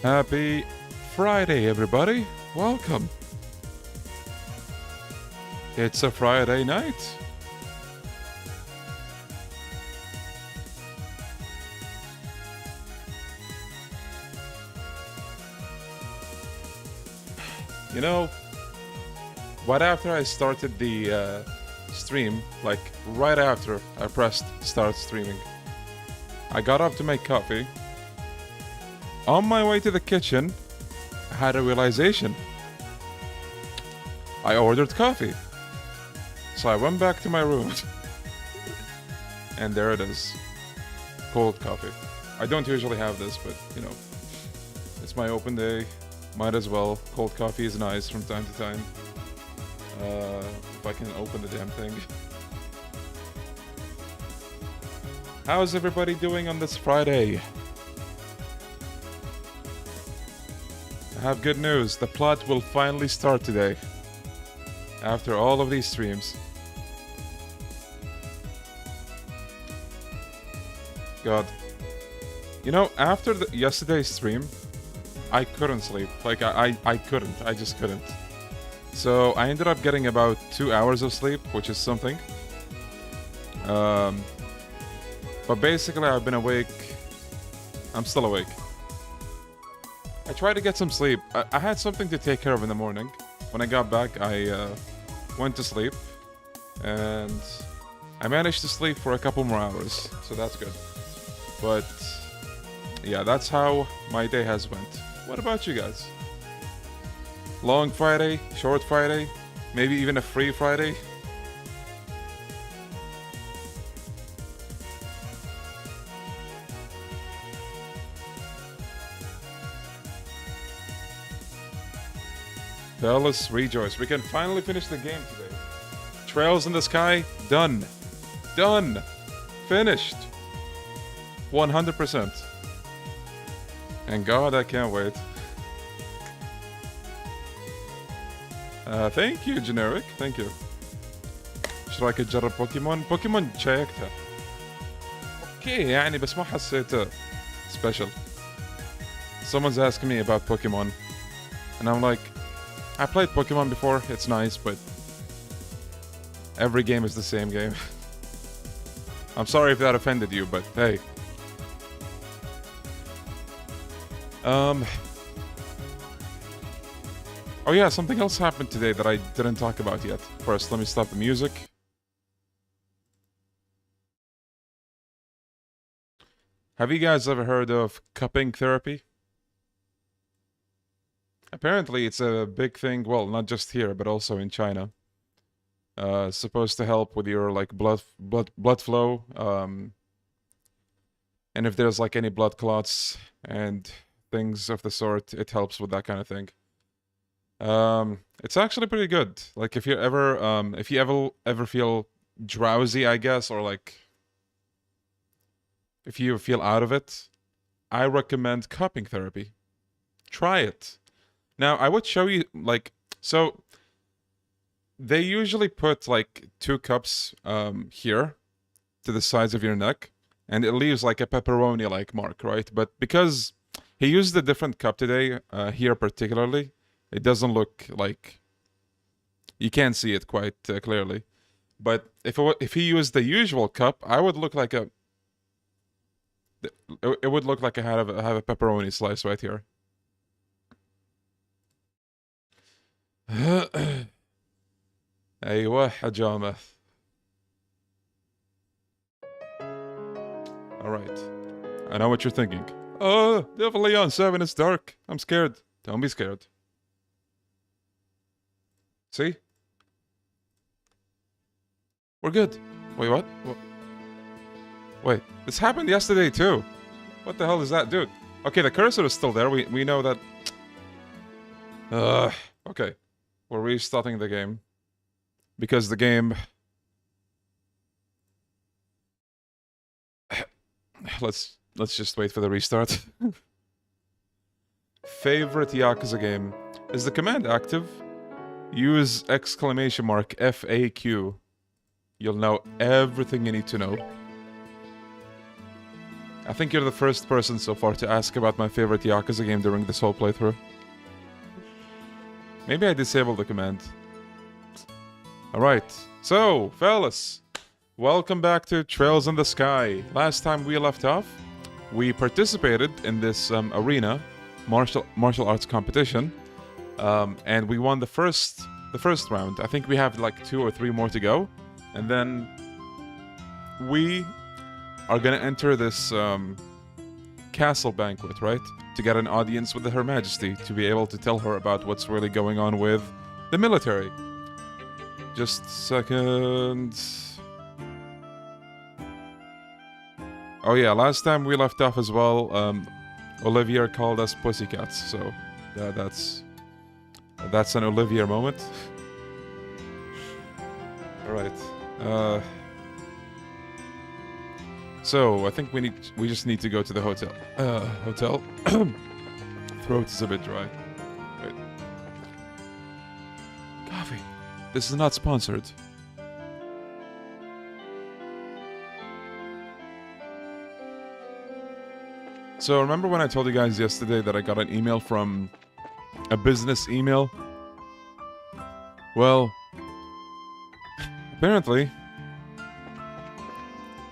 Happy Friday, everybody. Welcome. It's a Friday night. You know, right after I started the stream, like right after I pressed start streaming, I got up to make coffee. On my way to the kitchen, I had a realization. I ordered coffee. So I went back to my room. And there it is. Cold coffee. I don't usually have this, but, you know, it's my open day. Might as well. Cold coffee is nice from time to time. If I can open the damn thing. How's everybody doing on this Friday? I have good news. The plot will finally start today. After all of these streams. God. You know, after yesterday's stream, I couldn't sleep. Like, I couldn't. I just couldn't. So, I ended up getting about 2 hours of sleep, which is something. But basically, I've been awake. I'm still awake. I tried to get some sleep. I had something to take care of in the morning. When I got back, I went to sleep. And I managed to sleep for a couple more hours. So that's good. But yeah, that's how my day has went. What about you guys? Long Friday? Short Friday? Maybe even a free Friday? Fellas, rejoice. We can finally finish the game today. Trails in the sky, done. Done. Finished. 100%. And God, I can't wait. Thank you, Generic. Thank you. ايش رايك تجرب بوكيمون؟ بوكيمون شيكتها. اوكي يعني بس ما حسيته special. Someone's asking me about Pokemon. And I'm like, I played Pokemon before, it's nice, but every game is the same game. I'm sorry if that offended you, but hey. Oh yeah, something else happened today that I didn't talk about yet. First, let me stop the music. Have you guys ever heard of cupping therapy? Apparently, it's a big thing, well, not just here, but also in China. Supposed to help with your, like, blood flow, and if there's, like, any blood clots and things of the sort, it helps with that kind of thing. It's actually pretty good. Like, if you ever feel drowsy, I guess, or, like, if you feel out of it, I recommend cupping therapy. Try it. Now, I would show you, like, so they usually put, like, 2 cups here to the sides of your neck, and it leaves, like, a pepperoni-like mark, right? But because he used a different cup today, here particularly, it doesn't look like... You can't see it quite clearly. But if he used the usual cup, I would look like a... It would look like I have a pepperoni slice right here. أيوة حجامة. Alright. I know what you're thinking. Oh, definitely on 7, it's dark. I'm scared. Don't be scared. See? We're good. Wait, what? Wait, this happened yesterday too. What the hell is that, dude? Okay, the cursor is still there. We know that... okay. We're restarting the game. Because the game... Let's just wait for the restart. Favorite Yakuza game. Is the command active? Use exclamation mark FAQ. You'll know everything you need to know. I think you're the first person so far to ask about my favorite Yakuza game during this whole playthrough. Maybe I disabled the command. Alright, so, fellas, welcome back to Trails in the Sky. Last time we left off, we participated in this arena martial arts competition, and we won the first round. I think we have like 2 or 3 more to go, and then we are gonna enter this castle banquet, right? To get an audience with Her Majesty, to be able to tell her about what's really going on with the military. Just a second. Oh yeah, last time we left off as well, Olivier called us pussycats, so that's an Olivier moment. Alright. So I think we just need to go to the hotel. Hotel. Throat is a bit dry. Wait. Coffee. This is not sponsored. So remember when I told you guys yesterday that I got an email from a business email? Well, apparently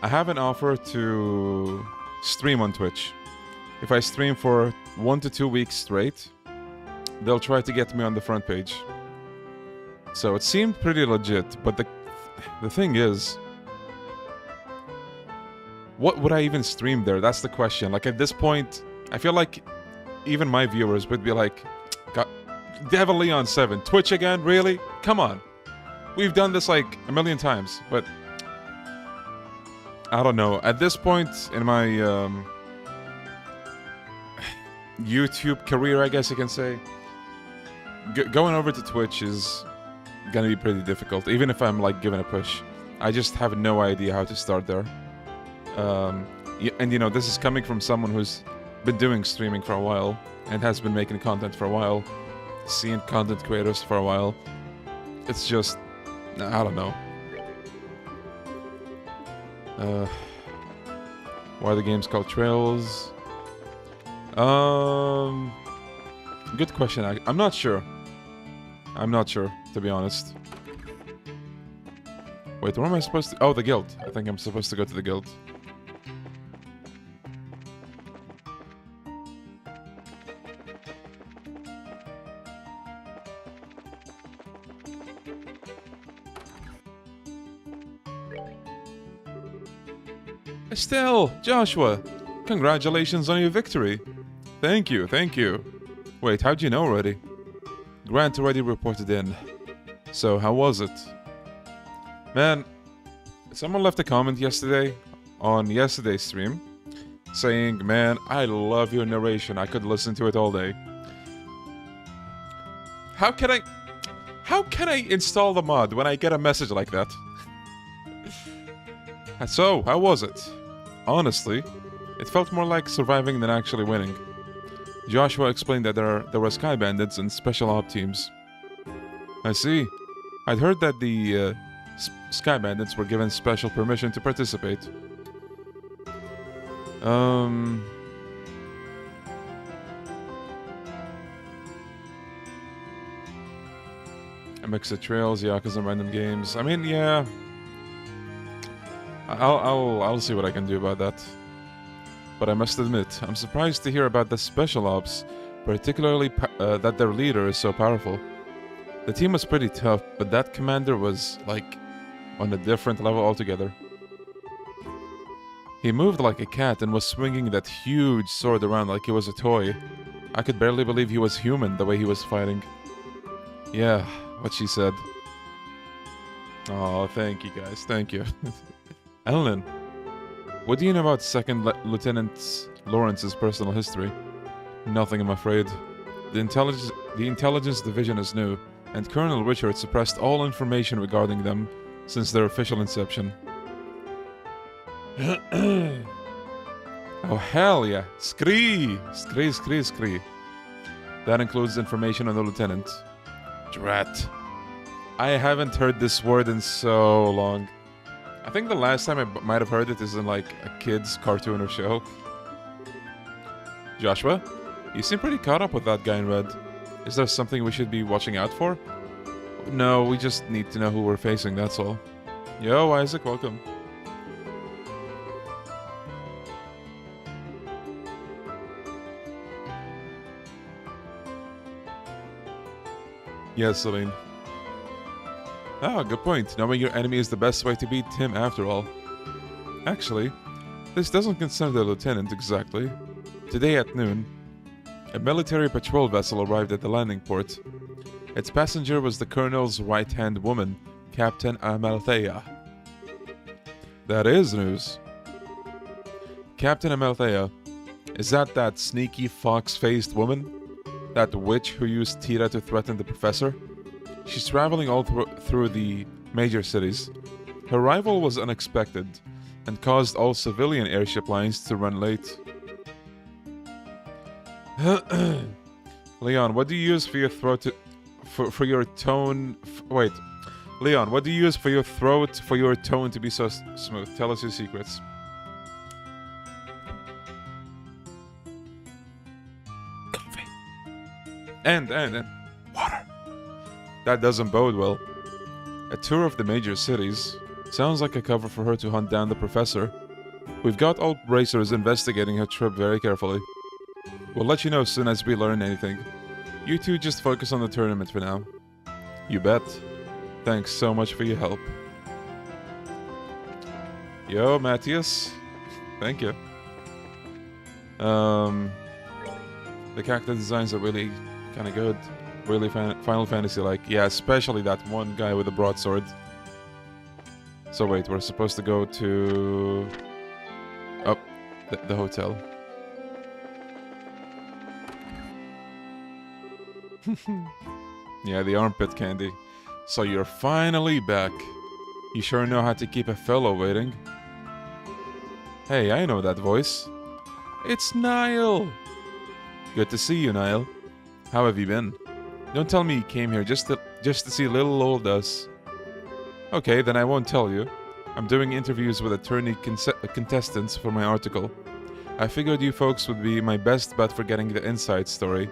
I have an offer to stream on Twitch. If I stream for 1 to 2 weeks straight, they'll try to get me on the front page. So it seemed pretty legit, but the thing is, what would I even stream there? That's the question. Like at this point, I feel like even my viewers would be like, God, Devil Leon 7, Twitch again? Really? Come on. We've done this like a million times, but I don't know. At this point in my YouTube career, I guess you can say, going over to Twitch is gonna be pretty difficult, even if I'm like given a push. I just have no idea how to start there. And you know, this is coming from someone who's been doing streaming for a while and has been making content for a while, seen content creators for a while. It's just, I don't know. Why are the games called Trails? Good question. I'm not sure. I'm not sure, to be honest. Wait, where am I supposed to... Oh, the guild. I think I'm supposed to go to the guild. Estelle! Joshua! Congratulations on your victory! Thank you, thank you. Wait, how'd you know already? Grant already reported in. So, how was it? Man, someone left a comment yesterday, on yesterday's stream, saying, man, I love your narration, I could listen to it all day. How can I install the mod when I get a message like that? So, how was it? Honestly, it felt more like surviving than actually winning. Joshua explained that there were Sky Bandits and Special Op teams. I see. I'd heard that the Sky Bandits were given special permission to participate. A mix of Trails, Yakuza, and random games. I mean, yeah. I'll see what I can do about that. But I must admit, I'm surprised to hear about the Special Ops, particularly that their leader is so powerful. The team was pretty tough, but that commander was, like, on a different level altogether. He moved like a cat and was swinging that huge sword around like it was a toy. I could barely believe he was human the way he was fighting. Yeah, what she said. Oh, thank you guys, thank you. Ellen, what do you know about Second Lieutenant Lawrence's personal history? Nothing, I'm afraid. The intelligence division is new, and Colonel Richard suppressed all information regarding them since their official inception. Oh, hell yeah. Scree! Scree. That includes information on the lieutenant. Drat. I haven't heard this word in so long. I think the last time I might have heard it is in like a kid's cartoon or show. Joshua, you seem pretty caught up with that guy in red. Is there something we should be watching out for? No, we just need to know who we're facing, that's all. Yo, Isaac, welcome. Yes, Celine. Ah, good point. Knowing your enemy is the best way to beat him, after all. Actually, this doesn't concern the lieutenant exactly. Today at noon, a military patrol vessel arrived at the landing port. Its passenger was the colonel's right-hand woman, Captain Amalthea. That is news. Captain Amalthea, is that sneaky fox-faced woman? That witch who used Tira to threaten the professor? She's traveling all through the major cities. Her arrival was unexpected and caused all civilian airship lines to run late. Leon, what do you use for your throat to, for your tone? Wait, Leon, what do you use for your throat for your tone to be so smooth? Tell us your secrets. Coffee. And water. That doesn't bode well. A tour of the major cities sounds like a cover for her to hunt down the professor. We've got all racers investigating her trip very carefully. We'll let you know as soon as we learn anything. You two just focus on the tournament for now. You bet. Thanks so much for your help. Yo, Matthias. Thank you. The character designs are really kind of good. Really Final Fantasy-like. Yeah, especially that one guy with the broadsword. So wait, we're supposed to go to... Oh, the hotel. Yeah, the armpit candy. So you're finally back. You sure know how to keep a fellow waiting. Hey, I know that voice. It's Niall! Good to see you, Niall. How have you been? Don't tell me you came here just to see little old us. Okay, then I won't tell you. I'm doing interviews with attorney contestants for my article. I figured you folks would be my best bet for getting the inside story.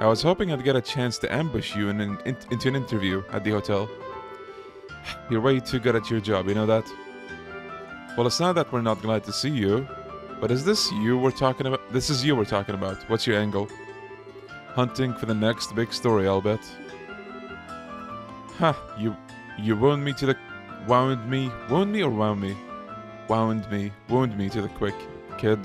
I was hoping I'd get a chance to ambush you into an interview at the hotel. You're way too good at your job, you know that? Well, it's not that we're not glad to see you, but is this you we're talking about? This is you we're talking about. What's your angle? Hunting for the next big story, I'll bet. Ha, you wound me to the... Wound me to the quick, kid.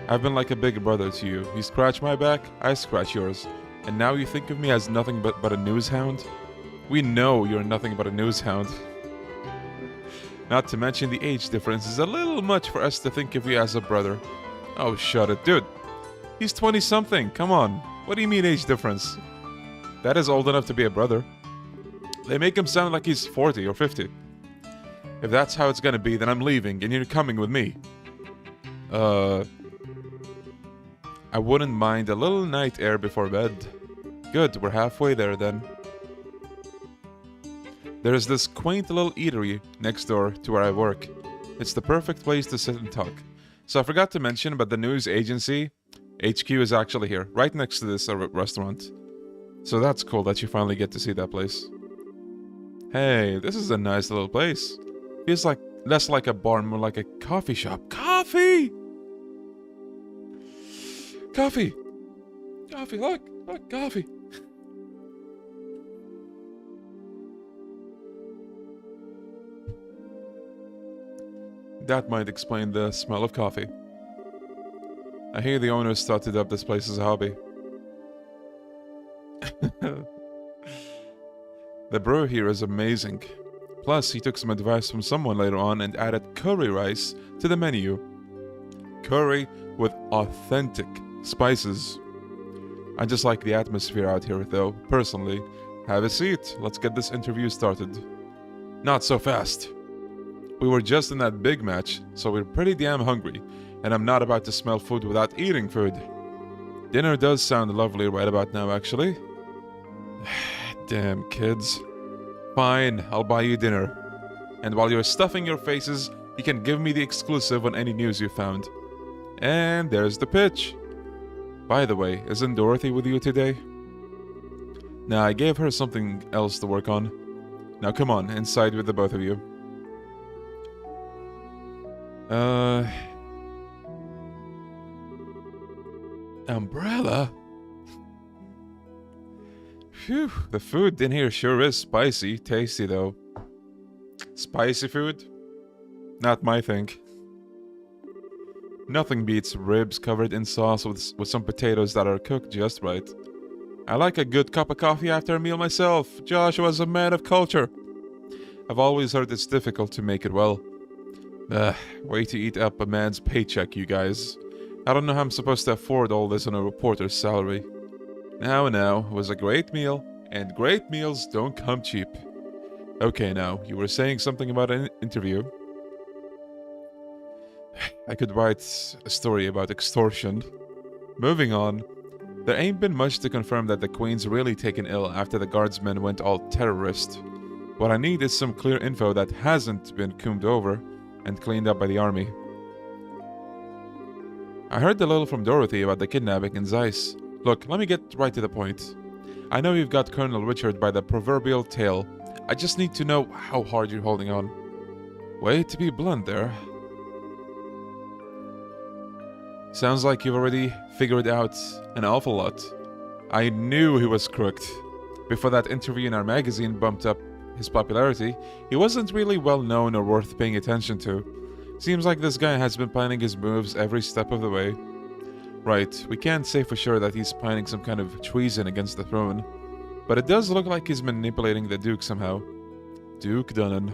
I've been like a big brother to you. You scratch my back, I scratch yours. And now you think of me as nothing but a news hound? We know you're nothing but a news hound. Not to mention the age difference is a little much for us to think of you as a brother. Oh, shut it, dude. He's 20-something, come on. What do you mean age difference? That is old enough to be a brother. They make him sound like he's 40 or 50. If that's how it's gonna be, then I'm leaving and you're coming with me. I wouldn't mind a little night air before bed. Good, we're halfway there then. There's this quaint little eatery next door to where I work. It's the perfect place to sit and talk. So I forgot to mention about the news agency. HQ is actually here, right next to this restaurant. So that's cool that you finally get to see that place. Hey, this is a nice little place. Feels like less like a bar, more like a coffee shop. Coffee! Coffee! Coffee, look, coffee. That might explain the smell of coffee. I hear the owner started up this place as a hobby. The brew here is amazing. Plus, he took some advice from someone later on and added curry rice to the menu. Curry with authentic spices. I just like the atmosphere out here though, personally. Have a seat, let's get this interview started. Not so fast. We were just in that big match, so we're pretty damn hungry, and I'm not about to smell food without eating food. Dinner does sound lovely right about now, actually. Damn kids. Fine, I'll buy you dinner. And while you're stuffing your faces, you can give me the exclusive on any news you found. And there's the pitch. By the way, isn't Dorothy with you today? Nah, I gave her something else to work on. Now come on, inside with the both of you. Umbrella? Phew, the food in here sure is spicy. Tasty though. Spicy food? Not my thing. Nothing beats ribs covered in sauce with some potatoes that are cooked just right. I like a good cup of coffee after a meal myself. Joshua's a man of culture. I've always heard it's difficult to make it well. Way to eat up a man's paycheck, you guys. I don't know how I'm supposed to afford all this on a reporter's salary. Now, it was a great meal, and great meals don't come cheap. Okay, now, you were saying something about an interview. I could write a story about extortion. Moving on, there ain't been much to confirm that the Queen's really taken ill after the guardsmen went all terrorist. What I need is some clear info that hasn't been combed over and cleaned up by the army. I heard a little from Dorothy about the kidnapping in Zeiss. Look, let me get right to the point. I know you've got Colonel Richard by the proverbial tail. I just need to know how hard you're holding on. Way to be blunt there. Sounds like you've already figured out an awful lot. I knew he was crooked. Before that interview in our magazine bumped up his popularity, he wasn't really well known or worth paying attention to. Seems like this guy has been planning his moves every step of the way. Right, we can't say for sure that he's planning some kind of treason against the throne, but it does look like he's manipulating the Duke somehow. Duke Dunnan.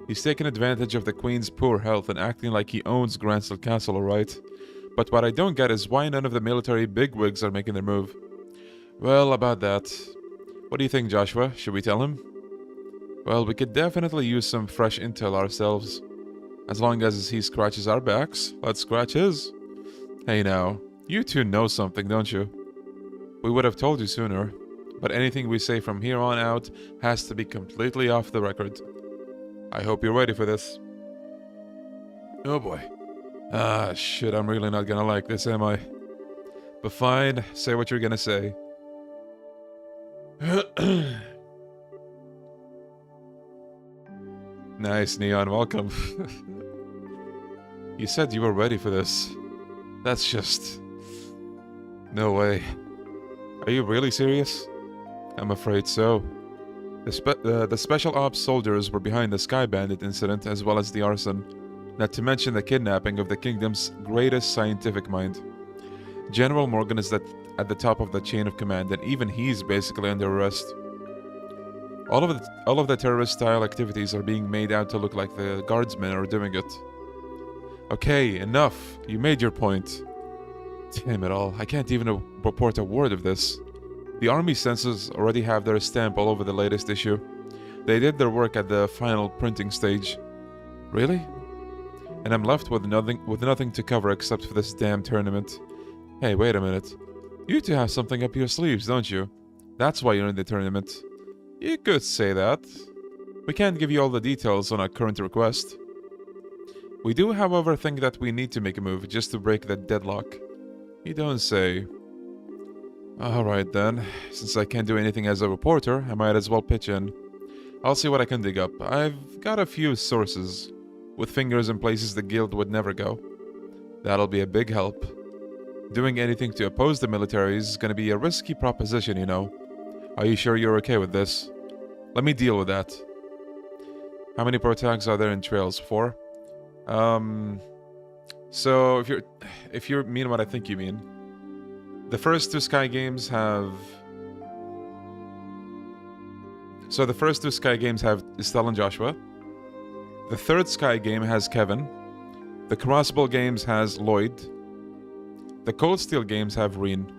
He's taking advantage of the Queen's poor health and acting like he owns Gransell Castle, alright? But what I don't get is why none of the military bigwigs are making their move. Well, about that. What do you think, Joshua? Should we tell him? Well, we could definitely use some fresh intel ourselves. As long as he scratches our backs, let's scratch his. Hey now, you two know something, don't you? We would have told you sooner, but anything we say from here on out has to be completely off the record. I hope you're ready for this. Oh boy. Ah, shit, I'm really not gonna like this, am I? But fine, say what you're gonna say. Nice, Neon, welcome. You said you were ready for this. That's just... no way. Are you really serious? I'm afraid so. The Special Ops soldiers were behind the Sky Bandit incident as well as the arson. Not to mention the kidnapping of the kingdom's greatest scientific mind. General Morgan is at the top of the chain of command, and even he's basically under arrest. All of the terrorist-style activities are being made out to look like the guardsmen are doing it. Okay, enough. You made your point. Damn it all, I can't even report a word of this. The army censors already have their stamp all over the latest issue. They did their work at the final printing stage. Really? And I'm left with nothing to cover except for this damn tournament. Hey, wait a minute. You two have something up your sleeves, don't you? That's why you're in the tournament. You could say that. We can't give you all the details on our current request. We do, however, think that we need to make a move just to break the deadlock. You don't say. Alright then. Since I can't do anything as a reporter, I might as well pitch in. I'll see what I can dig up. I've got a few sources, with fingers in places the guild would never go. That'll be a big help. Doing anything to oppose the military is gonna be a risky proposition, you know. Are you sure you're okay with this? Let me deal with that. How many protags are there in Trails? 4? So if you mean what I think you mean, the first two Sky Games have... So the first two Sky Games have Estelle and Joshua. The third Sky Game has Kevin. The Crossbell Games has Lloyd. The Cold Steel Games have Reen.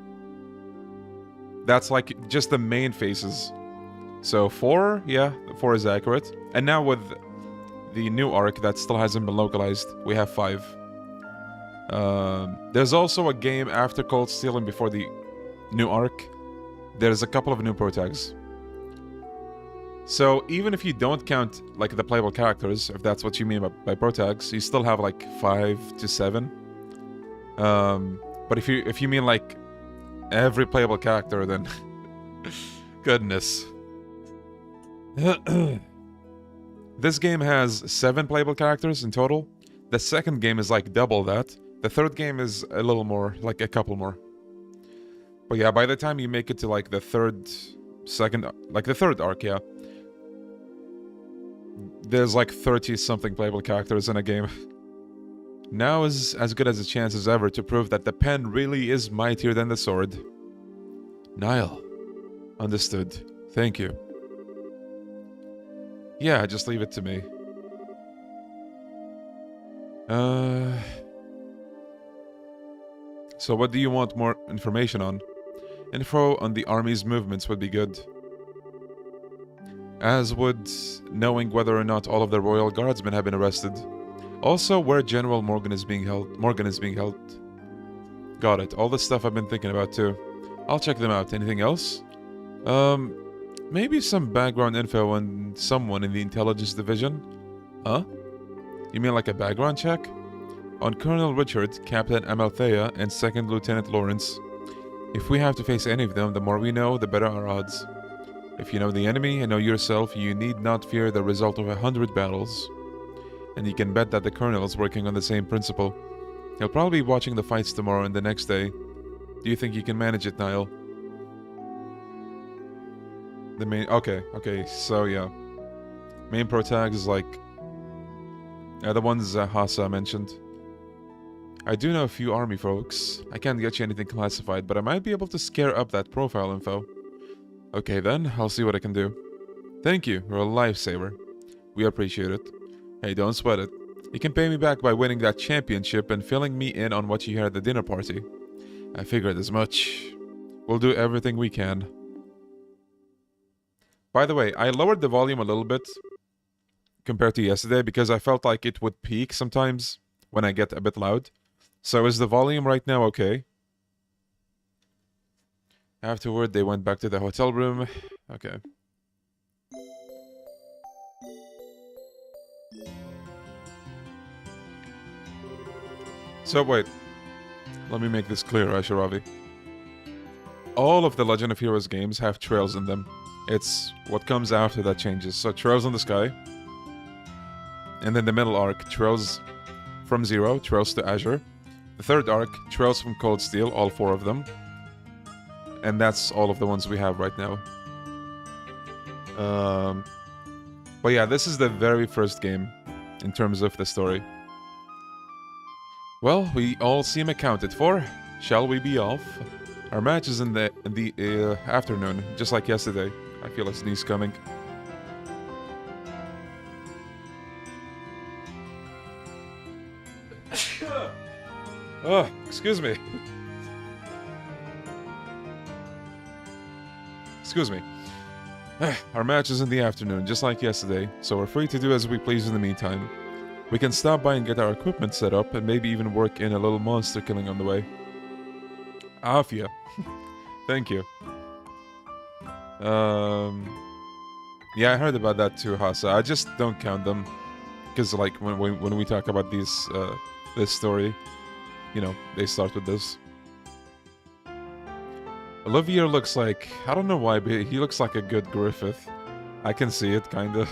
That's like just the main faces. So 4, yeah, 4 is accurate. And now with the new arc that still hasn't been localized, we have 5. There's also a game after Cold Steel and before the new arc. There's a couple of new protags. So even if you don't count like the playable characters, if that's what you mean by protags, you still have like 5 to 7. But if you mean like every playable character, then goodness. This game has 7 playable characters in total. The second game is like double that. The third game is a little more, like a couple more. But yeah, by the time you make it to like the third arc, yeah. There's like 30-something playable characters in a game. Now is as good as a chance as ever to prove that the pen really is mightier than the sword. Niall. Understood. Thank you. Yeah, just leave it to me. So what do you want more information on? Info on the army's movements would be good. As would knowing whether or not all of the royal guardsmen have been arrested. Also, where General Morgan is being held. Got it. All the stuff I've been thinking about too. I'll check them out. Anything else? Maybe some background info on someone in the intelligence division? Huh? You mean like a background check? On Colonel Richard, Captain Amalthea, and 2nd Lieutenant Lawrence. If we have to face any of them, the more we know, the better our odds. If you know the enemy and know yourself, you need not fear the result of 100 battles. And you can bet that the Colonel is working on the same principle. He'll probably be watching the fights tomorrow and the next day. Do you think you can manage it, Niall? The main... Okay, so yeah. Main protag is like... the ones Hassa mentioned. I do know a few army folks. I can't get you anything classified, but I might be able to scare up that profile info. Okay then, I'll see what I can do. Thank you, you're a lifesaver. We appreciate it. Hey, don't sweat it. You can pay me back by winning that championship and filling me in on what you heard at the dinner party. I figured as much. We'll do everything we can. By the way, I lowered the volume a little bit compared to yesterday because I felt like it would peak sometimes when I get a bit loud. So is the volume right now okay? Afterward, they went back to the hotel room. Okay. So wait. Let me make this clear, Ashiravi. All of the Legend of Heroes games have trails in them. It's what comes after that changes. So Trails in the Sky. And then the middle arc, Trails from Zero, Trails to Azure. The third arc, Trails from Cold Steel, all 4 of them. And that's all of the ones we have right now. But yeah, this is the very first game in terms of the story. Well, we all seem accounted for. Shall we be off? Our match is in the afternoon, just like yesterday. I feel a sneeze coming. Oh, excuse me. Excuse me. Our match is in the afternoon, just like yesterday, so we're free to do as we please in the meantime. We can stop by and get our equipment set up, and maybe even work in a little monster killing on the way. Afia. Thank you. Yeah, I heard about that too, Hassa. I just don't count them. Because, like, when we talk about these, this story, you know, they start with this. Olivier looks like... I don't know why, but he looks like a good Griffith. I can see it, kind of.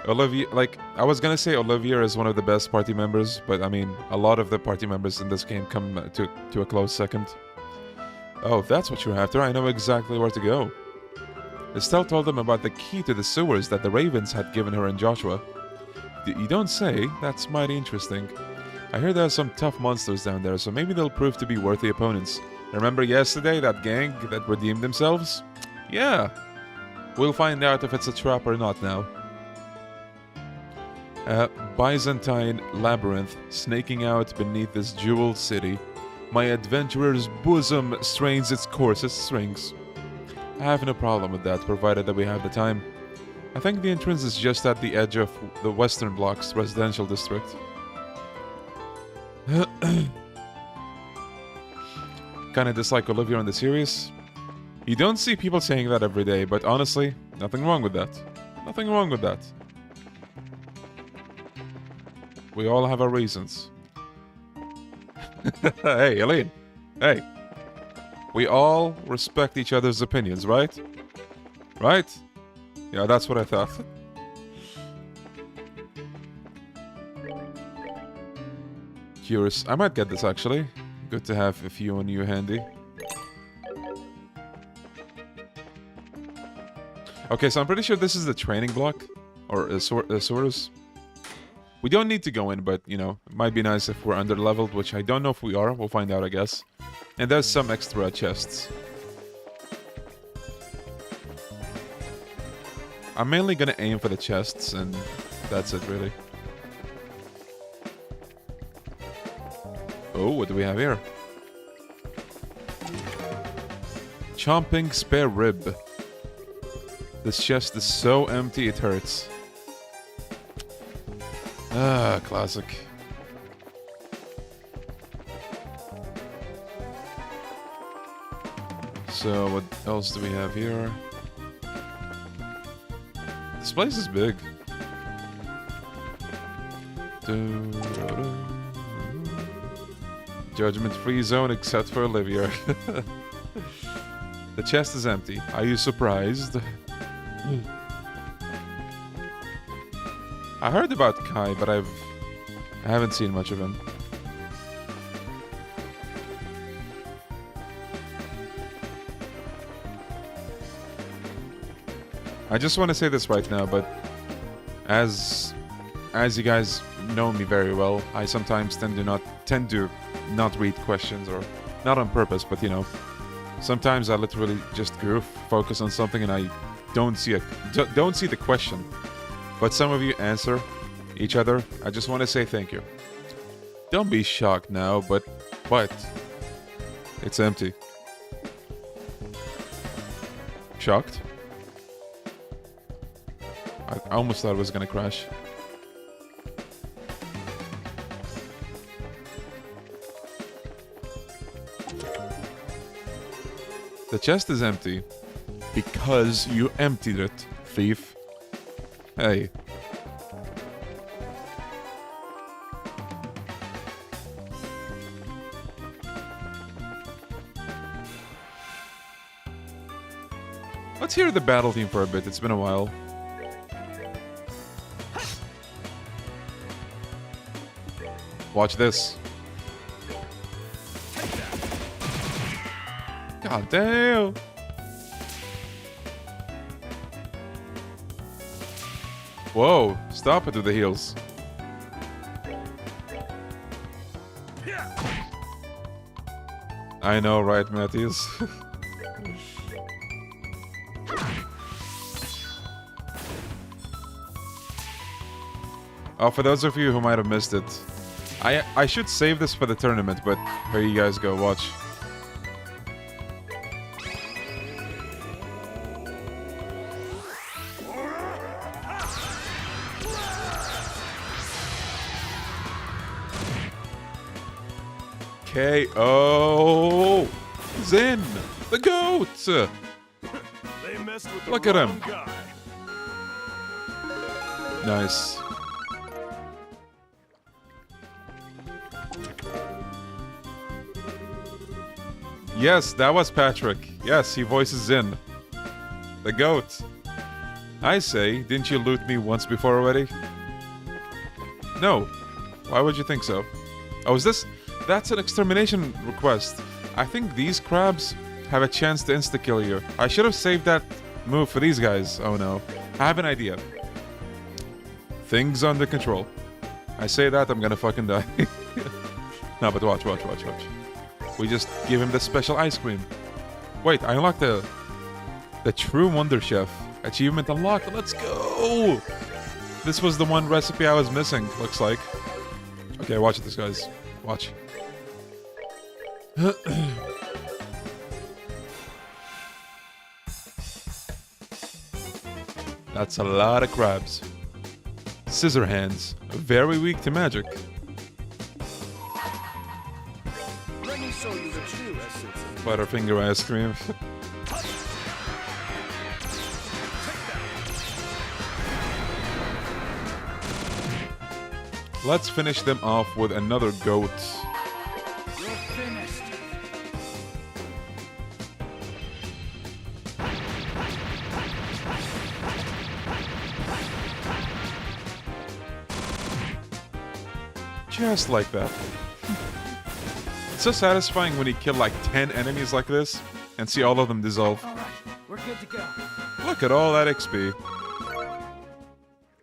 Olivier... Like, I was gonna say Olivier is one of the best party members, but, I mean, a lot of the party members in this game come to a close second. Oh, that's what you're after. I know exactly where to go. Estelle told them about the key to the sewers that the Ravens had given her and Joshua. You don't say? That's mighty interesting. I hear there's some tough monsters down there, so maybe they'll prove to be worthy opponents. Remember yesterday, that gang that redeemed themselves? Yeah. We'll find out if it's a trap or not now. Byzantine labyrinth snaking out beneath this jeweled city. My adventurer's bosom strains its coarsest strings. I have no problem with that, provided that we have the time. I think the entrance is just at the edge of the Western Block's residential district. Kinda dislike Olivia in the series. You don't see people saying that every day, but honestly, Nothing wrong with that. Nothing wrong with that. We all have our reasons. Hey, Eileen. Hey. We all respect each other's opinions, right? Right? Yeah, that's what I thought. Curious. I might get this, actually. Good to have a few on you handy. Okay, so I'm pretty sure this is the training block. Or a Saurus. We don't need to go in, but, you know, it might be nice if we're under-leveled, which I don't know if we are. We'll find out, I guess. And there's some extra chests. I'm mainly gonna aim for the chests, and that's it, really. Oh, what do we have here? Chomping spare rib. This chest is so empty it hurts. Ah, classic. So, what else do we have here? This place is big. Judgment-free zone except for Olivia. The chest is empty. Are you surprised? I heard about Kai, but I haven't seen much of him. I just want to say this right now, but as you guys know me very well, I sometimes tend to not read questions, or not on purpose, but you know, sometimes I literally just goof, focus on something, and I don't see the question. But some of you answer each other. I just want to say thank you. Don't be shocked now, but what? It's empty. Shocked? I almost thought it was gonna crash. The chest is empty because you emptied it, thief. Hey. Let's hear the battle theme for a bit. It's been a while. Watch this. God damn. Whoa, stop it with the heels. I know, right, Matthews? Oh, for those of you who might have missed it, I should save this for the tournament, but here you guys go, watch. KO! Zin! The goat! They messed with the Look at him. guy. Nice. Yes, that was Patrick. Yes, he voices Zin. The goat. I say, didn't you loot me once before already? No. Why would you think so? Oh, is this... That's an extermination request. I think these crabs have a chance to insta-kill you. I should have saved that move for these guys. Oh no. I have an idea. Things under control. I say that, I'm gonna fucking die. No, but watch. We just give him the special ice cream. Wait, I unlocked the True Wonder Chef. Achievement unlocked. Let's go! This was the one recipe I was missing, looks like. Okay, watch this, guys. Watch. That's a lot of crabs. Scissor hands. Very weak to magic. Let me show you the true essence of Butterfinger ice cream. Let's finish them off with another goat. You're finished. Just like that. It's so satisfying when you kill like 10 enemies like this and see all of them dissolve. All right, we're good to go. Look at all that XP.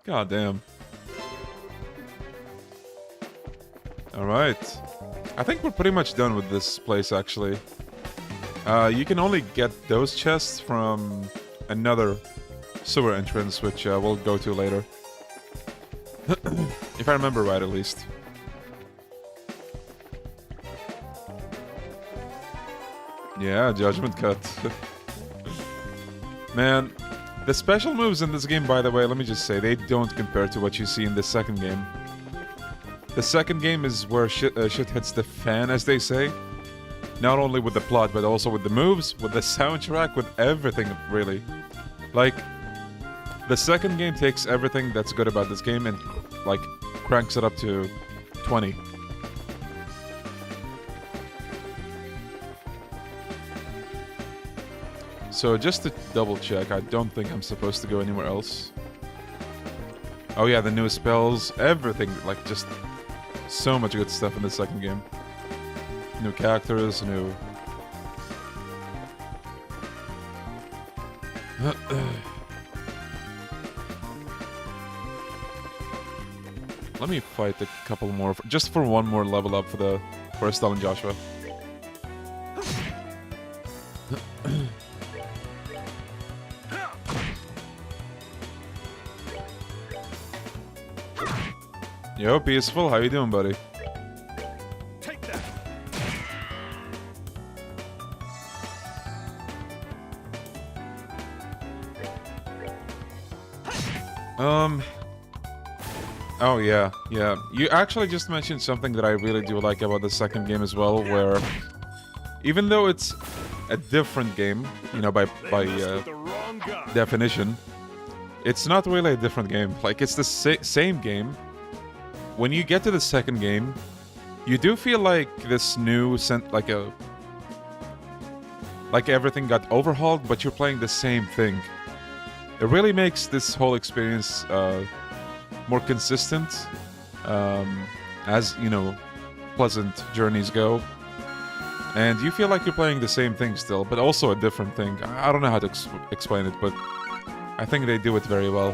God damn. Alright. I think we're pretty much done with this place, actually. You can only get those chests from another sewer entrance, which we'll go to later. If I remember right, at least. Yeah, Judgment Cut. Man, the special moves in this game, by the way, let me just say, they don't compare to what you see in the second game. The second game is where shit hits the fan, as they say. Not only with the plot, but also with the moves, with the soundtrack, with everything, really. Like, the second game takes everything that's good about this game and, like, cranks it up to 20. So just to double check, I don't think I'm supposed to go anywhere else. Oh yeah, the new spells, everything, like just so much good stuff in the second game. New characters, new... Let me fight a couple more, just for one more level up for Estelle and Joshua. Yo, Peaceful, how you doing, buddy? Take that. Oh yeah. You actually just mentioned something that I really do like about the second game as well, where even though it's a different game, you know, by definition, it's not really a different game. Like, it's the same game. When you get to the second game, you do feel like this new like everything got overhauled, but you're playing the same thing. It really makes this whole experience more consistent, as, you know, pleasant journeys go. And you feel like you're playing the same thing still, but also a different thing. I don't know how to explain it, but I think they do it very well.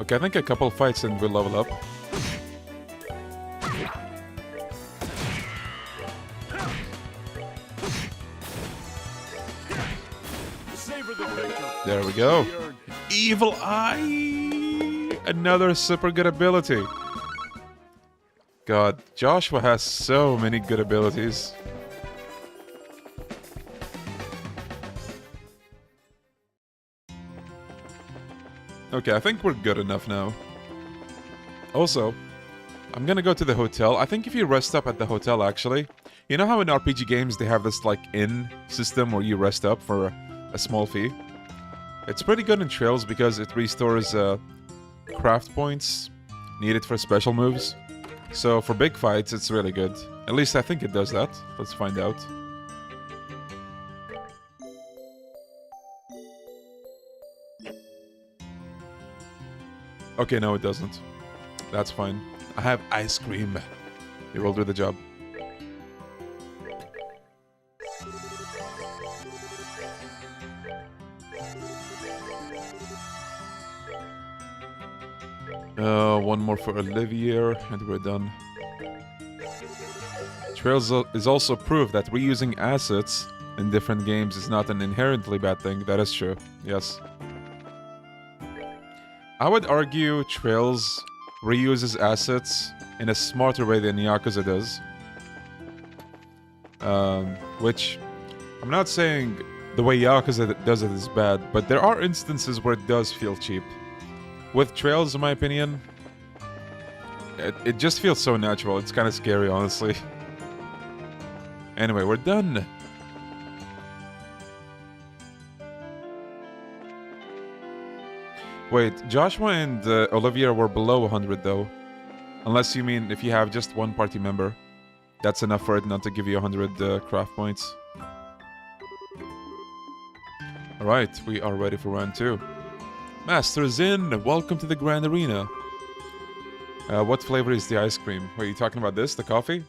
Okay, I think a couple fights and we'll level up. There we go. Evil Eye! Another super good ability. God, Joshua has so many good abilities. Okay, I think we're good enough now. Also, I'm gonna go to the hotel. I think if you rest up at the hotel, actually, you know how in RPG games they have this, like, inn system where you rest up for a small fee? It's pretty good in Trails because it restores craft points needed for special moves. So for big fights, it's really good. At least I think it does that. Let's find out. Okay, no, it doesn't. That's fine. I have ice cream. You will do the job. One more for Olivier, and we're done. Trails is also proof that reusing assets in different games is not an inherently bad thing. That is true. Yes. I would argue Trails reuses assets in a smarter way than Yakuza does. Which, I'm not saying the way Yakuza does it is bad, but there are instances where it does feel cheap. With Trails, in my opinion, it just feels so natural. It's kind of scary, honestly. Anyway, we're done. Wait, Joshua and Olivia were below 100 though. Unless you mean if you have just one party member. That's enough for it not to give you 100 craft points. Alright, we are ready for round 2. Masters in! Welcome to the Grand Arena. What flavor is the ice cream? Were you talking about this, the coffee?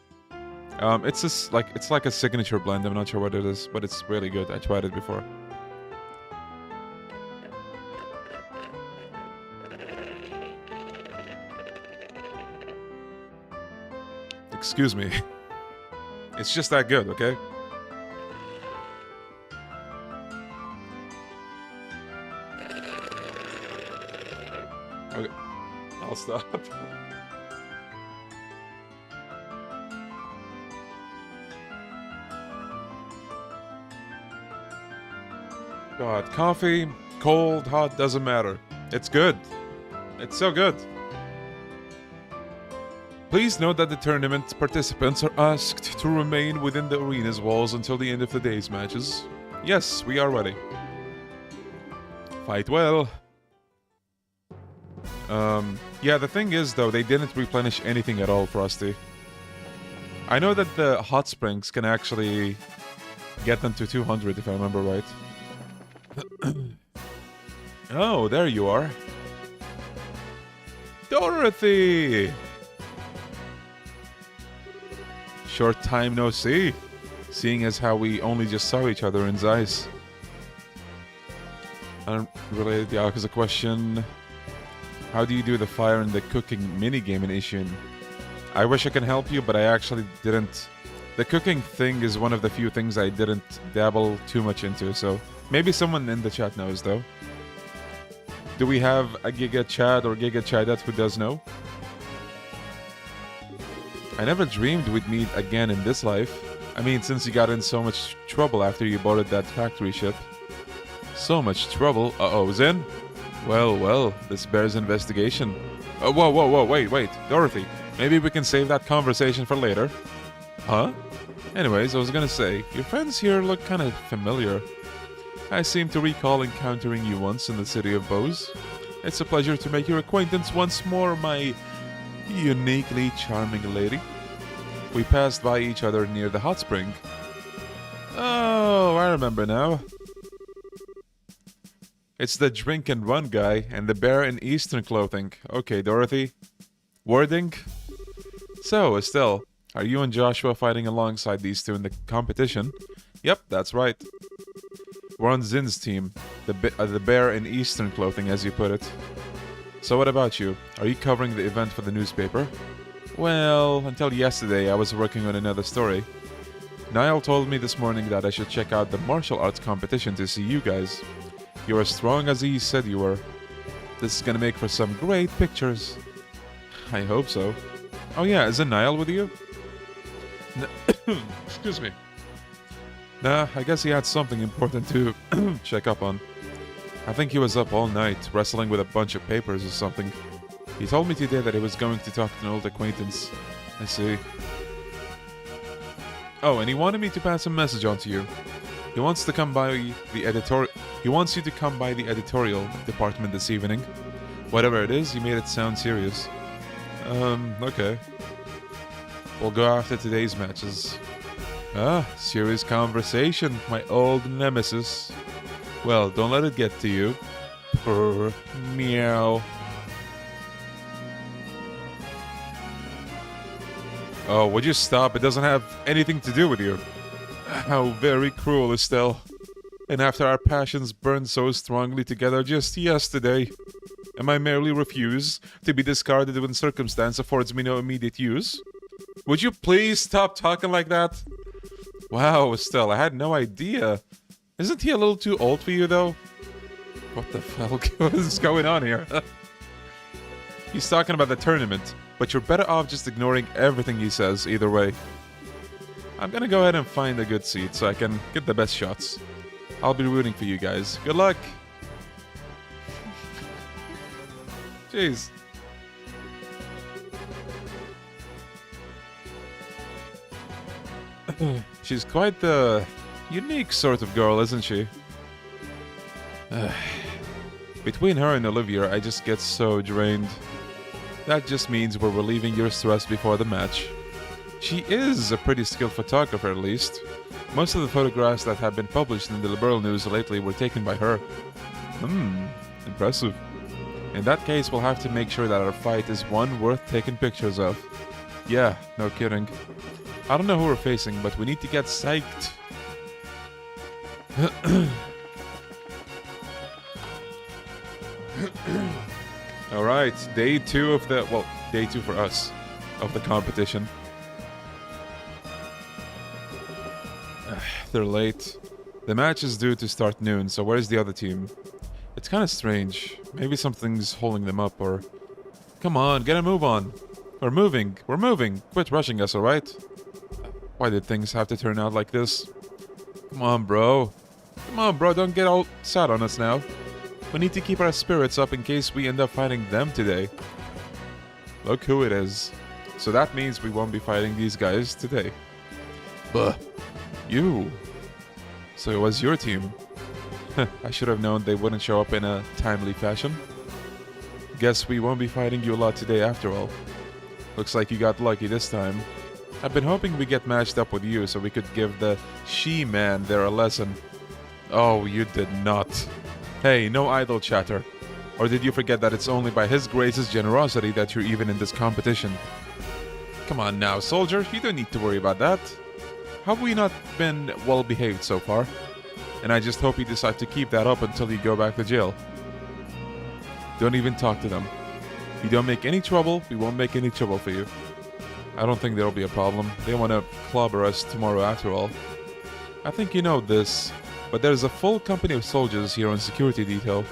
It's like a signature blend. I'm not sure what it is, but it's really good. I tried it before. Excuse me. It's just that good, okay? Okay, I'll stop. God, coffee, cold, hot, doesn't matter. It's good. It's so good. Please note that the tournament participants are asked to remain within the arena's walls until the end of the day's matches. Yes, we are ready. Fight well. Yeah, the thing is, though, they didn't replenish anything at all, Frosty. I know that the hot springs can actually get them to 200, if I remember right. Oh, there you are. Dorothy! Short time no see, seeing as how we only just saw each other in Zeiss. Unrelated, Yakuza question. How do you do the fire and the cooking minigame in Ishin? I wish I can help you, but I actually didn't. The cooking thing is one of the few things I didn't dabble too much into, so maybe someone in the chat knows, though. Do we have a Giga Chad or Giga Chadat who does know? I never dreamed we'd meet again in this life. I mean, since you got in so much trouble after you boarded that factory ship. So much trouble. Uh-oh, Zen? Well, this bears investigation. Whoa, wait, Dorothy. Maybe we can save that conversation for later. Huh? Anyways, I was gonna say, your friends here look kind of familiar. I seem to recall encountering you once in the city of Bose. It's a pleasure to make your acquaintance once more, my uniquely charming lady. We passed by each other near the hot spring. Oh, I remember now. It's the drink and run guy and the bear in Eastern clothing. Okay, Dorothy. Wording? So, Estelle, are you and Joshua fighting alongside these two in the competition? Yep, that's right. We're on Zin's team, the bear in Eastern clothing, as you put it. So what about you? Are you covering the event for the newspaper? Well, until yesterday I was working on another story. Niall told me this morning that I should check out the martial arts competition to see you guys. You're as strong as he said you were. This is gonna make for some great pictures. I hope so. Oh yeah, isn't Niall with you? Excuse me. Nah, I guess he had something important to check up on. I think he was up all night, wrestling with a bunch of papers or something. He told me today that he was going to talk to an old acquaintance. I see. Oh, and he wanted me to pass a message on to you. He wants to come by the editorial. He wants you to come by the editorial department this evening. Whatever it is, he made it sound serious. Okay. We'll go after today's matches. Ah, serious conversation, my old nemesis. Well, don't let it get to you. Purr, meow. Oh, would you stop? It doesn't have anything to do with you. How very cruel, Estelle. And after our passions burned so strongly together just yesterday, am I merely refuse to be discarded when circumstance affords me no immediate use? Would you please stop talking like that? Wow, Estelle, I had no idea. Isn't he a little too old for you, though? What the fuck? What is going on here? He's talking about the tournament, but you're better off just ignoring everything he says either way. I'm gonna go ahead and find a good seat so I can get the best shots. I'll be rooting for you guys. Good luck! Jeez. She's quite the unique sort of girl, isn't she? Between her and Olivia, I just get so drained. That just means we're relieving your stress before the match. She is a pretty skilled photographer, at least. Most of the photographs that have been published in the liberal news lately were taken by her. Impressive. In that case, we'll have to make sure that our fight is one worth taking pictures of. Yeah, no kidding. I don't know who we're facing, but we need to get psyched. Alright, day 2 of the... well, day 2 for us, of the competition. They're late. The match is due to start noon, so where's the other team? It's kind of strange. Maybe something's holding them up, or... Come on, get a move on. We're moving. We're moving. Quit rushing us, alright? Why did things have to turn out like this? Come on, bro. Come on, bro, don't get all sad on us now. We need to keep our spirits up in case we end up fighting them today. Look who it is. So that means we won't be fighting these guys today. Buh. You. So it was your team. I should have known they wouldn't show up in a timely fashion. Guess we won't be fighting you a lot today after all. Looks like you got lucky this time. I've been hoping we get matched up with you so we could give the she-man there a lesson. Oh, you did not. Hey, no idle chatter. Or did you forget that it's only by his grace's generosity that you're even in this competition? Come on now, soldier, you don't need to worry about that. Have we not been well behaved so far? And I just hope you decide to keep that up until you go back to jail. Don't even talk to them. If you don't make any trouble, we won't make any trouble for you. I don't think there'll be a problem. They want to clobber us tomorrow after all. I think you know this, but there's a full company of soldiers here on security detail.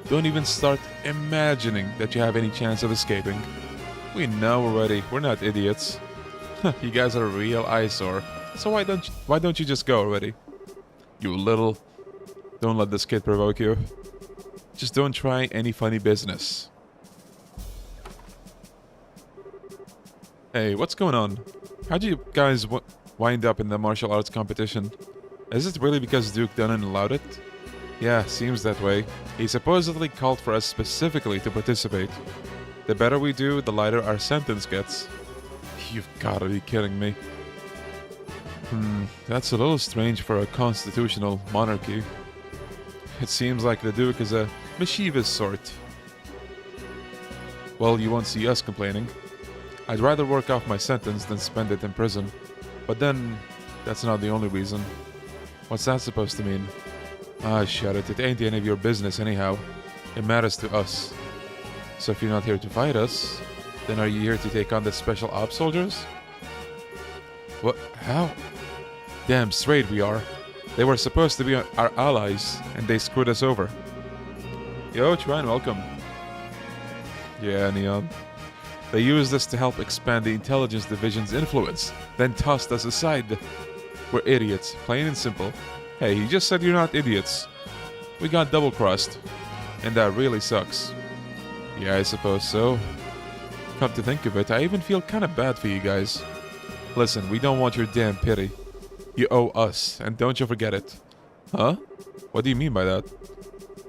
Don't even start imagining that you have any chance of escaping. We know already. We're not idiots. You guys are a real eyesore. So why don't you just go already? You little... Don't let this kid provoke you. Just don't try any funny business. Hey, what's going on? How'd you guys wind up in the martial arts competition? Is it really because Duke Dunnan allowed it? Yeah, seems that way. He supposedly called for us specifically to participate. The better we do, the lighter our sentence gets. You've gotta be kidding me. That's a little strange for a constitutional monarchy. It seems like the Duke is a mischievous sort. Well, you won't see us complaining. I'd rather work off my sentence than spend it in prison. But then, that's not the only reason. What's that supposed to mean? Ah, shut it. It ain't any of your business anyhow. It matters to us. So if you're not here to fight us, then are you here to take on the special ops soldiers? What? How? Damn straight we are. They were supposed to be our allies, and they screwed us over. Yo, Trent, welcome. Yeah, Neon. They used us to help expand the intelligence division's influence, then tossed us aside. We're idiots, plain and simple. Hey, you just said you're not idiots. We got double-crossed, and that really sucks. Yeah, I suppose so. Come to think of it, I even feel kinda bad for you guys. Listen, we don't want your damn pity. You owe us, and don't you forget it. Huh? What do you mean by that?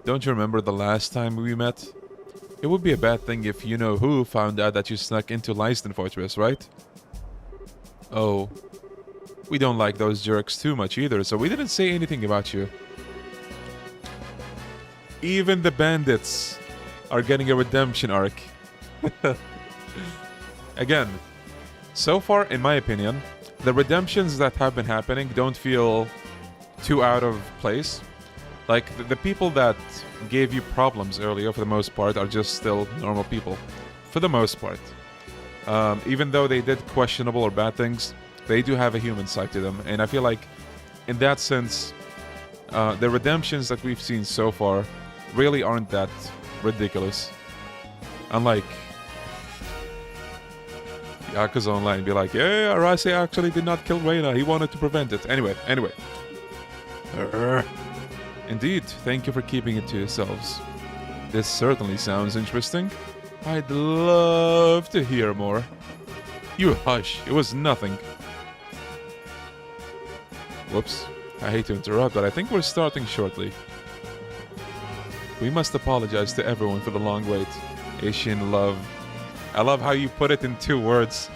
Don't you remember the last time we met? It would be a bad thing if you-know-who found out that you snuck into Leiston Fortress, right? Oh. We don't like those jerks too much either, so we didn't say anything about you. Even the bandits are getting a redemption arc. Again, so far, in my opinion, the redemptions that have been happening don't feel too out of place. Like, the people that gave you problems earlier, for the most part, are just still normal people. For the most part. Even though they did questionable or bad things, they do have a human side to them. And I feel like, in that sense, the redemptions that we've seen so far really aren't that ridiculous. Unlike Yakuza Online be like, yeah, Arase actually did not kill Reina, he wanted to prevent it. Anyway. Indeed, thank you for keeping it to yourselves. This certainly sounds interesting. I'd love to hear more. You hush, it was nothing. Whoops, I hate to interrupt, but I think we're starting shortly. We must apologize to everyone for the long wait. Asian love. I love how you put it in 2 words.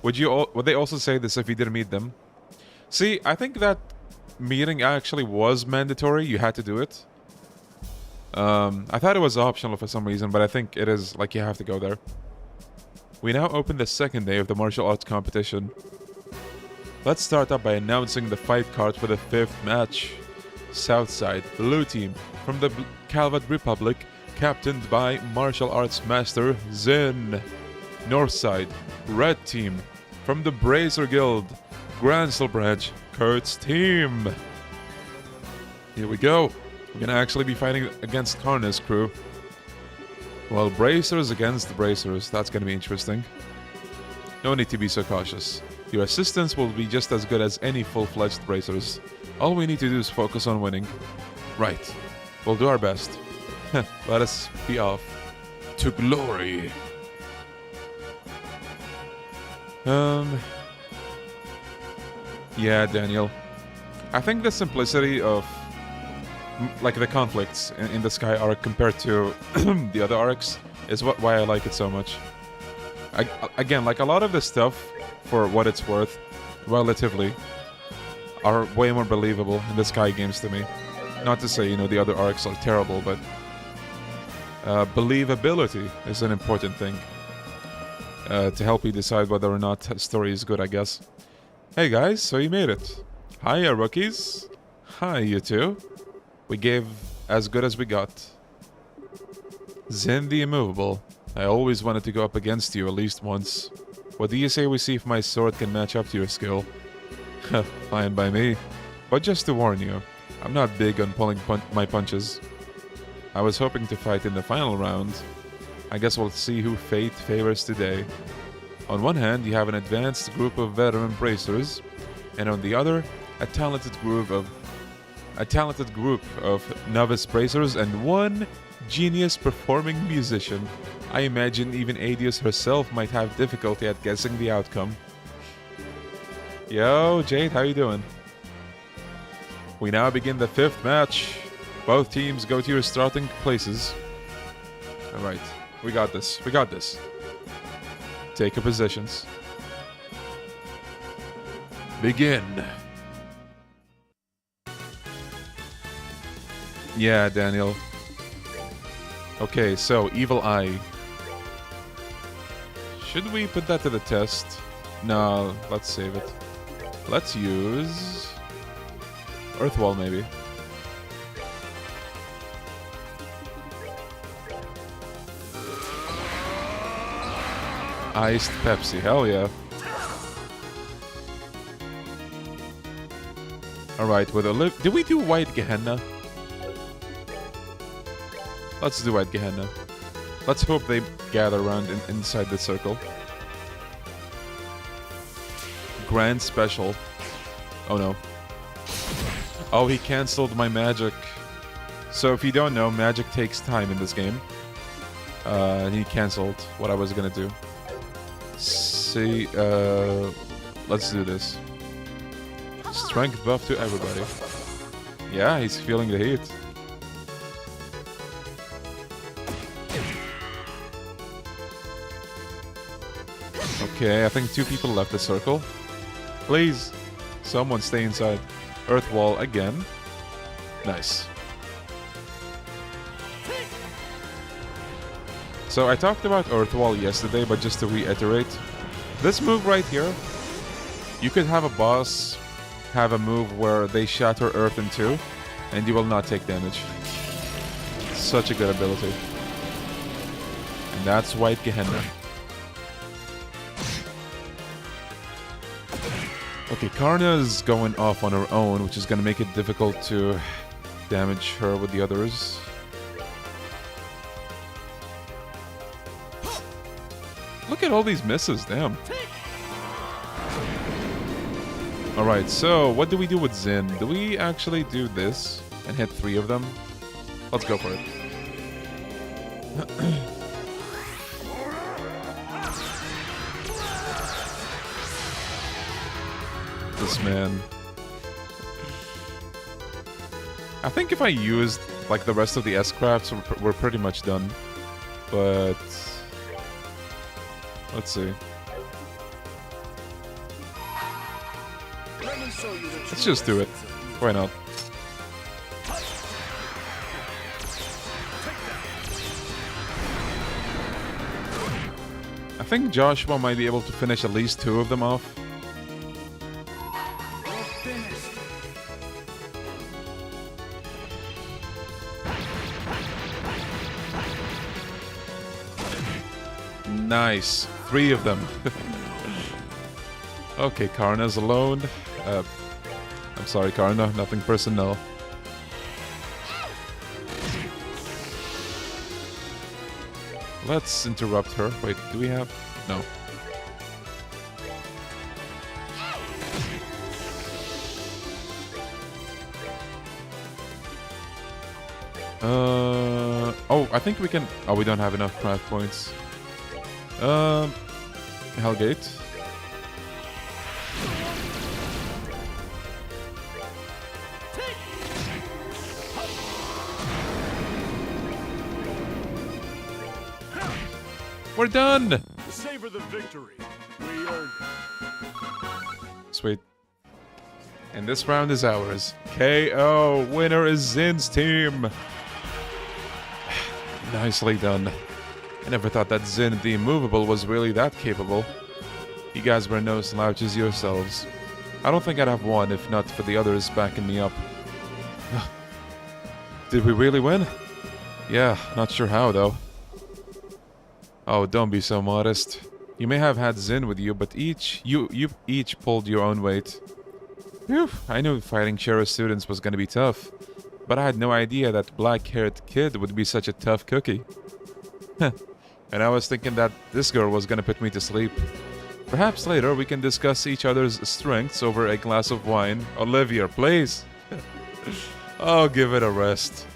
Would they also say this if you didn't meet them? See, I think that meeting actually was mandatory. You had to do it. I thought it was optional for some reason, but I think it is, like, you have to go there. We now open the 2nd day of the martial arts competition. Let's start up by announcing the fight card for the 5th match. Southside, blue team, from the Calvat Republic, captained by martial arts master Zin. Northside, red team, from the Bracer Guild, Gransel branch, Kurt's team. Here we go. We're gonna actually be fighting against Karna's crew. Well, bracers against the bracers. That's gonna be interesting. No need to be so cautious. Your assistants will be just as good as any full-fledged bracers. All we need to do is focus on winning. Right. We'll do our best. Let us be off. To glory. Yeah, Daniel. I think the simplicity of like the conflicts in the Sky arc compared to the other arcs is why I like it so much. Again, like a lot of the stuff, for what it's worth, relatively, are way more believable in the Sky games to me. Not to say, you know, the other arcs are terrible, but believability is an important thing to help you decide whether or not a story is good, I guess. Hey guys, so you made it. Hiya, rookies. Hi, you two. We gave as good as we got. Zen the Immovable. I always wanted to go up against you at least once. What do you say we see if my sword can match up to your skill? Fine by me. But just to warn you, I'm not big on pulling my punches. I was hoping to fight in the final round. I guess we'll see who fate favors today. On one hand, you have an advanced group of veteran bracers, and on the other, a talented group of novice bracers and one genius performing musician. I imagine even Adius herself might have difficulty at guessing the outcome. Yo, Jade, how you doing? We now begin the 5th match. Both teams go to your starting places. Alright, we got this. We got this. Take your positions. Begin. Yeah, Daniel. Okay, so Evil Eye. Should we put that to the test? No, let's save it. Let's use Earthwall, maybe. Iced Pepsi, hell yeah. Alright, with a live. Did we do White Gehenna? Let's do White Gehenna. Let's hope they gather around inside the circle. Grand Special. Oh no. Oh, he cancelled my magic. So if you don't know, magic takes time in this game. And he cancelled what I was gonna do. See, let's do this. Strength buff to everybody. Yeah, he's feeling the heat. Okay, I think 2 people left the circle. Please, someone stay inside. Earthwall again. Nice. So I talked about Earthwall yesterday, but just to reiterate, this move right here, you could have a boss have a move where they shatter Earth in 2, and you will not take damage. Such a good ability. And that's White Gehenna. Okay, Karna's going off on her own, which is going to make it difficult to damage her with the others. Look at all these misses, damn. Alright, so what do we do with Zin? Do we actually do this and hit 3 of them? Let's go for it. This man. I think if I used, like, the rest of the S-crafts, we're pretty much done. But... let's see. Let's just do it. Why not? I think Joshua might be able to finish at least 2 of them off. Nice. 3 of them. Okay, Karna's alone. I'm sorry, Karna. Nothing personal. Let's interrupt her. Wait, do we have... no. Oh, I think we can... oh, we don't have enough craft points. Hellgate. We're done! Savor the victory. We earned it. Sweet. And this round is ours. KO! Winner is Zin's team! Nicely done. I never thought that Zin the Immovable was really that capable. You guys were no slouches yourselves. I don't think I'd have won if not for the others backing me up. Did we really win? Yeah, not sure how though. Oh, don't be so modest. You may have had Zin with you, but you each pulled your own weight. Phew, I knew fighting Sheriff students was gonna be tough, but I had no idea that black-haired kid would be such a tough cookie. And I was thinking that this girl was gonna put me to sleep. Perhaps later we can discuss each other's strengths over a glass of wine. Olivia, please! Oh, give it a rest.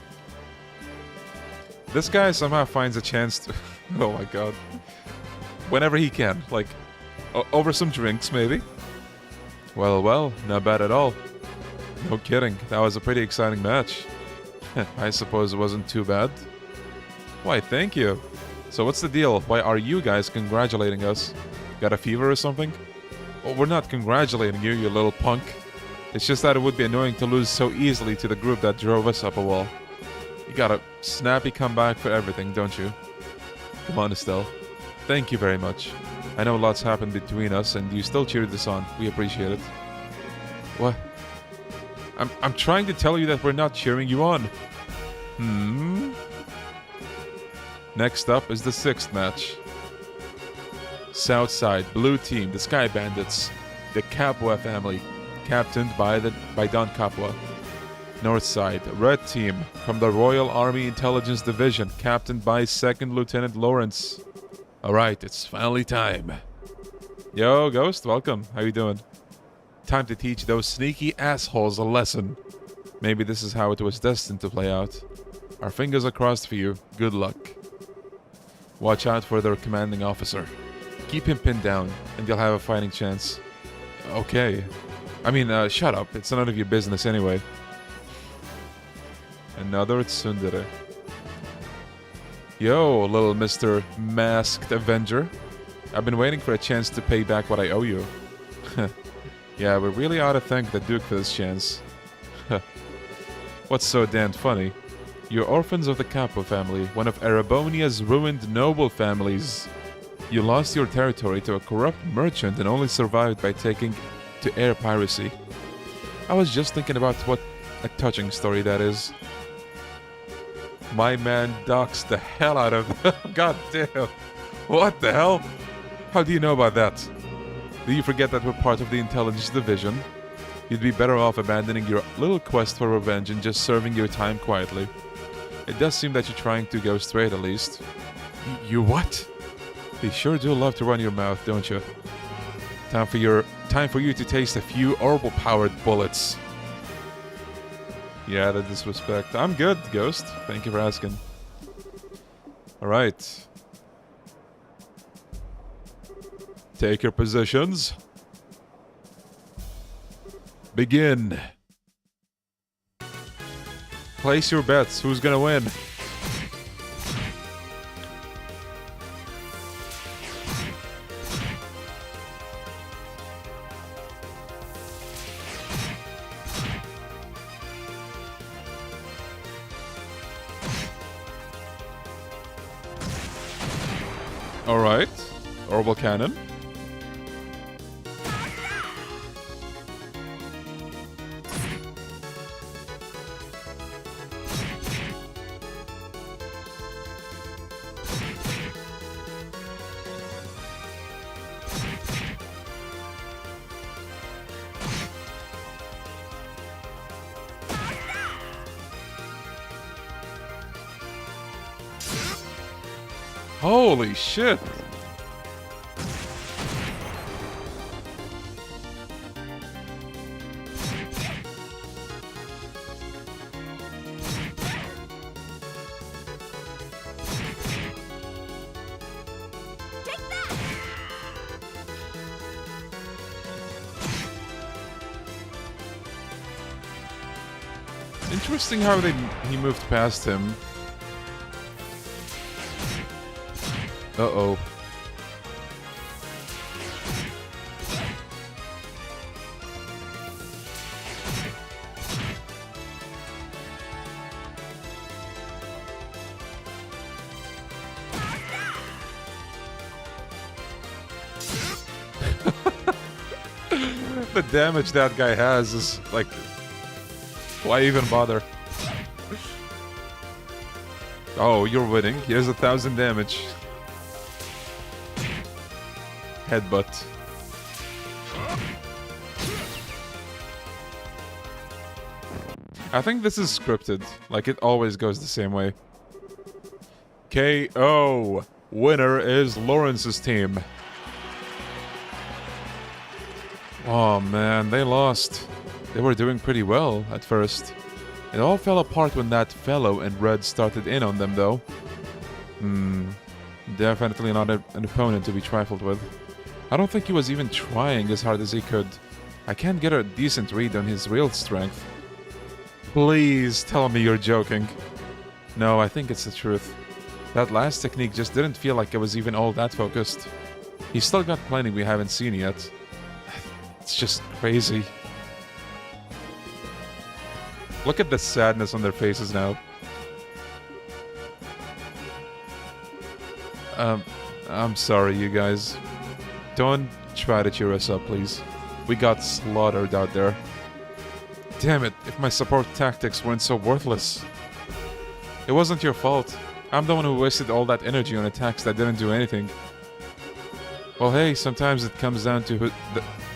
This guy somehow finds a chance to... oh my god. Whenever he can. Like, over some drinks, maybe? Well, not bad at all. No kidding. That was a pretty exciting match. I suppose it wasn't too bad. Why, thank you. So what's the deal? Why are you guys congratulating us? Got a fever or something? Well, we're not congratulating you, you little punk. It's just that it would be annoying to lose so easily to the group that drove us up a wall. You got a snappy comeback for everything, don't you? Come on, Estelle. Thank you very much. I know lots happened between us, and you still cheered us on. We appreciate it. What? I'm trying to tell you that we're not cheering you on. Next up is the 6th match. Southside, Blue Team, the Sky Bandits, the Capua family, captained by Don Capua. Northside, Red Team, from the Royal Army Intelligence Division, captained by 2nd Lieutenant Lawrence. Alright, it's finally time. Yo, Ghost, welcome. How you doing? Time to teach those sneaky assholes a lesson. Maybe this is how it was destined to play out. Our fingers are crossed for you. Good luck. Watch out for their commanding officer. Keep him pinned down, and you'll have a fighting chance. Okay. I mean, shut up. It's none of your business anyway. Another tsundere. Yo, little Mr. Masked Avenger. I've been waiting for a chance to pay back what I owe you. Yeah, we really ought to thank the Duke for this chance. What's so damned funny? You're orphans of the Capo family, one of Erebonia's ruined noble families. You lost your territory to a corrupt merchant and only survived by taking to air piracy. I was just thinking about what a touching story that is. My man doxed the hell out of them. God damn. What the hell? How do you know about that? Do you forget that we're part of the intelligence division? You'd be better off abandoning your little quest for revenge and just serving your time quietly. It does seem that you're trying to go straight at least. You what? You sure do love to run your mouth, don't you? Time for you to taste a few orbital-powered bullets. Yeah, the disrespect. I'm good, Ghost. Thank you for asking. Alright. Take your positions. Place your bets. Who's gonna win? Alright. Orbital cannon. Holy shit! Interesting how he moved past him. Uh-oh. The damage that guy has is like... Why even bother? Oh, you're winning. Here's 1,000 damage. Headbutt. I think this is scripted. Like, it always goes the same way. KO! Winner is Lawrence's team. Oh man, they lost. They were doing pretty well at first. It all fell apart when that fellow in red started in on them though. Definitely not an opponent to be trifled with. I don't think he was even trying as hard as he could. I can't get a decent read on his real strength. Please tell me you're joking. No, I think it's the truth. That last technique just didn't feel like it was even all that focused. He's still got plenty we haven't seen yet. It's just crazy. Look at the sadness on their faces now. I'm sorry, you guys. Don't try to cheer us up, please. We got slaughtered out there. Damn it, if my support tactics weren't so worthless. It wasn't your fault. I'm the one who wasted all that energy on attacks that didn't do anything. Well, hey, sometimes it comes down to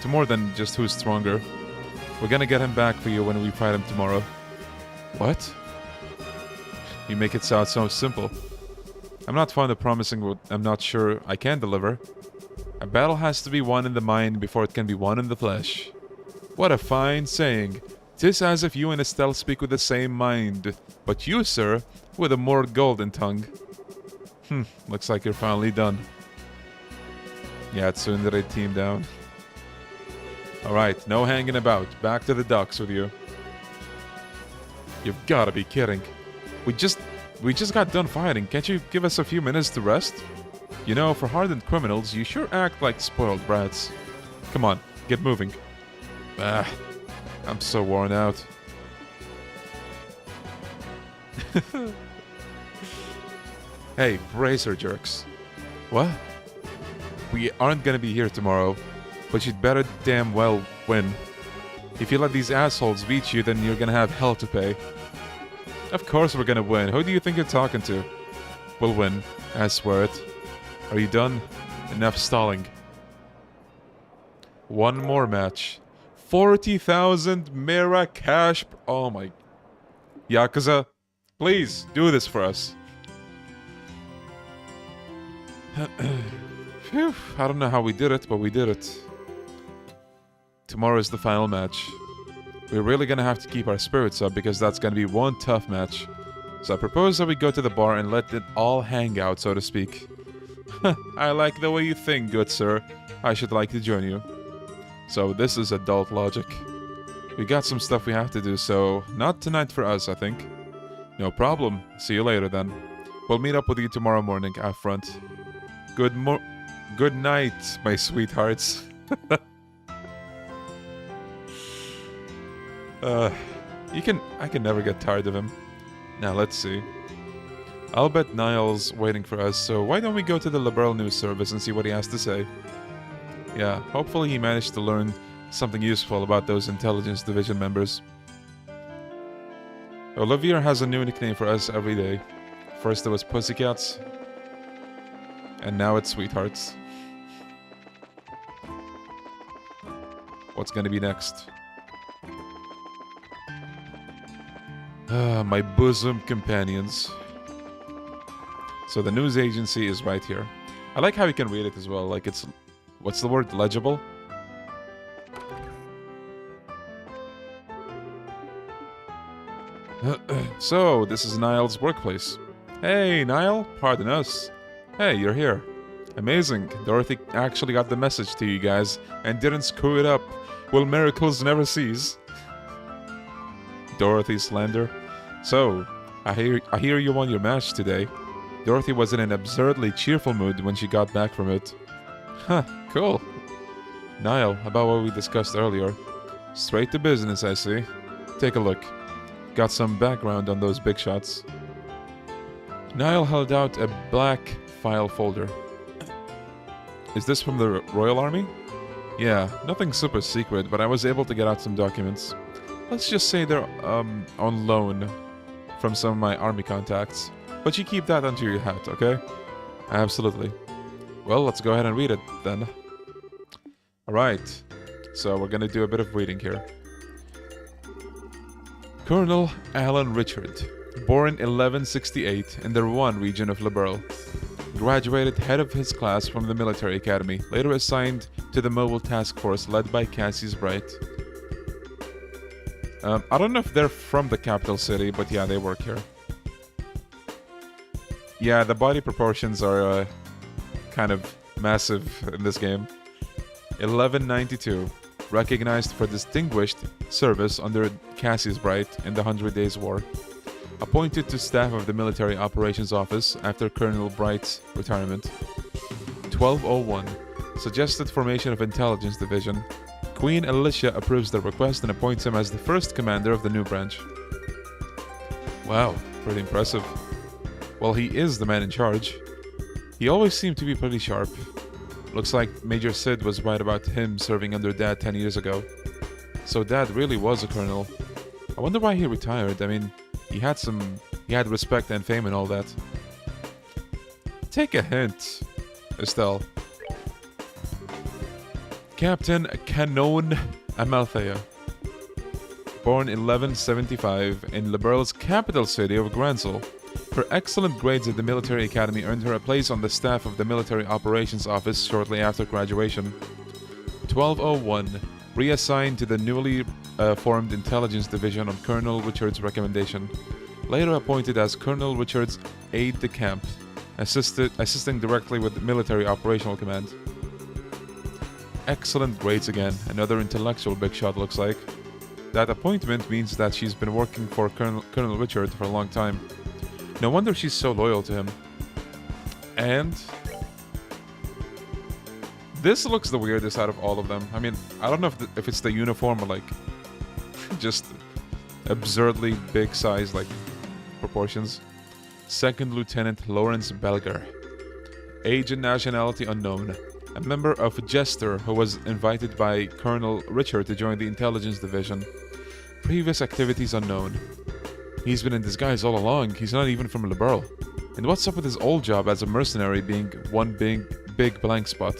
more than just who's stronger. We're gonna get him back for you when we fight him tomorrow. What? You make it sound so simple. I'm not fond of promising what I'm not sure I can deliver. A battle has to be won in the mind before it can be won in the flesh. What a fine saying. 'Tis as if you and Estelle speak with the same mind, but you, sir, with a more golden tongue. Looks like you're finally done. Yeah, Tsundere team down. Alright, no hanging about. Back to the docks with you. You've gotta be kidding. We just got done fighting. Can't you give us a few minutes to rest? You know, for hardened criminals, you sure act like spoiled brats. Come on, get moving. I'm so worn out. Hey, bracer jerks. What? We aren't gonna be here tomorrow, but you'd better damn well win. If you let these assholes beat you, then you're gonna have hell to pay. Of course we're gonna win. Who do you think you're talking to? We'll win. I swear it. Are you done? Enough stalling. One more match. 40,000 Mera cash. Oh my. Yakuza, please do this for us. Phew, I don't know how we did it, but we did it. Tomorrow is the final match. We're really gonna have to keep our spirits up because that's gonna be one tough match. So I propose that we go to the bar and let it all hang out, so to speak. I like the way you think, good sir. I should like to join you. So this is adult logic. We got some stuff we have to do, so not tonight for us, I think. No problem. See you later then. We'll meet up with you tomorrow morning out front. Good night, my sweethearts. I can never get tired of him. Now let's see. I'll bet Niall's waiting for us, so why don't we go to the Liberal News Service and see what he has to say? Yeah, hopefully he managed to learn something useful about those Intelligence Division members. Olivia has a new nickname for us every day. First it was Pussycats, and now it's Sweethearts. What's gonna be next? My bosom companions. So the news agency is right here. I like how you can read it as well, like it's... What's the word? Legible? So, this is Niall's workplace. Hey, Niall, pardon us. Hey, you're here. Amazing. Dorothy actually got the message to you guys and didn't screw it up. Will miracles never cease? Dorothy slander. So, I hear you won your match today. Dorothy was in an absurdly cheerful mood when she got back from it. Huh, cool. Niall, about what we discussed earlier. Straight to business, I see. Take a look. Got some background on those big shots. Niall held out a black file folder. Is this from the Royal Army? Yeah, nothing super secret, but I was able to get out some documents. Let's just say they're on loan from some of my army contacts. But you keep that under your hat, okay? Absolutely. Well, let's go ahead and read it then. Alright, so we're gonna do a bit of reading here. Colonel Alan Richard, born 1168 in the Rouen region of Liberal. Graduated head of his class from the military academy, later assigned to the mobile task force led by Cassie's Bright. I don't know if they're from the capital city, but yeah, they work here. Yeah, the body proportions are kind of massive in this game. 1192, recognized for distinguished service under Cassie's Bright in the 100 Days War. Appointed to staff of the Military Operations Office after Colonel Bright's retirement. 1201, suggested formation of Intelligence Division. Queen Alicia approves the request and appoints him as the first commander of the new branch. Wow, pretty impressive. Well, he is the man in charge. He always seemed to be pretty sharp. Looks like Major Sid was right about him serving under Dad 10 years ago. So Dad really was a colonel. I wonder why he retired. I mean, he had respect and fame and all that. Take a hint, Estelle. Captain Canon Amalthea. Born 1175 in Liberal's capital city of Gransel. Her excellent grades at the military academy earned her a place on the staff of the Military Operations Office shortly after graduation. 1201, reassigned to the newly formed Intelligence Division on Colonel Richard's recommendation. Later appointed as Colonel Richard's aide-de-camp, assisting directly with the Military Operational Command. Excellent grades again, another intellectual big shot looks like. That appointment means that she's been working for Colonel Richard for a long time. No wonder she's so loyal to him. And this looks the weirdest out of all of them. I mean, I don't know if it's the uniform or like just absurdly big size, like proportions. Second Lieutenant Lawrence Belger. Age and nationality unknown. A member of Jester who was invited by Colonel Richard to join the Intelligence Division. Previous activities unknown. He's been in disguise all along. He's not even from Liberal. And what's up with his old job as a mercenary being one big blank spot?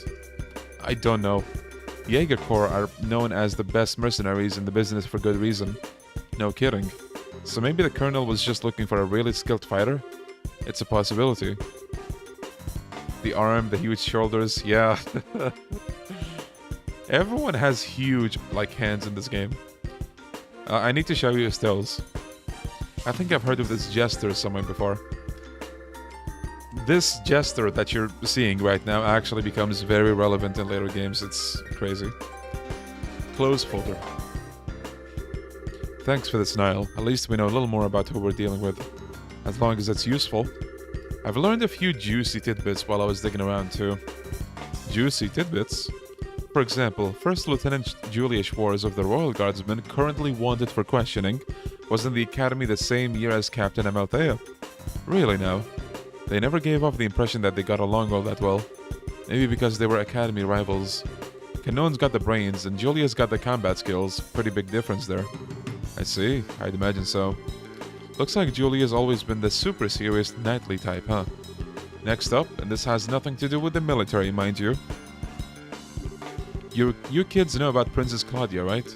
I don't know. Jaeger Corps are known as the best mercenaries in the business for good reason. No kidding. So maybe the colonel was just looking for a really skilled fighter? It's a possibility. The arm, the huge shoulders, yeah. Everyone has huge, like, hands in this game. I need to show you Estelle's. I think I've heard of this Jester somewhere before. This Jester that you're seeing right now actually becomes very relevant in later games. It's crazy. Close folder. Thanks for this, Niall. At least we know a little more about who we're dealing with. as long as it's useful. I've learned a few juicy tidbits while I was digging around too. Juicy tidbits? For example, First Lieutenant Julia Schwartz of the Royal Guardsmen, currently wanted for questioning, was in the academy the same year as Captain Amalthea. Really now? They never gave off the impression that they got along all that well. Maybe because they were academy rivals. Kanon's got the brains and Julia's got the combat skills. Pretty big difference there. I see, I'd imagine so. Looks like Julia's always been the super serious knightly type, huh? Next up, and this has nothing to do with the military, mind you. You kids know about Princess Claudia, right?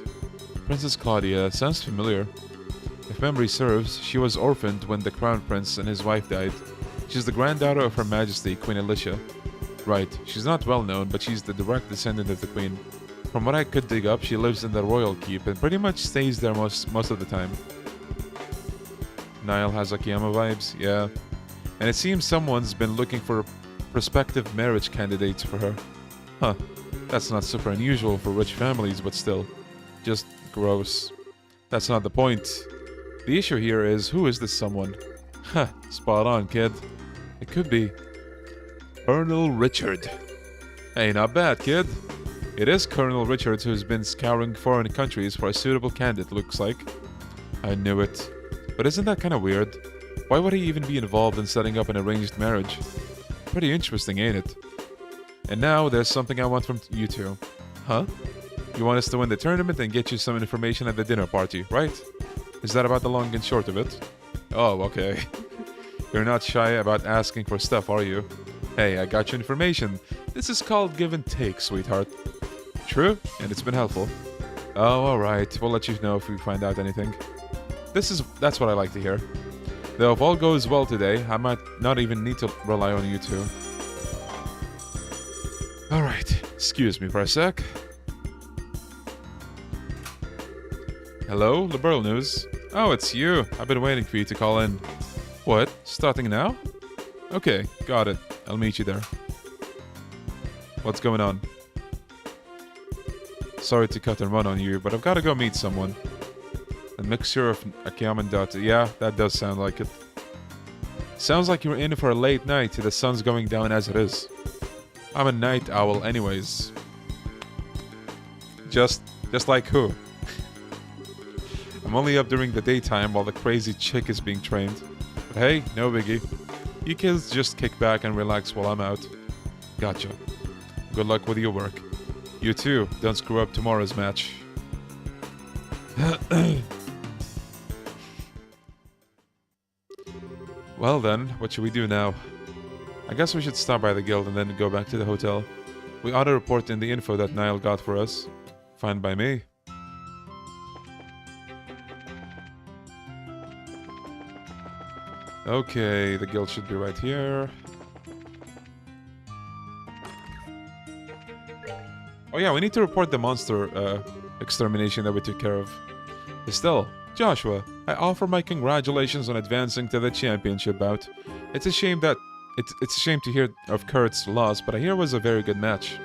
Princess Claudia sounds familiar. If memory serves, she was orphaned when the Crown Prince and his wife died. She's the granddaughter of Her Majesty, Queen Alicia. Right, she's not well known, but she's the direct descendant of the Queen. From what I could dig up, she lives in the royal keep and pretty much stays there most of the time. Niall has Akiyama vibes, yeah. And it seems someone's been looking for prospective marriage candidates for her. Huh, that's not super unusual for rich families, but still. Just gross. That's not the point. The issue here is, who is this someone? Ha, spot on, kid. It could be Colonel Richard. Hey, not bad, kid. It is Colonel Richards who's been scouring foreign countries for a suitable candidate, looks like. I knew it. But isn't that kind of weird? Why would he even be involved in setting up an arranged marriage? Pretty interesting, ain't it? And now, there's something I want from you two. Huh? You want us to win the tournament and get you some information at the dinner party, right? Is that about the long and short of it? Oh, okay. You're not shy about asking for stuff, are you? Hey, I got you information. This is called give and take, sweetheart. True, and it's been helpful. Oh, alright. We'll let you know if we find out anything. That's what I like to hear. Though if all goes well today, I might not even need to rely on you two. Alright, excuse me for a sec. Hello, Liberal News. Oh, it's you. I've been waiting for you to call in. What? Starting now? Okay, got it. I'll meet you there. What's going on? Sorry to cut and run on you, but I've got to go meet someone. A mixture of Akiyama and Data. Yeah, that does sound like it. Sounds like you're in for a late night. The sun's going down as it is. I'm a night owl anyways. Just like who? I'm only up during the daytime while the crazy chick is being trained. But hey, no biggie. You kids just kick back and relax while I'm out. Gotcha. Good luck with your work. You too, don't screw up tomorrow's match. Well then, what should we do now? I guess we should stop by the guild and then go back to the hotel. We ought to report in the info that Niall got for us. Fine by me. Okay, the guild should be right here. Oh yeah, we need to report the monster extermination that we took care of. Estelle, Joshua, I offer my congratulations on advancing to the championship bout. It's a shame to hear of Kurt's loss, but I hear it was a very good match.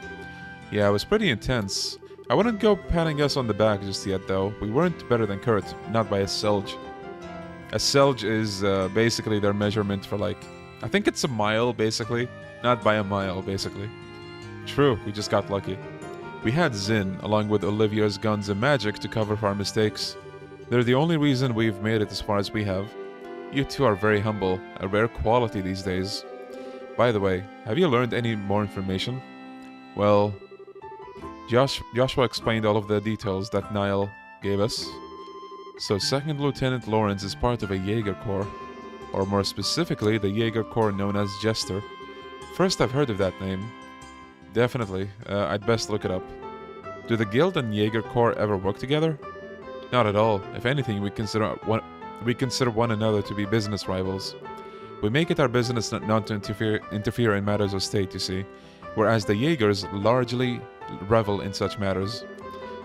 Yeah, it was pretty intense. I wouldn't go patting us on the back just yet though. We weren't better than Kurt, not by a selge. A selge is basically their measurement for like, I think it's a mile basically, not by a mile basically. True, we just got lucky. We had Zin, along with Olivia's guns and magic to cover for our mistakes. They're the only reason we've made it as far as we have. You two are very humble, a rare quality these days. By the way, have you learned any more information? Well, Joshua explained all of the details that Niall gave us. So 2nd Lieutenant Lawrence is part of a Jaeger Corps, or more specifically, the Jaeger Corps known as Jester. First I've heard of that name. Definitely, I'd best look it up. Do the Guild and Jaeger Corps ever work together? Not at all. If anything, we consider one another to be business rivals. We make it our business not to interfere in matters of state, you see, whereas the Jaegers largely revel in such matters.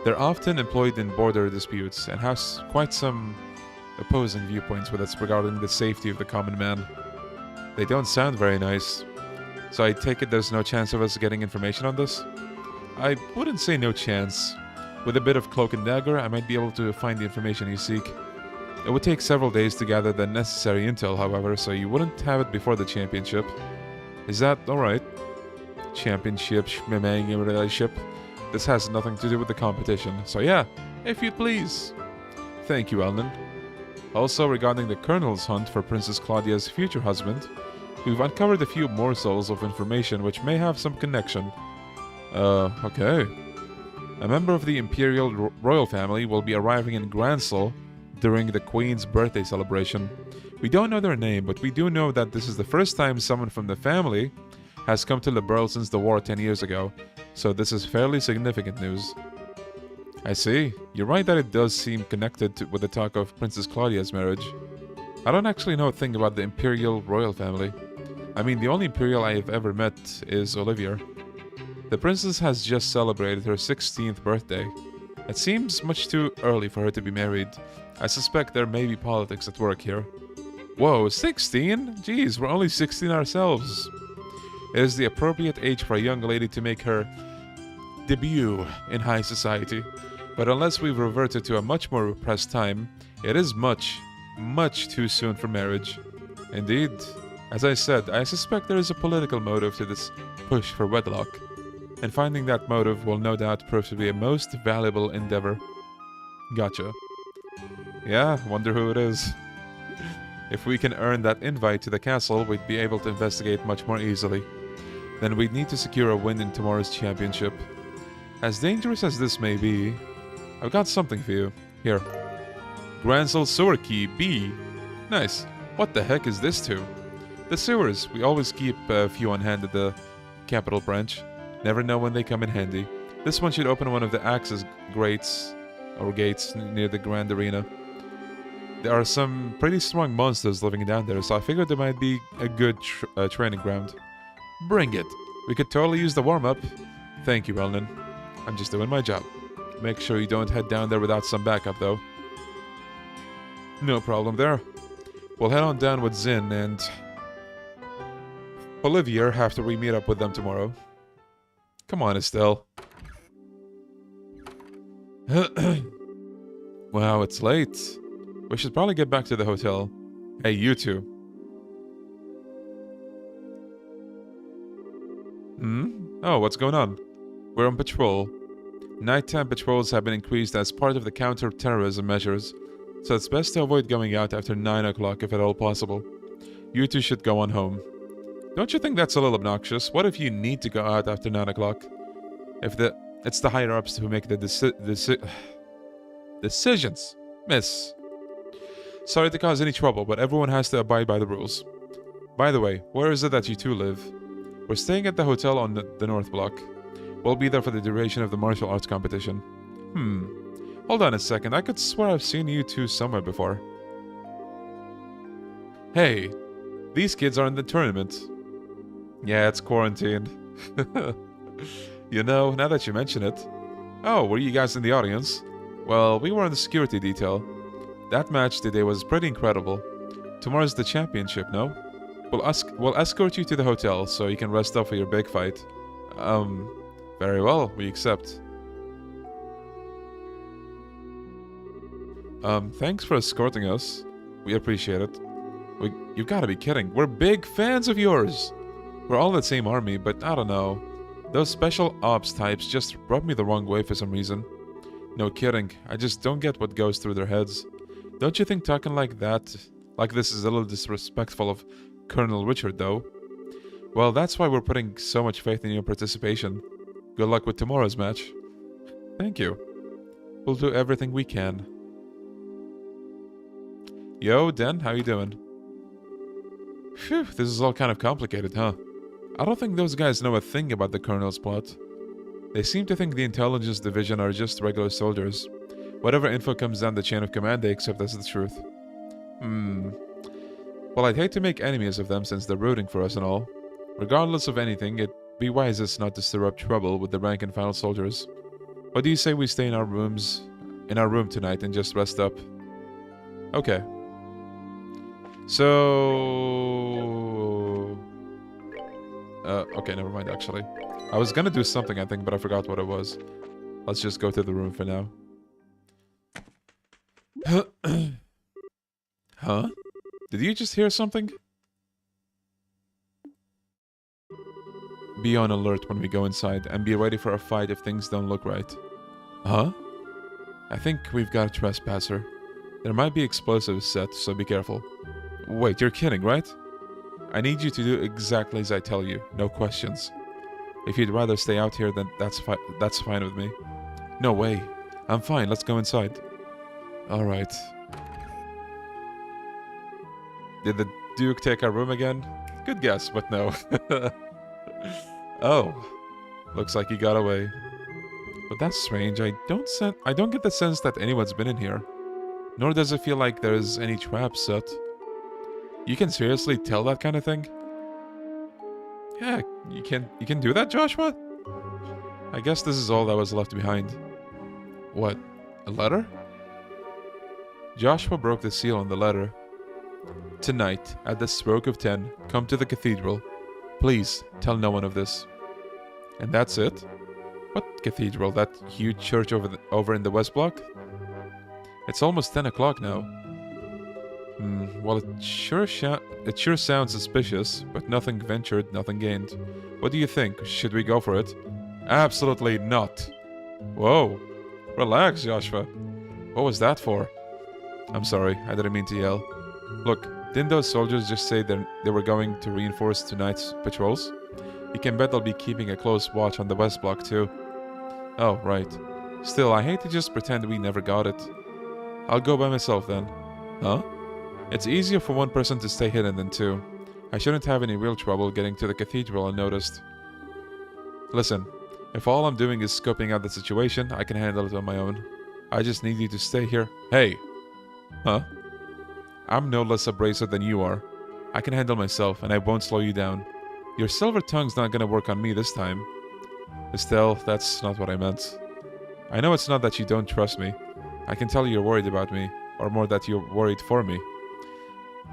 They're often employed in border disputes and have quite some opposing viewpoints with us regarding the safety of the common man. They don't sound very nice. So I take it there's no chance of us getting information on this? I wouldn't say no chance. With a bit of cloak and dagger, I might be able to find the information you seek. It would take several days to gather the necessary intel, however, so you wouldn't have it before the championship. Is that alright? Championship, relationship. This has nothing to do with the competition, so yeah, if you'd please. Thank you, l.u.n. Also, regarding the Colonel's hunt for Princess Claudia's future husband, we've uncovered a few morsels of information which may have some connection. Okay. A member of the Imperial Royal family will be arriving in Gransel during the Queen's birthday celebration. We don't know their name, but we do know that this is the first time someone from the family has come to Liberl since the war 10 years ago, so this is fairly significant news. I see. You're right that it does seem connected with the talk of Princess Claudia's marriage. I don't actually know a thing about the Imperial Royal family. I mean, the only Imperial I have ever met is Olivier. The princess has just celebrated her 16th birthday. It seems much too early for her to be married. I suspect there may be politics at work here. Whoa, 16? Jeez, we're only 16 ourselves. It is the appropriate age for a young lady to make her debut in high society. But unless we've reverted to a much more repressed time, it is much too soon for marriage. Indeed. As I said, I suspect there is a political motive to this push for wedlock. And finding that motive will no doubt prove to be a most valuable endeavor. Gotcha. Yeah, wonder who it is. If we can earn that invite to the castle, we'd be able to investigate much more easily. Then we'd need to secure a win in tomorrow's championship. As dangerous as this may be, I've got something for you. Here. Gransel Sewer Key B. Nice. What the heck is this to? The sewers. We always keep a few on hand at the capital branch. Never know when they come in handy. This one should open one of the access gates near the Grand Arena. There are some pretty strong monsters living down there, so I figured there might be a good training ground. Bring it. We could totally use the warm-up. Thank you, l.u.n. I'm just doing my job. Make sure you don't head down there without some backup, though. No problem there. We'll head on down with Zin and Olivier after we meet up with them tomorrow. Come on, Estelle. Wow, it's late. We should probably get back to the hotel. Hey, you two. Oh, what's going on? We're on patrol. Nighttime patrols have been increased as part of the counter-terrorism measures, so it's best to avoid going out after 9 o'clock if at all possible. You two should go on home. Don't you think that's a little obnoxious? What if you need to go out after 9 o'clock? It's the higher-ups who make the decisions, miss. Sorry to cause any trouble, but everyone has to abide by the rules. By the way, where is it that you two live? We're staying at the hotel on the North Block. We'll be there for the duration of the martial arts competition. Hold on a second, I could swear I've seen you two somewhere before. Hey, these kids are in the tournament. Yeah, it's quarantined. You know, now that you mention it. Oh, were you guys in the audience? Well, we were on the security detail. That match today was pretty incredible. Tomorrow's the championship, no? We'll escort you to the hotel so you can rest up for your big fight. Very well, we accept. Thanks for escorting us. We appreciate it. You've got to be kidding. We're big fans of yours. We're all in the same army, but I don't know. Those special ops types just rub me the wrong way for some reason. No kidding. I just don't get what goes through their heads. Don't you think talking like this is a little disrespectful of Colonel Richard, though? Well, that's why we're putting so much faith in your participation. Good luck with tomorrow's match. Thank you. We'll do everything we can. Yo, Den, how you doing? Phew, this is all kind of complicated, huh? I don't think those guys know a thing about the Colonel's plot. They seem to think the intelligence division are just regular soldiers. Whatever info comes down the chain of command, they accept as the truth. Well, I'd hate to make enemies of them since they're rooting for us and all. Regardless of anything, it'd be wisest not to stir up trouble with the rank and file soldiers. What do you say we stay in our room tonight and just rest up? Okay. So... okay, never mind, actually. I was gonna do something, I think, but I forgot what it was. Let's just go to the room for now. Huh? Did you just hear something? Be on alert when we go inside, and be ready for a fight if things don't look right. Huh? I think we've got a trespasser. There might be explosives set, so be careful. Wait, you're kidding, right? I need you to do exactly as I tell you, no questions. If you'd rather stay out here, then that's fine with me. No way. I'm fine, let's go inside. Alright. Did the Duke take our room again? Good guess, but no. Oh. Looks like he got away. But that's strange. I don't get the sense that anyone's been in here. Nor does it feel like there's any traps set. You can seriously tell that kind of thing? Yeah, you can do that, Joshua? I guess this is all that was left behind. What? A letter? Joshua broke the seal on the letter. Tonight, at the stroke of 10, come to the cathedral. Please, tell no one of this. And that's it? What cathedral? That huge church over in the West Block? It's almost 10 o'clock now. Well, it sure sounds suspicious, but nothing ventured, nothing gained. What do you think? Should we go for it? Absolutely not. Whoa. Relax, Joshua. What was that for? I'm sorry, I didn't mean to yell. Look, didn't those soldiers just say they were going to reinforce tonight's patrols? You can bet they'll be keeping a close watch on the West Block too. Oh, right. Still, I hate to just pretend we never got it. I'll go by myself then. Huh? It's easier for one person to stay hidden than two. I shouldn't have any real trouble getting to the cathedral unnoticed. Listen, if all I'm doing is scoping out the situation, I can handle it on my own. I just need you to stay here. Hey! Huh? I'm no less abrasive than you are. I can handle myself, and I won't slow you down. Your silver tongue's not gonna work on me this time. Estelle, that's not what I meant. I know it's not that you don't trust me. I can tell you're worried about me, or more that you're worried for me.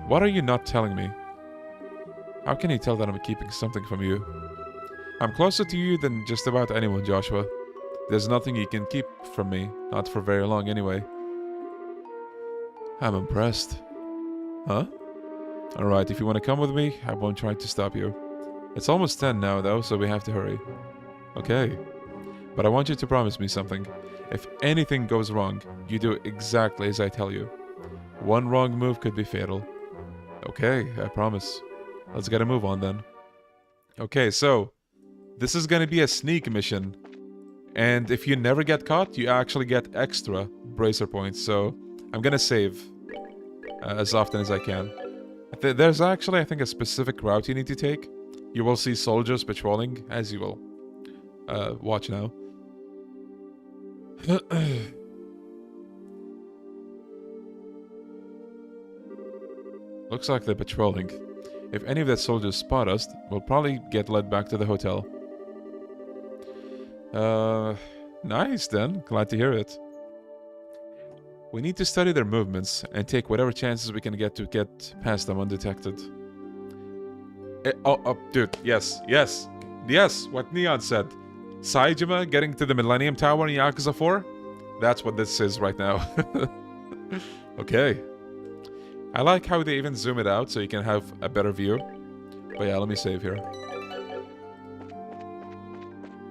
What are you not telling me? How can you tell that I'm keeping something from you? I'm closer to you than just about anyone, Joshua. There's nothing you can keep from me, not for very long anyway. I'm impressed. Huh? Alright, if you want to come with me, I won't try to stop you. It's almost 10 now, though, so we have to hurry. Okay. But I want you to promise me something. If anything goes wrong, you do exactly as I tell you. One wrong move could be fatal. Okay, I promise. Let's get a move on then. Okay, so this is gonna be a sneak mission. And if you never get caught, you actually get extra bracer points. So I'm gonna save as often as I can. There's actually, I think, a specific route you need to take. You will see soldiers patrolling, as you will. Watch now. Looks like they're patrolling. If any of the soldiers spot us, we'll probably get led back to the hotel. Nice then. Glad to hear it. We need to study their movements and take whatever chances we can get to get past them undetected. Oh, dude. Yes. Yes, what Neon said. Majima getting to the Millennium Tower in Yakuza 4? That's what this is right now. Okay. I like how they even zoom it out so you can have a better view. But yeah, let me save here.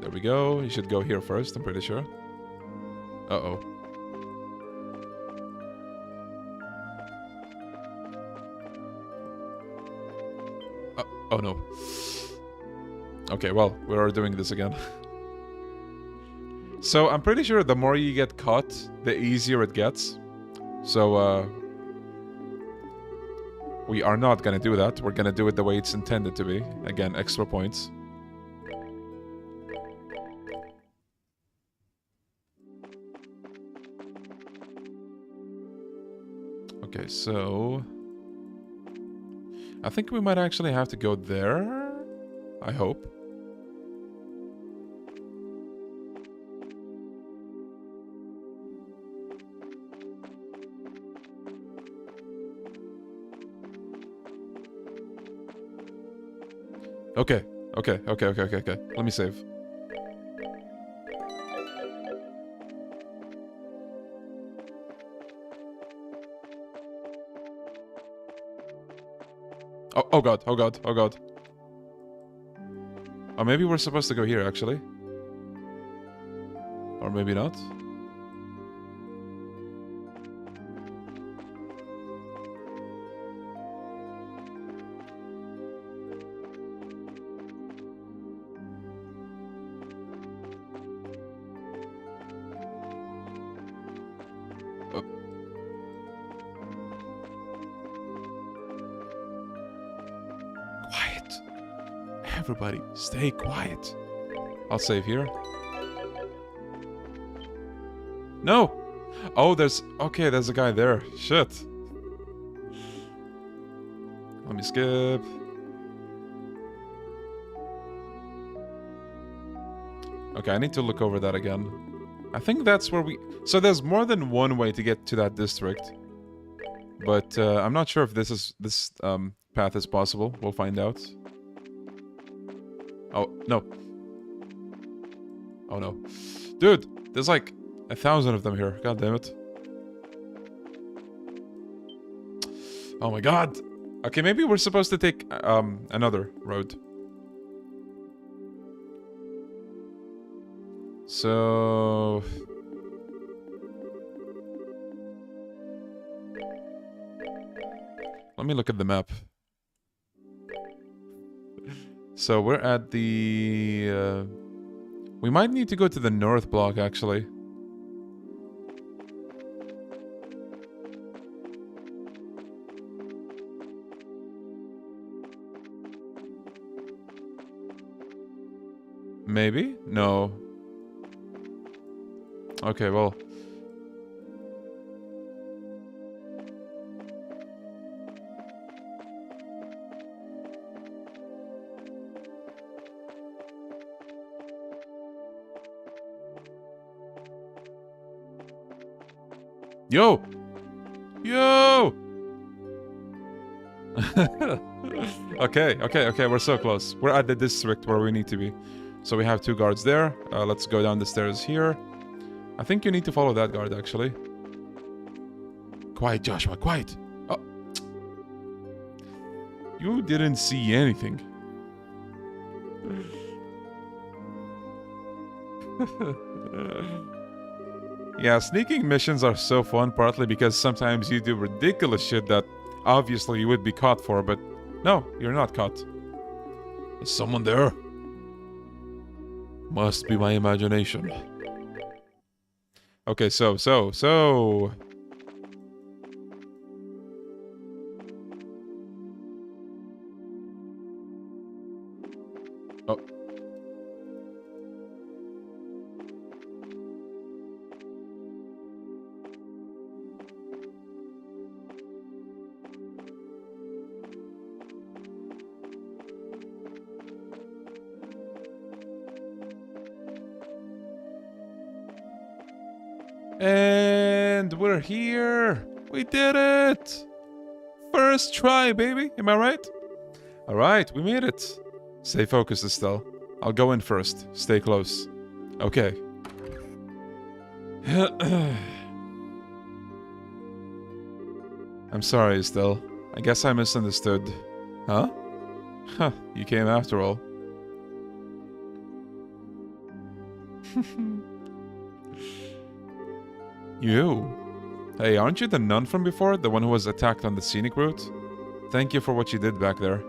There we go. You should go here first, I'm pretty sure. Uh-oh. Oh no. Okay, well, we're doing this again. So, I'm pretty sure the more you get caught, the easier it gets. So, we are not gonna do that. We're gonna do it the way it's intended to be. Again, extra points. Okay, so... I think we might actually have to go there. I hope. Okay. Let me save. Oh god, oh god, oh god. Oh, maybe we're supposed to go here, actually. Or maybe not. Everybody, stay quiet. I'll save here. No! Oh, there's... Okay, there's a guy there. Shit. Let me skip. Okay, I need to look over that again. I think that's where we... So there's more than one way to get to that district. But I'm not sure if this path is possible. We'll find out. Oh, no. Oh, no. Dude, there's like 1,000 of them here. God damn it. Oh my god. Okay, maybe we're supposed to take another road. So... Let me look at the map. So we're at the... we might need to go to the north block, actually. Maybe? No. Okay, well... Yo! Yo! Okay, we're so close. We're at the district where we need to be. So we have 2 guards there. Let's go down the stairs here. I think you need to follow that guard, actually. Quiet, Joshua, quiet! Oh. You didn't see anything. Yeah, sneaking missions are so fun, partly because sometimes you do ridiculous shit that obviously you would be caught for, but no, you're not caught. Is someone there? Must be my imagination. Okay, so... Oh. And we're here. We did it. First try, baby. Am I right? All right, we made it. Stay focused, Estelle. I'll go in first. Stay close. Okay. I'm sorry, Estelle. I guess I misunderstood. Huh? Huh, you came after all. You? Hey, aren't you the nun from before? The one who was attacked on the scenic route? Thank you for what you did back there.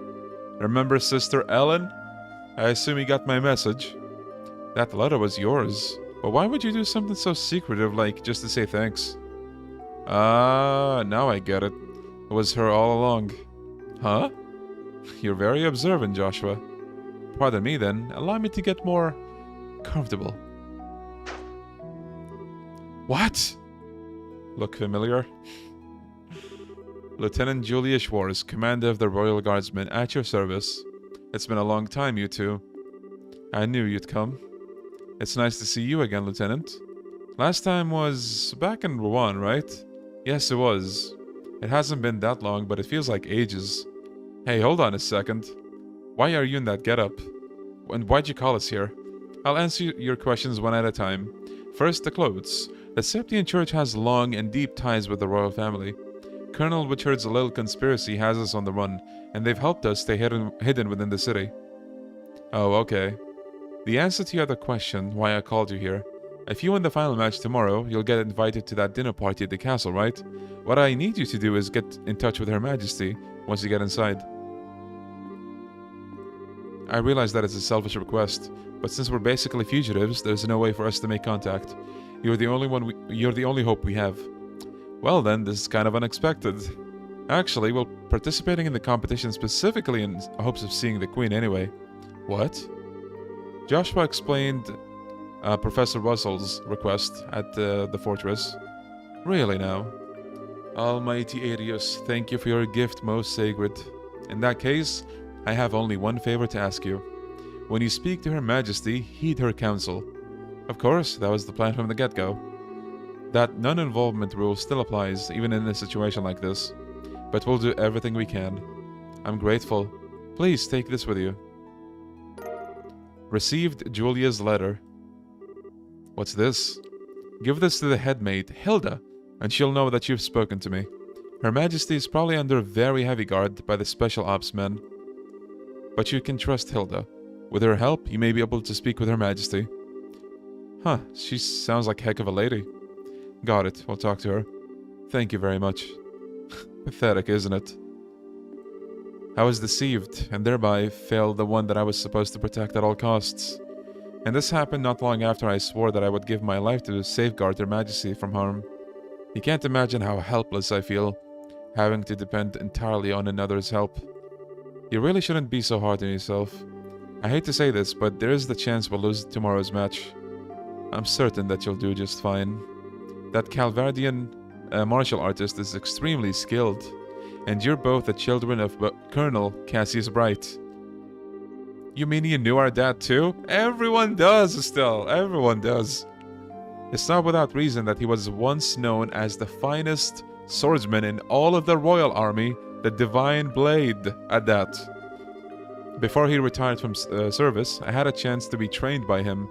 Remember Sister Ellen? I assume you got my message. That letter was yours. But why would you do something so secretive, like just to say thanks? Ah, now I get it. It was her all along. Huh? You're very observant, Joshua. Pardon me then. Allow me to get more comfortable. What? Look familiar? Lieutenant Julius Schwartz, commander of the Royal Guardsmen, at your service. It's been a long time, you two. I knew you'd come. It's nice to see you again, Lieutenant. Last time was back in Rouen, right? Yes, it was. It hasn't been that long, but it feels like ages. Hey, hold on a second. Why are you in that getup? And why'd you call us here? I'll answer your questions one at a time. First, the clothes. The Septian Church has long and deep ties with the royal family. Colonel Witchard's little conspiracy has us on the run, and they've helped us stay hidden within the city. Oh, okay. The answer to your other question, why I called you here. If you win the final match tomorrow, you'll get invited to that dinner party at the castle, right? What I need you to do is get in touch with Her Majesty once you get inside. I realize that it's a selfish request, but since we're basically fugitives, there's no way for us to make contact. You're the only hope we have. Well then, this is kind of unexpected. Actually, we're participating in the competition specifically in hopes of seeing the Queen anyway. What? Joshua explained Professor Russell's request at the fortress. Really now? Almighty Arius, thank you for your gift, most sacred. In that case, I have only one favor to ask you. When you speak to Her Majesty, heed her counsel. Of course, that was the plan from the get-go. That non-involvement rule still applies, even in a situation like this. But we'll do everything we can. I'm grateful. Please take this with you. Received Julia's letter. What's this? Give this to the headmaid, Hilda, and she'll know that you've spoken to me. Her Majesty is probably under very heavy guard by the Special Ops men. But you can trust Hilda. With her help, you may be able to speak with Her Majesty. Huh, she sounds like a heck of a lady. Got it, we'll talk to her. Thank you very much. Pathetic, isn't it? I was deceived, and thereby failed the one that I was supposed to protect at all costs. And this happened not long after I swore that I would give my life to safeguard Her Majesty from harm. You can't imagine how helpless I feel, having to depend entirely on another's help. You really shouldn't be so hard on yourself. I hate to say this, but there is the chance we'll lose tomorrow's match. I'm certain that you'll do just fine. That Calvardian martial artist is extremely skilled, and you're both the children of Colonel Cassius Bright. You mean you knew our dad too? Everyone does, Estelle. Everyone does. It's not without reason that he was once known as the finest swordsman in all of the royal army, the Divine Blade at that. Before he retired from service, I had a chance to be trained by him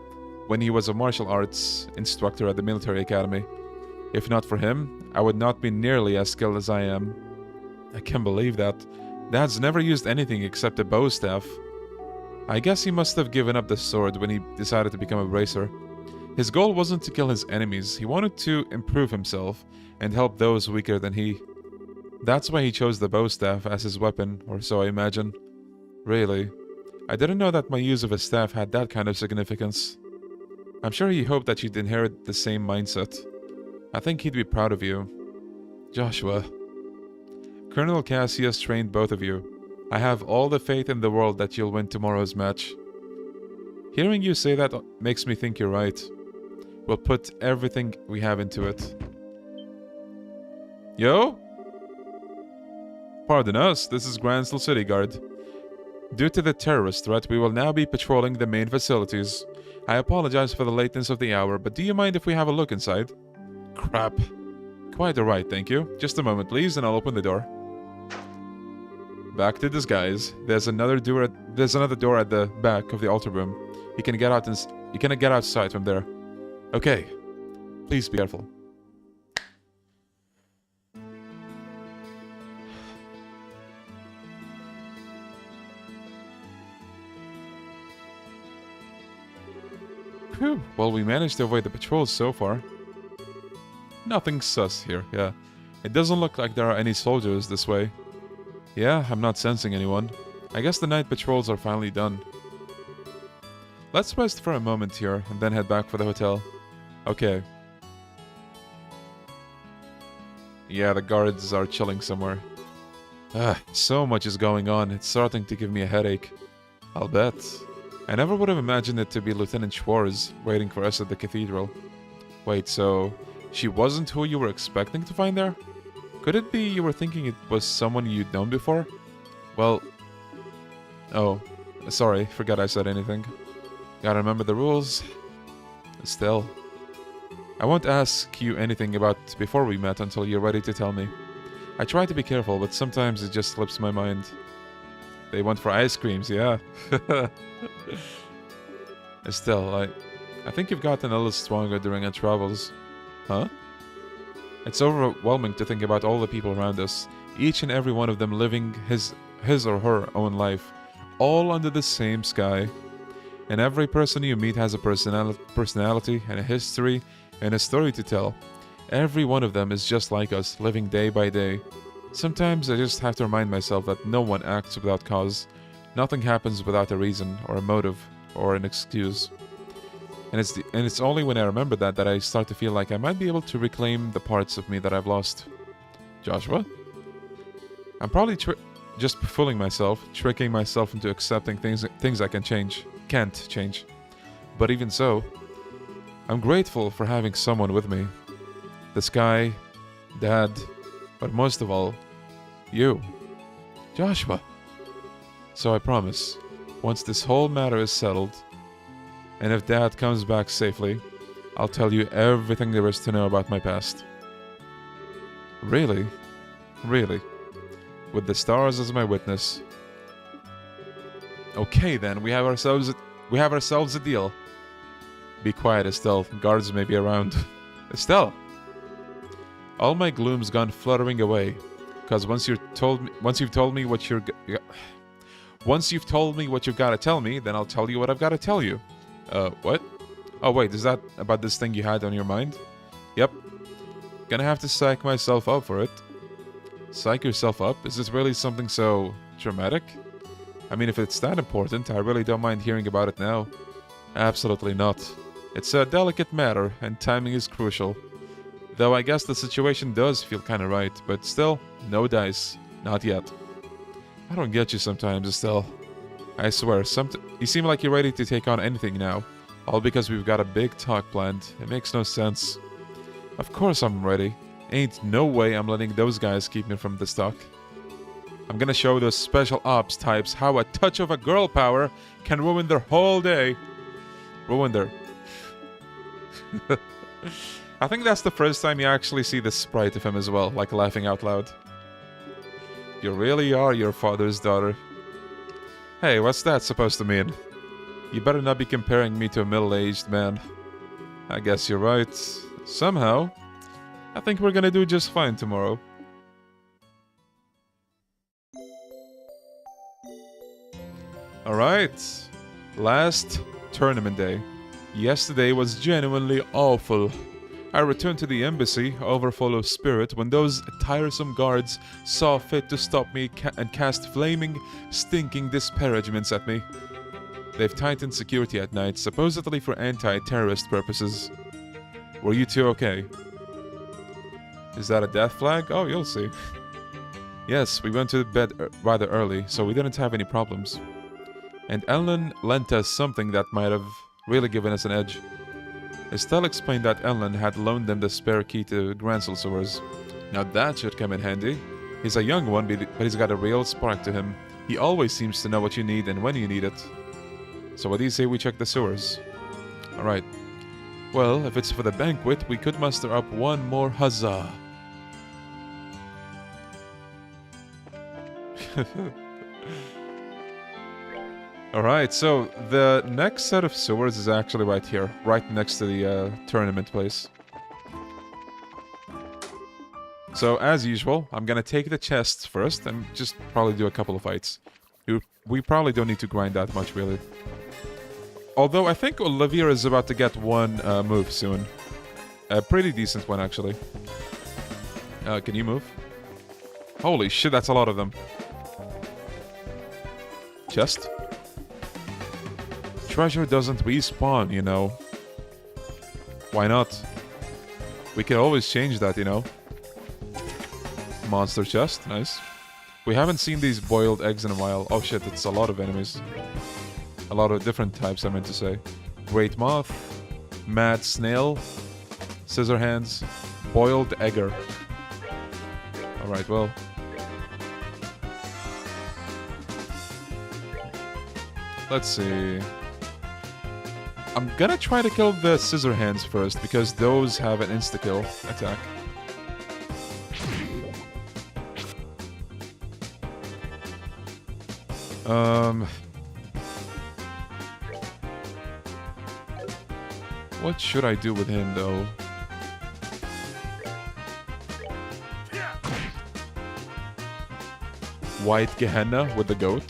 when he was a martial arts instructor at the military academy. If not for him, I would not be nearly as skilled as I am. I can't believe that. Dad's never used anything except a bow staff. I guess he must have given up the sword when he decided to become a racer. His goal wasn't to kill his enemies, he wanted to improve himself and help those weaker than he. That's why he chose the bow staff as his weapon, or so I imagine. Really, I didn't know that my use of a staff had that kind of significance. I'm sure he hoped that you'd inherit the same mindset. I think he'd be proud of you. Joshua. Colonel Cassius trained both of you. I have all the faith in the world that you'll win tomorrow's match. Hearing you say that makes me think you're right. We'll put everything we have into it. Yo? Pardon us, this is Gransel City Guard. Due to the terrorist threat, we will now be patrolling the main facilities. I apologize for the lateness of the hour, but do you mind if we have a look inside? Crap. Quite alright, thank you. Just a moment, please, and I'll open the door. Back to disguise. There's another door at the back of the altar room. You can get outside from there. Okay. Please be careful. Phew. Well, we managed to avoid the patrols so far. Nothing sus here, yeah. It doesn't look like there are any soldiers this way. Yeah, I'm not sensing anyone. I guess the night patrols are finally done. Let's rest for a moment here, and then head back for the hotel. Okay. Yeah, the guards are chilling somewhere. So much is going on, it's starting to give me a headache. I'll bet. I never would have imagined it to be Lieutenant Schwartz waiting for us at the cathedral. Wait, so she wasn't who you were expecting to find there? Could it be you were thinking it was someone you'd known before? Well... Oh, sorry, forgot I said anything. Gotta remember the rules. Still. I won't ask you anything about before we met until you're ready to tell me. I try to be careful, but sometimes it just slips my mind. They went for ice creams, yeah. Still, I think you've gotten a little stronger during our travels. Huh? It's overwhelming to think about all the people around us, each and every one of them living his or her own life, all under the same sky. And every person you meet has a personality and a history and a story to tell. Every one of them is just like us, living day by day. Sometimes I just have to remind myself that no one acts without cause. Nothing happens without a reason, or a motive, or an excuse. And it's only when I remember that I start to feel like I might be able to reclaim the parts of me that I've lost. Joshua? I'm probably just fooling myself, tricking myself into accepting things I can't change. But even so, I'm grateful for having someone with me. The sky, Dad, but most of all, you, Joshua. So I promise, once this whole matter is settled, and if Dad comes back safely, I'll tell you everything there is to know about my past. Really? Really? With the stars as my witness. Okay then, we have ourselves a deal. Be quiet, Estelle. Guards may be around. Estelle! All my gloom's gone fluttering away, because once you've told me what you've got to tell me, then I'll tell you what I've got to tell you. What? Oh wait, is that about this thing you had on your mind? Yep. Gonna have to psych myself up for it. Psych yourself up? Is this really something so dramatic? I mean, if it's that important, I really don't mind hearing about it now. Absolutely not. It's a delicate matter, and timing is crucial. Though I guess the situation does feel kinda right, but still, no dice. Not yet. I don't get you sometimes, Estelle. I swear, you seem like you're ready to take on anything now. All because we've got a big talk planned. It makes no sense. Of course I'm ready. Ain't no way I'm letting those guys keep me from this talk. I'm gonna show those special ops types how a touch of a girl power can ruin their whole day. Ruin their... I think that's the first time you actually see the sprite of him as well, like laughing out loud. You really are your father's daughter. Hey, what's that supposed to mean? You better not be comparing me to a middle-aged man. I guess you're right. Somehow, I think we're gonna do just fine tomorrow. Alright. Last tournament day. Yesterday was genuinely awful. I returned to the embassy, overfull of spirit, when those tiresome guards saw fit to stop me and cast flaming, stinking disparagements at me. They've tightened security at night, supposedly for anti-terrorist purposes. Were you two okay? Is that a death flag? Oh, you'll see. Yes, we went to bed rather early, so we didn't have any problems. And l.u.n lent us something that might have really given us an edge. Estelle explained that l.u.n had loaned them the spare key to Grancel sewers. Now that should come in handy. He's a young one, but he's got a real spark to him. He always seems to know what you need and when you need it. So what do you say we check the sewers? Alright. Well, if it's for the banquet, we could muster up one more huzzah. Alright, so the next set of sewers is actually right here, right next to the tournament place. So, as usual, I'm gonna take the chests first and just probably do a couple of fights. We probably don't need to grind that much, really. Although, I think Olivia is about to get one move soon. A pretty decent one, actually. Can you move? Holy shit, that's a lot of them. Chest? Treasure doesn't respawn, you know. Why not? We can always change that, you know. Monster chest, nice. We haven't seen these boiled eggs in a while. Oh shit, it's a lot of enemies. A lot of different types, I meant to say. Great moth, mad snail, scissor hands, boiled egger. Alright, well. Let's see. I'm gonna try to kill the scissor hands first, because those have an insta-kill attack. What should I do with him, though? white Gehenna with the goat.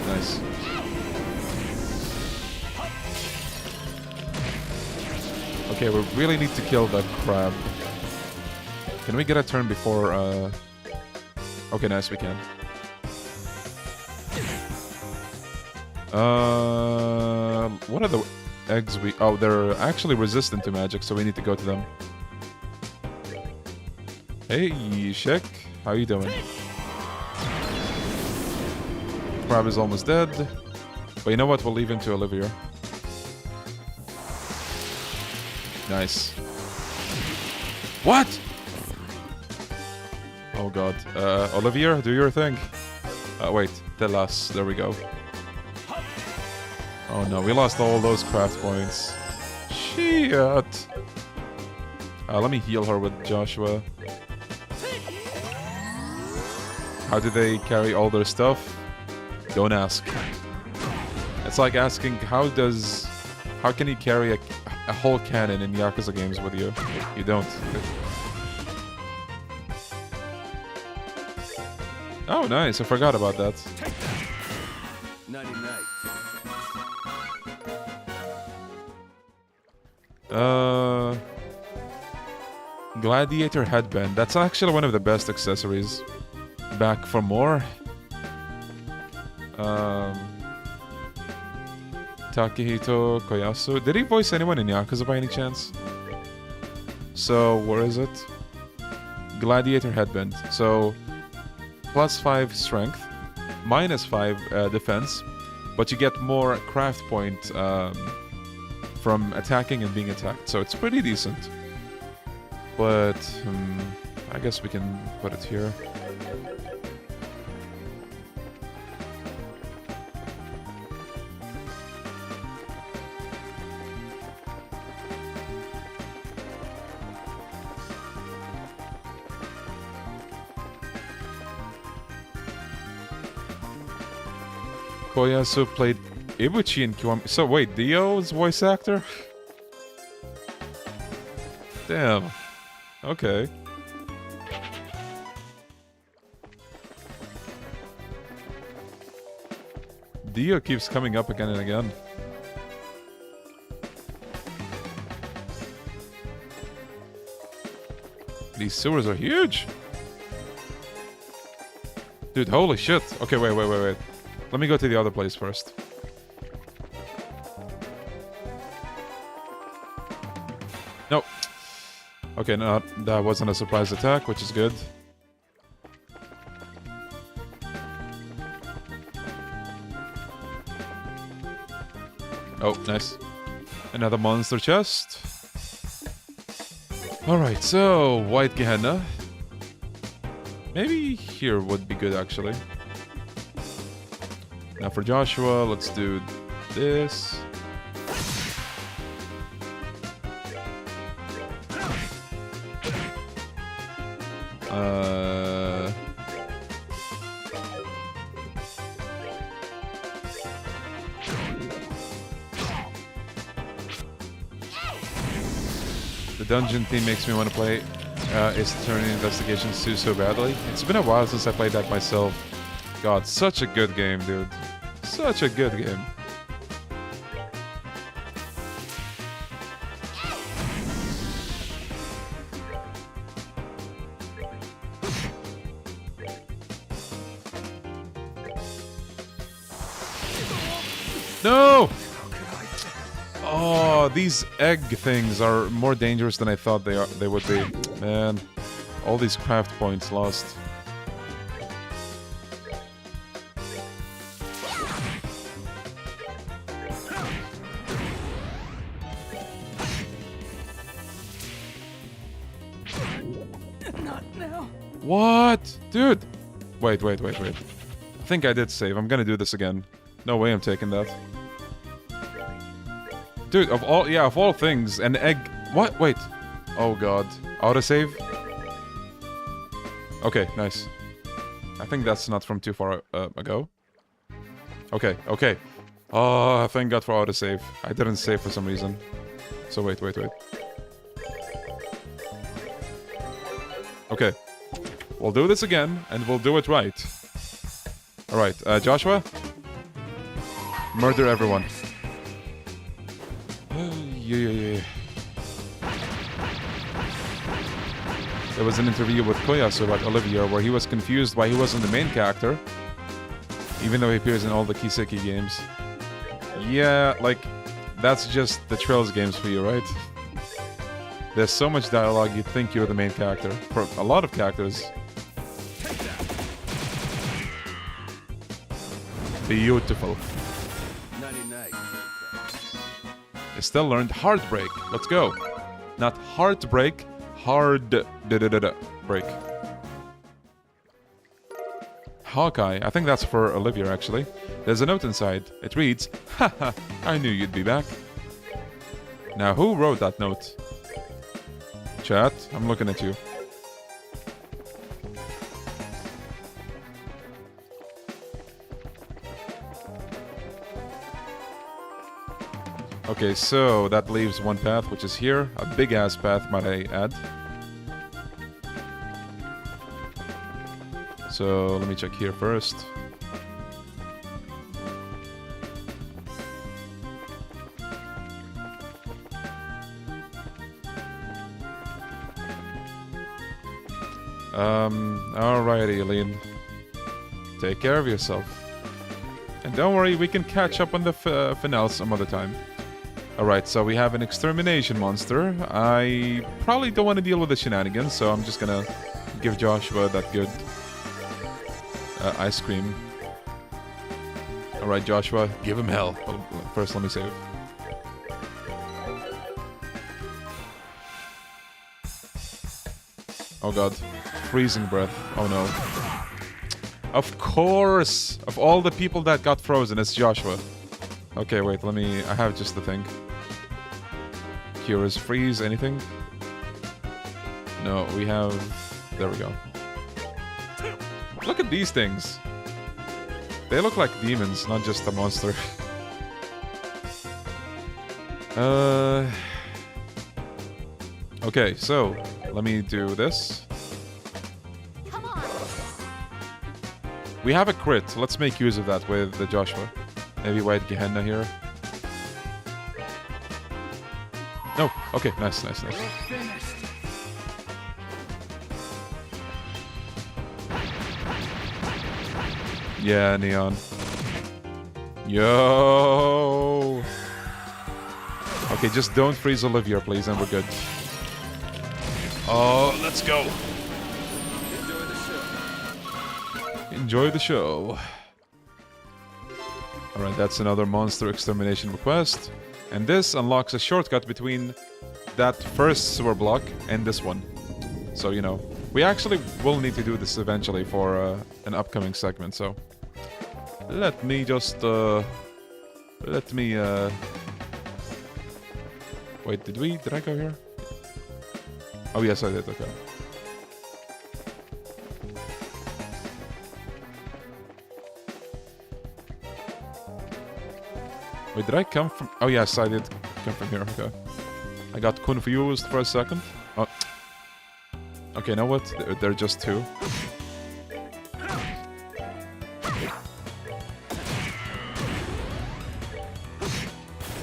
Nice. Okay, we really need to kill that crab. Can we get a turn before, Okay, nice, we can. What are the eggs we... Oh, they're actually resistant to magic, so we need to go to them. Hey, Shek. How you doing? Crab is almost dead. But you know what? We'll leave him to Olivia. Nice. What? Oh god. Olivia, do your thing. Wait. Tell us. There we go. Oh no, we lost all those craft points. Shit. Let me heal her with Joshua. How do they carry all their stuff? Don't ask. It's like asking how can you carry a whole cannon in Yakuza games with you? You don't. Oh nice, I forgot about that. Gladiator headband. That's actually one of the best accessories. Back for more. Takehito Koyasu. Did he voice anyone in Yakuza by any chance? So, where is it? Gladiator headband. So, +5 strength, -5 defense, but you get more craft point from attacking and being attacked. So it's pretty decent. But I guess we can put it here. Koyasu played Ibuchi in Kiwami. So wait, Dio's voice actor? Damn. Okay. Dio keeps coming up again and again. These sewers are huge. Dude, holy shit. Okay, wait. Let me go to the other place first. No. Okay, no, that wasn't a surprise attack, which is good. Oh, nice. Another monster chest. Alright, so white Gehenna. Maybe here would be good, actually. Now for Joshua, let's do this. The dungeon theme makes me want to play Ace Attorney Investigations 2 so badly. It's been a while since I played that myself. God, such a good game, dude. Such a good game. No! Oh, these egg things are more dangerous than I thought they would be. Man, all these craft points lost. Not now. What? Dude! Wait. I think I did save. I'm gonna do this again. No way I'm taking that. Dude, of all things, an egg... What? Wait. Oh god. Autosave? Okay, nice. I think that's not from too far ago. Okay. Oh, thank God for autosave. I didn't save for some reason. So wait. Okay. We'll do this again, and we'll do it right. Alright, Joshua? Murder everyone. Yeah. There was an interview with Koyasu about Olivia where he was confused why he wasn't the main character, even though he appears in all the Kiseki games. Yeah, like, that's just the Trails games for you, right? There's so much dialogue, you'd think you're the main character. For a lot of characters. Beautiful. I still learned Heartbreak. Let's go. Not Heartbreak, hard break. Hawkeye. I think that's for Olivia, actually. There's a note inside. It reads, "Haha, I knew you'd be back." Now, who wrote that note? Chat, I'm looking at you. Okay, so that leaves one path, which is here. A big-ass path, might I add. So, let me check here first. Alrighty, l.u.n. Take care of yourself. And don't worry, we can catch up on the finale some other time. Alright, so we have an extermination monster. I probably don't want to deal with the shenanigans, so I'm just gonna give Joshua that good ice cream. Alright, Joshua, give him hell. Well, first, let me save. Oh god. Freezing breath. Oh no. Of course! Of all the people that got frozen, it's Joshua. Okay, wait, let me... I have just the thing. Cures freeze, anything? No, we have... There we go. Look at these things. They look like demons, not just a monster. Okay, so... Let me do this. We have a crit. Let's make use of that with the Joshua. Maybe white Gehenna here. No. Okay, nice. Yeah, Neon. Yo! Okay, just don't freeze Olivia, please, and we're good. Oh, let's go! Enjoy the show. Alright, that's another monster extermination request. And this unlocks a shortcut between that first sewer block and this one. So, you know, we actually will need to do this eventually for an upcoming segment, so... Let me just, Wait, did I go here? Oh, yes, I did, okay. Wait, did I come from... Oh, yes, I did come from here. Okay. I got confused for a second. Oh. Okay, know what? They're just two.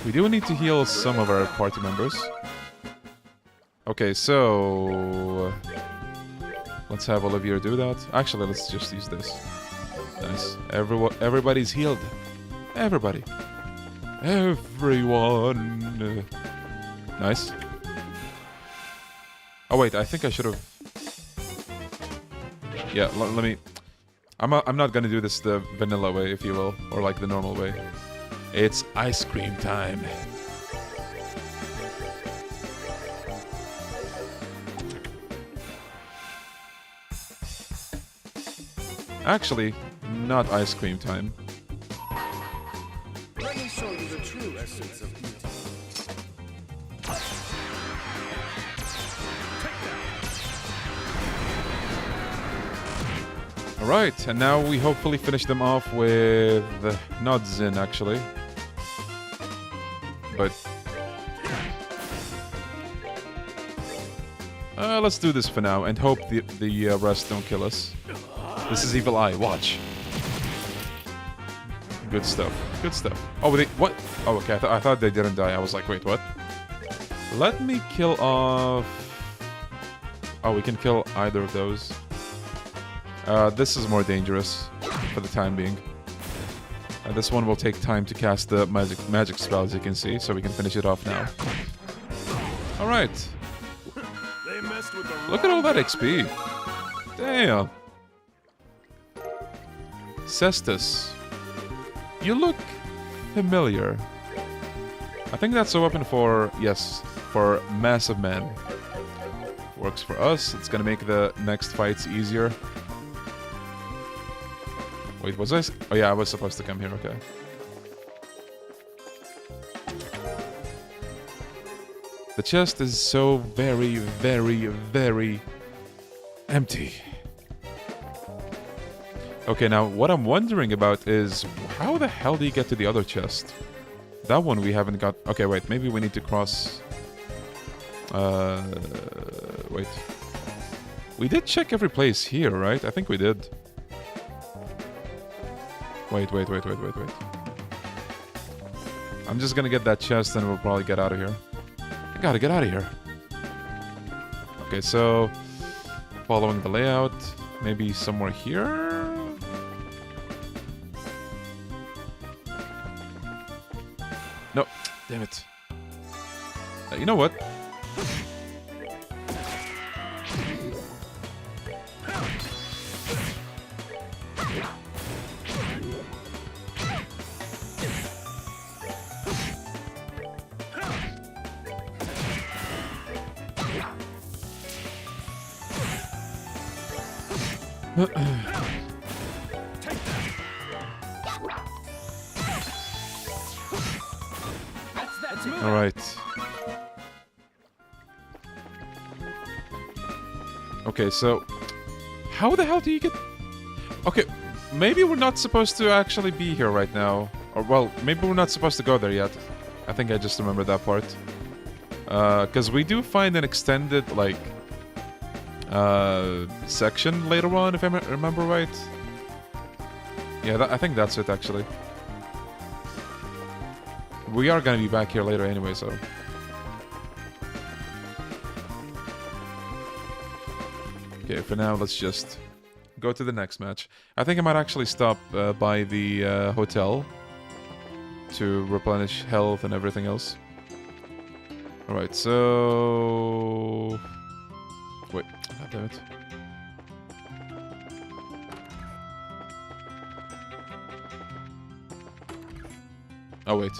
We do need to heal some of our party members. Okay, so... Let's have Olivia do that. Actually, let's just use this. Nice. Everybody's healed. Everybody. Everyone. Nice. Oh wait, I think I should have. Yeah, let me. I'm not gonna do this the vanilla way, if you will, or like the normal way. It's ice cream time. Actually, not ice cream time. Let me show you the true essence of beauty. Alright, and now we hopefully finish them off with Nodzin, actually. but... let's do this for now and hope the rest don't kill us. This is Evil Eye, watch. Good stuff, good stuff. Oh, what? Oh, okay, I thought they didn't die. I was like, wait, what? Let me kill off... Oh, we can kill either of those. This is more dangerous for the time being. This one will take time to cast the magic spell, as you can see, so we can finish it off now. Alright. Look at all that XP. Damn. Cestus. You look familiar. I think that's a weapon for, yes, for Massive Man. Works for us. It's gonna make the next fights easier. Wait, was I? Oh yeah, I was supposed to come here, okay. The chest is so very, very, very empty. Okay, now what I'm wondering about is how the hell do you get to the other chest? That one we haven't got. Okay, wait, maybe we need to cross. Wait. We did check every place here, right? I think we did. Wait. I'm just gonna get that chest and we'll probably get out of here. I gotta get out of here. Okay, so following the layout, maybe somewhere here? No, damn it. You know what? All right. Okay, so how the hell do you get... Okay, maybe we're not supposed to actually be here right now. Or, well, maybe we're not supposed to go there yet. I think I just remembered that part. Because we do find an extended, like, section later on, if I remember right. Yeah, I think that's it, actually. We are gonna be back here later anyway, so... Okay, for now, let's just go to the next match. I think I might actually stop by the hotel to replenish health and everything else. Alright, so... Wait, god damn it. Oh, wait.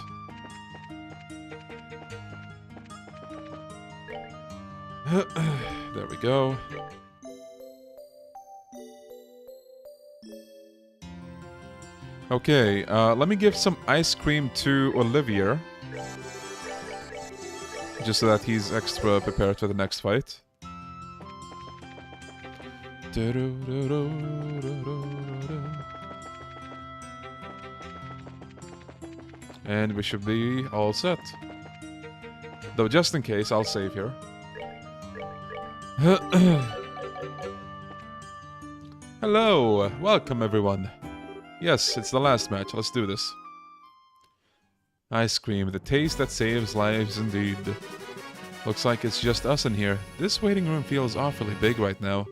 There we go. Okay, let me give some ice cream to Olivier. Just so that he's extra prepared for the next fight. And we should be all set. Though just in case, I'll save here. Hello, welcome everyone. Yes, it's the last match, let's do this. Ice cream, the taste that saves lives indeed. Looks like it's just us in here. This waiting room feels awfully big right now.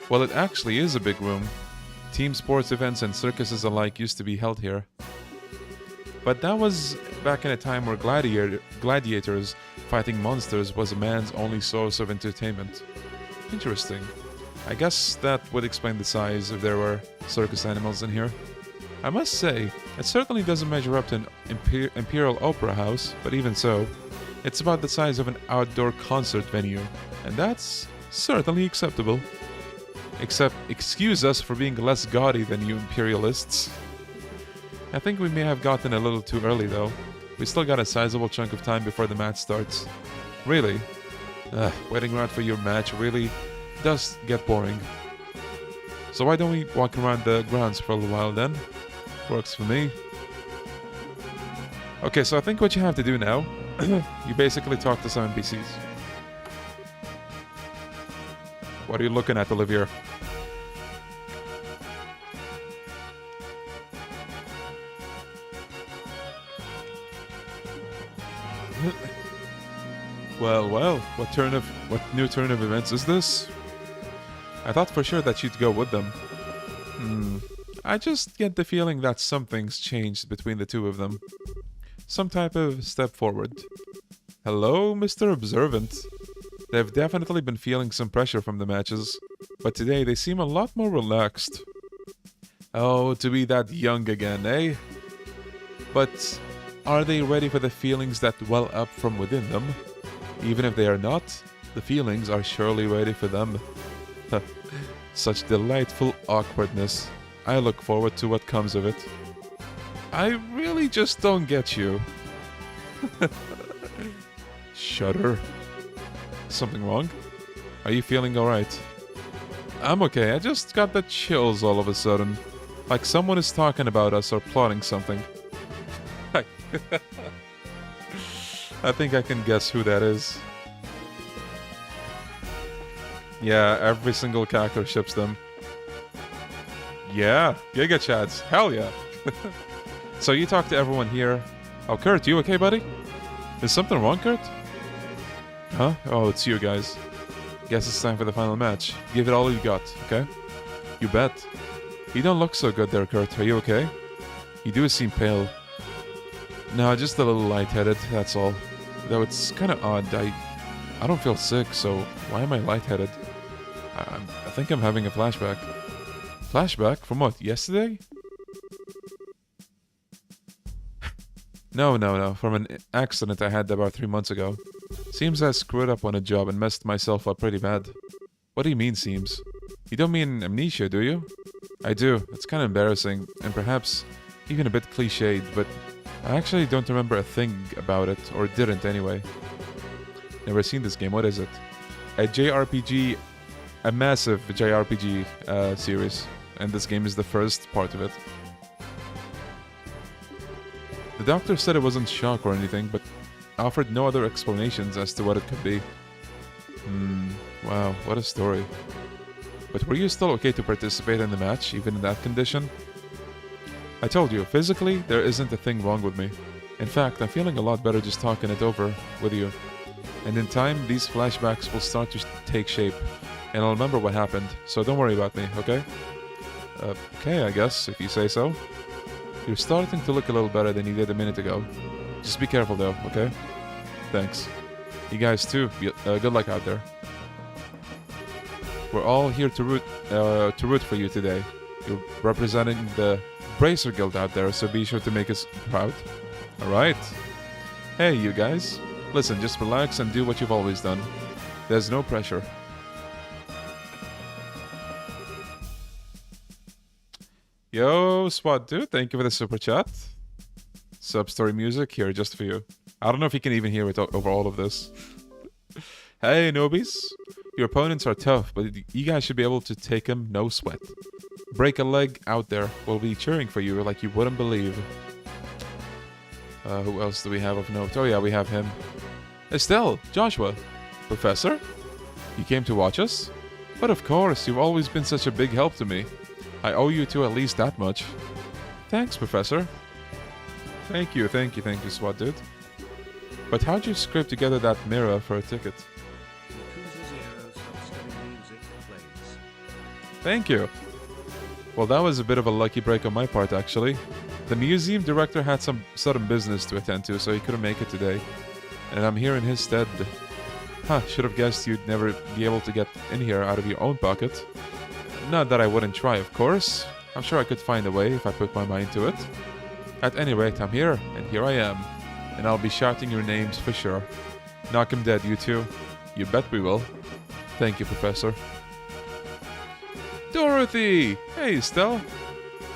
Well, it actually is a big room. Team sports events and circuses alike used to be held here. But that was back in a time where gladiators fighting monsters was a man's only source of entertainment. Interesting. I guess that would explain the size if there were circus animals in here. I must say, it certainly doesn't measure up to an Imperial Opera House, but even so, it's about the size of an outdoor concert venue, and that's certainly acceptable. Except, excuse us for being less gaudy than you imperialists. I think we may have gotten a little too early though. We still got a sizable chunk of time before the match starts. Really? Waiting around for your match really does get boring. So why don't we walk around the grounds for a little while then? Works for me. Okay, so I think what you have to do now, you basically talk to some NPCs. What are you looking at, Olivier? Well, what new turn of events is this? I thought for sure that you'd go with them. I just get the feeling that something's changed between the two of them. Some type of step forward. Hello, Mr. Observant. They've definitely been feeling some pressure from the matches, but today they seem a lot more relaxed. Oh, to be that young again, eh? But are they ready for the feelings that well up from within them? Even if they are not, the feelings are surely ready for them. Such delightful awkwardness. I look forward to what comes of it. I really just don't get you. Shudder. Something wrong? Are you feeling alright? I'm okay, I just got the chills all of a sudden. Like someone is talking about us or plotting something. I think I can guess who that is. Yeah, every single character ships them. Yeah, Giga Chads. Hell yeah. So you talk to everyone here. Oh, Kurt, you okay, buddy? Is something wrong, Kurt? Huh? Oh, it's you guys. Guess it's time for the final match. Give it all you got, okay? You bet. You don't look so good there, Kurt. Are you okay? You do seem pale. No, just a little lightheaded, that's all. Though it's kind of odd. I don't feel sick, so why am I lightheaded? I think I'm having a flashback. Flashback? From what? Yesterday? No. From an accident I had about 3 months ago. Seems I screwed up on a job and messed myself up pretty bad. What do you mean, seems? You don't mean amnesia, do you? I do. It's kind of embarrassing, and perhaps even a bit cliched, but I actually don't remember a thing about it, or didn't anyway. Never seen this game. What is it? A JRPG, a massive JRPG series, and this game is the first part of it. The doctor said it wasn't shock or anything, but offered no other explanations as to what it could be. Wow, what a story. But were you still okay to participate in the match, even in that condition? I told you, physically, there isn't a thing wrong with me. In fact, I'm feeling a lot better just talking it over with you. And in time, these flashbacks will start to take shape, and I'll remember what happened, so don't worry about me, okay? Okay, I guess, if you say so. You're starting to look a little better than you did a minute ago. Just be careful though, okay? Thanks. You guys too, good luck out there. We're all here to root for you today. You're representing the Bracer Guild out there, so be sure to make us proud. Alright. Hey, you guys. Listen, just relax and do what you've always done. There's no pressure. Yo, Swat dude, thank you for the super chat. Sub-story music here just for you. I don't know if you can even hear it over all of this. Hey, newbies. Your opponents are tough, but you guys should be able to take them no sweat. Break a leg out there. We'll be cheering for you like you wouldn't believe. Who else do we have of note? Oh yeah, we have him. Estelle, Joshua. Professor? You came to watch us? But of course, you've always been such a big help to me. I owe you two at least that much. Thanks, Professor. Thank you, SWAT dude. But how'd you scrape together that mirror for a ticket? Thank you. Well, that was a bit of a lucky break on my part, actually. The museum director had some sudden business to attend to, so he couldn't make it today. And I'm here in his stead. Should have guessed you'd never be able to get in here out of your own pocket. Not that I wouldn't try, of course. I'm sure I could find a way if I put my mind to it. At any rate, I'm here, and here I am. And I'll be shouting your names for sure. Knock 'em dead, you two. You bet we will. Thank you, Professor. Dorothy! Hey, Stell.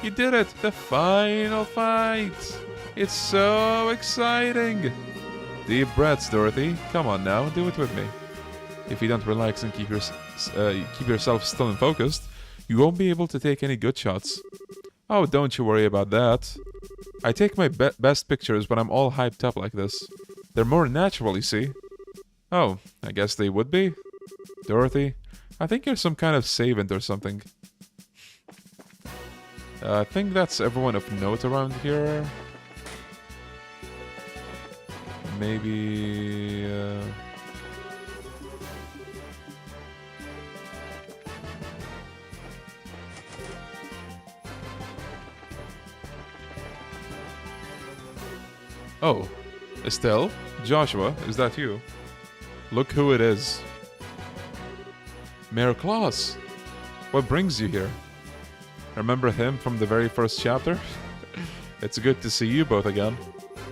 You did it! The final fight! It's so exciting! Deep breaths, Dorothy. Come on now, do it with me. If you don't relax and keep yourself still and focused, you won't be able to take any good shots. Oh, don't you worry about that. I take my best pictures when I'm all hyped up like this. They're more natural, you see. Oh, I guess they would be? Dorothy, I think you're some kind of savant or something. I think that's everyone of note around here. Maybe... Oh, Estelle? Joshua, is that you? Look who it is. Mayor Claus! What brings you here? Remember him from the very first chapter? It's good to see you both again.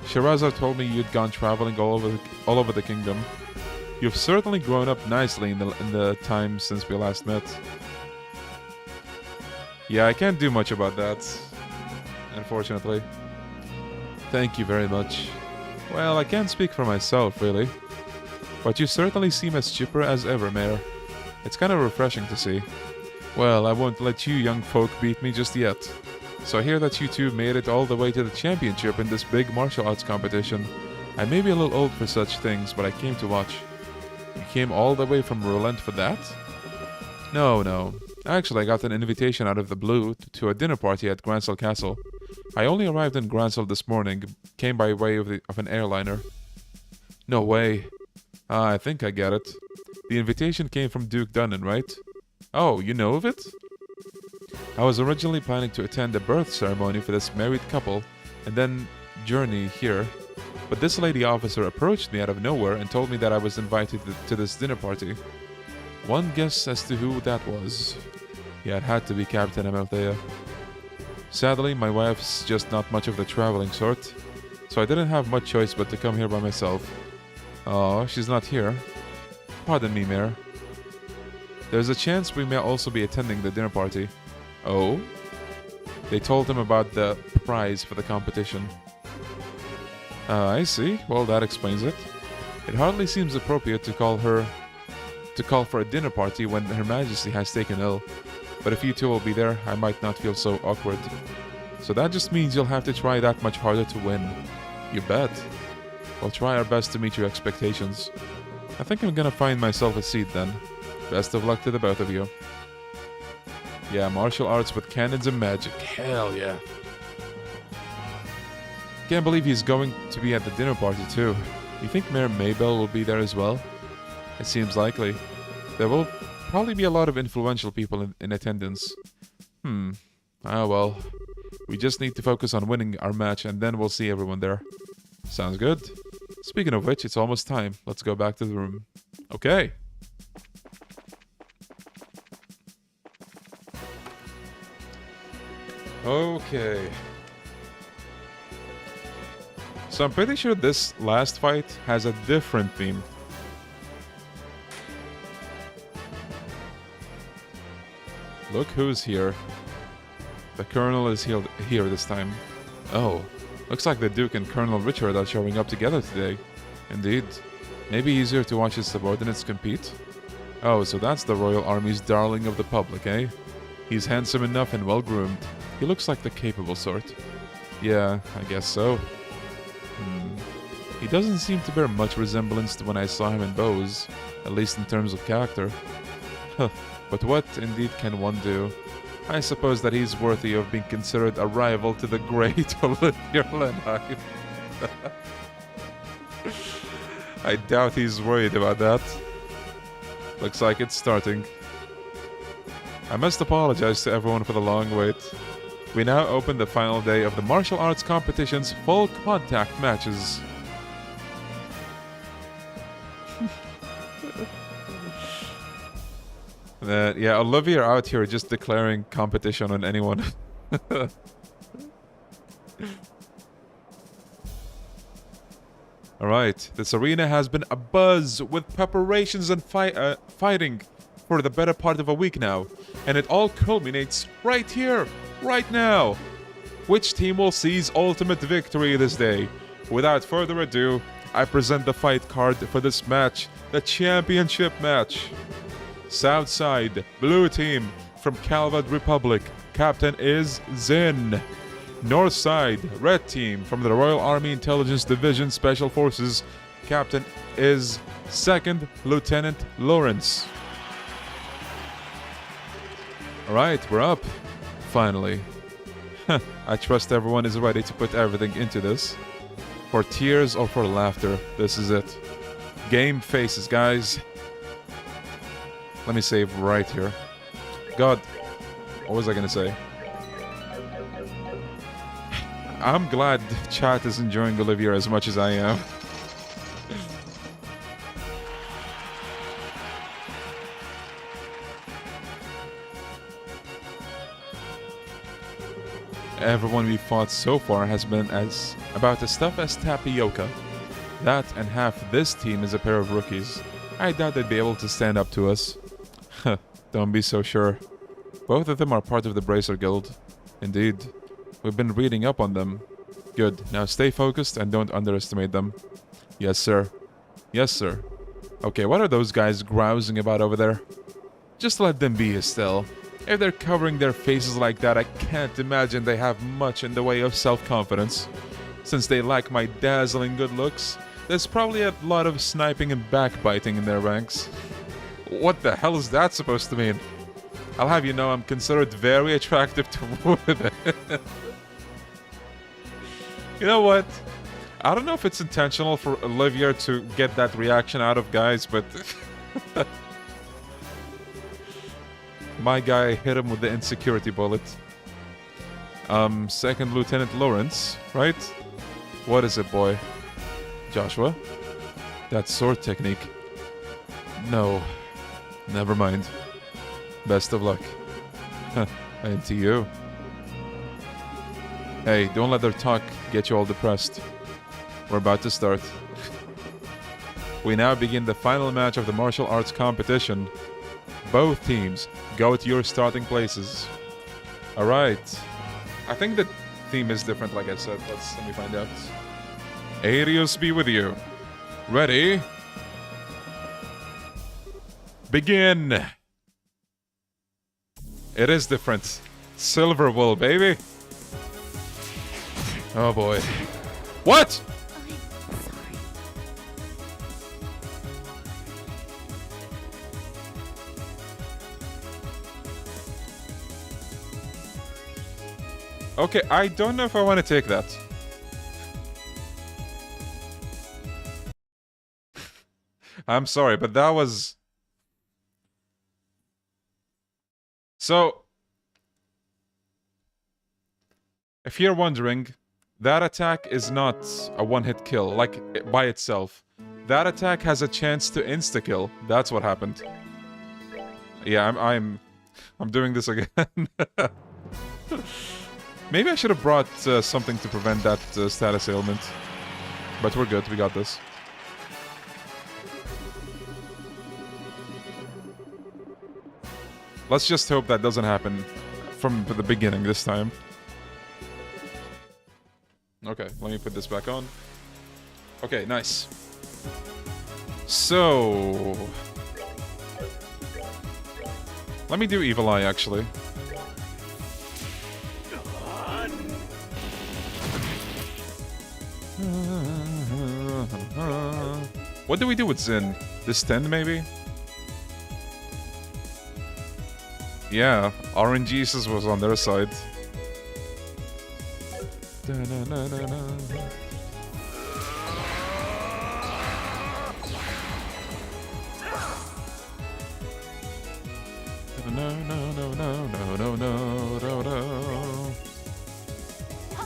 Shehzad told me you'd gone traveling all over the kingdom. You've certainly grown up nicely in the time since we last met. Yeah, I can't do much about that, unfortunately. Thank you very much. Well, I can't speak for myself, really. But you certainly seem as chipper as ever, Mayor. It's kind of refreshing to see. Well, I won't let you young folk beat me just yet. So I hear that you two made it all the way to the championship in this big martial arts competition. I may be a little old for such things, but I came to watch. You came all the way from Roland for that? No. Actually, I got an invitation out of the blue to a dinner party at Gransel Castle. I only arrived in Gransel this morning, came by way of an airliner. No way. I think I get it. The invitation came from Duke Dunnan, right? Oh, you know of it? I was originally planning to attend a birth ceremony for this married couple and then journey here, but this lady officer approached me out of nowhere and told me that I was invited to this dinner party. One guess as to who that was. Yeah, it had to be Captain Amalthea. Sadly, my wife's just not much of the traveling sort, so I didn't have much choice but to come here by myself. Oh, she's not here. Pardon me, Mayor. There's a chance we may also be attending the dinner party. Oh? They told him about the prize for the competition. I see. Well, that explains it. It hardly seems appropriate to call for a dinner party when Her Majesty has taken ill. But if you two will be there, I might not feel so awkward. So that just means you'll have to try that much harder to win. You bet. We'll try our best to meet your expectations. I think I'm gonna find myself a seat then. Best of luck to the both of you. Yeah, martial arts with cannons and magic. Hell yeah. Can't believe he's going to be at the dinner party too. You think Mayor Maybell will be there as well? It seems likely. There will probably be a lot of influential people in attendance. Well. We just need to focus on winning our match and then we'll see everyone there. Sounds good. Speaking of which, it's almost time. Let's go back to the room. Okay. Okay. So I'm pretty sure this last fight has a different theme. Look who's here. The Colonel is here this time. Oh, looks like the Duke and Colonel Richard are showing up together today. Indeed. Maybe easier to watch his subordinates compete? Oh, so that's the Royal Army's darling of the public, eh? He's handsome enough and well-groomed. He looks like the capable sort. Yeah, I guess so. He doesn't seem to bear much resemblance to when I saw him in Bose, at least in terms of character. But what indeed can one do? I suppose that he's worthy of being considered a rival to the great Olivia Lenheim. I doubt he's worried about that. Looks like it's starting. I must apologize to everyone for the long wait. We now open the final day of the martial arts competition's full contact matches. Yeah, Olivia out here just declaring competition on anyone. Alright, this arena has been abuzz with preparations and fighting for the better part of a week now. And it all culminates right here, right now. Which team will seize ultimate victory this day? Without further ado, I present the fight card for this match, the championship match. Southside, blue team, from Calvat Republic, captain is Zin. North side, red team from the Royal Army Intelligence Division Special Forces. Captain is 2nd Lieutenant Lawrence. Alright, we're up. Finally. I trust everyone is ready to put everything into this. For tears or for laughter, this is it. Game faces, guys. Let me save right here. God, what was I gonna say? I'm glad chat is enjoying Olivia as much as I am. Everyone we fought so far has been about as tough as tapioca. That and half this team is a pair of rookies. I doubt they'd be able to stand up to us. Don't be so sure. Both of them are part of the Bracer Guild. Indeed. We've been reading up on them. Good. Now stay focused and don't underestimate them. Yes, sir. Yes, sir. Okay, what are those guys grousing about over there? Just let them be, Estelle. If they're covering their faces like that, I can't imagine they have much in the way of self-confidence. Since they lack my dazzling good looks, there's probably a lot of sniping and backbiting in their ranks. What the hell is that supposed to mean? I'll have you know I'm considered very attractive to women. You know what? I don't know if it's intentional for Olivia to get that reaction out of guys, but... My guy hit him with the insecurity bullet. 2nd Lieutenant Lawrence, right? What is it, boy? Joshua? That sword technique. No. Never mind. Best of luck. And to you. Hey, don't let their talk get you all depressed. We're about to start. We now begin the final match of the martial arts competition. Both teams, go to your starting places. Alright. I think the theme is different, like I said. Let me find out. Arius be with you. Ready? Begin! It is different. Silver wool, baby. Oh boy. What?! Okay, I don't know if I want to take that. I'm sorry, but that was... So... If you're wondering, that attack is not a one-hit kill, like, by itself. That attack has a chance to insta-kill. That's what happened. Yeah, I'm doing this again. Maybe I should have brought something to prevent that status ailment. But we're good, we got this. Let's just hope that doesn't happen from the beginning this time. Okay, let me put this back on. Okay, nice. So... Let me do Evil Eye, actually. What do we do with Zin? This 10, maybe? Yeah, RNGesus was on their side. Come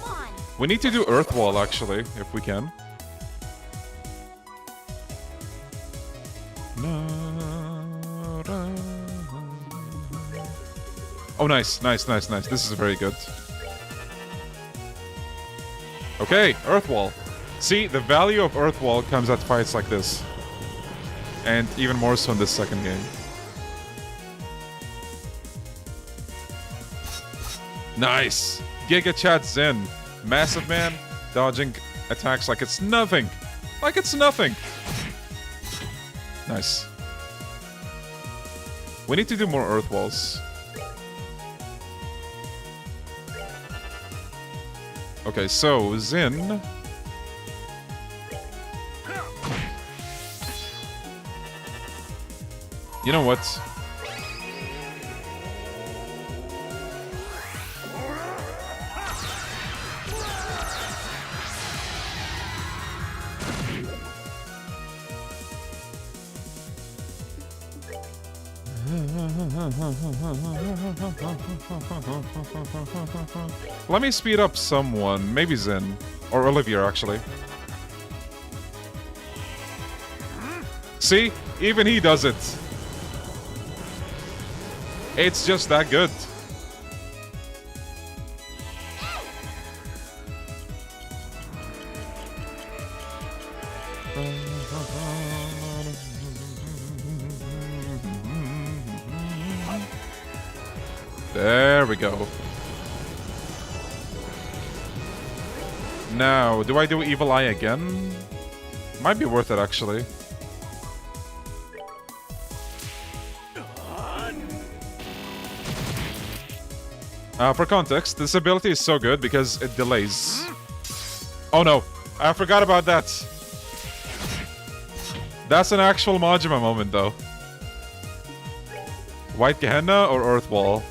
on. We need to do Earth Wall, actually, if we can. Oh, nice, nice, nice, nice. This is very good. Okay, Earth Wall. See, the value of Earth Wall comes at fights like this. And even more so in this second game. Nice! Giga Chat Zen. Massive Man, dodging attacks like it's nothing. Like it's nothing. Nice. We need to do more Earth Walls. Okay, so Zin. You know what? Let me speed up someone. Maybe Zen. Or Olivia, actually. See? Even he does it. It's just that good. There we go. Now, do I do Evil Eye again? Might be worth it, actually. For context, this ability is so good because it delays. Oh no, I forgot about that. That's an actual Majima moment, though. White Gehenna or Earth Wall?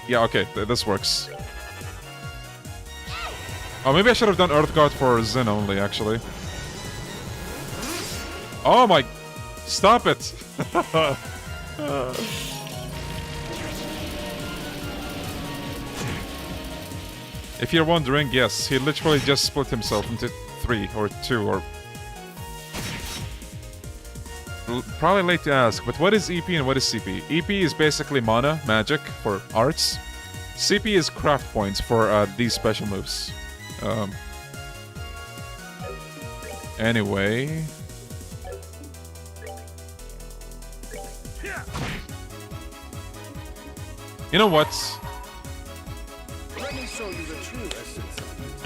Yeah, okay, this works. Oh, maybe I should have done Earth Guard for Zin only, actually. Oh my... Stop it! If you're wondering, yes, he literally just split himself into 3 or 2 or... Probably late to ask, but what is EP and what is CP? EP is basically mana, magic, for arts. CP is craft points for these special moves. Anyway... You know what? Let me show you the true essence of beauty.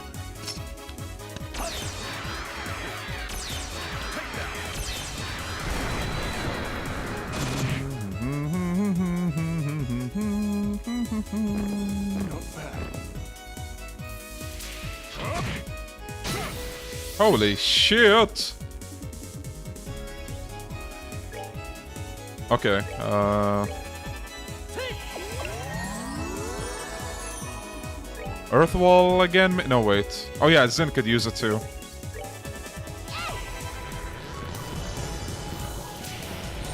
Holy shit! Okay, Earth Wall again? No, wait. Oh yeah, Zin could use it too.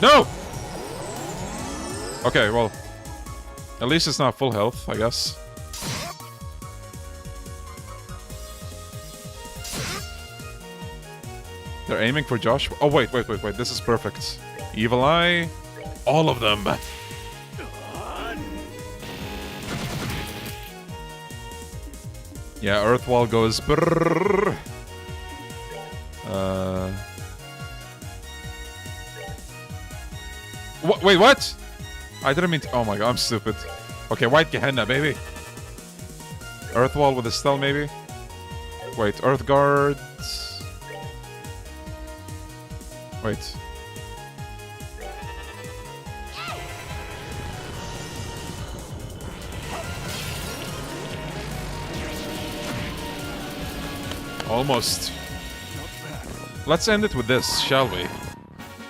No! Okay, well. At least it's not full health, I guess. They're aiming for Josh. Oh, wait. This is perfect. Evil Eye. All of them. Yeah, Earth Wall goes brrrr. Wait, what? I didn't mean to... Oh my god, I'm stupid. Okay, White Gehenna, baby. Earth Wall with a stun, maybe? Wait, Earth Guard... Wait. Almost. Let's end it with this, shall we?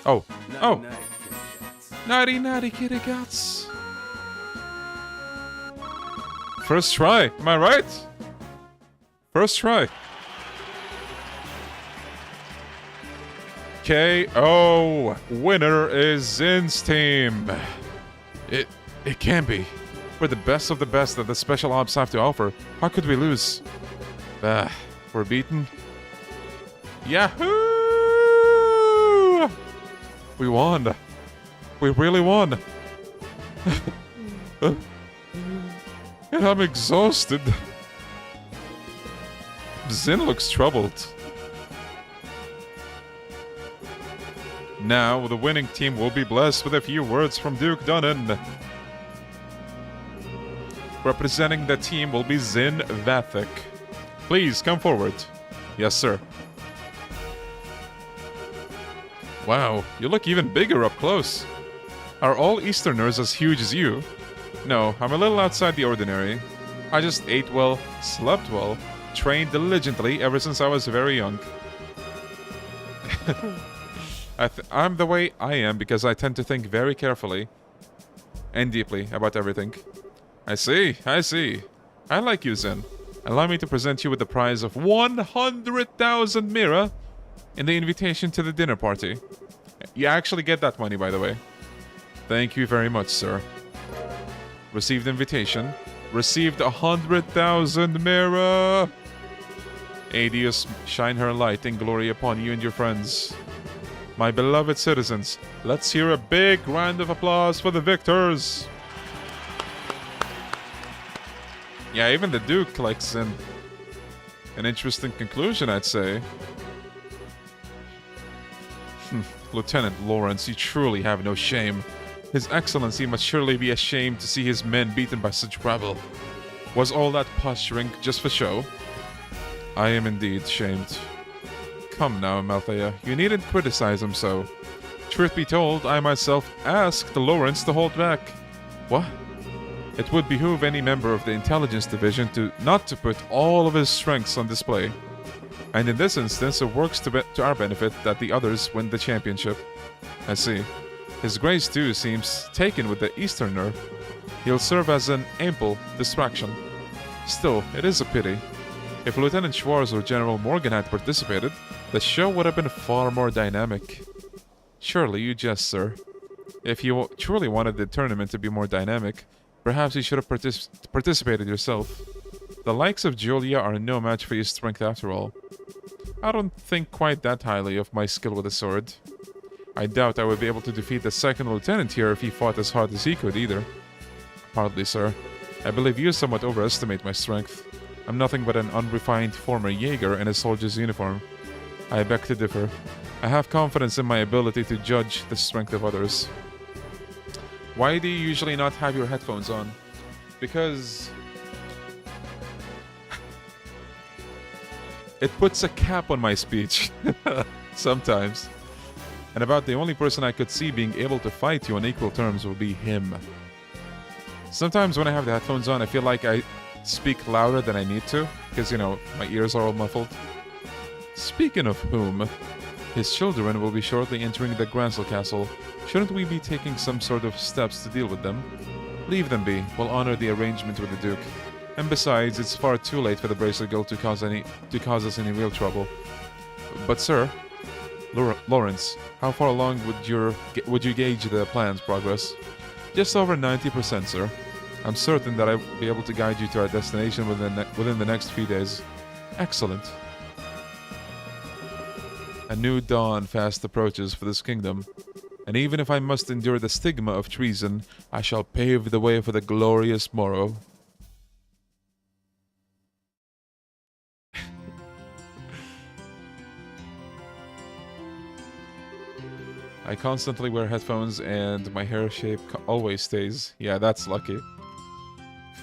Oh. Oh. Naughty kitty cats. First try, am I right? First try. KO. Winner is Zin's team. It can be. We're the best of the best that the special ops have to offer. How could we lose? We're beaten. Yahoo! We won. We really won. And I'm exhausted. Zin looks troubled. Now, the winning team will be blessed with a few words from Duke Dunnan. Representing the team will be Zin Vathek. Please, come forward. Yes, sir. Wow, you look even bigger up close. Are all Easterners as huge as you? No, I'm a little outside the ordinary. I just ate well, slept well, trained diligently ever since I was very young. I'm the way I am because I tend to think very carefully and deeply about everything. I see, I see. I like you, Zen. Allow me to present you with the prize of 100,000 Mira in the invitation to the dinner party. You actually get that money, by the way. Thank you very much, sir. Received invitation. Received 100,000 Mira. Adius, shine her light and glory upon you and your friends. My beloved citizens, let's hear a big round of applause for the victors. Yeah, even the Duke collects in an interesting conclusion, I'd say. Lieutenant Lawrence, you truly have no shame. His Excellency must surely be ashamed to see his men beaten by such rabble. Was all that posturing just for show? I am indeed shamed. Come now, Malthea, you needn't criticize him so. Truth be told, I myself asked Lawrence to hold back. What? It would behoove any member of the Intelligence Division not to put all of his strengths on display. And in this instance, it works to our benefit that the others win the championship. I see. His Grace too seems taken with the Easterner. He'll serve as an ample distraction. Still, it is a pity. If Lieutenant Schwartz or General Morgan had participated, the show would have been far more dynamic. Surely you jest, sir. If you truly wanted the tournament to be more dynamic, perhaps you should have participated yourself. The likes of Julia are no match for your strength after all. I don't think quite that highly of my skill with a sword. I doubt I would be able to defeat the second lieutenant here if he fought as hard as he could either. Hardly, sir. I believe you somewhat overestimate my strength. I'm nothing but an unrefined former Jaeger in a soldier's uniform. I beg to differ. I have confidence in my ability to judge the strength of others. Why do you usually not have your headphones on? Because it puts a cap on my speech. Sometimes. And about the only person I could see being able to fight you on equal terms would be him. Sometimes when I have the headphones on, I feel like I speak louder than I need to, because, you know, my ears are all muffled. Speaking of whom, his children will be shortly entering the Gransel Castle. Shouldn't we be taking some sort of steps to deal with them? Leave them be. We'll honor the arrangement with the Duke. And besides, it's far too late for the Bracelet Guild to cause us any real trouble. But sir, Lawrence, how far along would you gauge the plan's progress? Just over 90%, sir. I'm certain that I'll be able to guide you to our destination within the next few days. Excellent. A new dawn fast approaches for this kingdom, and even if I must endure the stigma of treason, I shall pave the way for the glorious morrow. I constantly wear headphones and my hair shape always stays. Yeah, that's lucky.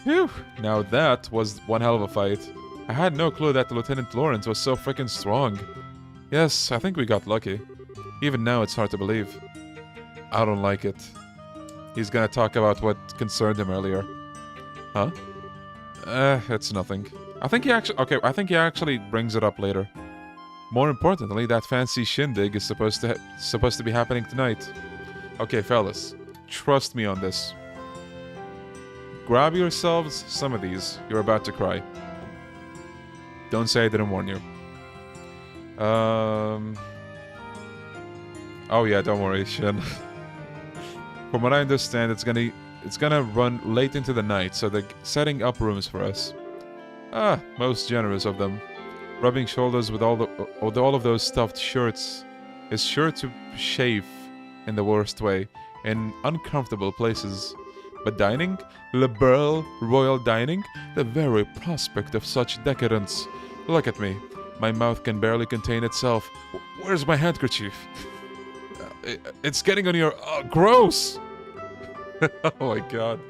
Phew! Now that was one hell of a fight. I had no clue that Lieutenant Lawrence was so freaking strong. Yes, I think we got lucky. Even now it's hard to believe. I don't like it. He's gonna talk about what concerned him earlier. Huh? It's nothing. I think he actually brings it up later. More importantly, that fancy shindig is supposed to be happening tonight. Okay, fellas, trust me on this. Grab yourselves some of these. You're about to cry. Don't say I didn't warn you. Oh yeah, don't worry, Shin. From what I understand, it's gonna run late into the night, so they're setting up rooms for us. Ah, most generous of them. Rubbing shoulders with all of those stuffed shirts is sure to chafe in the worst way, in uncomfortable places. But dining? Liberal royal dining? The very prospect of such decadence. Look at me. My mouth can barely contain itself. Where's my handkerchief? It's getting on your... gross! Oh my god.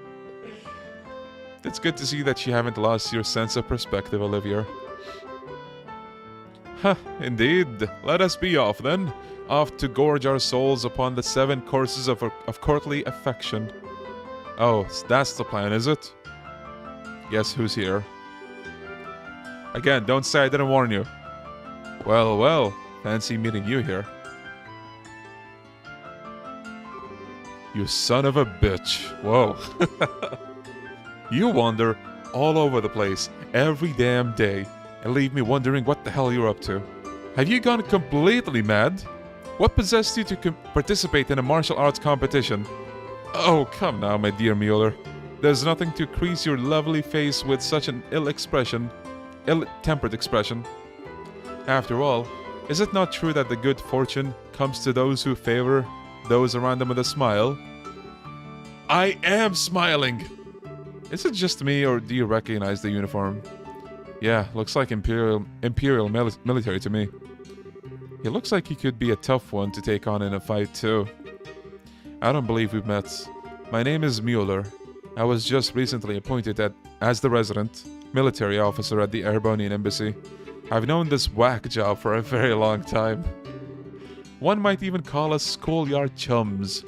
It's good to see that you haven't lost your sense of perspective, Olivia. Huh, indeed. Let us be off then. off to gorge our souls upon the 7 courses of courtly affection. Oh, that's the plan, is it? Guess who's here? Again, don't say I didn't warn you. Well, well, fancy meeting you here. You son of a bitch. Whoa. You wander all over the place every damn day and leave me wondering what the hell you're up to. Have you gone completely mad? What possessed you to participate in a martial arts competition? Oh, come now, my dear Mueller. There's nothing to crease your lovely face with such an ill-tempered expression. After all, is it not true that the good fortune comes to those who favor those around them with a smile? I am smiling! Is it just me, or do you recognize the uniform? Yeah, looks like Imperial military to me. He looks like he could be a tough one to take on in a fight too. I don't believe we've met. My name is Mueller. I was just recently appointed as the resident military officer at the Erebonian embassy. I've known this whack job for a very long time. One might even call us schoolyard chums.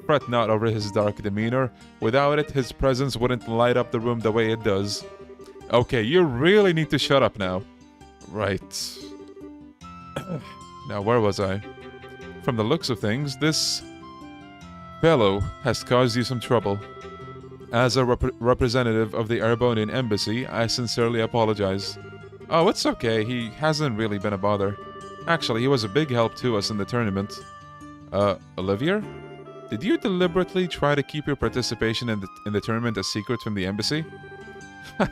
Fret not over his dark demeanor. Without it, his presence wouldn't light up the room the way it does. Okay, you really need to shut up now. Right. Now, where was I? From the looks of things, this fellow has caused you some trouble. As a representative of the Erebonian embassy, I sincerely apologize. Oh, it's okay. He hasn't really been a bother. Actually, he was a big help to us in the tournament. Olivier? Did you deliberately try to keep your participation in the tournament a secret from the embassy?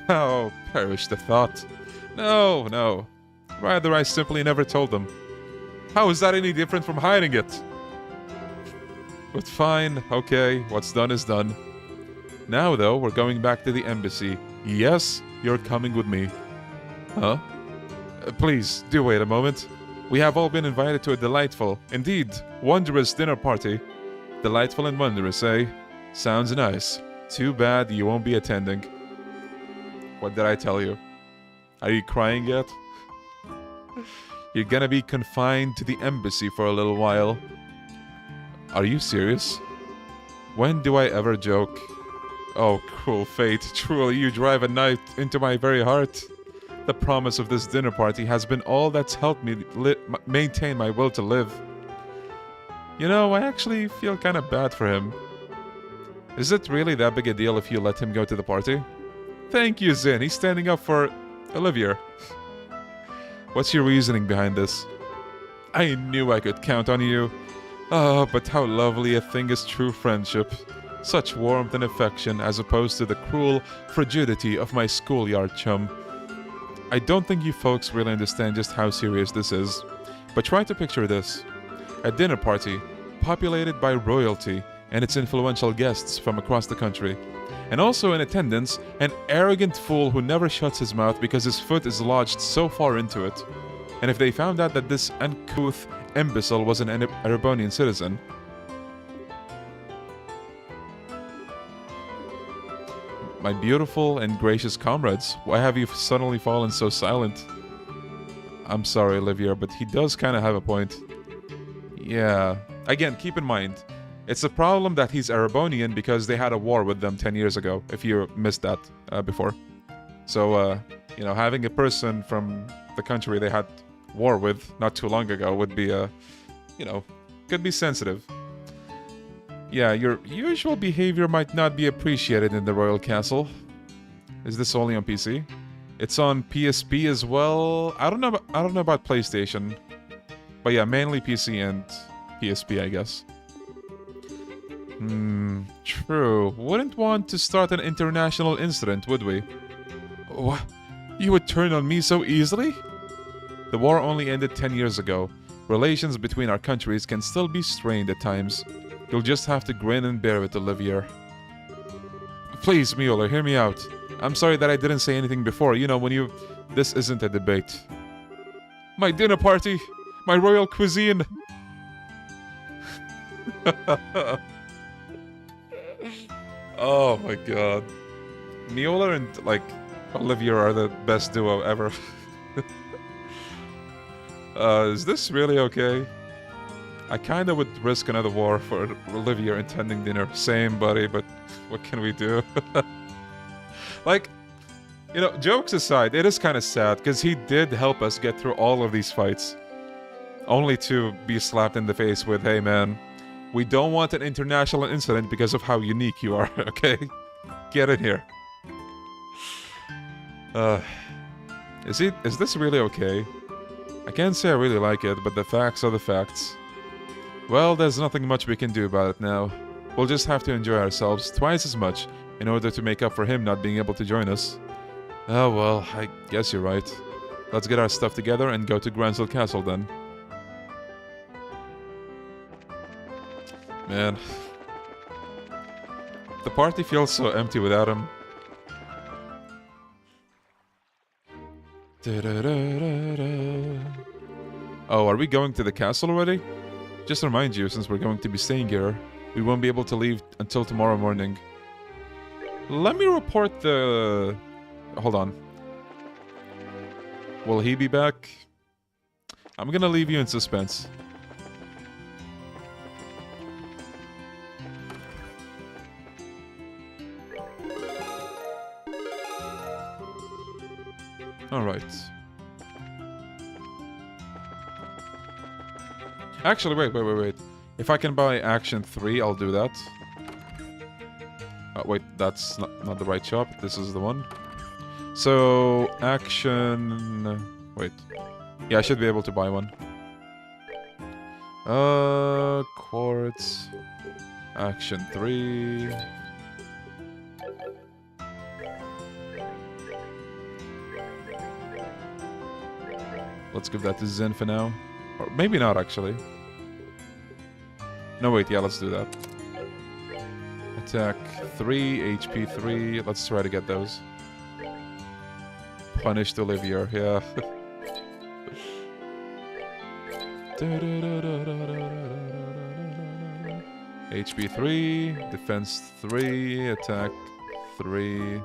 Oh, perish the thought. No. Rather, I simply never told them. How is that any different from hiding it? But fine, okay, what's done is done. Now, though, we're going back to the embassy. Yes, you're coming with me. Huh? Please, do wait a moment. We have all been invited to a delightful, indeed, wondrous dinner party. Delightful and wondrous, eh? Sounds nice. Too bad you won't be attending. What did I tell you? Are you crying yet? You're gonna be confined to the embassy for a little while. Are you serious? When do I ever joke? Oh, cruel fate. Truly, you drive a knife into my very heart. The promise of this dinner party has been all that's helped me maintain my will to live. You know, I actually feel kind of bad for him. Is it really that big a deal if you let him go to the party? Thank you, Zin. He's standing up for Olivier. What's your reasoning behind this? I knew I could count on you. Oh, but how lovely a thing is true friendship. Such warmth and affection as opposed to the cruel frigidity of my schoolyard chum. I don't think you folks really understand just how serious this is. But try to picture this. A dinner party, populated by royalty and its influential guests from across the country. And also in attendance, an arrogant fool who never shuts his mouth because his foot is lodged so far into it. And if they found out that this uncouth imbecile was an Erebonian citizen... My beautiful and gracious comrades, why have you suddenly fallen so silent? I'm sorry, Olivier, but he does kind of have a point. Yeah. Again, keep in mind, it's a problem that he's Erebonian because they had a war with them 10 years ago, if you missed that before. So, you know, having a person from the country they had war with not too long ago would be, you know, could be sensitive. Yeah, your usual behavior might not be appreciated in the royal castle. Is this only on PC? It's on PSP as well. I don't know about PlayStation. But yeah, mainly PC and PSP, I guess. True. Wouldn't want to start an international incident, would we? What? You would turn on me so easily? The war only ended 10 years ago. Relations between our countries can still be strained at times. You'll just have to grin and bear it, Olivier. Please, Mueller, hear me out. I'm sorry that I didn't say anything before. You know, when you... This isn't a debate. My dinner party! My royal cuisine! Oh my god. Mueller and, like, Olivier are the best duo ever. Is this really okay? I kinda would risk another war for Olivia attending dinner. Same, buddy, but what can we do? Like, you know, jokes aside, it is kinda sad, because he did help us get through all of these fights. Only to be slapped in the face with, hey man, we don't want an international incident because of how unique you are, okay? Get in here. Is this really okay? I can't say I really like it, but the facts are the facts. Well, there's nothing much we can do about it now. We'll just have to enjoy ourselves twice as much in order to make up for him not being able to join us. Oh well, I guess you're right. Let's get our stuff together and go to Gransel Castle then. Man. The party feels so empty without him. Oh, are we going to the castle already? Just to remind you, since we're going to be staying here, we won't be able to leave until tomorrow morning. Let me report the... Hold on. Will he be back? I'm gonna leave you in suspense. Alright. Actually, wait. If I can buy Action 3, I'll do that. Wait, that's not the right shop. This is the one. So, Action... Wait. Yeah, I should be able to buy one. Quartz... Action 3... Let's give that to Zen for now. Or maybe not, actually. No, wait, yeah, let's do that. Attack 3, HP 3. Let's try to get those. Punished Olivia, yeah. HP 3, Defense 3, Attack 3.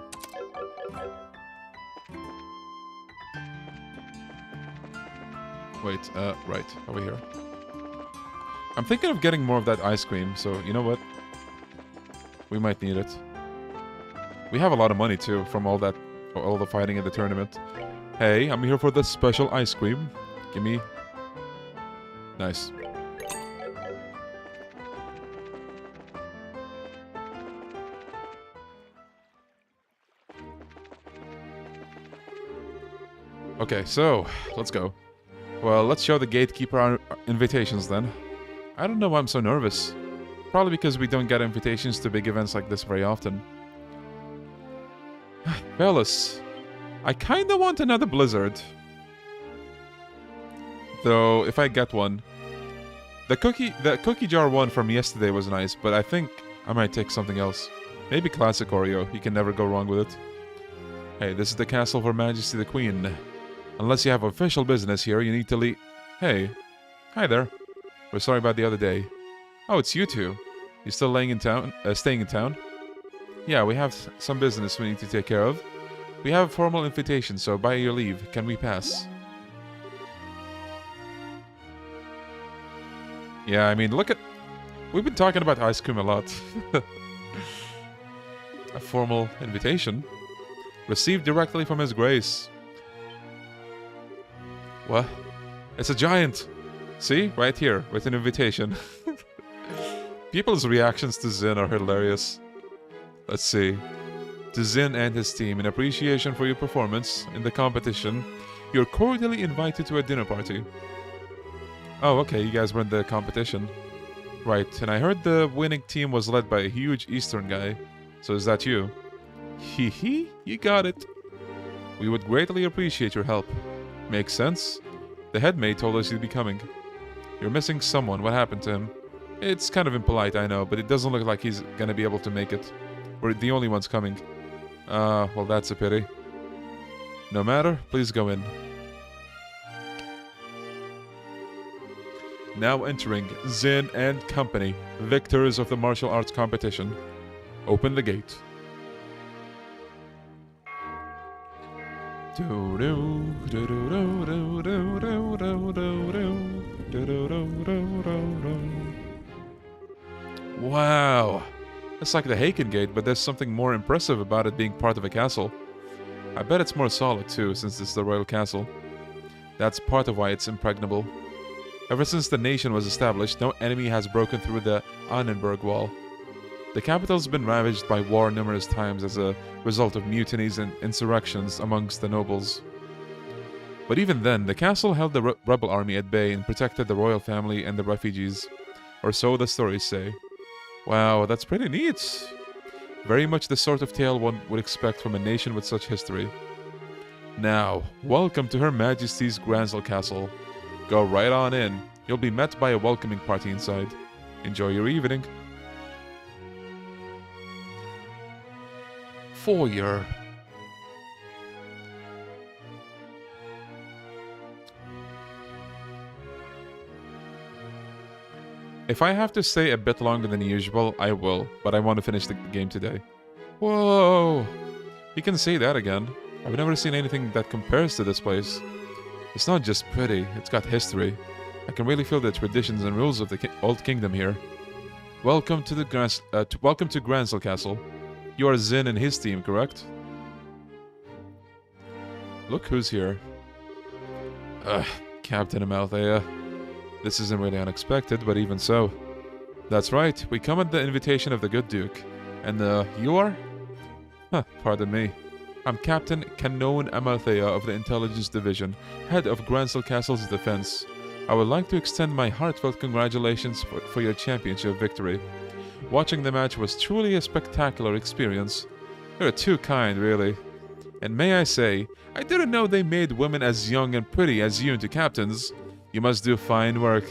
Wait, right, over here. I'm thinking of getting more of that ice cream, so you know what? We might need it. We have a lot of money too from all the fighting in the tournament. Hey, I'm here for the special ice cream. Gimme. Nice. Okay, so let's go. Well, let's show the gatekeeper our invitations then. I don't know why I'm so nervous. Probably because we don't get invitations to big events like this very often. Fellas, I kinda want another blizzard. Though, if I get one... The cookie jar one from yesterday was nice, but I think I might take something else. Maybe classic Oreo, you can never go wrong with it. Hey, this is the castle of Her Majesty the Queen. Unless you have official business here, you need to leave... Hey. Hi there. We're sorry about the other day. Oh, it's you two. You still staying in town? Yeah, we have some business we need to take care of. We have a formal invitation, so by your leave, can we pass? Yeah, I mean, look at... We've been talking about ice cream a lot. A formal invitation? Received directly from His Grace. What? It's a giant! See? Right here, with an invitation. People's reactions to Zin are hilarious. Let's see. To Zin and his team, in appreciation for your performance in the competition, you're cordially invited to a dinner party. Oh, okay, you guys were in the competition. Right, and I heard the winning team was led by a huge Eastern guy. So is that you? Hee, you got it. We would greatly appreciate your help. Makes sense. The headmaid told us you'd be coming. You're missing someone. What happened to him? It's kind of impolite, I know, but it doesn't look like he's gonna be able to make it. We're the only ones coming. Well, that's a pity. No matter, please go in. Now entering Zin and Company, victors of the martial arts competition. Open the gate. Wow. It's like the Haken Gate, but there's something more impressive about it being part of a castle. I bet it's more solid too, since it's the royal castle. That's part of why it's impregnable. Ever since the nation was established, no enemy has broken through the Annenberg Wall. The capital's been ravaged by war numerous times as a result of mutinies and insurrections amongst the nobles. But even then, the castle held the rebel army at bay and protected the royal family and the refugees. Or so the stories say. Wow, that's pretty neat. Very much the sort of tale one would expect from a nation with such history. Now, welcome to Her Majesty's Granzel Castle. Go right on in. You'll be met by a welcoming party inside. Enjoy your evening. Foyer. If I have to stay a bit longer than usual, I will, but I want to finish the game today. Whoa! You can say that again. I've never seen anything that compares to this place. It's not just pretty, it's got history. I can really feel the traditions and rules of the old kingdom here. Welcome to Granzel Castle. You are Zin and his team, correct? Look who's here. Captain Amalthea. This isn't really unexpected, but even so. That's right, we come at the invitation of the good Duke. And, you are? Huh, pardon me. I'm Captain Canon Amalthea of the Intelligence Division, head of Granzel Castle's defense. I would like to extend my heartfelt congratulations for your championship victory. Watching the match was truly a spectacular experience. You're too kind, really. And may I say, I didn't know they made women as young and pretty as you into captains. You must do fine work.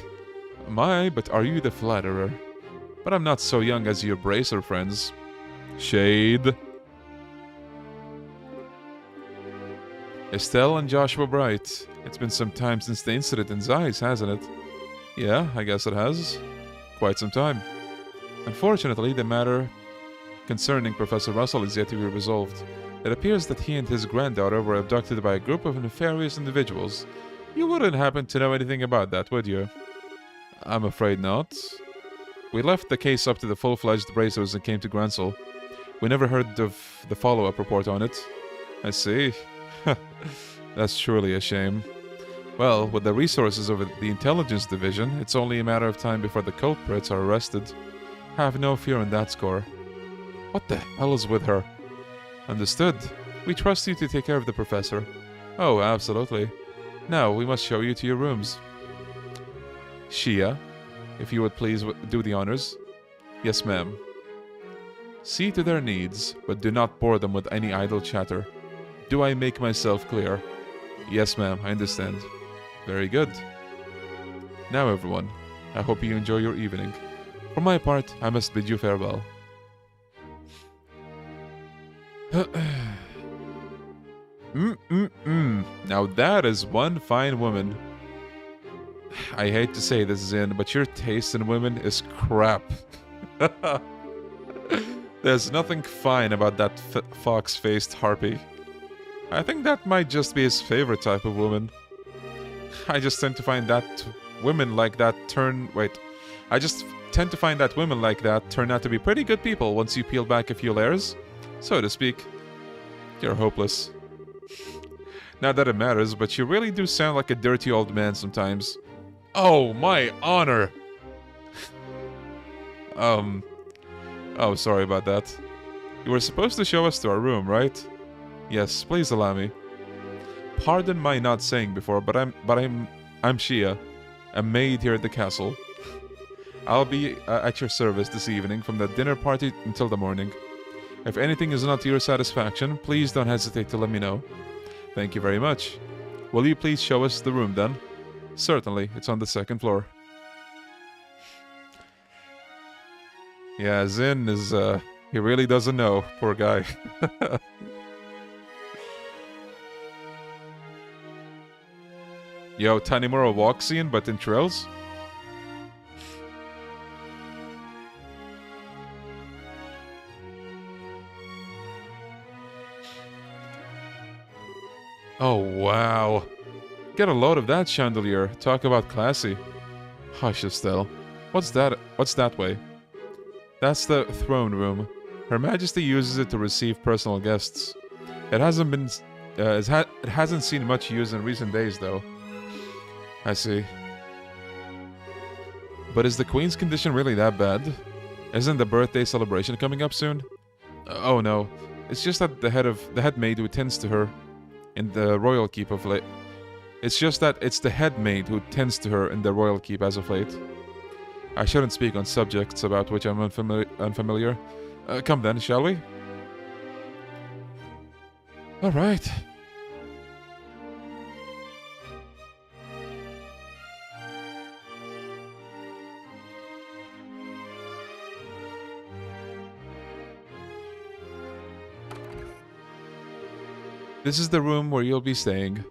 My, but are you the flatterer? But I'm not so young as your bracer friends. Shade. Estelle and Joshua Bright. It's been some time since the incident in Zeiss, hasn't it? Yeah, I guess it has. Quite some time. Unfortunately, the matter concerning Professor Russell is yet to be resolved. It appears that he and his granddaughter were abducted by a group of nefarious individuals. You wouldn't happen to know anything about that, would you? I'm afraid not. We left the case up to the full-fledged bracers and came to Granzel. We never heard of the follow-up report on it. I see. That's surely a shame. Well, with the resources of the Intelligence Division, it's only a matter of time before the culprits are arrested. Have no fear on that score. What the hell is with her? Understood. We trust you to take care of the professor. Oh, absolutely. Now, we must show you to your rooms. Shia, if you would please do the honors. Yes, ma'am. See to their needs, but do not bore them with any idle chatter. Do I make myself clear? Yes, ma'am, I understand. Very good. Now, everyone, I hope you enjoy your evening. For my part, I must bid you farewell. Now that is one fine woman. I hate to say this, Zin, but your taste in women is crap. There's nothing fine about that fox-faced harpy. I think that might just be his favorite type of woman. I just tend to find that women like that turn out to be pretty good people once you peel back a few layers, so to speak. You're hopeless. Not that it matters, but you really do sound like a dirty old man sometimes. Oh, my honor! Oh, sorry about that. You were supposed to show us to our room, right? Yes, please allow me. Pardon my not saying before, but I'm Shia, a maid here at the castle. I'll be at your service this evening from the dinner party until the morning. If anything is not to your satisfaction, please don't hesitate to let me know. Thank you very much. Will you please show us the room then? Certainly, it's on the second floor. Yeah, Zin is, he really doesn't know, poor guy. Yo, Tanimura walk scene, but in trails? Oh, wow. Get a load of that chandelier. Talk about classy. Hush, Estelle. What's that? What's that way? That's the throne room. Her Majesty uses it to receive personal guests. It hasn't been... it hasn't seen much use in recent days, though. I see. But is the Queen's condition really that bad? Isn't the birthday celebration coming up soon? Oh no. It's just that the head maid who tends to her in the royal keep of late... It's just that it's the head maid who tends to her in the royal keep as of late. I shouldn't speak on subjects about which I'm unfamiliar. Come then, shall we? Alright. This is the room where you'll be staying.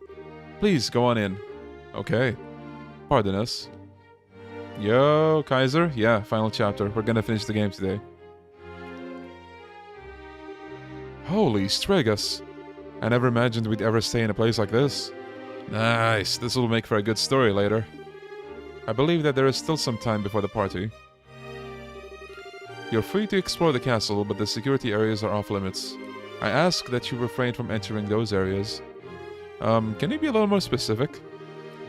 Please, go on in. Okay. Pardon us. Yo, Kaizer? Yeah, final chapter. We're gonna finish the game today. Holy Strigus. I never imagined we'd ever stay in a place like this. Nice. This will make for a good story later. I believe that there is still some time before the party. You're free to explore the castle, but the security areas are off limits. I ask that you refrain from entering those areas. Can you be a little more specific?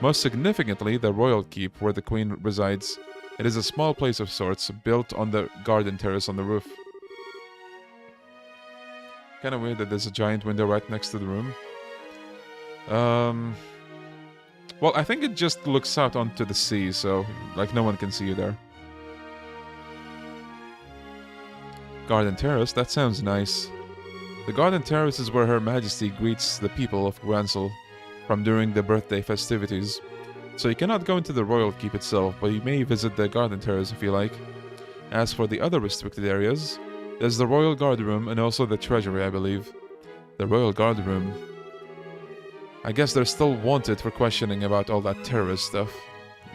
Most significantly, the royal keep where the queen resides. It is a small place of sorts, built on the garden terrace on the roof. Kinda weird that there's a giant window right next to the room. Well, I think it just looks out onto the sea, so, like, no one can see you there. Garden terrace? That sounds nice. The garden terrace is where Her Majesty greets the people of Gransel from during the birthday festivities. So you cannot go into the royal keep itself, but you may visit the garden terrace if you like. As for the other restricted areas, there's the royal guard room and also the treasury, I believe. The royal guard room. I guess they're still wanted for questioning about all that terrorist stuff.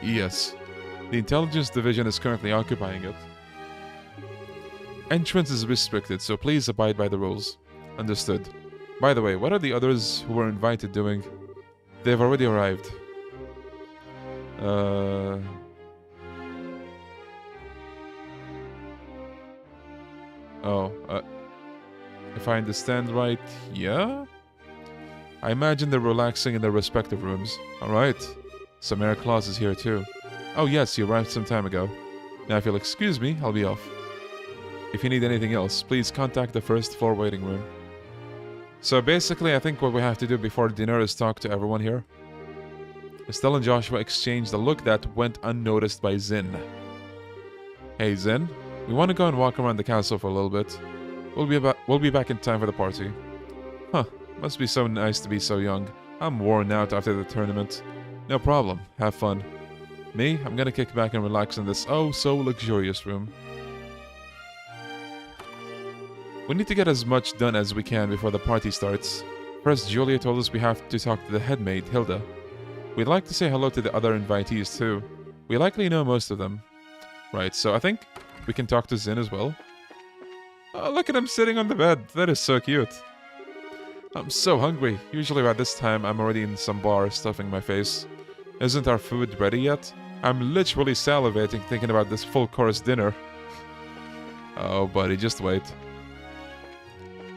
Yes. The intelligence division is currently occupying it. Entrance is restricted, so please abide by the rules. Understood. By the way, what are the others who were invited doing? They've already arrived. If I understand right, yeah? I imagine they're relaxing in their respective rooms. Alright. Samara Claus is here too. Oh yes, he arrived some time ago. Now if you'll excuse me, I'll be off. If you need anything else, please contact the first floor waiting room. So basically, I think what we have to do before dinner is talk to everyone here. Estelle and Joshua exchanged a look that went unnoticed by Zin. Hey Zin, we want to go and walk around the castle for a little bit. We'll be back in time for the party. Huh, must be so nice to be so young. I'm worn out after the tournament. No problem, have fun. Me, I'm gonna kick back and relax in this oh so luxurious room. We need to get as much done as we can before the party starts. First, Julia told us we have to talk to the head maid, Hilda. We'd like to say hello to the other invitees too. We likely know most of them. Right, so I think we can talk to Zin as well. Oh, look at him sitting on the bed. That is so cute. I'm so hungry. Usually by this time, I'm already in some bar stuffing my face. Isn't our food ready yet? I'm literally salivating thinking about this full-course dinner. Oh, buddy, just wait.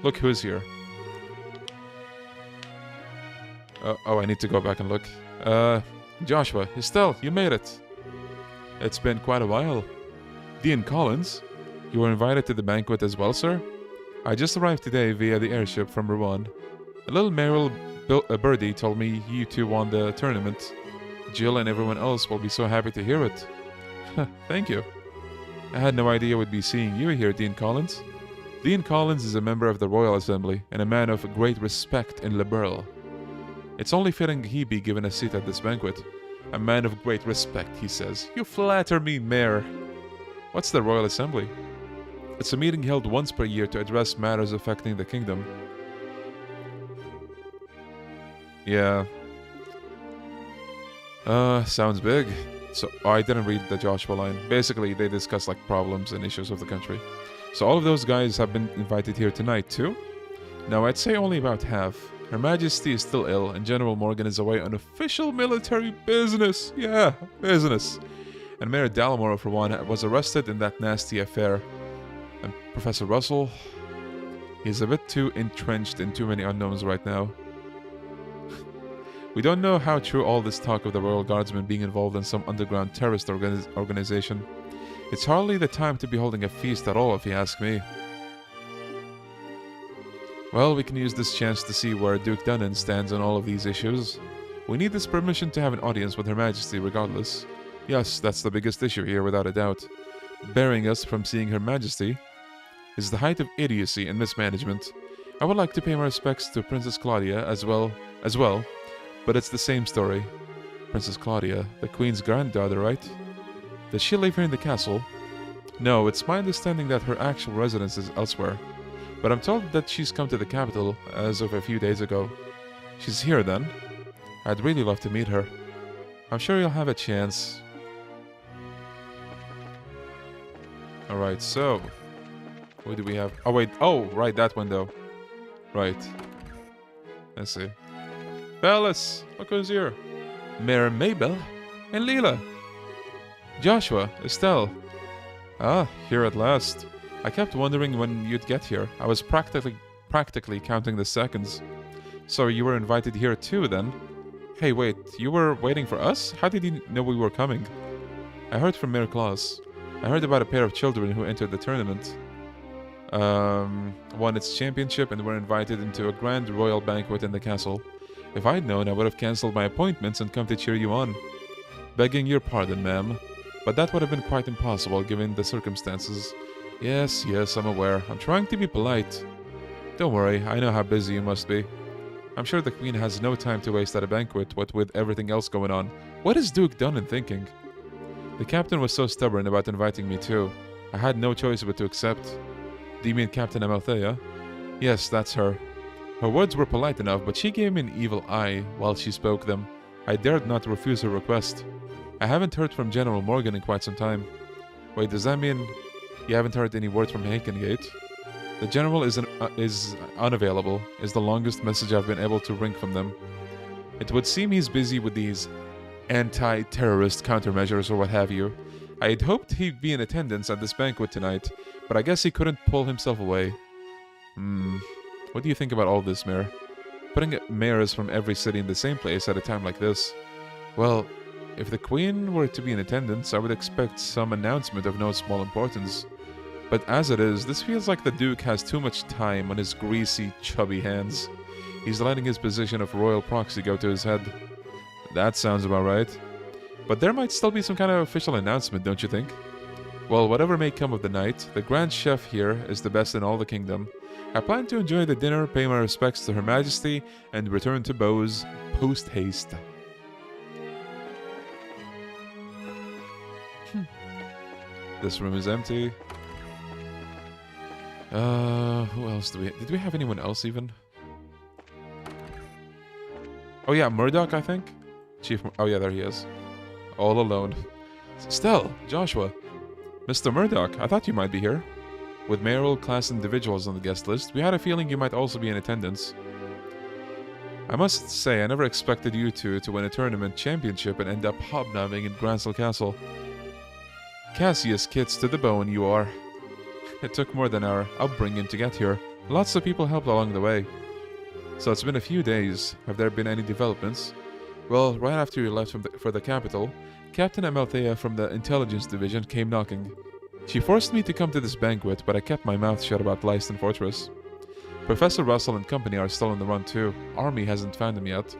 Look who's here. Oh, I need to go back and look. Joshua, Estelle, you made it. It's been quite a while. Dean Collins, you were invited to the banquet as well, sir? I just arrived today via the airship from l.u.n. A little Meryl birdie told me you two won the tournament. Jill and everyone else will be so happy to hear it. Thank you. I had no idea we'd be seeing you here, Dean Collins. Dean Collins is a member of the Royal Assembly and a man of great respect in Liberl. It's only fitting he be given a seat at this banquet. A man of great respect, he says. You flatter me, Mayor. What's the Royal Assembly? It's a meeting held once per year to address matters affecting the kingdom. Yeah. Sounds big. So, I didn't read the Joshua line. Basically, they discuss like problems and issues of the country. So all of those guys have been invited here tonight too? No, I'd say only about half. Her Majesty is still ill, and General Morgan is away on official military business. Yeah, business. And Mayor Dalmore, for one, was arrested in that nasty affair. And Professor Russell, he's a bit too entrenched in too many unknowns right now. We don't know how true all this talk of the Royal Guardsmen being involved in some underground terrorist organization. It's hardly the time to be holding a feast at all, if you ask me. Well, we can use this chance to see where Duke Dunnan stands on all of these issues. We need this permission to have an audience with Her Majesty regardless. Yes, that's the biggest issue here, without a doubt. Barring us from seeing Her Majesty is the height of idiocy and mismanagement. I would like to pay my respects to Princess Claudia as well, but it's the same story. Princess Claudia, the Queen's granddaughter, right? Does she live here in the castle? No, it's my understanding that her actual residence is elsewhere. But I'm told that she's come to the capital as of a few days ago. She's here then? I'd really love to meet her. I'm sure you'll have a chance. Alright, so... what do we have? Oh wait, oh, right, that window. Right. Let's see. Palace, look who's here. Mayor Mabel and Leela. Joshua, Estelle. Ah, here at last. I kept wondering when you'd get here. I was practically counting the seconds. So you were invited here too, then? Hey, wait, you were waiting for us? How did you know we were coming? I heard from Mayor Claus. I heard about a pair of children who entered the tournament. Won its championship and were invited into a grand royal banquet in the castle. If I'd known, I would have cancelled my appointments and come to cheer you on. Begging your pardon, ma'am. But that would have been quite impossible given the circumstances. Yes, I'm aware. I'm trying to be polite. Don't worry, I know how busy you must be. I'm sure the Queen has no time to waste at a banquet, what with everything else going on. What is Duke Dunnan thinking? The captain was so stubborn about inviting me too. I had no choice but to accept. Do you mean Captain Amalthea? Yes, that's her. Her words were polite enough, but she gave me an evil eye while she spoke them. I dared not refuse her request. I haven't heard from General Morgan in quite some time. Wait, does that mean you haven't heard any word from Hakengate? The General is unavailable, is the longest message I've been able to wring from them. It would seem he's busy with these anti-terrorist countermeasures or what have you. I had hoped he'd be in attendance at this banquet tonight, but I guess he couldn't pull himself away. What do you think about all this, Mayor? Putting mayors from every city in the same place at a time like this? Well, if the Queen were to be in attendance, I would expect some announcement of no small importance. But as it is, this feels like the Duke has too much time on his greasy, chubby hands. He's letting his position of royal proxy go to his head. That sounds about right. But there might still be some kind of official announcement, don't you think? Well, whatever may come of the night, the Grand Chef here is the best in all the kingdom. I plan to enjoy the dinner, pay my respects to Her Majesty, and return to Bose post-haste. This room is empty. Who else did we have anyone else even? Oh yeah, Murdoch, I think? Oh yeah, there he is. All alone. Stell, Joshua. Mr. Murdoch, I thought you might be here. With mayoral class individuals on the guest list, we had a feeling you might also be in attendance. I must say, I never expected you two to win a tournament championship and end up hobnobbing in Gransel Castle. Cassius kids to the bone, you are. It took more than our upbringing to get here. Lots of people helped along the way. So it's been a few days. Have there been any developments? Well, right after you left for the capital, Captain Amalthea from the Intelligence Division came knocking. She forced me to come to this banquet, but I kept my mouth shut about Leiston Fortress. Professor Russell and company are still on the run too. Army hasn't found them yet.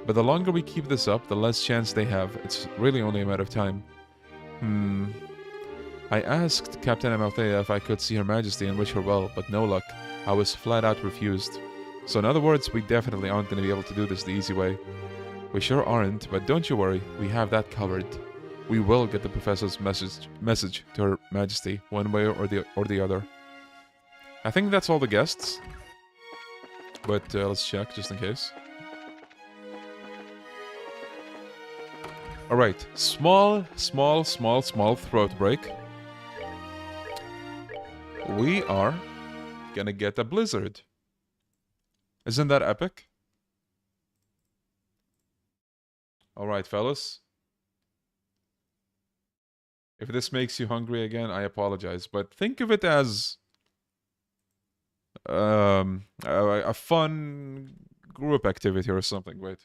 But the longer we keep this up, the less chance they have. It's really only a matter of time. I asked Captain Amalthea if I could see Her Majesty and wish her well, but no luck. I was flat out refused. So in other words, we definitely aren't going to be able to do this the easy way. We sure aren't, but don't you worry, we have that covered. We will get the professor's message to Her Majesty, one way or the other. I think that's all the guests. But let's check, just in case. Alright, small throat break. We are gonna get a blizzard. Isn't that epic? All right, fellas. If this makes you hungry again, I apologize. But think of it as a fun group activity or something. Wait.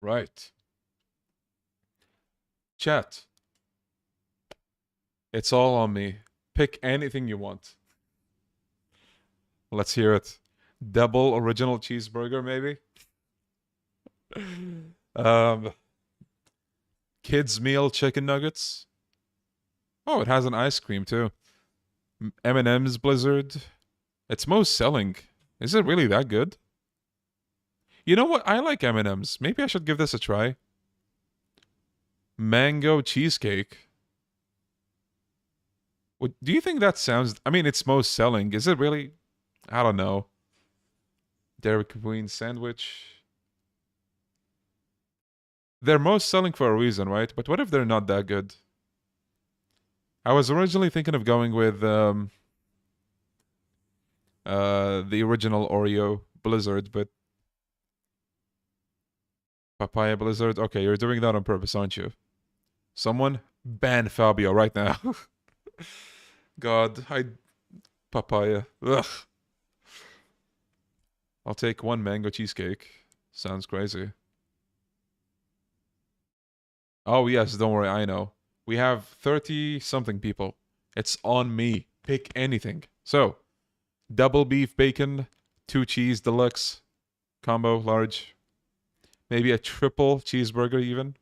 Right. Chat. It's all on me. Pick anything you want. Let's hear it. Double original cheeseburger, maybe? Kids meal chicken nuggets. Oh, it has an ice cream too. M&M's Blizzard. It's most selling. Is it really that good? You know what? I like M&M's. Maybe I should give this a try. Mango cheesecake. What, do you think that sounds... I mean, it's most selling. Is it really? I don't know. Dairy Queen sandwich. They're most selling for a reason, right? But what if they're not that good? I was originally thinking of going with the original Oreo Blizzard, but Papaya Blizzard. Okay, you're doing that on purpose, aren't you? Someone ban Fabio right now. God, Papaya. Ugh. I'll take one mango cheesecake. Sounds crazy. Oh, yes, don't worry, I know. We have 30-something people. It's on me. Pick anything. So, double beef bacon, 2 cheese deluxe, combo, large. Maybe a triple cheeseburger even.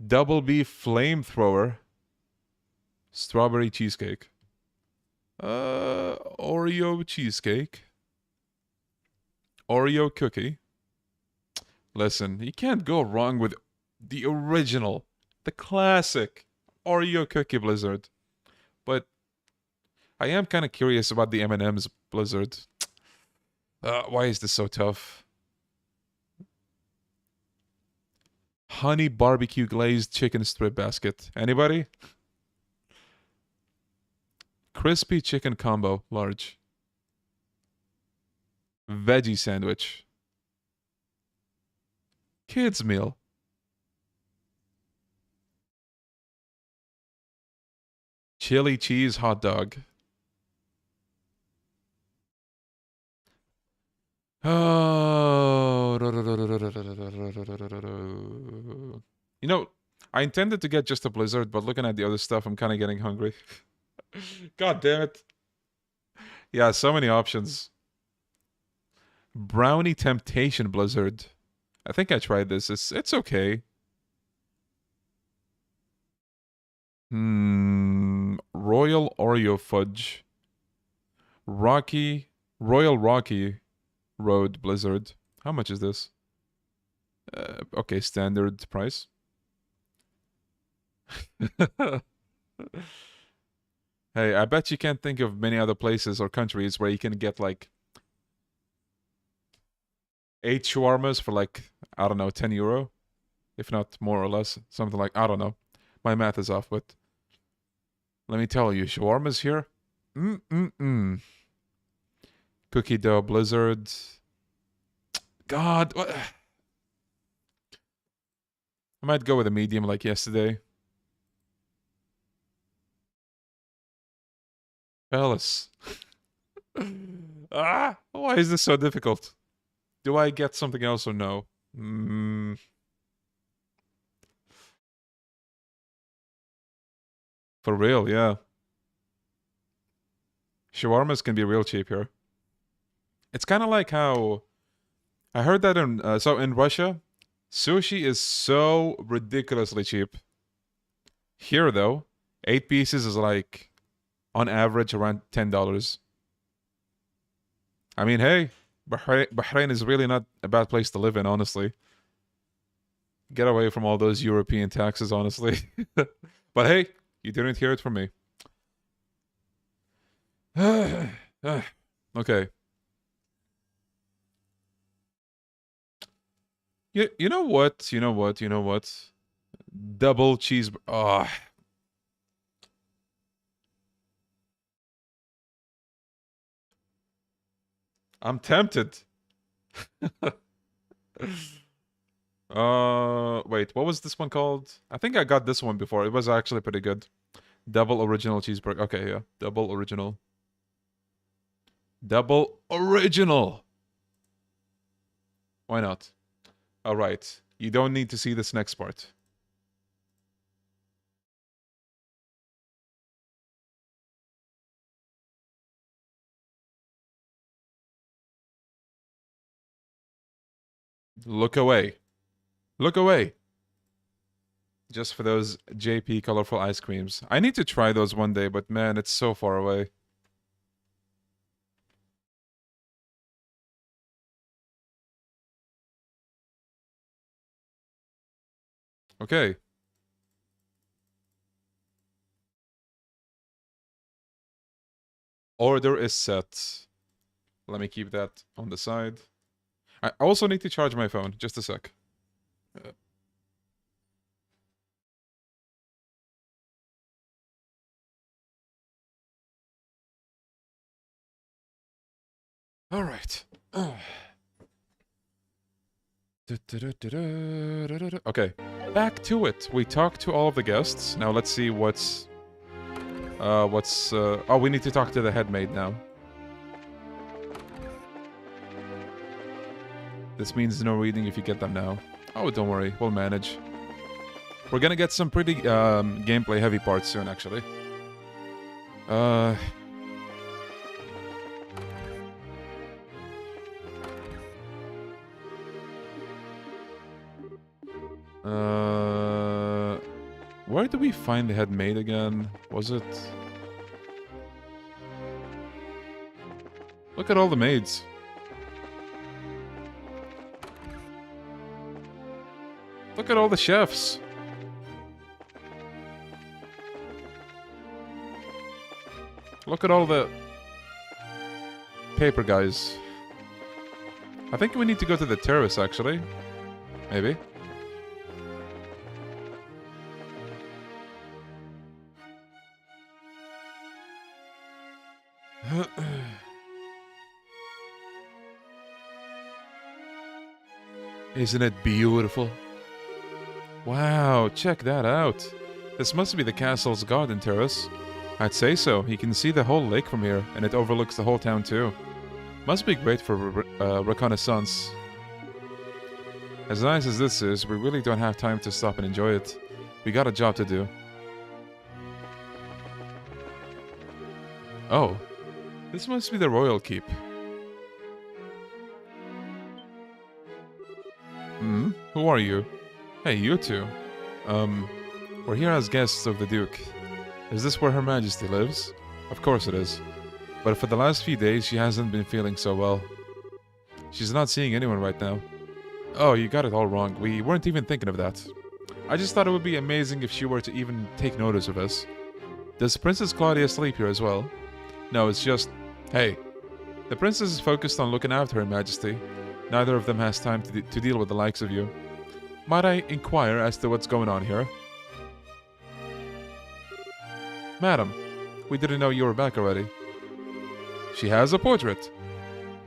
Double beef flamethrower, strawberry cheesecake. Oreo cheesecake. Oreo cookie. Listen, you can't go wrong with the original, the classic Oreo cookie Blizzard. But I am kind of curious about the M&M's Blizzard. Why is this so tough? Honey barbecue glazed chicken strip basket. Anybody? Crispy chicken combo, large. Veggie sandwich. Kids meal. Chili cheese hot dog. Oh. You know, I intended to get just a Blizzard, but looking at the other stuff, I'm kind of getting hungry. God damn it. Yeah, so many options. Brownie Temptation Blizzard. I think I tried this. It's okay. Royal Oreo Fudge. Royal Rocky Road Blizzard. How much is this? Okay, standard price. Hey, I bet you can't think of many other places or countries where you can get like 8 shawarmas for like, I don't know, 10 euro? If not more or less. Something like, I don't know. My math is off, but let me tell you, shawarmas here? Cookie dough Blizzard. God, what? I might go with a medium like yesterday. Fellas. Why is this so difficult? Do I get something else or no? For real, yeah. Shawarmas can be real cheap here. It's kind of like how I heard that in Russia, sushi is so ridiculously cheap. Here though, 8 pieces is like on average around $10. I mean, hey, Bahrain is really not a bad place to live in, honestly. Get away from all those European taxes, honestly. But hey, you didn't hear it from me. Okay. You know what? You know what? You know what? Double cheese. Oh. I'm tempted. Wait, what was this one called? I think I got this one before. It was actually pretty good. Double original cheeseburger. Okay, yeah. Double original. Double original. Why not? All right. You don't need to see this next part. Look away. Look away. Just for those JP colorful ice creams. I need to try those one day, but man, it's so far away. Okay. Order is set. Let me keep that on the side. I also need to charge my phone. Just a sec. All right. Okay, back to it. We talked to all of the guests. Now let's see what's... oh, we need to talk to the head maid now. This means no reading if you get them now. Oh, don't worry. We'll manage. We're gonna get some pretty gameplay heavy parts soon, actually. Where do we find the head maid again? Was it... Look at all the maids. Look at all the chefs. Look at all the paper guys. I think we need to go to the terrace, actually. Maybe. Isn't it beautiful? Wow, check that out. This must be the castle's garden terrace. I'd say so. You can see the whole lake from here, and it overlooks the whole town too. Must be great for reconnaissance. As nice as this is, we really don't have time to stop and enjoy it. We got a job to do. Oh, this must be the royal keep. Who are you? Hey, you two. We're here as guests of the Duke. Is this where Her Majesty lives? Of course it is. But for the last few days, she hasn't been feeling so well. She's not seeing anyone right now. Oh, you got it all wrong. We weren't even thinking of that. I just thought it would be amazing if she were to even take notice of us. Does Princess Claudia sleep here as well? No, it's just... Hey, the princess is focused on looking after Her Majesty. Neither of them has time to deal with the likes of you. Might I inquire as to what's going on here? Madam, we didn't know you were back already. She has a portrait.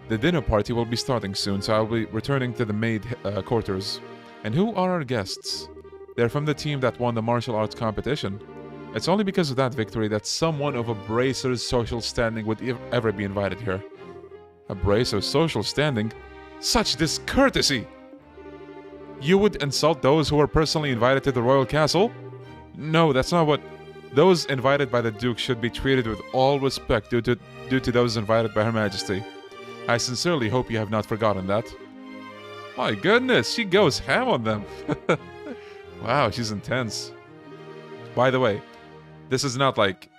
The dinner party will be starting soon, so I'll be returning to the maid quarters. And who are our guests? They're from the team that won the martial arts competition. It's only because of that victory that someone of a bracer's social standing would ever be invited here. A bracer's social standing? Such discourtesy! You would insult those who were personally invited to the royal castle? No, that's not what... Those invited by the Duke should be treated with all respect due to those invited by Her Majesty. I sincerely hope you have not forgotten that. My goodness, she goes ham on them. Wow, she's intense. By the way, this is not like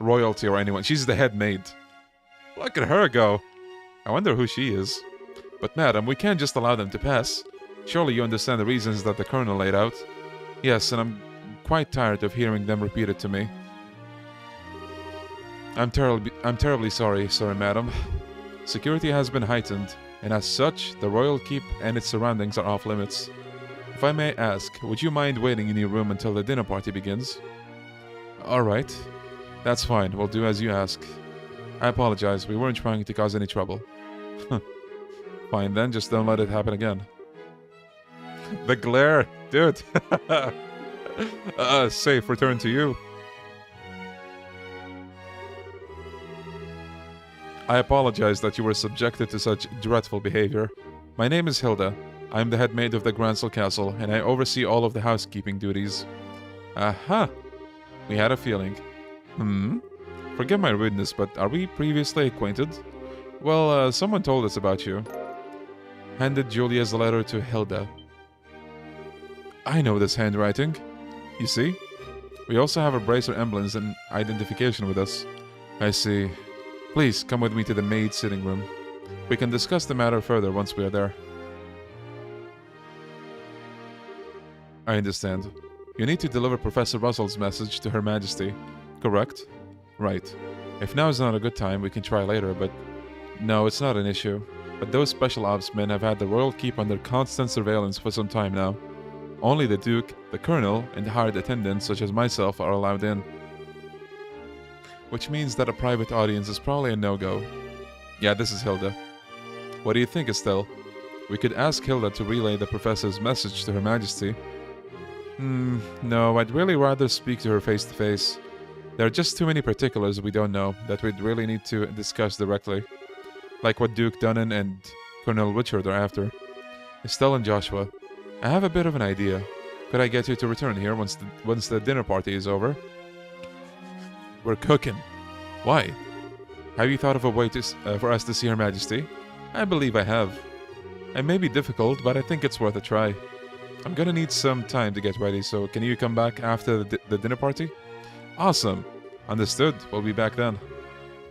royalty or anyone. She's the head maid. Look at her go. I wonder who she is. But madam, we can't just allow them to pass. Surely you understand the reasons that the colonel laid out. Yes, and I'm quite tired of hearing them repeated to me. I'm terribly sorry, madam. Security has been heightened, and as such, the royal keep and its surroundings are off limits. If I may ask, would you mind waiting in your room until the dinner party begins? Alright. That's fine, we'll do as you ask. I apologize, we weren't trying to cause any trouble. Fine then, just don't let it happen again. The glare! Dude! Safe return to you. I apologize that you were subjected to such dreadful behavior. My name is Hilda. I am the head maid of the Gransel Castle, and I oversee all of the housekeeping duties. Aha! We had a feeling. Forgive my rudeness, but are we previously acquainted? Well, someone told us about you. Handed Julia's letter to Hilda. I know this handwriting. You see? We also have our bracer emblems and identification with us. I see. Please, come with me to the maid's sitting room. We can discuss the matter further once we are there. I understand. You need to deliver Professor Russell's message to Her Majesty, correct? Right. If now is not a good time, we can try later, but... No, it's not an issue. But those special ops men have had the royal keep under constant surveillance for some time now. Only the Duke, the Colonel, and hired attendants such as myself are allowed in. Which means that a private audience is probably a no-go. Yeah, this is Hilda. What do you think, Estelle? We could ask Hilda to relay the professor's message to Her Majesty. No, I'd really rather speak to her face-to-face. There are just too many particulars we don't know that we'd really need to discuss directly. Like what Duke Dunnan and Colonel Richard are after. Estelle and Joshua, I have a bit of an idea. Could I get you to return here once the dinner party is over? We're cooking. Why? Have you thought of a way for us to see Her Majesty? I believe I have. It may be difficult, but I think it's worth a try. I'm gonna need some time to get ready, so can you come back after the dinner party? Awesome. Understood. We'll be back then.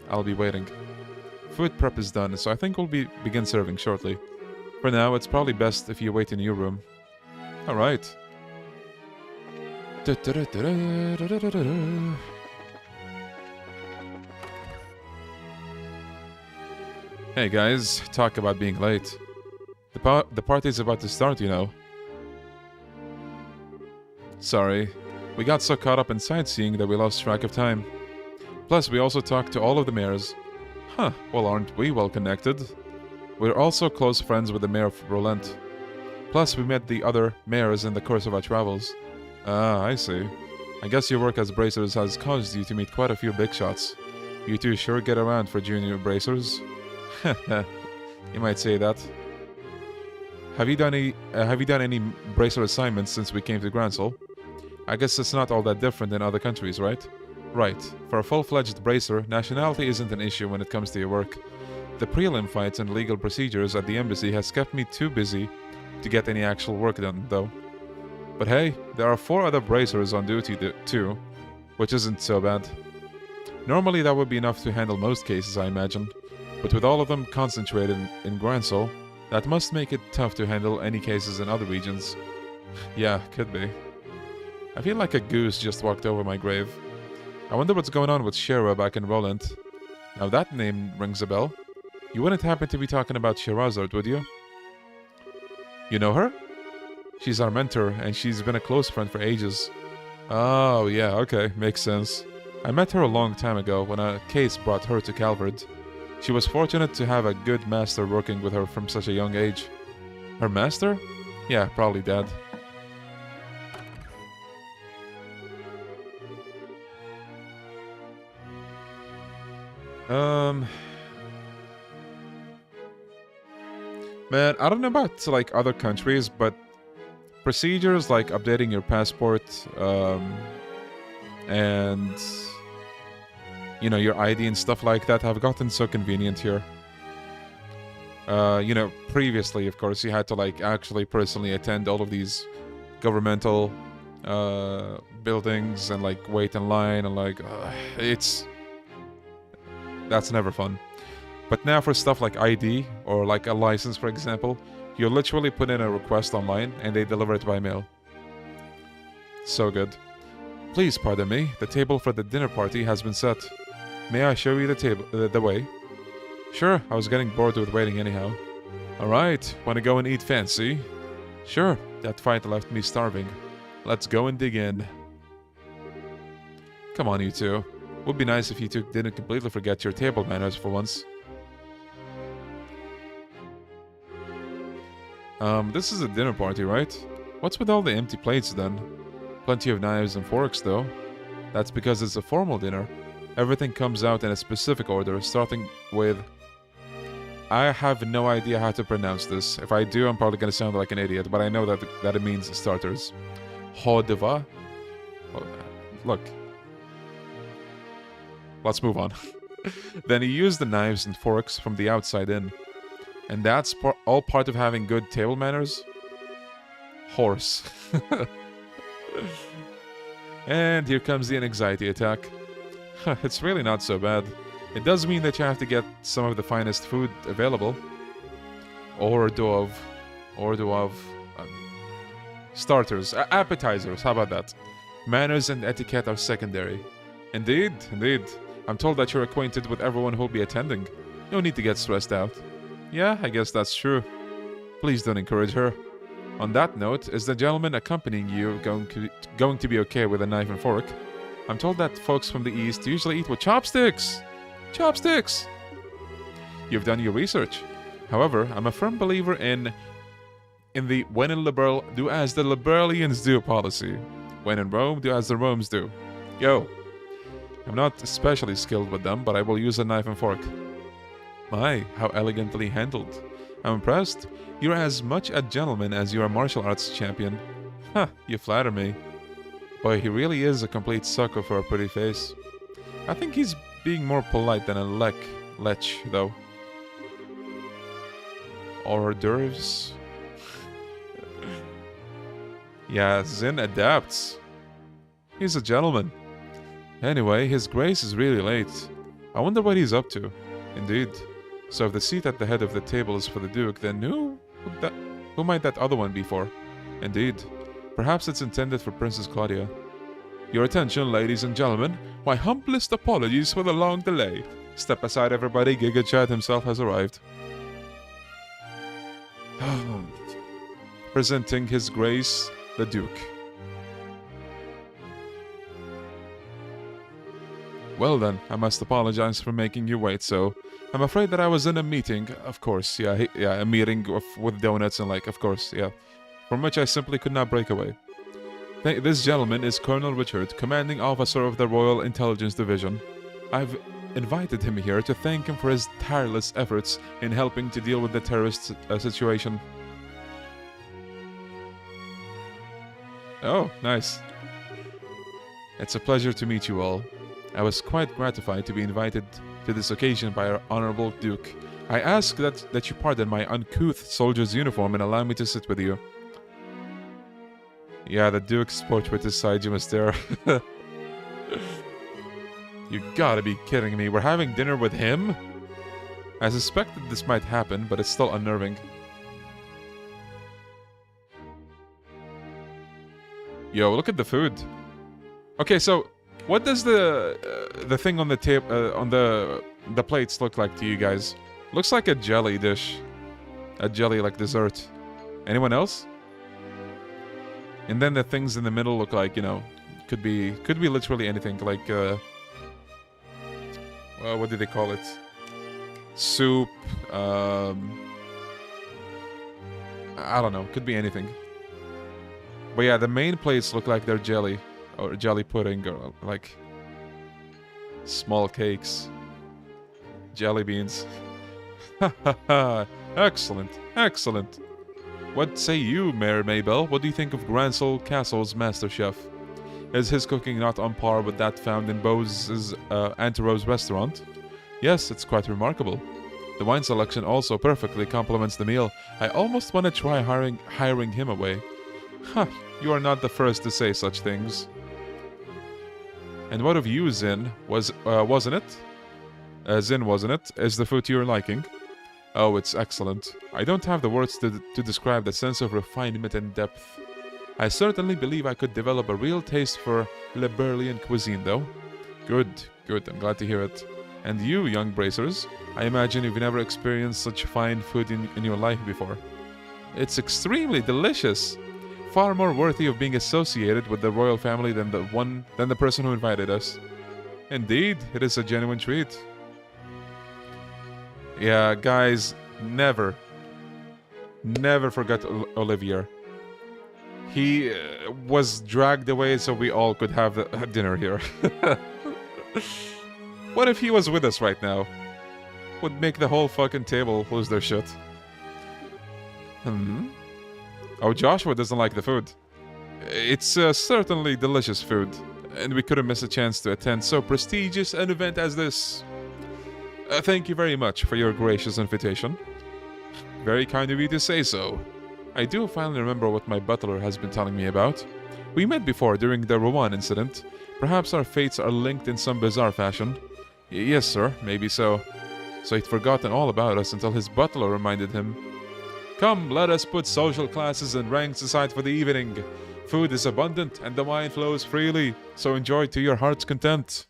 I'll be waiting. Food prep is done, so I think we'll begin serving shortly. For now, it's probably best if you wait in your room. Alright. Hey guys, talk about being late. The party's about to start, you know. Sorry, we got so caught up in sightseeing that we lost track of time. Plus, we also talked to all of the mayors. Huh, well aren't we well connected? We're also close friends with the mayor of Roland. Plus, we met the other mayors in the course of our travels. Ah, I see. I guess your work as bracers has caused you to meet quite a few big shots. You two sure get around for junior bracers. You might say that. Have you done any bracer assignments since we came to Gransel? I guess it's not all that different in other countries, right? Right. For a full-fledged bracer, nationality isn't an issue when it comes to your work. The prelim fights and legal procedures at the embassy has kept me too busy to get any actual work done, though. But hey, there are 4 other bracers on duty too, which isn't so bad. Normally that would be enough to handle most cases, I imagine. But with all of them concentrated in Gransel, that must make it tough to handle any cases in other regions. Yeah, could be. I feel like a goose just walked over my grave. I wonder what's going on with Shera back in Roland. Now that name rings a bell. You wouldn't happen to be talking about Shehzad, would you? You know her? She's our mentor, and she's been a close friend for ages. Oh, yeah, okay, makes sense. I met her a long time ago when a case brought her to Calvard. She was fortunate to have a good master working with her from such a young age. Her master? Yeah, probably Dad. Man, I don't know about, like, other countries, but procedures like updating your passport, and, you know, your ID and stuff like that have gotten so convenient here. You know, previously, of course, you had to, like, actually personally attend all of these governmental, buildings and, like, wait in line and, like, that's never fun. But now for stuff like ID, or like a license for example, you literally put in a request online and they deliver it by mail. So good. Please pardon me, the table for the dinner party has been set. May I show you the way? Sure, I was getting bored with waiting anyhow. Alright, wanna go and eat fancy? Sure, that fight left me starving. Let's go and dig in. Come on, you two. Would be nice if you two didn't completely forget your table manners for once. This is a dinner party, right? What's with all the empty plates then? Plenty of knives and forks though. That's because it's a formal dinner. Everything comes out in a specific order, starting with... I have no idea how to pronounce this. If I do, I'm probably gonna sound like an idiot, but I know that it means starters. Hodva? Oh, look. Let's move on. Then he used the knives and forks from the outside in. And that's all part of having good table manners? Horse. And here comes the anxiety attack. It's really not so bad. It does mean that you have to get some of the finest food available. Hors d'oeuvre. Starters. Appetizers, how about that? Manners and etiquette are secondary. Indeed, indeed. I'm told that you're acquainted with everyone who'll be attending. No need to get stressed out. Yeah, I guess that's true. Please don't encourage her. On that note, is the gentleman accompanying you going to be okay with a knife and fork? I'm told that folks from the East usually eat with chopsticks! Chopsticks! You've done your research. However, I'm a firm believer in the when in liberal, do as the liberalians do policy. When in Rome, do as the Romans do. Yo. I'm not especially skilled with them, but I will use a knife and fork. My, how elegantly handled. I'm impressed. You're as much a gentleman as you are a martial arts champion. Huh, you flatter me. Boy, he really is a complete sucker for a pretty face. I think he's being more polite than a lech, though. Hors d'oeuvres. Yeah, Zin adapts. He's a gentleman. Anyway, his grace is really late. I wonder what he's up to. Indeed. So if the seat at the head of the table is for the Duke, then who might that other one be for? Indeed. Perhaps it's intended for Princess Claudia. Your attention, ladies and gentlemen. My humblest apologies for the long delay. Step aside, everybody. Giga Chad himself has arrived. Presenting His Grace, the Duke. Well then, I must apologize for making you wait, so... I'm afraid that I was in a meeting, of course, yeah, a meeting with donuts and of course, yeah. From which I simply could not break away. This gentleman is Colonel Richard, commanding officer of the Royal Intelligence Division. I've invited him here to thank him for his tireless efforts in helping to deal with the terrorist situation. Oh, nice. It's a pleasure to meet you all. I was quite gratified to be invited to this occasion by our Honorable Duke. I ask that you pardon my uncouth soldier's uniform and allow me to sit with you. Yeah, the Duke's portrait is Sajima's there. You gotta be kidding me. We're having dinner with him? I suspected this might happen, but it's still unnerving. Yo, look at the food. Okay, so what does the thing on the tape on the plates look like to you guys? Looks like a jelly dish, a jelly like dessert. Anyone else? And then the things in the middle look like, you know, could be literally anything. Like what do they call it? Soup. I don't know. Could be anything. But yeah, the main plates look like they're jelly. Or jelly pudding, or like small cakes, jelly beans. Ha ha ha! Excellent, excellent. What say you, Mayor Maybell? What do you think of Gransel Castle's master chef? Is his cooking not on par with that found in Bose's Antero's restaurant? Yes, it's quite remarkable. The wine selection also perfectly complements the meal. I almost want to try hiring him away. Huh, you are not the first to say such things. And what of you, Zin? Wasn't it? Zin, wasn't it? Is the food to your liking? Oh, it's excellent. I don't have the words to describe the sense of refinement and depth. I certainly believe I could develop a real taste for Liberalian cuisine, though. Good, good. I'm glad to hear it. And you, young bracers, I imagine you've never experienced such fine food in your life before. It's extremely delicious. Far more worthy of being associated with the royal family than the person who invited us. Indeed, it is a genuine treat. Yeah, guys, never forget Olivier. He was dragged away so we all could have dinner here. What if he was with us right now? Would make the whole fucking table lose their shit. Oh, Joshua doesn't like the food. It's certainly delicious food, and we couldn't miss a chance to attend so prestigious an event as this. Thank you very much for your gracious invitation. Very kind of you to say so. I do finally remember what my butler has been telling me about. We met before during the l.u.n. incident. Perhaps our fates are linked in some bizarre fashion. Yes, sir, maybe so. So he'd forgotten all about us until his butler reminded him. Come, let us put social classes and ranks aside for the evening. Food is abundant and the wine flows freely, so enjoy to your heart's content.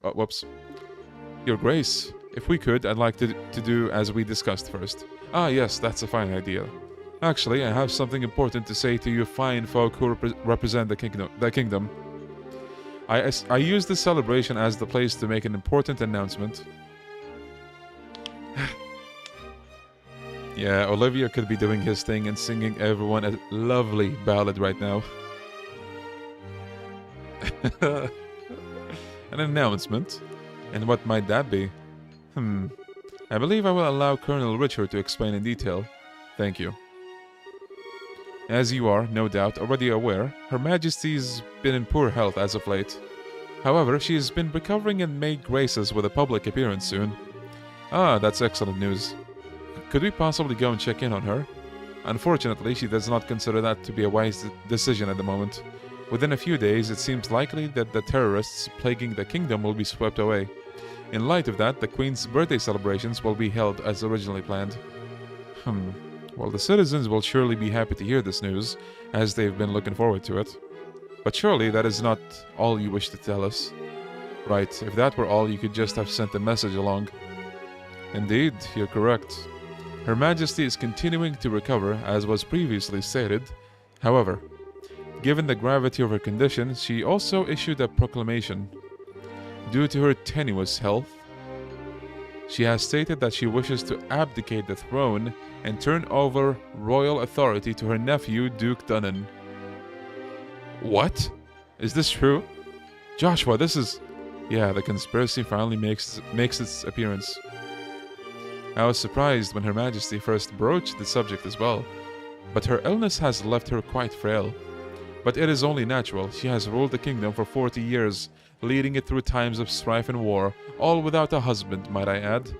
Oh, whoops. Your Grace, if we could, I'd like to do as we discussed first. Ah, yes, that's a fine idea. Actually, I have something important to say to you fine folk who represent the kingdom. I use this celebration as the place to make an important announcement. Yeah, Olivia could be doing his thing and singing everyone a lovely ballad right now. An announcement? And what might that be? I believe I will allow Colonel Richard to explain in detail. Thank you. As you are, no doubt, already aware, Her Majesty's been in poor health as of late. However, she has been recovering and may grace us with a public appearance soon. Ah, that's excellent news. Could we possibly go and check in on her? Unfortunately, she does not consider that to be a wise decision at the moment. Within a few days, it seems likely that the terrorists plaguing the kingdom will be swept away. In light of that, the Queen's birthday celebrations will be held as originally planned. Well, the citizens will surely be happy to hear this news, as they've been looking forward to it. But surely that is not all you wish to tell us. Right, if that were all, you could just have sent a message along. Indeed, you're correct. Her Majesty is continuing to recover, as was previously stated. However, given the gravity of her condition, she also issued a proclamation. Due to her tenuous health, she has stated that she wishes to abdicate the throne and turn over royal authority to her nephew, Duke Dunnan. What? Is this true? Joshua, this is... Yeah, the conspiracy finally makes its appearance. I was surprised when Her Majesty first broached the subject as well, but her illness has left her quite frail. But it is only natural. She has ruled the kingdom for 40 years, leading it through times of strife and war, all without a husband, might I add.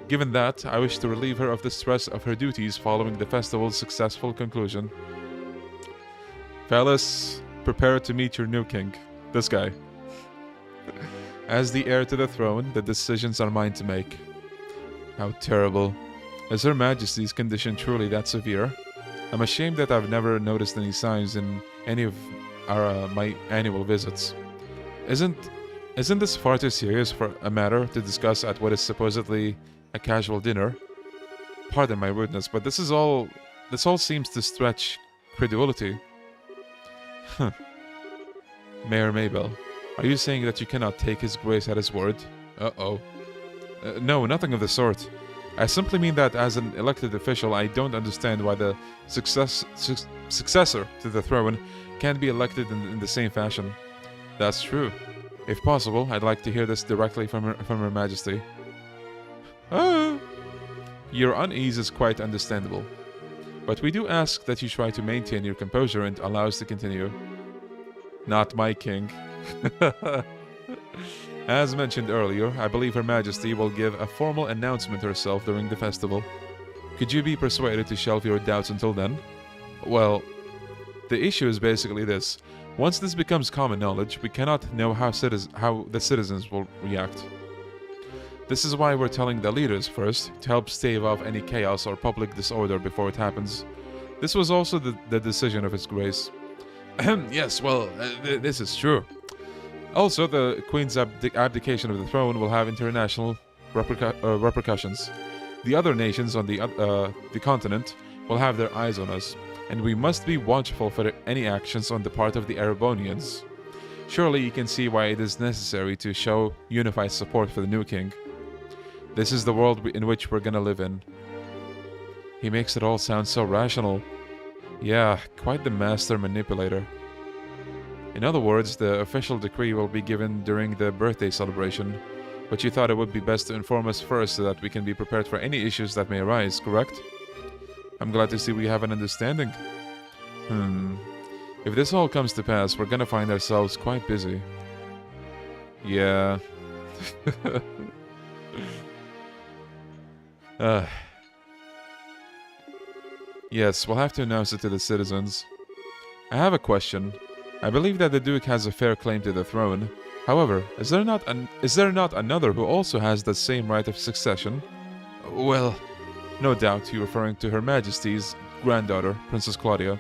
Given that, I wish to relieve her of the stress of her duties following the festival's successful conclusion. Fellas, prepare to meet your new king. This guy. As the heir to the throne, the decisions are mine to make. How terrible. Is Her Majesty's condition truly that severe? I'm ashamed that I've never noticed any signs in any of my annual visits. Isn't this far too serious for a matter to discuss at what is supposedly a casual dinner? Pardon my rudeness, but this all seems to stretch credulity. Mayor Maybell, are you saying that you cannot take His Grace at his word? Uh-oh. No, nothing of the sort. I simply mean that as an elected official, I don't understand why the successor to the throne can't be elected in the same fashion. That's true. If possible, I'd like to hear this directly from Her Majesty. Oh! Your unease is quite understandable. But we do ask that you try to maintain your composure and allow us to continue. Not my king. As mentioned earlier, I believe Her Majesty will give a formal announcement herself during the festival. Could you be persuaded to shelve your doubts until then? Well, the issue is basically this. Once this becomes common knowledge, we cannot know how the citizens will react. This is why we're telling the leaders first, to help stave off any chaos or public disorder before it happens. This was also the decision of His Grace. Yes, well, this is true. Also, the Queen's abdication of the throne will have international repercussions. The other nations on the continent will have their eyes on us, and we must be watchful for any actions on the part of the Erebonians. Surely you can see why it is necessary to show unified support for the new king. This is the world in which we're gonna live in. He makes it all sound so rational. Yeah, quite the master manipulator. In other words, the official decree will be given during the birthday celebration, but you thought it would be best to inform us first so that we can be prepared for any issues that may arise, correct? I'm glad to see we have an understanding. If this all comes to pass, we're gonna find ourselves quite busy. Yeah. Yes, we'll have to announce it to the citizens. I have a question. I believe that the Duke has a fair claim to the throne. However, is there not another who also has the same right of succession? Well, no doubt you're referring to Her Majesty's granddaughter, Princess Claudia.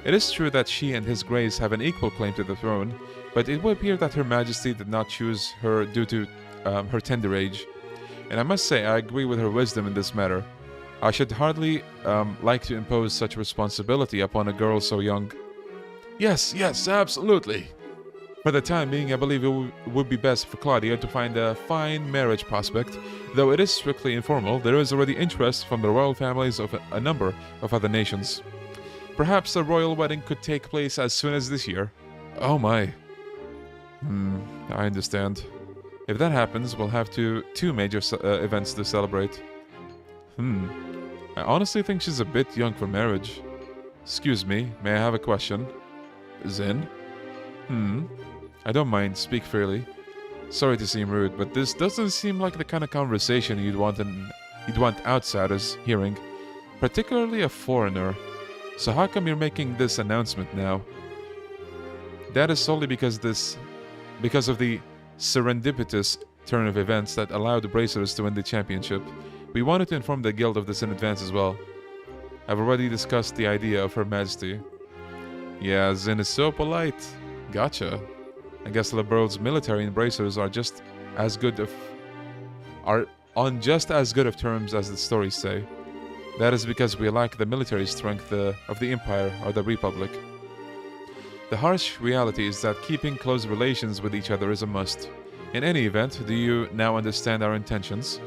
It is true that she and His Grace have an equal claim to the throne, but it would appear that Her Majesty did not choose her due to her tender age. And I must say, I agree with her wisdom in this matter. I should hardly like to impose such responsibility upon a girl so young. Yes, absolutely. For the time being, I believe it would be best for Claudia to find a fine marriage prospect. Though it is strictly informal, there is already interest from the royal families of a number of other nations. Perhaps a royal wedding could take place as soon as this year. Oh my. I understand. If that happens, we'll have two major events to celebrate. I honestly think she's a bit young for marriage. Excuse me, may I have a question? Zin? I don't mind, speak freely. Sorry to seem rude, but this doesn't seem like the kind of conversation you'd want outsiders hearing, particularly a foreigner. So how come you're making this announcement now? That is solely because of the serendipitous turn of events that allowed the Bracers to win the championship. We wanted to inform the guild of this in advance as well. I've already discussed the idea of Her Majesty. Yeah, Zin is so polite. Gotcha. I guess Liberal's military and Bracers are on just as good of terms as the stories say. That is because we lack the military strength of the Empire or the Republic. The harsh reality is that keeping close relations with each other is a must. In any event, do you now understand our intentions?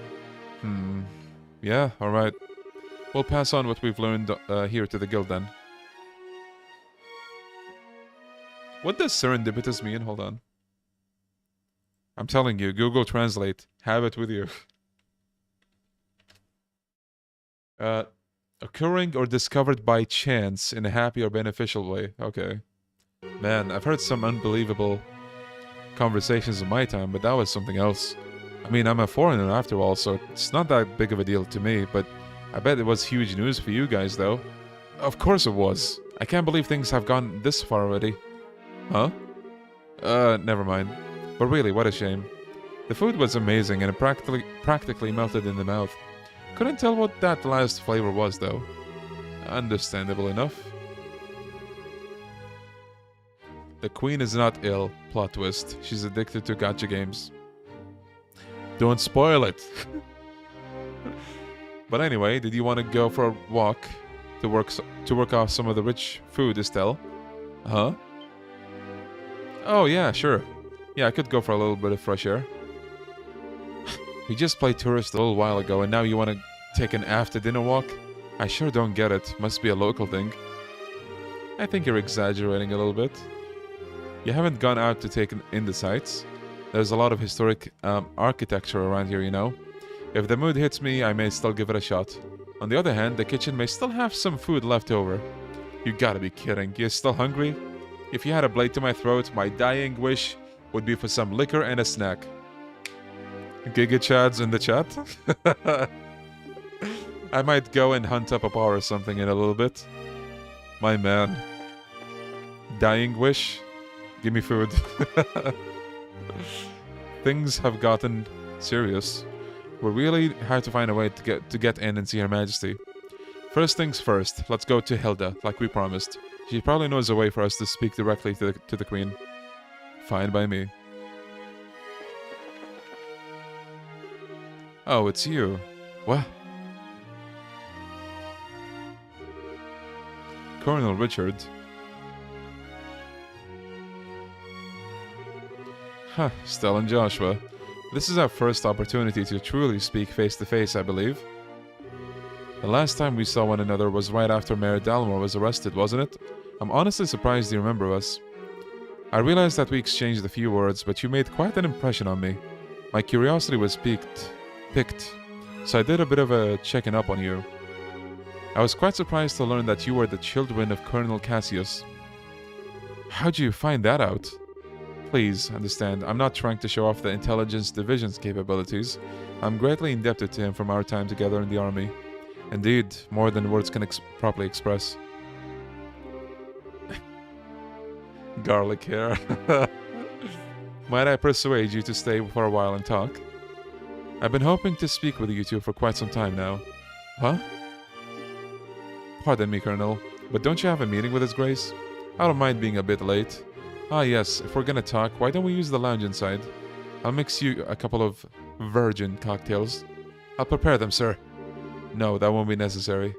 Yeah, alright. We'll pass on what we've learned here to the guild then. What does serendipitous mean? Hold on. I'm telling you, Google Translate. Have it with you. Occurring or discovered by chance in a happy or beneficial way. Okay. Man, I've heard some unbelievable conversations in my time, but that was something else. I mean, I'm a foreigner after all, so it's not that big of a deal to me, but I bet it was huge news for you guys, though. Of course it was. I can't believe things have gone this far already. Huh? Never mind. But really, what a shame. The food was amazing and it practically melted in the mouth. Couldn't tell what that last flavor was, though. Understandable enough. The queen is not ill. Plot twist. She's addicted to gacha games. Don't spoil it. But anyway, did you want to go for a walk to work off some of the rich food, Estelle? Huh? Oh yeah, sure. Yeah, I could go for a little bit of fresh air. We just played tourist a little while ago and now you want to take an after-dinner walk? I sure don't get it. Must be a local thing. I think you're exaggerating a little bit. You haven't gone out to take in the sights? There's a lot of historic architecture around here, you know. If the mood hits me, I may still give it a shot. On the other hand, the kitchen may still have some food left over. You gotta be kidding. You're still hungry? If you had a blade to my throat, my dying wish would be for some liquor and a snack. GigaChads in the chat? I might go and hunt up a bar or something in a little bit. My man. Dying wish? Give me food. Things have gotten serious. We really have to find a way to get in and see Her Majesty. First things first, let's go to Hilda, like we promised. She probably knows a way for us to speak directly to the Queen. Fine by me. Oh, it's you. What? Colonel Richard. Huh, Stella and Joshua. This is our first opportunity to truly speak face to face, I believe. The last time we saw one another was right after Mayor Dalmor was arrested, wasn't it? I'm honestly surprised you remember us. I realized that we exchanged a few words, but you made quite an impression on me. My curiosity was piqued, so I did a bit of a checking up on you. I was quite surprised to learn that you were the children of Colonel Cassius. How'd you find that out? Please understand, I'm not trying to show off the intelligence division's capabilities. I'm greatly indebted to him from our time together in the army. Indeed, more than words can properly express. Garlic hair. Might I persuade you to stay for a while and talk? I've been hoping to speak with you two for quite some time now. Huh? Pardon me, Colonel, but don't you have a meeting with His Grace? I don't mind being a bit late. Ah yes, if we're gonna talk, why don't we use the lounge inside? I'll mix you a couple of virgin cocktails. I'll prepare them, sir. No, that won't be necessary.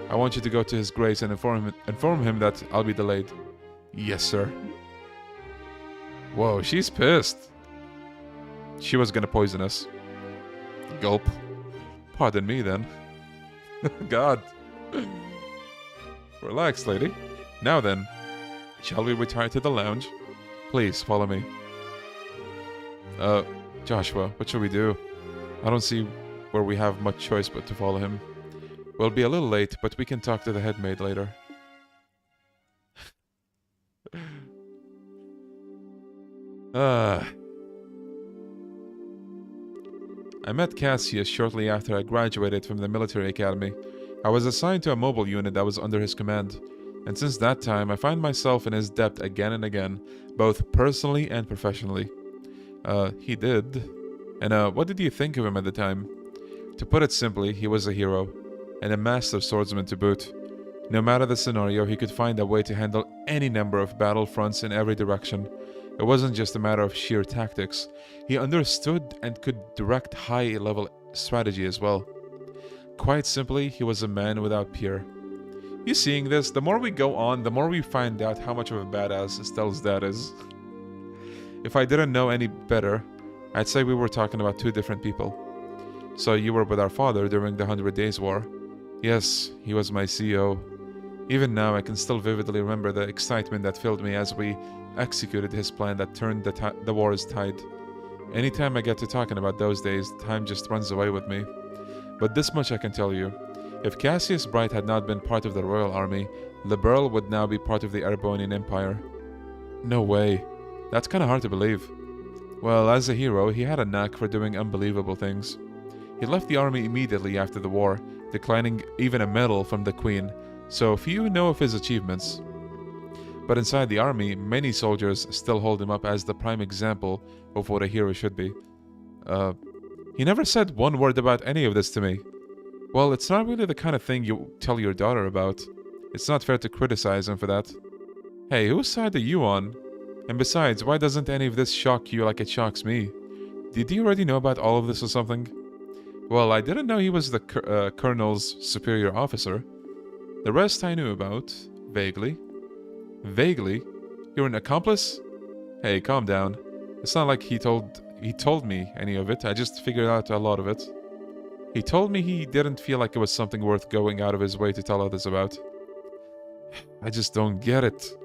I want you to go to His Grace and inform him that I'll be delayed. Yes, sir. Whoa, she's pissed. She was gonna poison us. Gulp. Pardon me, then. God. Relax, lady. Now then, shall we retire to the lounge? Please, follow me. Joshua, what shall we do? I don't see where we have much choice but to follow him. We'll be a little late, but we can talk to the head maid later. I met Cassius shortly after I graduated from the military academy. I was assigned to a mobile unit that was under his command, and since that time I find myself in his debt again and again, both personally and professionally. He did. And what did you think of him at the time? To put it simply, he was a hero, and a master swordsman to boot. No matter the scenario, he could find a way to handle any number of battle fronts in every direction. It wasn't just a matter of sheer tactics. He understood and could direct high-level strategy as well. Quite simply, he was a man without peer. You seeing this? The more we go on, the more we find out how much of a badass Estelle's dad is. If I didn't know any better, I'd say we were talking about two different people. So you were with our father during the 100 Days War. Yes, he was my CO. Even now, I can still vividly remember the excitement that filled me as we executed his plan that turned the war's tide. Anytime I get to talking about those days, time just runs away with me. But this much I can tell you. If Cassius Bright had not been part of the Royal Army, Liberl would now be part of the Erebonian Empire. No way. That's kinda hard to believe. Well, as a hero, he had a knack for doing unbelievable things. He left the army immediately after the war, declining even a medal from the Queen, so few know of his achievements. But inside the army, many soldiers still hold him up as the prime example of what a hero should be. He never said one word about any of this to me. Well, it's not really the kind of thing you tell your daughter about. It's not fair to criticize him for that. Hey, whose side are you on? And besides, why doesn't any of this shock you like it shocks me? Did you already know about all of this or something? Well, I didn't know he was the colonel's superior officer. The rest I knew about, vaguely. Vaguely? You're an accomplice? Hey, calm down. It's not like he told me any of it. I just figured out a lot of it. He told me he didn't feel like it was something worth going out of his way to tell others about. I just don't get it.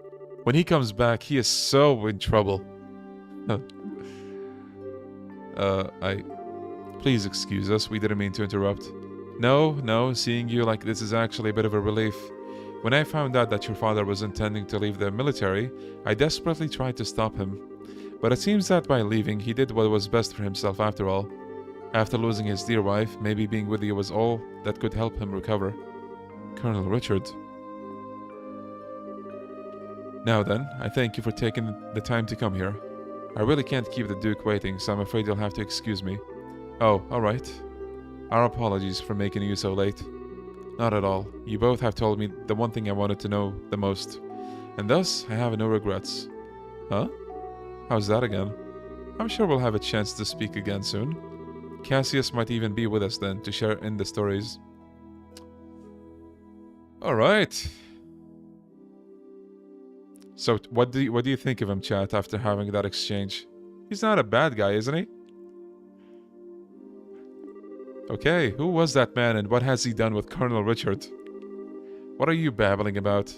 When he comes back, he is so in trouble. Please excuse us, we didn't mean to interrupt. No, seeing you like this is actually a bit of a relief. When I found out that your father was intending to leave the military, I desperately tried to stop him. But it seems that by leaving, he did what was best for himself after all. After losing his dear wife, maybe being with you was all that could help him recover. Colonel Richard. Now then, I thank you for taking the time to come here. I really can't keep the Duke waiting, so I'm afraid you'll have to excuse me. Oh, alright. Our apologies for making you so late. Not at all. You both have told me the one thing I wanted to know the most. And thus, I have no regrets. Huh? How's that again? I'm sure we'll have a chance to speak again soon. Cassius might even be with us then to share in the stories. Alright. So, what do you think of him, chat, after having that exchange? He's not a bad guy, isn't he? Okay, who was that man and what has he done with Colonel Richard? What are you babbling about?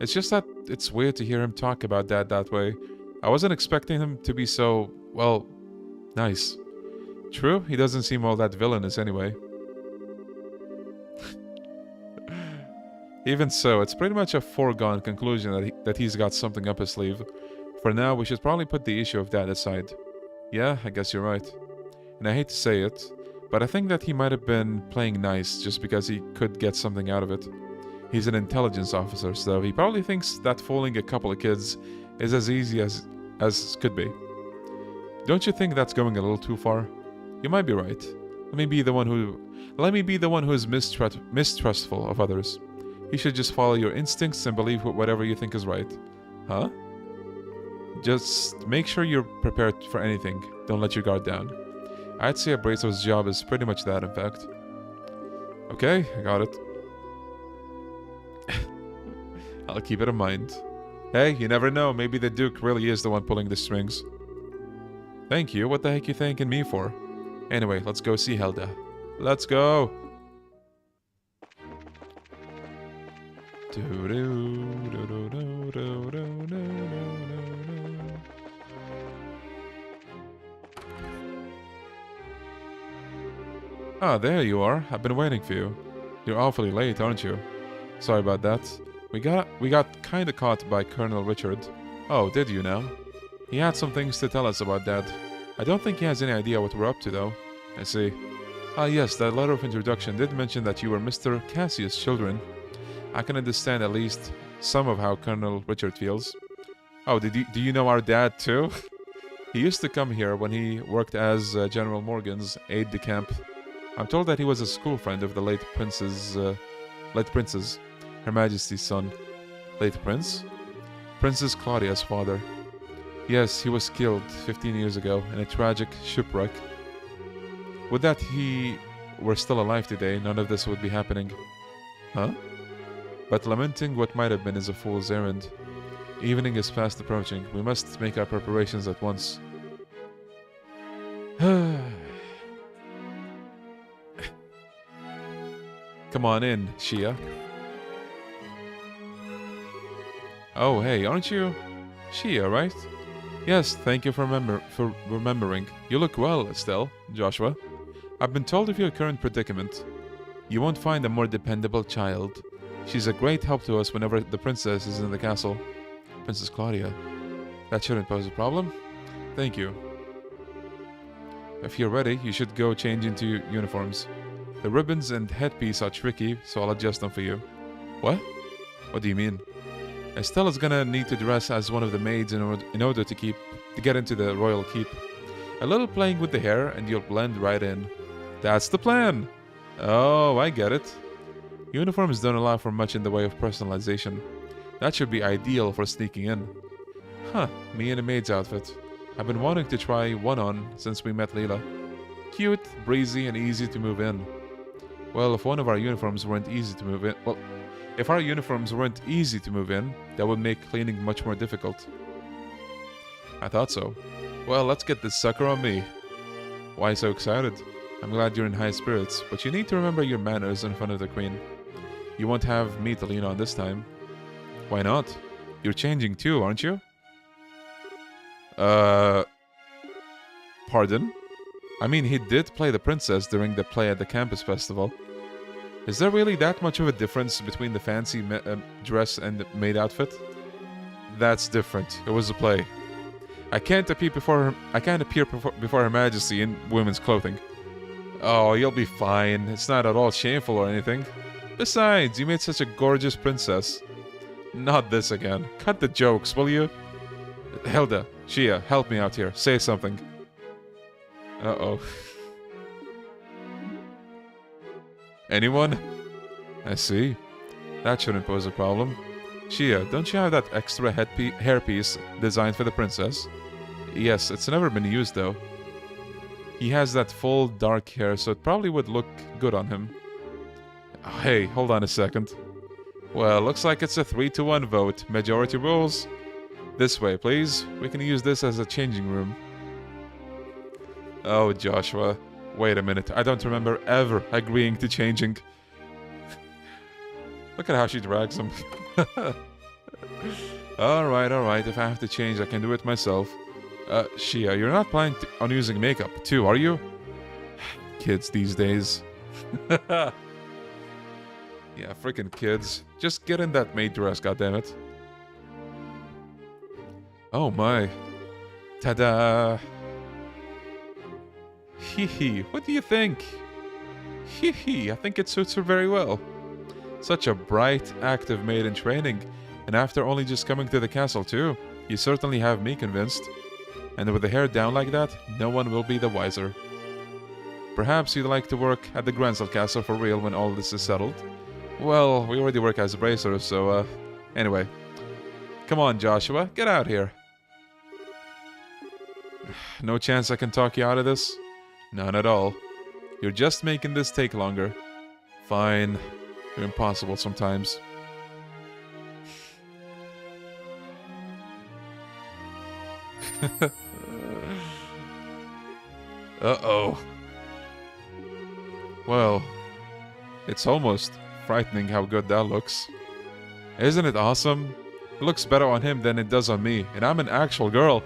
It's just that it's weird to hear him talk about Dad that way. I wasn't expecting him to be so, well, nice. True, he doesn't seem all that villainous anyway. Even so, it's pretty much a foregone conclusion that he's got something up his sleeve. For now, we should probably put the issue of Dad aside. Yeah, I guess you're right. And I hate to say it, but I think that he might have been playing nice just because he could get something out of it. He's an intelligence officer, so he probably thinks that fooling a couple of kids is as easy as could be. Don't you think that's going a little too far? You might be right. Let me be the one who is mistrustful of others. You should just follow your instincts and believe whatever you think is right. Huh? Just make sure you're prepared for anything. Don't let your guard down. I'd say Abrazo's job is pretty much that, in fact. Okay, I got it. I'll keep it in mind. Hey, you never know. Maybe the Duke really is the one pulling the strings. Thank you. What the heck you thanking me for? Anyway, let's go see Helda. Let's go! Ah, there you are. I've been waiting for you. You're awfully late, aren't you? Sorry about that. We got kinda caught by Colonel Richard. Oh, did you now? He had some things to tell us about Dad. I don't think he has any idea what we're up to, though. I see. Ah, yes, that letter of introduction did mention that you were Mr. Cassius' children. I can understand at least some of how Colonel Richard feels. Oh, do you know our dad, too? He used to come here when he worked as General Morgan's aide-de-camp. I'm told that he was a school friend of the late Princess, Her Majesty's son. Late Prince? Princess Claudia's father. Yes, he was killed 15 years ago in a tragic shipwreck. Would that he were still alive today, none of this would be happening. Huh? But lamenting what might have been is a fool's errand. Evening is fast approaching. We must make our preparations at once. Come on in, Shia. Oh, hey, aren't you Shia, right? Yes, thank you for remembering. You look well, Estelle, Joshua. I've been told of your current predicament. You won't find a more dependable child. She's a great help to us whenever the princess is in the castle. Princess Claudia. That shouldn't pose a problem. Thank you. If you're ready, you should go change into uniforms. The ribbons and headpiece are tricky, so I'll adjust them for you. What? What do you mean? Estella's gonna need to dress as one of the maids in order to get into the royal keep. A little playing with the hair and you'll blend right in. That's the plan! Oh, I get it. Uniforms don't allow for much in the way of personalization. That should be ideal for sneaking in. Huh, me in a maid's outfit. I've been wanting to try one on since we met Leela. Cute, breezy, and easy to move in. Well, if our uniforms weren't easy to move in, that would make cleaning much more difficult. I thought so. Well, let's get this sucker on me. Why so excited? I'm glad you're in high spirits, but you need to remember your manners in front of the queen. You won't have me to lean on this time. Why not? You're changing too, aren't you? Pardon? I mean, he did play the princess during the play at the campus festival. Is there really that much of a difference between the fancy dress and the maid outfit? That's different. It was a play. I can't appear before Her Majesty in women's clothing. Oh, you'll be fine. It's not at all shameful or anything. Besides, you made such a gorgeous princess. Not this again. Cut the jokes, will you? Hilda, Shia, help me out here. Say something. Uh-oh. Anyone? I see. That shouldn't pose a problem. Shia, don't you have that extra hairpiece designed for the princess? Yes, it's never been used though. He has that full dark hair, so it probably would look good on him. Hey, hold on a second. Well, looks like it's a 3-to-1 vote. Majority rules. This way, please. We can use this as a changing room. Oh, Joshua. Wait a minute. I don't remember ever agreeing to changing. Look at how she drags him. Alright. If I have to change, I can do it myself. Shia, you're not planning on using makeup, too, are you? Kids these days. Yeah, freaking kids. Just get in that maid dress, goddammit. Oh my. Ta-da! Hee, what do you think? Hee, I think it suits her very well. Such a bright, active maid in training, and after only just coming to the castle too. You certainly have me convinced. And with the hair down like that, no one will be the wiser. Perhaps you'd like to work at the Gransel Castle for real when all this is settled? Well, we already work as bracers, so, anyway. Come on, Joshua, get out here. No chance I can talk you out of this? None at all. You're just making this take longer. Fine. You're impossible sometimes. Uh-oh. Well, it's almost frightening how good that looks. Isn't it awesome? It looks better on him than it does on me, and I'm an actual girl.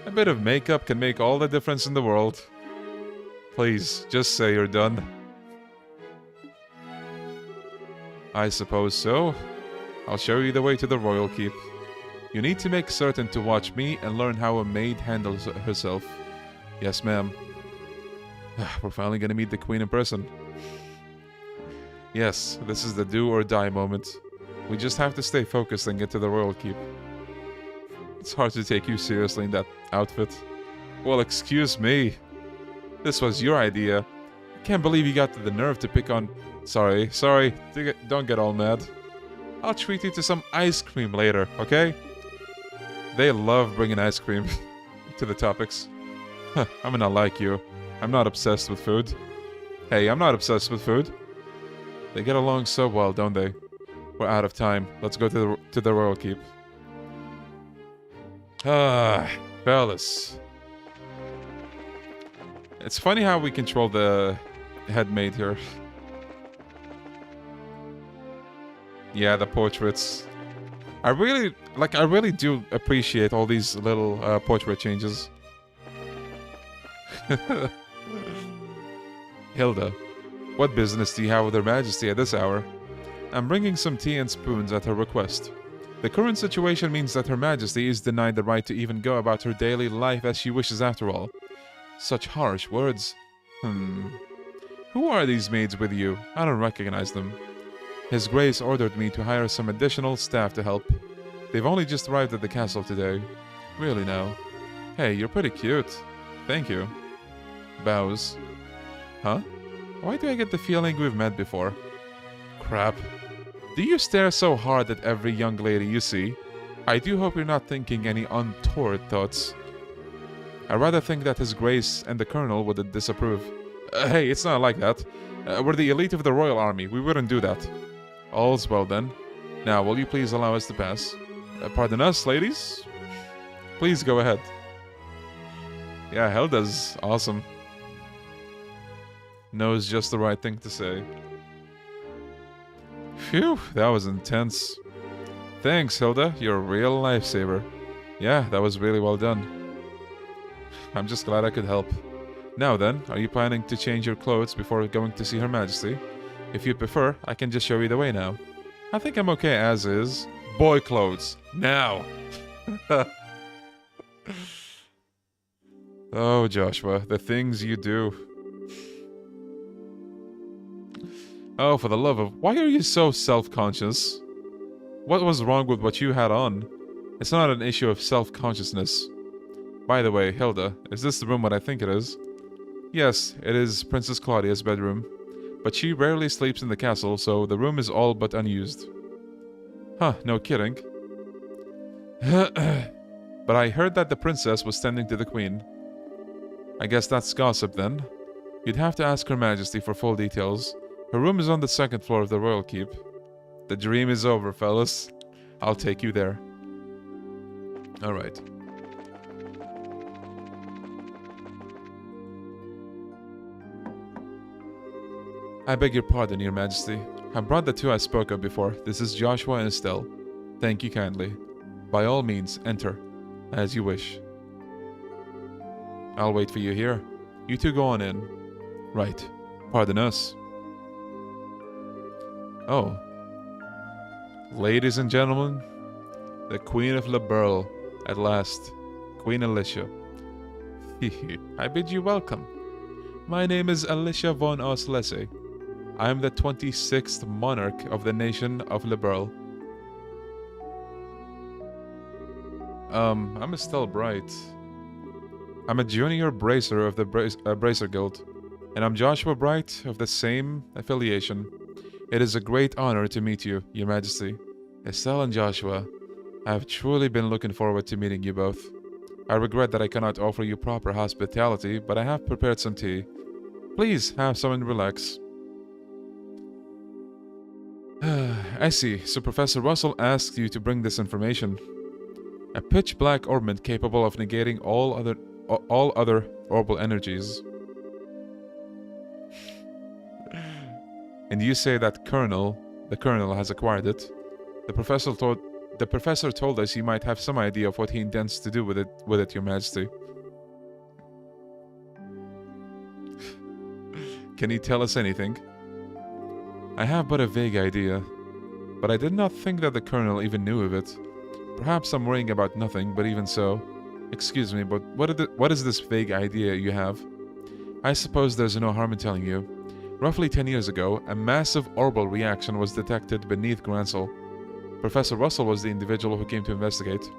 A bit of makeup can make all the difference in the world. Please, just say you're done. I suppose so. I'll show you the way to the royal keep. You need to make certain to watch me and learn how a maid handles herself. Yes, ma'am. We're finally gonna meet the queen in person. Yes, this is the do or die moment. We just have to stay focused and get to the royal keep. It's hard to take you seriously in that outfit. Well, excuse me. This was your idea. I can't believe you got the nerve to pick on... Sorry. Don't get all mad. I'll treat you to some ice cream later, okay? They love bringing ice cream to the topics. I'm not like you. I'm not obsessed with food. Hey, I'm not obsessed with food. They get along so well, don't they? We're out of time. Let's go to the royal keep. Fellas. It's funny how we control the head maid here. Yeah, the portraits. I really do appreciate all these little portrait changes. Hilda, what business do you have with Her Majesty at this hour? I'm bringing some tea and spoons at her request. The current situation means that Her Majesty is denied the right to even go about her daily life as she wishes after all. Such harsh words. Who are these maids with you? I don't recognize them. His Grace ordered me to hire some additional staff to help. They've only just arrived at the castle today. Really now. Hey, you're pretty cute. Thank you. Bows. Huh? Why do I get the feeling we've met before? Crap. Do you stare so hard at every young lady you see? I do hope you're not thinking any untoward thoughts. I rather think that His Grace and the Colonel would disapprove. Hey, it's not like that. We're the elite of the royal army. We wouldn't do that. All's well then. Now, will you please allow us to pass? Pardon us, ladies? Please go ahead. Yeah, Hilda's awesome. Knows just the right thing to say. Phew, that was intense. Thanks, Hilda. You're a real lifesaver. Yeah, that was really well done. I'm just glad I could help. Now then, are you planning to change your clothes before going to see Her Majesty? If you prefer, I can just show you the way now. I think I'm okay as is. Boy clothes. Now! Oh, Joshua, the things you do. Oh, for the love of... Why are you so self-conscious? What was wrong with what you had on? It's not an issue of self-consciousness. By the way, Hilda, is this the room what I think it is? Yes, it is Princess Claudia's bedroom. But she rarely sleeps in the castle, so the room is all but unused. Huh, no kidding. But I heard that the princess was tending to the queen. I guess that's gossip then. You'd have to ask Her Majesty for full details. Her room is on the second floor of the royal keep. The dream is over, fellas. I'll take you there. Alright. I beg your pardon, Your Majesty. I brought the two I spoke of before. This is Joshua and Estelle. Thank you kindly. By all means, enter. As you wish. I'll wait for you here. You two go on in. Right. Pardon us. Oh. Ladies and gentlemen, the Queen of Liberl, at last. Queen Alicia. I bid you welcome. My name is Alicia von Oslese. I am the 26th monarch of the nation of Liberl. I'm Estelle Bright. I'm a junior bracer of the Bracer Guild, and I'm Joshua Bright of the same affiliation. It is a great honor to meet you, Your Majesty. Estelle and Joshua, I have truly been looking forward to meeting you both. I regret that I cannot offer you proper hospitality, but I have prepared some tea. Please have some and relax. I see. So Professor Russell asked you to bring this information. A pitch-black orbment capable of negating all other orbital energies. And you say that the Colonel has acquired it. The professor told us he might have some idea of what he intends to do with it, Your Majesty. Can he tell us anything? I have but a vague idea, but I did not think that the Colonel even knew of it. Perhaps I'm worrying about nothing, but even so... Excuse me, but what is this vague idea you have? I suppose there's no harm in telling you. Roughly 10 years ago, a massive orbital reaction was detected beneath Gransel. Professor Russell was the individual who came to investigate.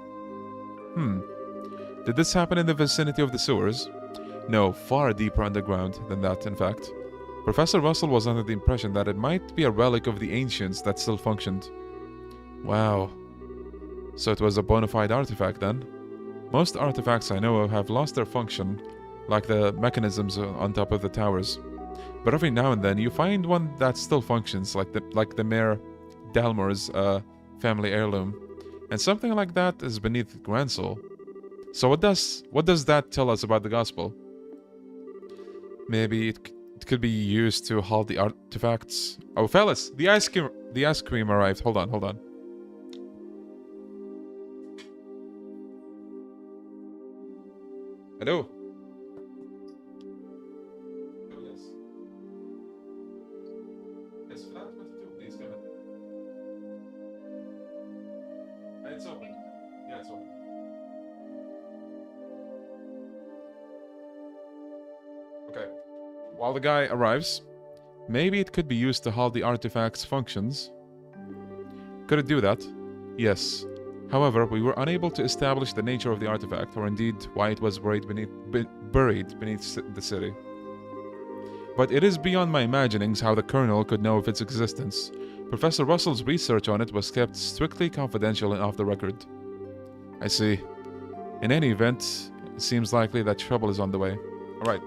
Did this happen in the vicinity of the sewers? No, far deeper underground than that, in fact. Professor Russell was under the impression that it might be a relic of the ancients that still functioned. Wow. So it was a bona fide artifact then? Most artifacts I know of have lost their function, like the mechanisms on top of the towers. But every now and then you find one that still functions, like the Mayor Dalmore's family heirloom. And something like that is beneath Gransel. So what does that tell us about the gospel? Maybe it could be used to halt the artifacts. Oh, fellas, the ice cream arrived. Hold on. Hello. Oh, yes. Yes, flat 22, please come in. It's open. Yeah, it's open. Okay. While the guy arrives, maybe it could be used to halt the artifact's functions. Could it do that? Yes. However, we were unable to establish the nature of the artifact, or indeed why it was buried beneath the city. But it is beyond my imaginings how the Colonel could know of its existence. Professor Russell's research on it was kept strictly confidential and off the record. I see. In any event, it seems likely that trouble is on the way. Alright.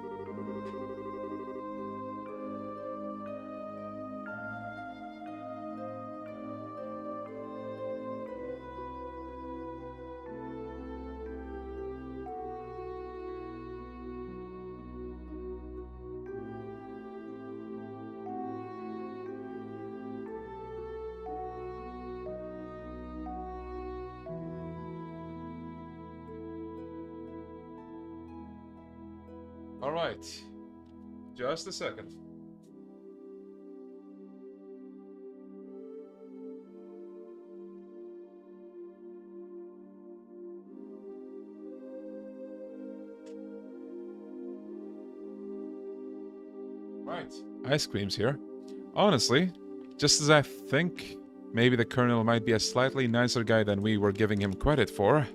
Alright, just a second. Right, ice cream's here. Honestly, just as I think, maybe the Colonel might be a slightly nicer guy than we were giving him credit for.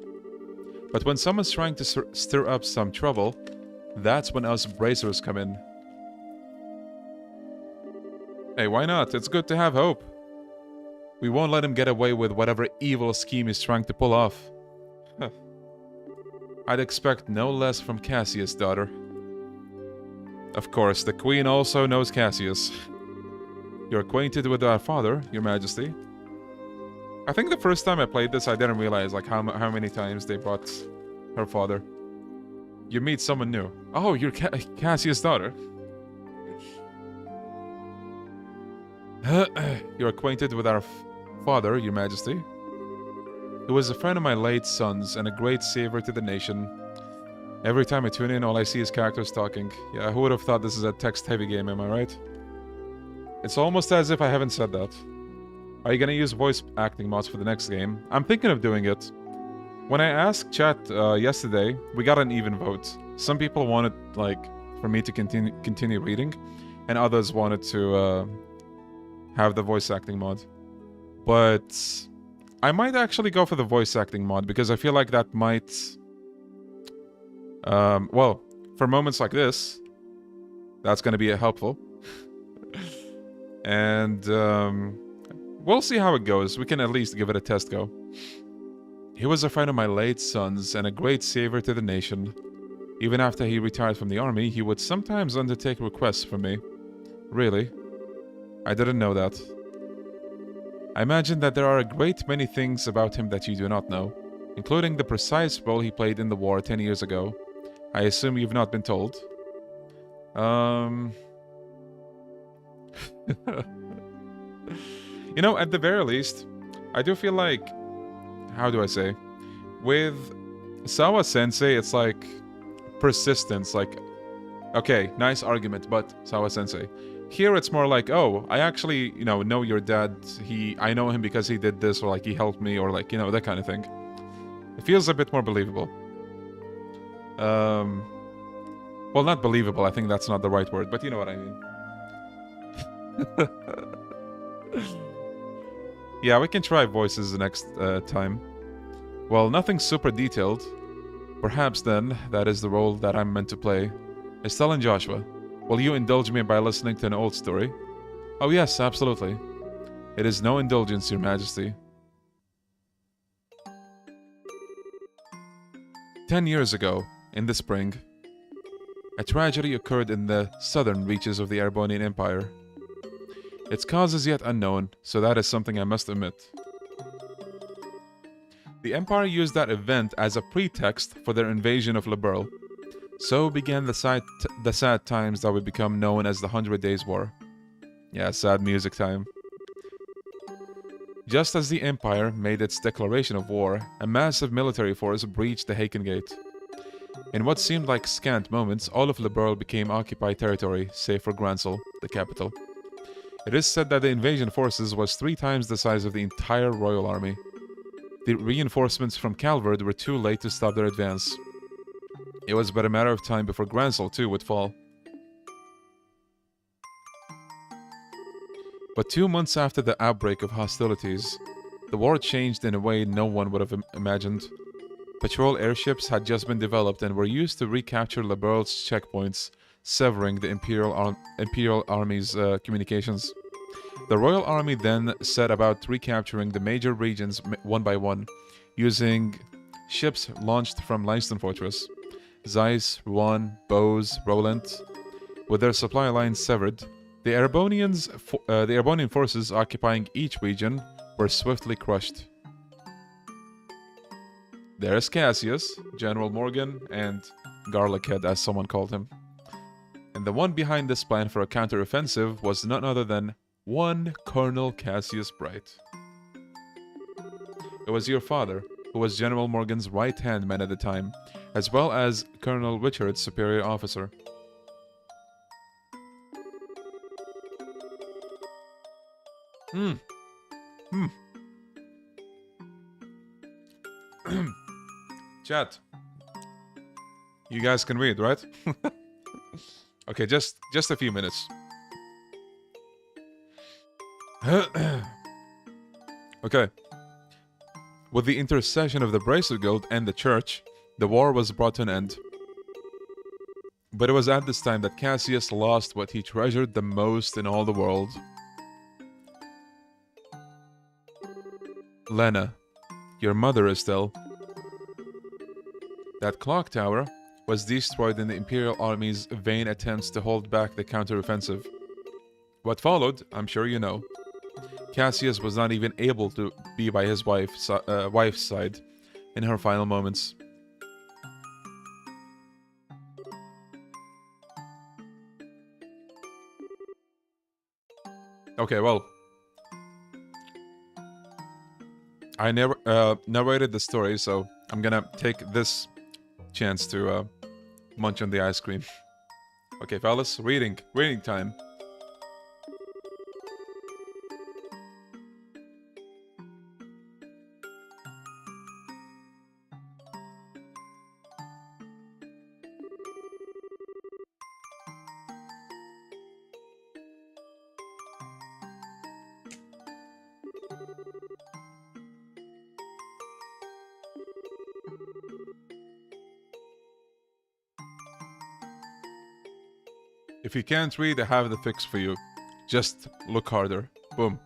But when someone's trying to stir up some trouble, that's when us bracers come in. Hey, why not? It's good to have hope. We won't let him get away with whatever evil scheme he's trying to pull off. I'd expect no less from Cassius' daughter. Of course, the Queen also knows Cassius. You're acquainted with our father, Your Majesty. I think the first time I played this, I didn't realize like how many times they brought her father. You meet someone new. Oh, you're Cassius' daughter. You're acquainted with our father, Your Majesty. He was a friend of my late son's and a great savior to the nation. Every time I tune in, all I see is characters talking. Yeah, who would have thought this is a text-heavy game, am I right? It's almost as if I haven't said that. Are you gonna use voice acting mods for the next game? I'm thinking of doing it. When I asked chat yesterday, we got an even vote. Some people wanted, like, for me to continue reading, and others wanted to have the voice acting mod. But I might actually go for the voice acting mod, because I feel like that might... well, for moments like this, that's gonna be helpful. And, we'll see how it goes. We can at least give it a test go. He was a friend of my late son's and a great savior to the nation. Even after he retired from the army, he would sometimes undertake requests from me. Really? I didn't know that. I imagine that there are a great many things about him that you do not know, including the precise role he played in the war 10 years ago. I assume you've not been told. You know, at the very least, I do feel like... How do I say? With Sawa-sensei, it's like... persistence, like... Okay, nice argument, but Sawa-sensei. Here it's more like, oh, I actually, you know your dad. I know him because he did this, or like he helped me, or like, you know, that kind of thing. It feels a bit more believable. Well, not believable, I think that's not the right word, but you know what I mean. Yeah, we can try voices the next time. Well, nothing super detailed. Perhaps then, that is the role that I'm meant to play. Estelle and Joshua, will you indulge me by listening to an old story? Oh yes, absolutely. It is no indulgence, Your Majesty. 10 years ago, in the spring, a tragedy occurred in the southern reaches of the Arbonian Empire. Its cause is yet unknown, so that is something I must omit. The Empire used that event as a pretext for their invasion of Liberl. So began the sad times that would become known as the 100 Days War. Yeah, sad music time. Just as the Empire made its declaration of war, a massive military force breached the Haken Gate. In what seemed like scant moments, all of Liberl became occupied territory, save for Gransel, the capital. It is said that the invasion forces was 3 times the size of the entire royal army. The reinforcements from Calvard were too late to stop their advance. It was but a matter of time before Gransel too would fall. But 2 months after the outbreak of hostilities, the war changed in a way no one would have imagined. Patrol airships had just been developed and were used to recapture Liberl's checkpoints, severing the Imperial Army's communications. The Royal Army then set about recapturing the major regions one by one, using ships launched from Leinster Fortress. Zeiss, Rouen, Bose, Roland. With their supply lines severed, the Arbonian forces occupying each region were swiftly crushed. There's Cassius, General Morgan, and Garlichead, as someone called him. And the one behind this plan for a counter-offensive was none other than one Colonel Cassius Bright. It was your father, who was General Morgan's right-hand man at the time, as well as Colonel Richard's superior officer. Chat. You guys can read, right? Okay, just a few minutes. Okay. With the intercession of the Bracer Guild and the Church, the war was brought to an end. But it was at this time that Cassius lost what he treasured the most in all the world. Lena, your mother, Estelle. That clock tower was destroyed in the Imperial Army's vain attempts to hold back the counteroffensive. What followed, I'm sure you know. Cassius was not even able to be by his wife's side in her final moments. Okay, well, I never narrated the story, so I'm gonna take this chance to munch on the ice cream. Okay, fellas, reading time. If you can't read, I have the fix for you. Just look harder. Boom.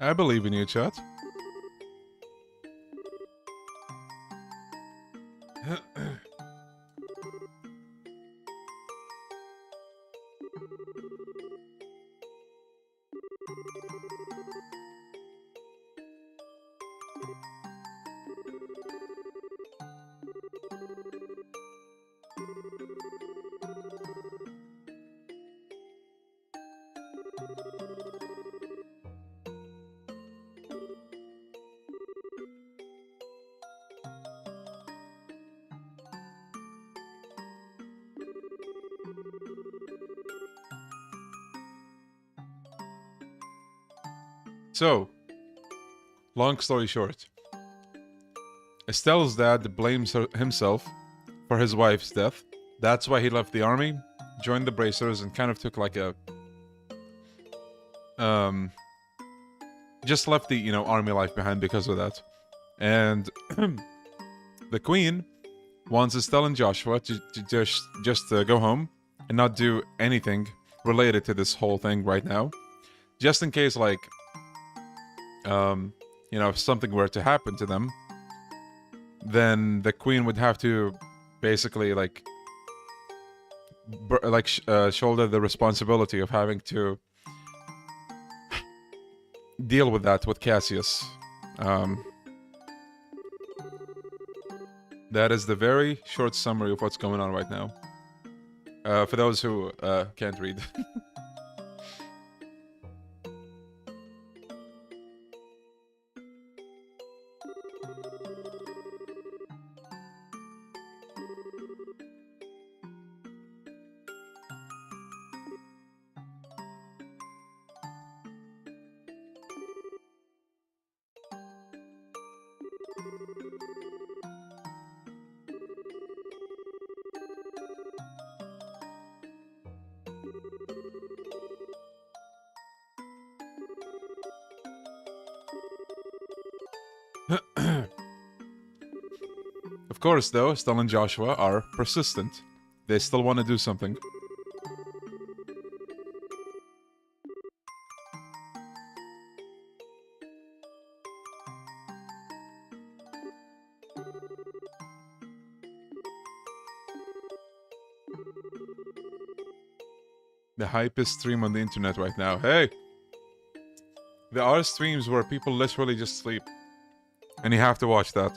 I believe in you, chat. So, long story short, Estelle's dad blames himself for his wife's death. That's why he left the army, joined the Bracers, and kind of took like a... just left the, army life behind because of that. And the Queen wants Estelle and Joshua to just go home and not do anything related to this whole thing right now. Just in case, like... if something were to happen to them, then the Queen would have to basically shoulder the responsibility of having to deal with that with Cassius. That is the very short summary of what's going on right now. For those who can't read. Of course, though, Estelle and Joshua are persistent. They still want to do something. The hypest stream on the internet right now. Hey! There are streams where people literally just sleep. And you have to watch that.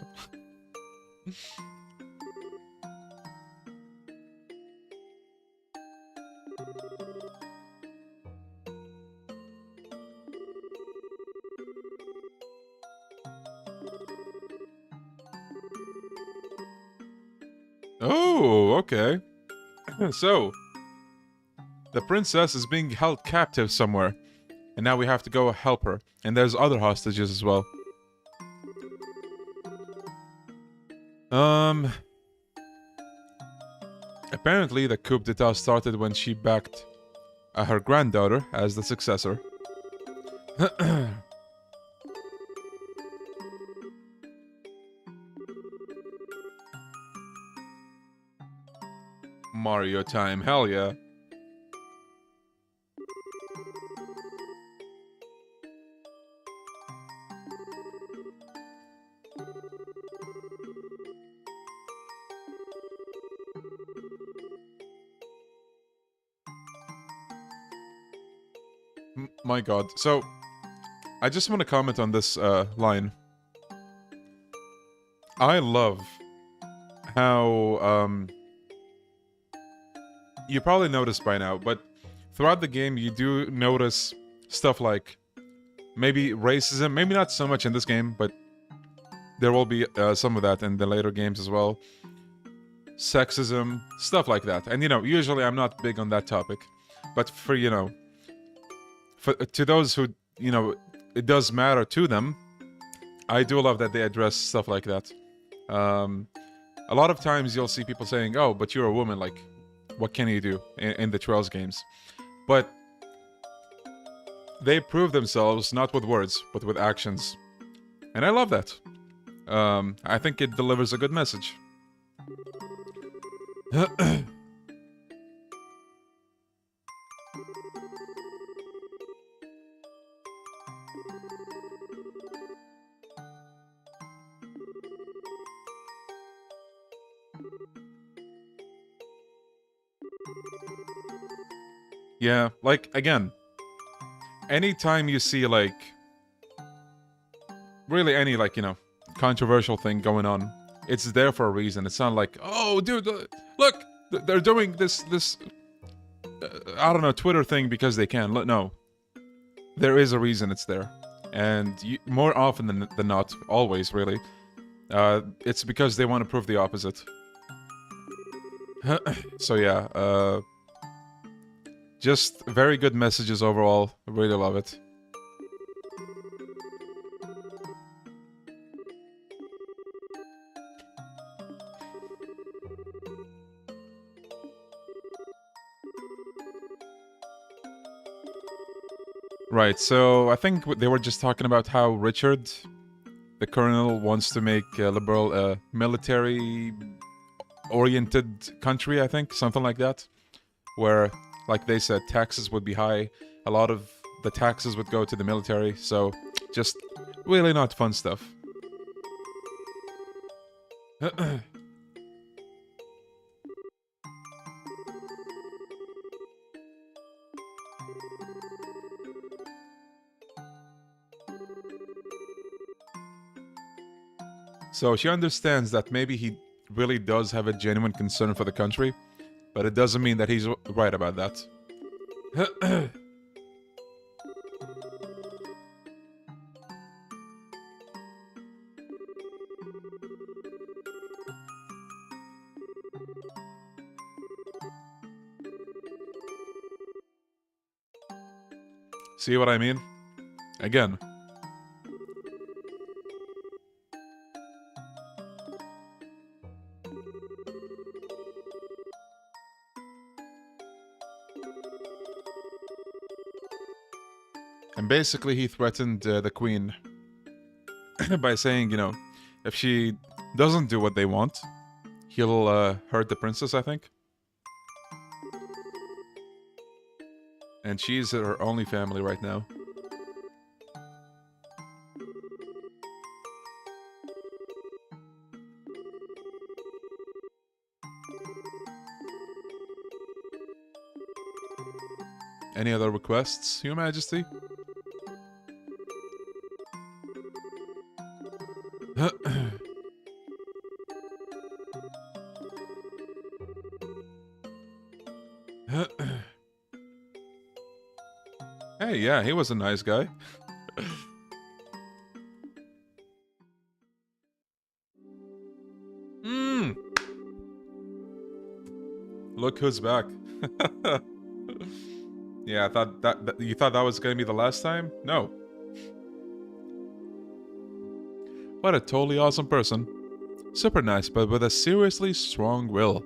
Oh, okay. So, the princess is being held captive somewhere. And now we have to go help her. And there's other hostages as well. Apparently the coup d'etat started when she backed her granddaughter as the successor. Mario time, hell yeah. My god. So, I just want to comment on this line. I love how, you probably noticed by now, but throughout the game you do notice stuff like maybe racism, maybe not so much in this game, but there will be some of that in the later games as well. Sexism, stuff like that. And, you know, usually I'm not big on that topic. But for, you know, to those who, you know, it does matter to them, I do love that they address stuff like that. A lot of times you'll see people saying, oh, but you're a woman, like, what can you do in the Trails games? But they prove themselves not with words, but with actions. And I love that. I think it delivers a good message. Yeah, like, again, anytime you see, like, really any, like, you know, controversial thing going on, it's there for a reason. It's not like, oh, dude, look, they're doing this, I don't know, Twitter thing because they can. No. There is a reason it's there. And more often than not, always, really, it's because they want to prove the opposite. So, yeah, just very good messages overall. I really love it. Right, so I think they were just talking about how Richard, the colonel, wants to make liberal a military-oriented country, I think, something like that, where, like they said, taxes would be high. A lot of the taxes would go to the military, so just really not fun stuff. So she understands that maybe he really does have a genuine concern for the country, but it doesn't mean that he's right about that. See what I mean? Again. And basically he threatened the queen by saying, you know, if she doesn't do what they want, he'll hurt the princess, I think. And she's her only family right now. Any other requests, Your Majesty? Hey, yeah, he was a nice guy. Look who's back. Yeah, I thought that you thought that was gonna be the last time? No. What a totally awesome person. Super nice, but with a seriously strong will.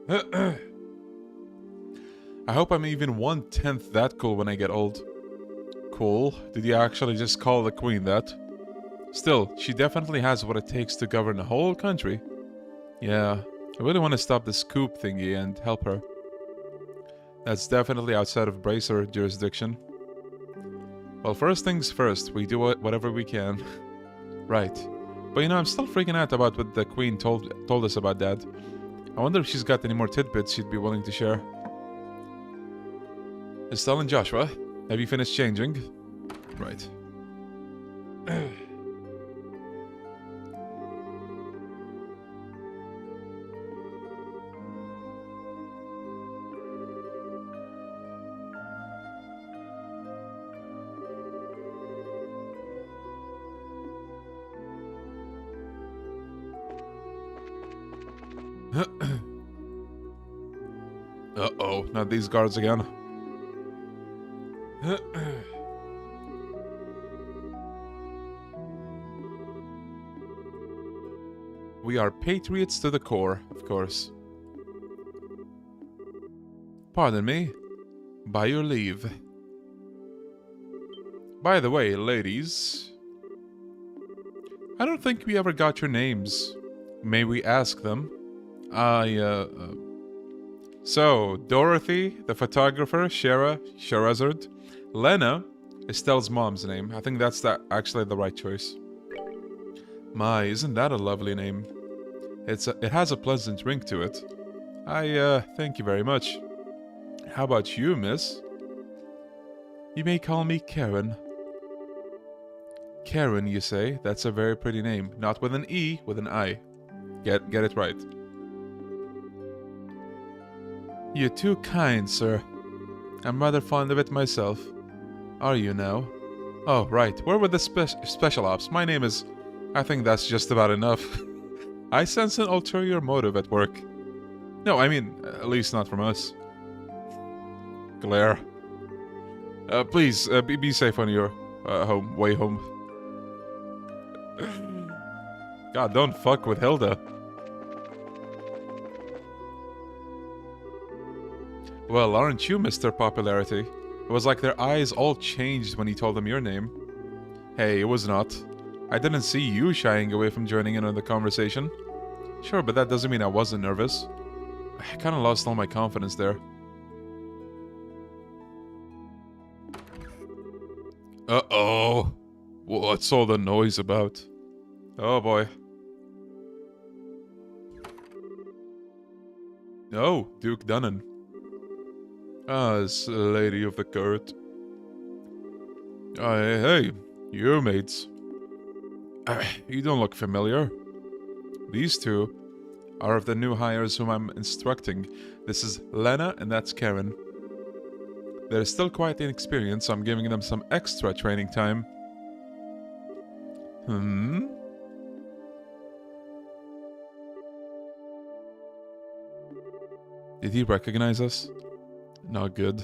I hope I'm even 1/10 that cool when I get old. Cool? Did you actually just call the queen that? Still, she definitely has what it takes to govern a whole country. Yeah, I really want to stop this coup thingy and help her. That's definitely outside of Bracer jurisdiction. Well, first things first, we do whatever we can. Right. But you know, I'm still freaking out about what the queen told us about Dad. I wonder if she's got any more tidbits she'd be willing to share. Estelle and Joshua, have you finished changing? Right. Uh-oh, not these guards again. We are patriots to the core, of course. Pardon me. By your leave. By the way, ladies, I don't think we ever got your names. May we ask them? So, Dorothy, the photographer, Shehzad, Lena, Estelle's mom's name. I think that's actually the right choice. My, isn't that a lovely name? It has a pleasant ring to it. Thank you very much. How about you, miss? You may call me Karen. Karen, you say? That's a very pretty name. Not with an E, with an I. Get it right. You're too kind, sir. I'm rather fond of it myself. Are you now? Oh, right. Where were the special ops? My name is... I think that's just about enough. I sense an ulterior motive at work. No, I mean, at least not from us. Glare. Please, be safe on your way home. God, don't fuck with Hilda. Well, aren't you, Mr. Popularity? It was like their eyes all changed when he told them your name. Hey, it was not. I didn't see you shying away from joining in on the conversation. Sure, but that doesn't mean I wasn't nervous. I kinda lost all my confidence there. Uh-oh. What's all the noise about? Oh boy. Oh, Duke Dunnan. As Lady of the Court. Hey, you mates. You don't look familiar. These two are of the new hires whom I'm instructing. This is Lena and that's Karen. They're still quite inexperienced, so I'm giving them some extra training time. Did he recognize us? Not good.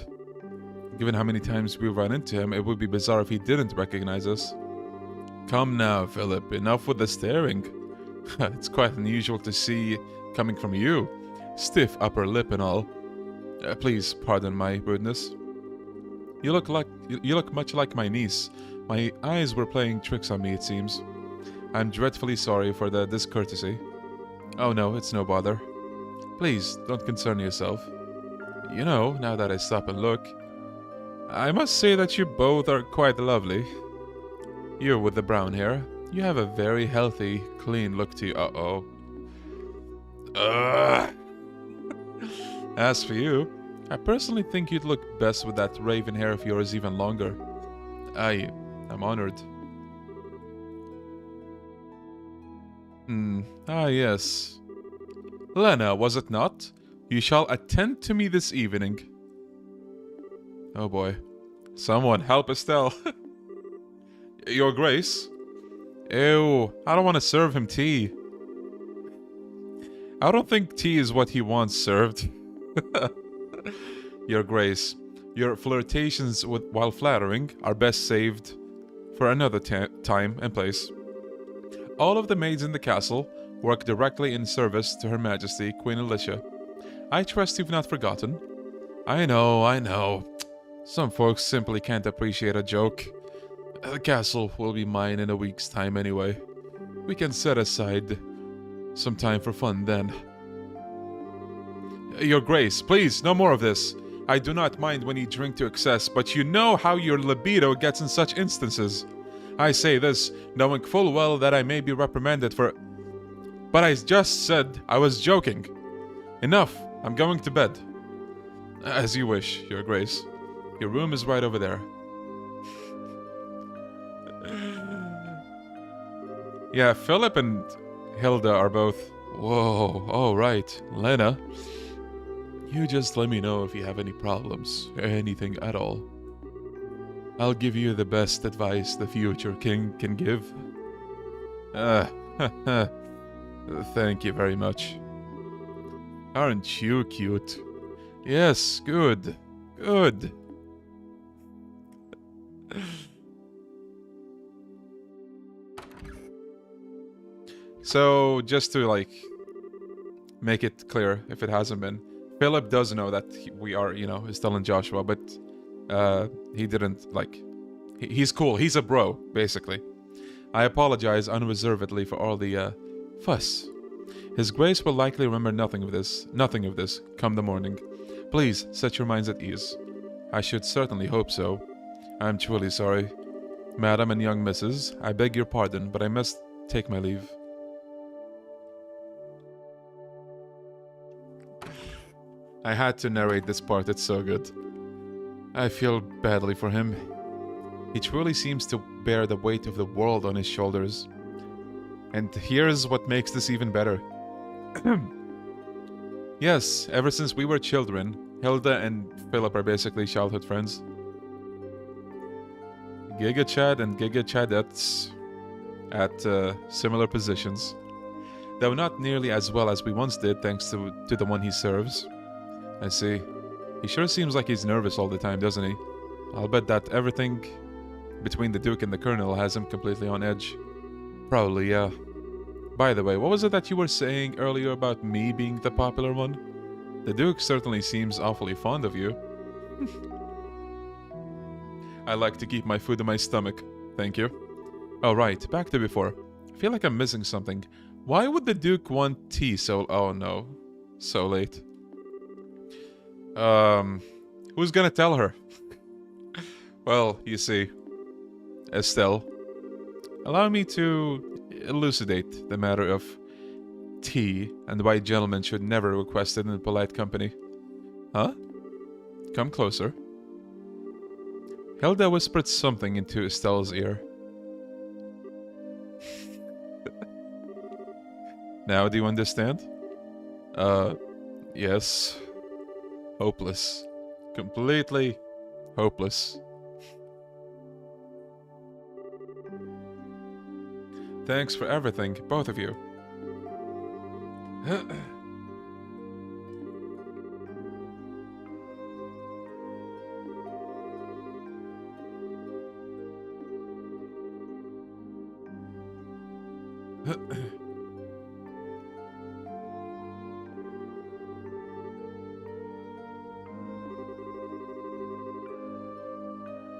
Given how many times we run into him, it would be bizarre if he didn't recognize us. Come now, Philip, enough with the staring. It's quite unusual to see coming from you. Stiff upper lip and all. Please pardon my rudeness. You look much like my niece. My eyes were playing tricks on me, it seems. I'm dreadfully sorry for the discourtesy. Oh no, it's no bother. Please, don't concern yourself. You know, now that I stop and look, I must say that you both are quite lovely. You with the brown hair, you have a very healthy, clean look to you. Uh-oh. As for you, I personally think you'd look best with that raven hair of yours even longer. I'm honored. Yes. Lena, was it not? You shall attend to me this evening. Oh boy. Someone help Estelle. Your Grace? Ew, I don't want to serve him tea. I don't think tea is what he wants served. Your Grace, your flirtations while flattering are best saved for another time and place. All of the maids in the castle work directly in service to Her Majesty Queen Alicia. I trust you've not forgotten. I know. Some folks simply can't appreciate a joke. The castle will be mine in a week's time anyway. We can set aside some time for fun then. Your Grace, please, no more of this. I do not mind when you drink to excess, but you know how your libido gets in such instances. I say this, knowing full well that I may be reprimanded for... But I just said I was joking. Enough, I'm going to bed. As you wish, Your Grace. Your room is right over there. Yeah, Philip and Hilda are both... Whoa, oh right, Lena. You just let me know if you have any problems, or anything at all. I'll give you the best advice the future king can give. Thank you very much. Aren't you cute? Yes, good. Good. So, just to, like, make it clear, if it hasn't been, Philip does know that we are, still in Joshua, but he didn't, like... He's cool. He's a bro, basically. I apologize unreservedly for all the, fuss. His Grace will likely remember nothing of this, come the morning. Please, set your minds at ease. I should certainly hope so. I am truly sorry. Madam and young missus, I beg your pardon, but I must take my leave. I had to narrate this part, it's so good. I feel badly for him. He truly seems to bear the weight of the world on his shoulders. And here's what makes this even better. Yes, ever since we were children, Hilda and Philip are basically childhood friends. Giga Chad and Giga Chadettes at similar positions. Though not nearly as well as we once did thanks to the one he serves. I see. He sure seems like he's nervous all the time, doesn't he? I'll bet that everything between the Duke and the Colonel has him completely on edge. Probably, yeah. By the way, what was it that you were saying earlier about me being the popular one? The Duke certainly seems awfully fond of you. I like to keep my food in my stomach. Thank you. Oh, right. Back to before. I feel like I'm missing something. Why would the Duke want tea so... Oh, no. So late. Who's gonna tell her? Well, you see, Estelle, allow me to elucidate the matter of tea and why gentlemen should never request it in polite company. Huh? Come closer. Hilda whispered something into Estelle's ear. Now do you understand? Yes. Hopeless. Completely hopeless. Thanks for everything, both of you.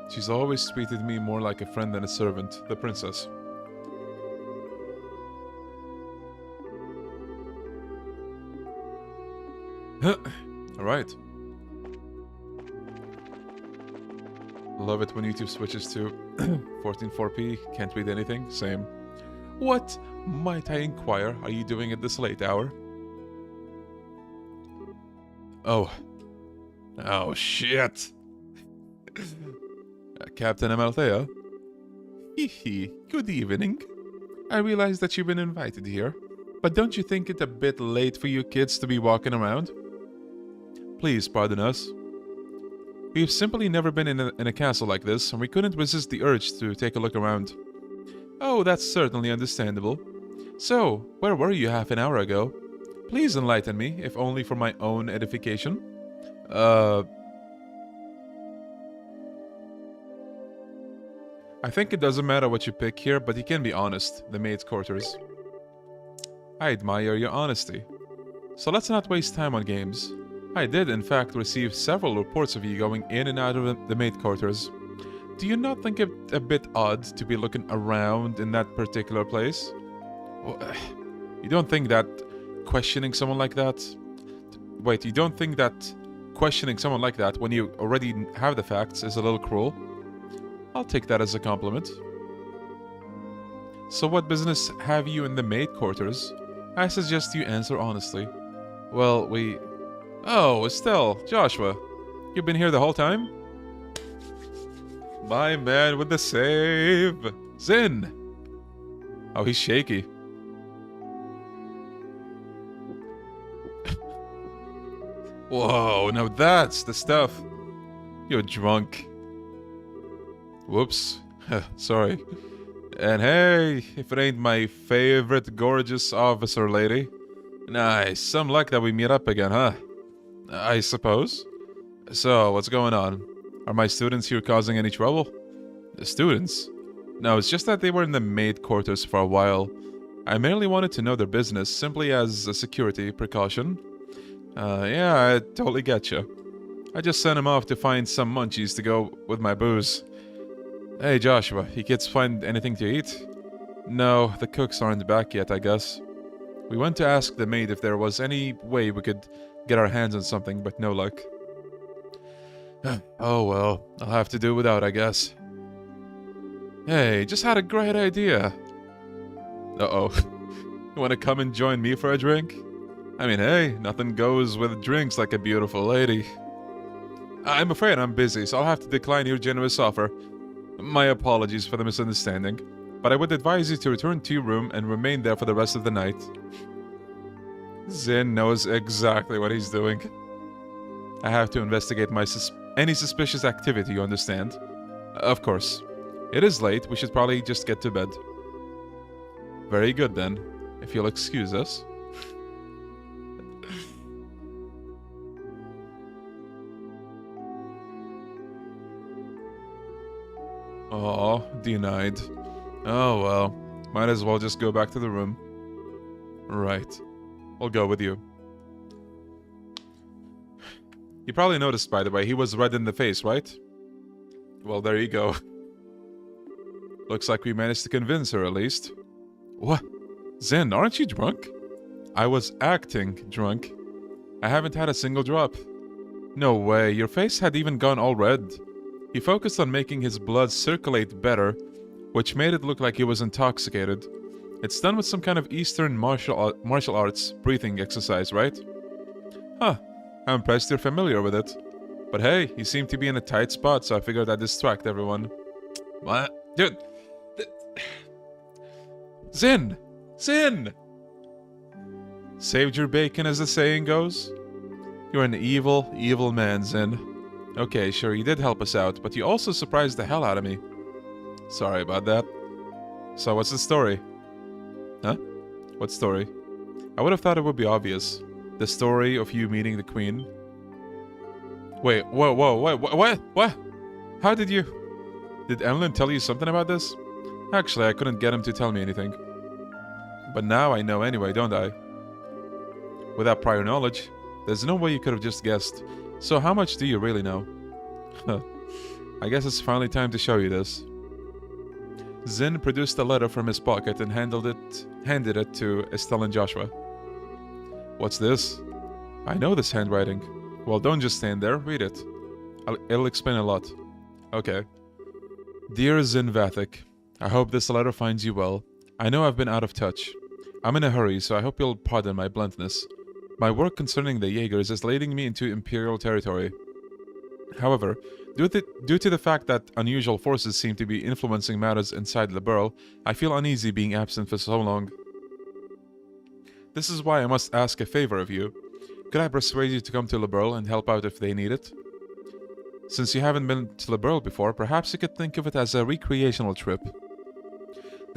She's always treated me more like a friend than a servant, the princess. Alright. Love it when YouTube switches to 14.4p. Can't read anything. Same. What, might I inquire, are you doing at this late hour? Oh. Oh, shit. Captain Amalthea? Hehe, good evening. I realize that you've been invited here, but don't you think it a bit late for you kids to be walking around? Please pardon us. We've simply never been in a castle like this, and we couldn't resist the urge to take a look around. Oh, that's certainly understandable. So, where were you half an hour ago? Please enlighten me, if only for my own edification. I think it doesn't matter what you pick here, but you can be honest, the maid's quarters. I admire your honesty. So let's not waste time on games. I did, in fact, receive several reports of you going in and out of the maid quarters. Do you not think it a bit odd to be looking around in that particular place? Well, you don't think that questioning someone like that... Wait, you don't think that questioning someone like that when you already have the facts is a little cruel? I'll take that as a compliment. So what business have you in the maid quarters? I suggest you answer honestly. Well, we... Oh, Estelle, Joshua. You've been here the whole time? My man with the save. Zin. Oh, he's shaky. Whoa, now that's the stuff. You're drunk. Whoops. Sorry. And hey, if it ain't my favorite gorgeous officer lady. Nice. Some luck that we meet up again, huh? I suppose. So, what's going on? Are my students here causing any trouble? The students? No, it's just that they were in the maid quarters for a while. I merely wanted to know their business, simply as a security precaution. Yeah, I totally get you. I just sent them off to find some munchies to go with my booze. Hey Joshua, you kids find anything to eat? No, the cooks aren't back yet, I guess. We went to ask the maid if there was any way we could get our hands on something, but no luck. Oh well, I'll have to do without, I guess. Hey, just had a great idea. Uh-oh. You wanna come and join me for a drink? I mean, hey, nothing goes with drinks like a beautiful lady. I'm afraid I'm busy, so I'll have to decline your generous offer. My apologies for the misunderstanding, but I would advise you to return to your room and remain there for the rest of the night. Zin knows exactly what he's doing. I have to investigate any suspicious activity, you understand? Of course. It is late, we should probably just get to bed. Very good then, if you'll excuse us. Oh, denied. Oh well, might as well just go back to the room. Right, I'll go with you. You probably noticed, by the way, he was red in the face, right? Well, there you go. Looks like we managed to convince her, at least. What? Zen, aren't you drunk? I was acting drunk. I haven't had a single drop. No way, your face had even gone all red. He focused on making his blood circulate better, which made it look like he was intoxicated. It's done with some kind of Eastern martial arts breathing exercise, right? Huh, I'm impressed you're familiar with it. But hey, you seem to be in a tight spot, so I figured I'd distract everyone. What? Dude! Zin! Zin! Saved your bacon, as the saying goes? You're an evil, evil man, Zin. Okay, sure, you did help us out, but you also surprised the hell out of me. Sorry about that. So what's the story? Huh? What story? I would have thought it would be obvious. The story of you meeting the queen. Wait, whoa, what? How did you... Did l.u.n tell you something about this? Actually, I couldn't get him to tell me anything. But now I know anyway, don't I? Without prior knowledge, there's no way you could have just guessed. So how much do you really know? I guess it's finally time to show you this. Zin produced a letter from his pocket and handed it to Estelle and Joshua. What's this? I know this handwriting. Well, don't just stand there, read it. It'll explain a lot. Okay. Dear Zin Vathik, I hope this letter finds you well. I know I've been out of touch. I'm in a hurry, so I hope you'll pardon my bluntness. My work concerning the Jaegers is leading me into Imperial territory. However, due to the fact that unusual forces seem to be influencing matters inside Liberl, I feel uneasy being absent for so long. This is why I must ask a favor of you. Could I persuade you to come to Liberl and help out if they need it? Since you haven't been to Liberl before, perhaps you could think of it as a recreational trip.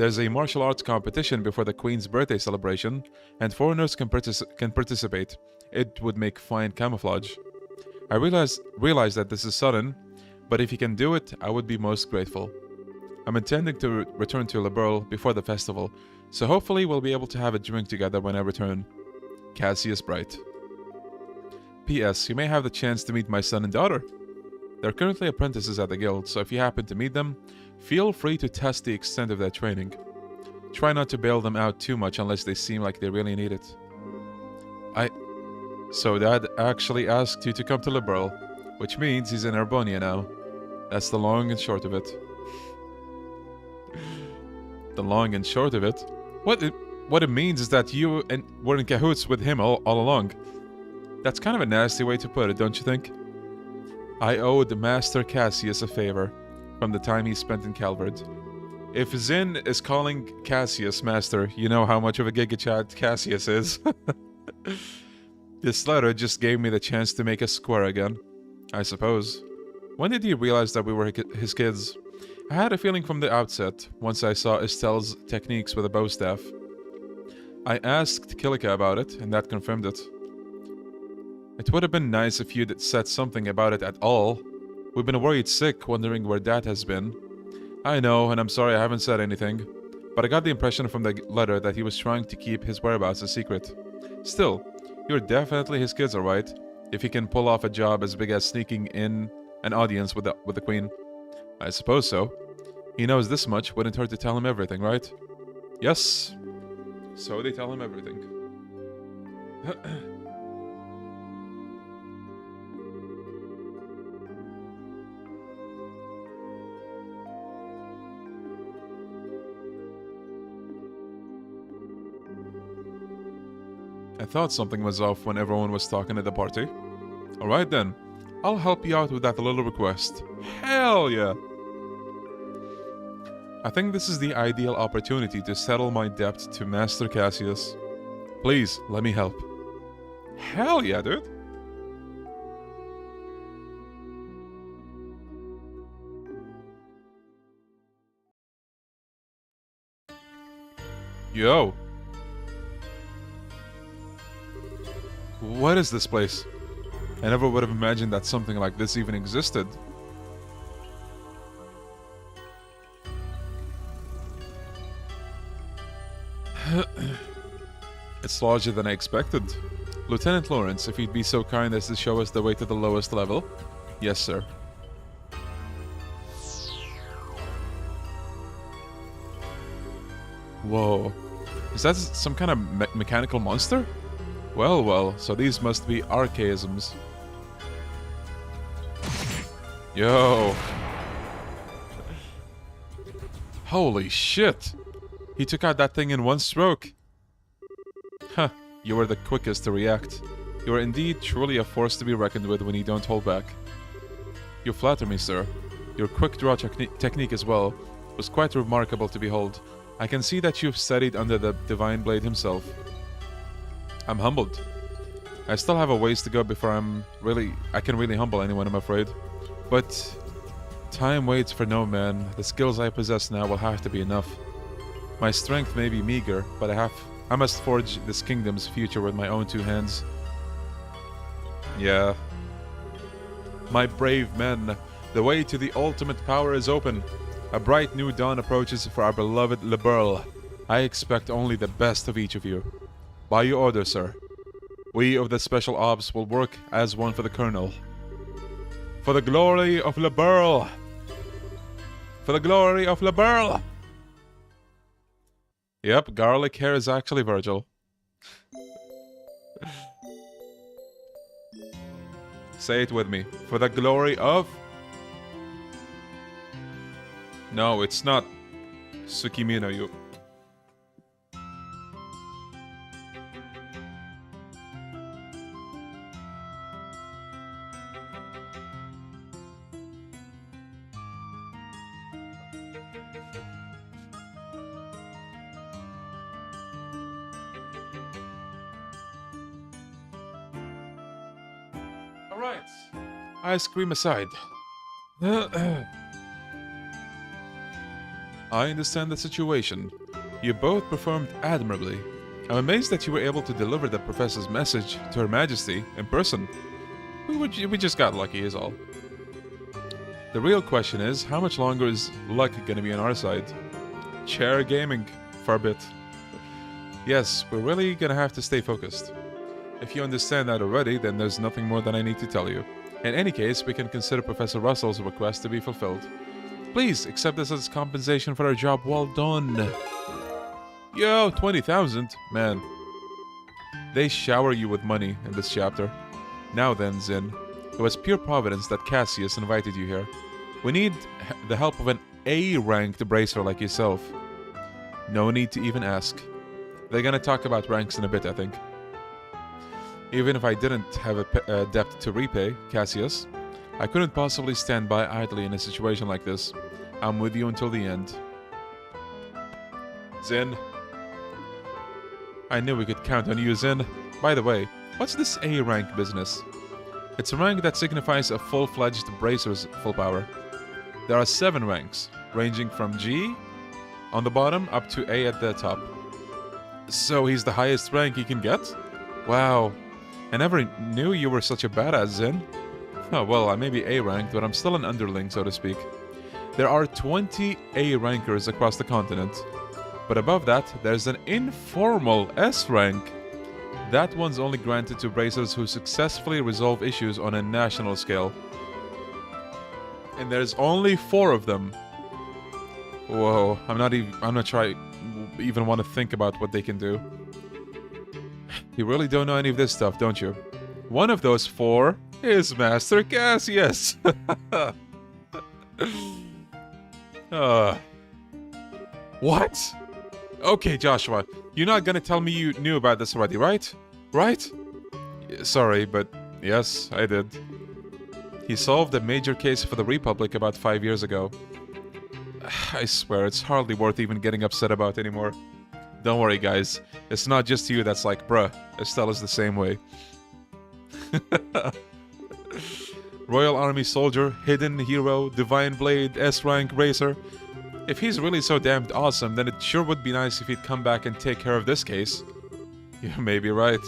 There's a martial arts competition before the Queen's birthday celebration, and foreigners can participate. It would make fine camouflage. I realize that this is sudden, but if you can do it, I would be most grateful. I'm intending to return to Liberl before the festival, so hopefully we'll be able to have a drink together when I return. Cassius Bright. P.S. You may have the chance to meet my son and daughter. They're currently apprentices at the guild, so if you happen to meet them, feel free to test the extent of their training. Try not to bail them out too much unless they seem like they really need it. So Dad actually asked you to come to Liberl, which means he's in Arbonia now. That's the long and short of it. The long and short of it? What it means is that you were in cahoots with him all along. That's kind of a nasty way to put it, don't you think? I owed Master Cassius a favor from the time he spent in Calvard. If Zin is calling Cassius Master, you know how much of a gigachad Cassius is. This letter just gave me the chance to make us square again, I suppose. When did he realize that we were his kids? I had a feeling from the outset, once I saw Estelle's techniques with a bow staff. I asked Kilika about it, and that confirmed it. It would have been nice if you'd said something about it at all. We've been worried sick, wondering where Dad has been. I know, and I'm sorry I haven't said anything, but I got the impression from the letter that he was trying to keep his whereabouts a secret. Still, you're definitely his kids, alright? If he can pull off a job as big as sneaking in an audience with the Queen. I suppose so. He knows this much, wouldn't hurt to tell him everything, right? Yes. So they tell him everything. I thought something was off when everyone was talking at the party. Alright then, I'll help you out with that little request. Hell yeah! I think this is the ideal opportunity to settle my debt to Master Cassius. Please, let me help. Hell yeah, dude! Yo! What is this place? I never would have imagined that something like this even existed. It's larger than I expected. Lieutenant Lawrence, if you'd be so kind as to show us the way to the lowest level. Yes, sir. Whoa. Is that some kind of mechanical monster? Well, well, so these must be archaisms. Yo. Holy shit. He took out that thing in one stroke. Huh, you were the quickest to react. You are indeed truly a force to be reckoned with when you don't hold back. You flatter me, sir. Your quick draw technique as well was quite remarkable to behold. I can see that you've studied under the Divine Blade himself. I'm humbled. I still have a ways to go before I can really humble anyone, I'm afraid. But time waits for no man. The skills I possess now will have to be enough. My strength may be meager, but I must forge this kingdom's future with my own two hands. Yeah. My brave men, the way to the ultimate power is open. A bright new dawn approaches for our beloved Liberl. I expect only the best of each of you. By your order, sir. We of the Special Ops will work as one for the Colonel. For the glory of Liberl! For the glory of Liberl! Yep, garlic hair is actually Virgil. Say it with me. For the glory of... No, it's not Tsukimi you. Alright. Ice cream aside. I understand the situation. You both performed admirably. I'm amazed that you were able to deliver the professor's message to Her Majesty in person. We just got lucky is all. The real question is, how much longer is luck gonna be on our side? Chair gaming, for a bit. Yes, we're really gonna have to stay focused. If you understand that already, then there's nothing more that I need to tell you. In any case, we can consider Professor Russell's request to be fulfilled. Please accept this as compensation for our job well done. Yo, 20,000? Man. They shower you with money in this chapter. Now then, Zin. It was pure providence that Cassius invited you here. We need the help of an A-ranked bracer like yourself. No need to even ask. They're gonna talk about ranks in a bit, I think. Even if I didn't have a debt to repay, Cassius, I couldn't possibly stand by idly in a situation like this. I'm with you until the end. Zin. I knew we could count on you, Zin. By the way, what's this A-rank business? It's a rank that signifies a full-fledged bracer's full power. There are 7 ranks, ranging from G on the bottom up to A at the top. So he's the highest rank he can get? Wow. I never knew you were such a badass, Zin. Oh, well, I may be A-ranked, but I'm still an underling, so to speak. There are 20 A-rankers across the continent. But above that, there's an informal S-rank. That one's only granted to bracers who successfully resolve issues on a national scale. And there's only 4 of them. Whoa, I'm not even want to think about what they can do. You really don't know any of this stuff, don't you? One of those 4 is Master Cassius. What? Okay, Joshua, you're not gonna tell me you knew about this already, right? Right? Sorry, but yes, I did. He solved a major case for the Republic about 5 years ago. I swear, it's hardly worth even getting upset about anymore. Don't worry, guys. It's not just you that's like, bruh. Estella's the same way. Royal Army soldier, hidden hero, divine blade, S-rank racer. If he's really so damned awesome, then it sure would be nice if he'd come back and take care of this case. You may be right.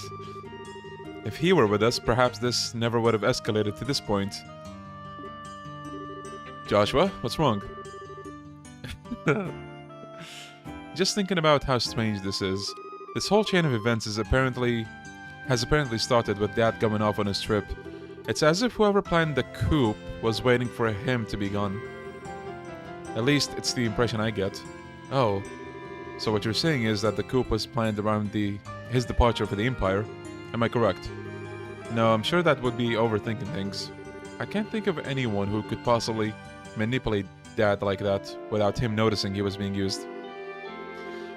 If he were with us, perhaps this never would have escalated to this point. Joshua, what's wrong? Just thinking about how strange this is. This whole chain of events has apparently started with Dad going off on his trip. It's as if whoever planned the coup was waiting for him to be gone. At least, it's the impression I get. Oh. So what you're saying is that the coup was planned around his departure for the Empire. Am I correct? No, I'm sure that would be overthinking things. I can't think of anyone who could possibly manipulate Dad like that without him noticing he was being used.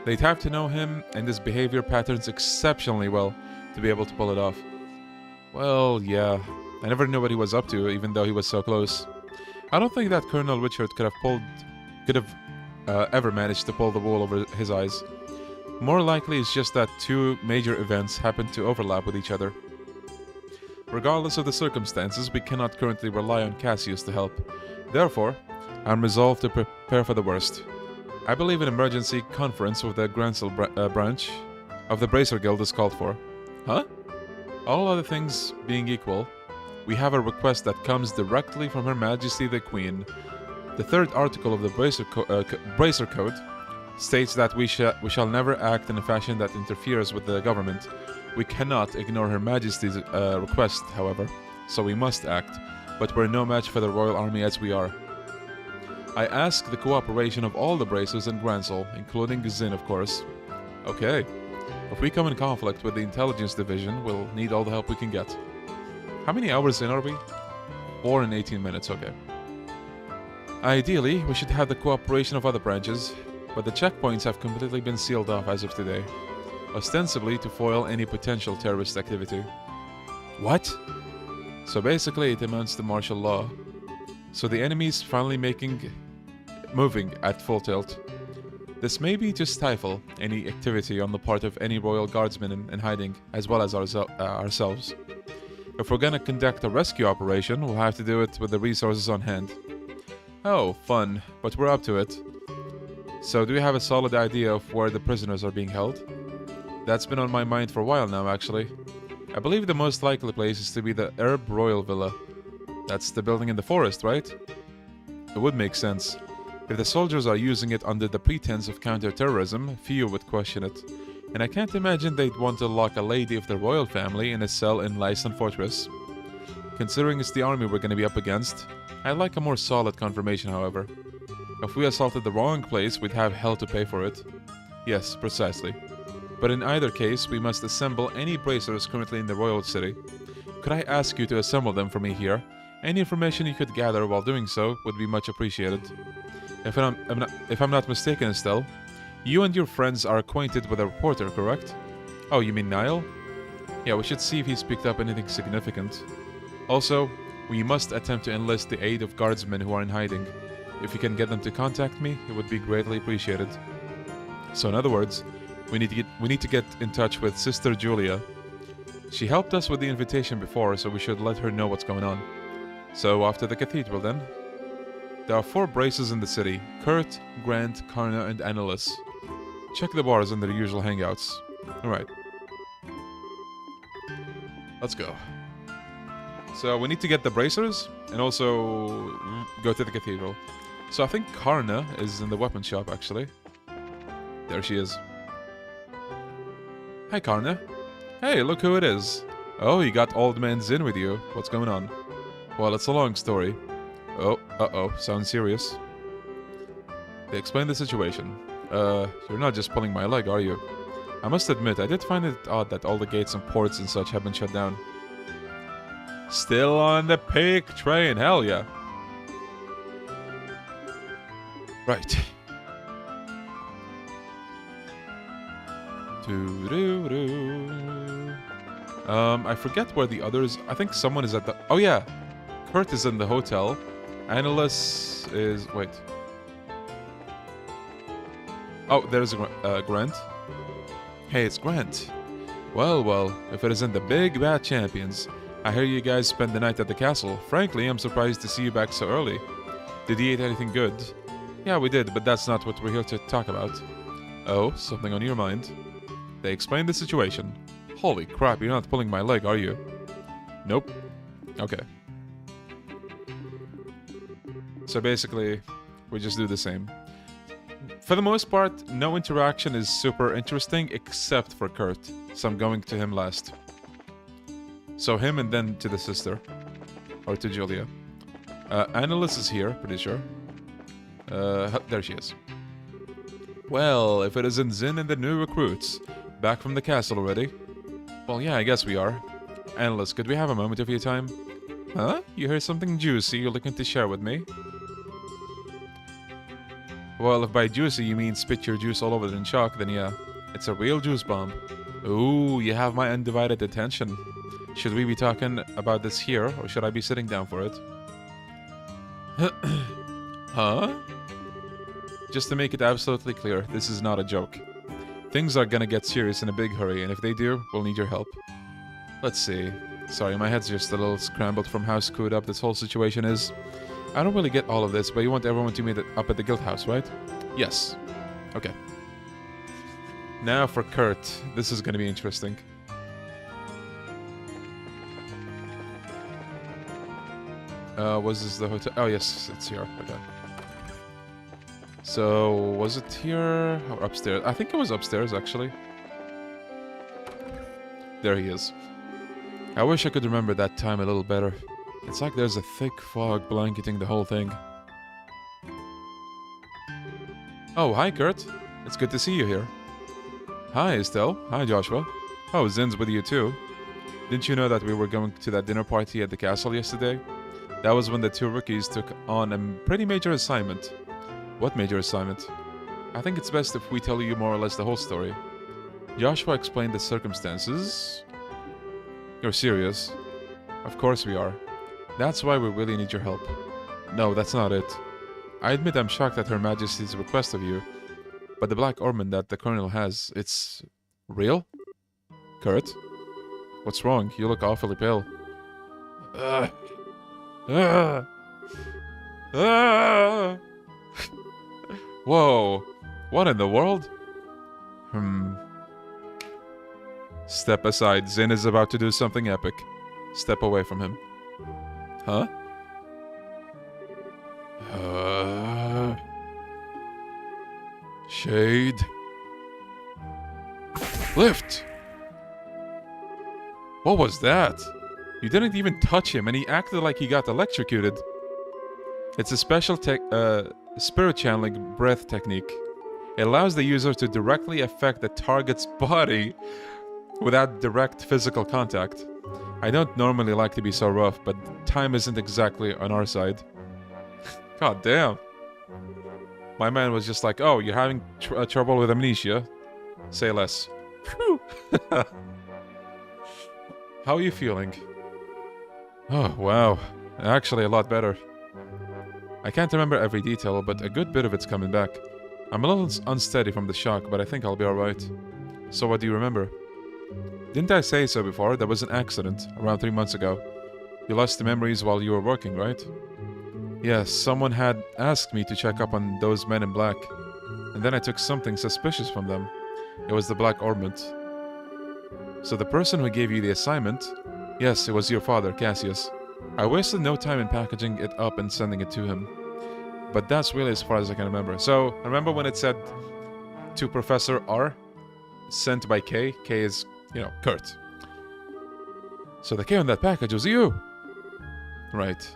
They'd have to know him and his behavior patterns exceptionally well to be able to pull it off. Well, yeah. I never knew what he was up to, even though he was so close. I don't think that Colonel Richard could have ever managed to pull the wool over his eyes. More likely, it's just that 2 major events happened to overlap with each other. Regardless of the circumstances, we cannot currently rely on Cassius to help. Therefore, I'm resolved to prepare for the worst. I believe an emergency conference with the Grancel branch of the Bracer Guild is called for. Huh? All other things being equal, we have a request that comes directly from Her Majesty the Queen. The 3rd article of the Bracer Code states that we shall never act in a fashion that interferes with the government. We cannot ignore Her Majesty's request, however, so we must act, but we're no match for the Royal Army as we are. I ask the cooperation of all the Bracers in Grancel, including Zin, of course. Okay. If we come in conflict with the Intelligence Division, we'll need all the help we can get. How many hours in are we? 4 and 18 minutes, okay. Ideally, we should have the cooperation of other branches, but the checkpoints have completely been sealed off as of today, ostensibly to foil any potential terrorist activity. What? So basically it amounts to martial law. So the enemy's finally moving at full tilt. This may be to stifle any activity on the part of any royal guardsmen in hiding, as well as ourselves. If we're gonna conduct a rescue operation, we'll have to do it with the resources on hand. Oh, fun, but we're up to it. So do you have a solid idea of where the prisoners are being held? That's been on my mind for a while now, actually. I believe the most likely place is to be the Herb Royal Villa. That's the building in the forest, right? It would make sense. If the soldiers are using it under the pretense of counter-terrorism, few would question it. And I can't imagine they'd want to lock a lady of the royal family in a cell in Lyson Fortress. Considering it's the army we're going to be up against, I'd like a more solid confirmation, however. If we assaulted the wrong place, we'd have hell to pay for it. Yes, precisely. But in either case, we must assemble any bracers currently in the royal city. Could I ask you to assemble them for me here? Any information you could gather while doing so would be much appreciated. If I'm not mistaken, Estelle, you and your friends are acquainted with a reporter, correct? Oh, you mean Niall? Yeah, we should see if he's picked up anything significant. Also, we must attempt to enlist the aid of guardsmen who are in hiding. If you can get them to contact me, it would be greatly appreciated. So in other words, we need to get in touch with Sister Julia. She helped us with the invitation before, so we should let her know what's going on. So off to the cathedral then. There are 4 braces in the city: Kurt, Grant, Karna, and Annalise. Check the bars and their usual hangouts. Alright. Let's go. So we need to get the bracers and also go to the cathedral. So I think Karna is in the weapon shop, actually. There she is. Hi, Karna. Hey, look who it is. Oh, you got Old Man Zin with you. What's going on? Well, it's a long story. Oh, uh-oh. Sounds serious. They explained the situation. You're not just pulling my leg, are you? I must admit, I did find it odd that all the gates and ports and such have been shut down. Still on the pig train, hell yeah. Right. I forget where the others... I think someone is at the... Oh yeah! Kurt is in the hotel. Annalise is... Wait. Oh, there's Grant. Hey, it's Grant. Well, if it isn't the big bad champions. I hear you guys spent the night at the castle. Frankly, I'm surprised to see you back so early. Did you eat anything good? Yeah, we did, but that's not what we're here to talk about. Oh, something on your mind? They explained the situation. Holy crap, you're not pulling my leg, are you? Nope. Okay. So basically, we just do the same. For the most part, no interaction is super interesting except for Kurt, so I'm going to him last. So him and then to the sister. Or to Julia. Annalise is here, pretty sure. There she is. Well, if it isn't Zin and the new recruits. Back from the castle already? Well, yeah, I guess we are. Annalise, could we have a moment of your time? Huh? You heard something juicy you're looking to share with me? Well, if by juicy you mean spit your juice all over it in shock, then yeah. It's a real juice bomb. Ooh, you have my undivided attention. Should we be talking about this here, or should I be sitting down for it? Huh? Just to make it absolutely clear, this is not a joke. Things are gonna get serious in a big hurry, and if they do, we'll need your help. Let's see. Sorry, my head's just a little scrambled from how screwed up this whole situation is. I don't really get all of this, but you want everyone to meet up at the guild house, right? Yes. Okay. Now for Kurt. This is gonna be interesting. Was this the hotel? Oh, yes, it's here. Okay. So, was it here or upstairs? I think it was upstairs, actually. There he is. I wish I could remember that time a little better. It's like there's a thick fog blanketing the whole thing. Oh, hi, Kurt. It's good to see you here. Hi, Estelle. Hi, Joshua. Oh, Zin's with you too. Didn't you know that we were going to that dinner party at the castle yesterday? That was when the 2 rookies took on a pretty major assignment. What major assignment? I think it's best if we tell you more or less the whole story. Joshua explained the circumstances. You're serious? Of course we are. That's why we really need your help. No, that's not it. I admit I'm shocked at Her Majesty's request of you. But the black orman that the colonel has, it's... real? Kurt? What's wrong? You look awfully pale. Whoa. What in the world? Step aside. Zin is about to do something epic. Step away from him. Huh? Shade. Lift! What was that? You didn't even touch him and he acted like he got electrocuted. It's a special spirit channeling breath technique. It allows the user to directly affect the target's body without direct physical contact. I don't normally like to be so rough, but time isn't exactly on our side. God damn. My man was just like, oh, you're having trouble with amnesia? Say less. How are you feeling? Oh, wow. Actually, a lot better. I can't remember every detail, but a good bit of it's coming back. I'm a little unsteady from the shock, but I think I'll be alright. So what do you remember? Didn't I say so before? There was an accident around 3 months ago. You lost the memories while you were working, right? Yes, someone had asked me to check up on those men in black. And then I took something suspicious from them. It was the Black Orbment. So the person who gave you the assignment... Yes, it was your father, Cassius. I wasted no time in packaging it up and sending it to him. But that's really as far as I can remember. So, remember when it said to Professor R? Sent by K? K is, you know, Kurt. So the K on that package was you! Right.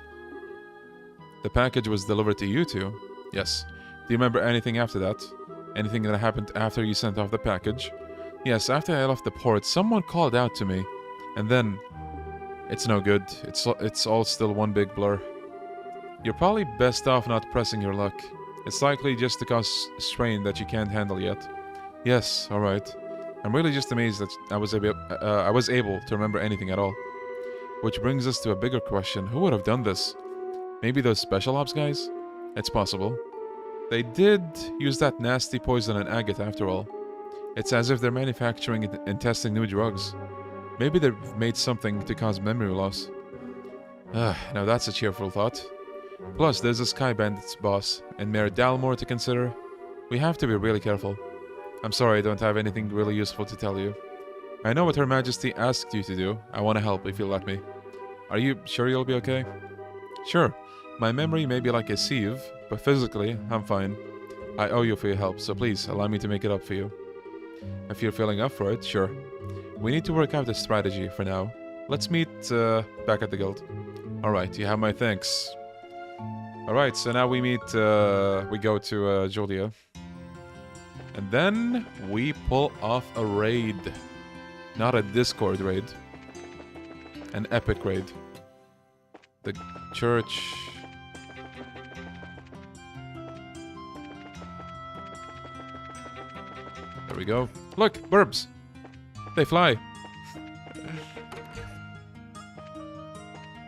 The package was delivered to you too? Yes. Do you remember anything after that? Anything that happened after you sent off the package? Yes, after I left the port, someone called out to me. And then... It's no good. It's all still one big blur. You're probably best off not pressing your luck. It's likely just to cause strain that you can't handle yet. Yes, alright. I'm really just amazed that I was able to remember anything at all. Which brings us to a bigger question. Who would have done this? Maybe those special ops guys? It's possible. They did use that nasty poison on Agate after all. It's as if they're manufacturing and testing new drugs. Maybe they've made something to cause memory loss. Now that's a cheerful thought. Plus, there's the Sky Bandit's boss, and Mayor Dalmore to consider. We have to be really careful. I'm sorry I don't have anything really useful to tell you. I know what Her Majesty asked you to do. I want to help if you'll let me. Are you sure you'll be okay? Sure. My memory may be like a sieve, but physically, I'm fine. I owe you for your help, so please, allow me to make it up for you. If you're feeling up for it, sure. We need to work out a strategy for now. Let's meet back at the guild. Alright, you have my thanks. Alright, so now we meet, we go to Julia. And then we pull off a raid. Not a Discord raid. An epic raid. The church... There we go. Look, burbs! They fly.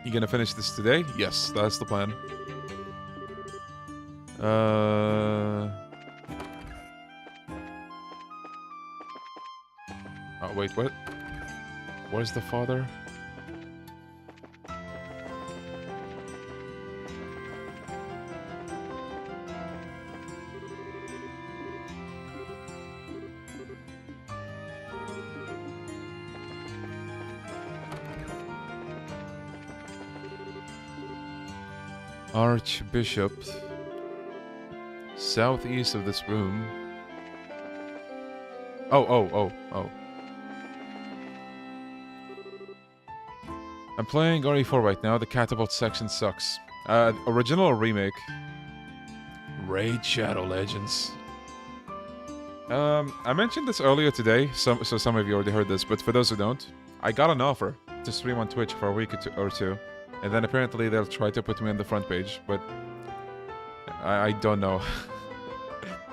You gonna finish this today? Yes, that's the plan. Oh, wait, what? Where's the father? Archbishop. Southeast of this room. Oh. I'm playing RE4 right now. The catapult section sucks. Original or remake? Raid Shadow Legends. I mentioned this earlier today, so some of you already heard this, but for those who don't, I got an offer to stream on Twitch for a week or two. And then apparently they'll try to put me on the front page, but I don't know.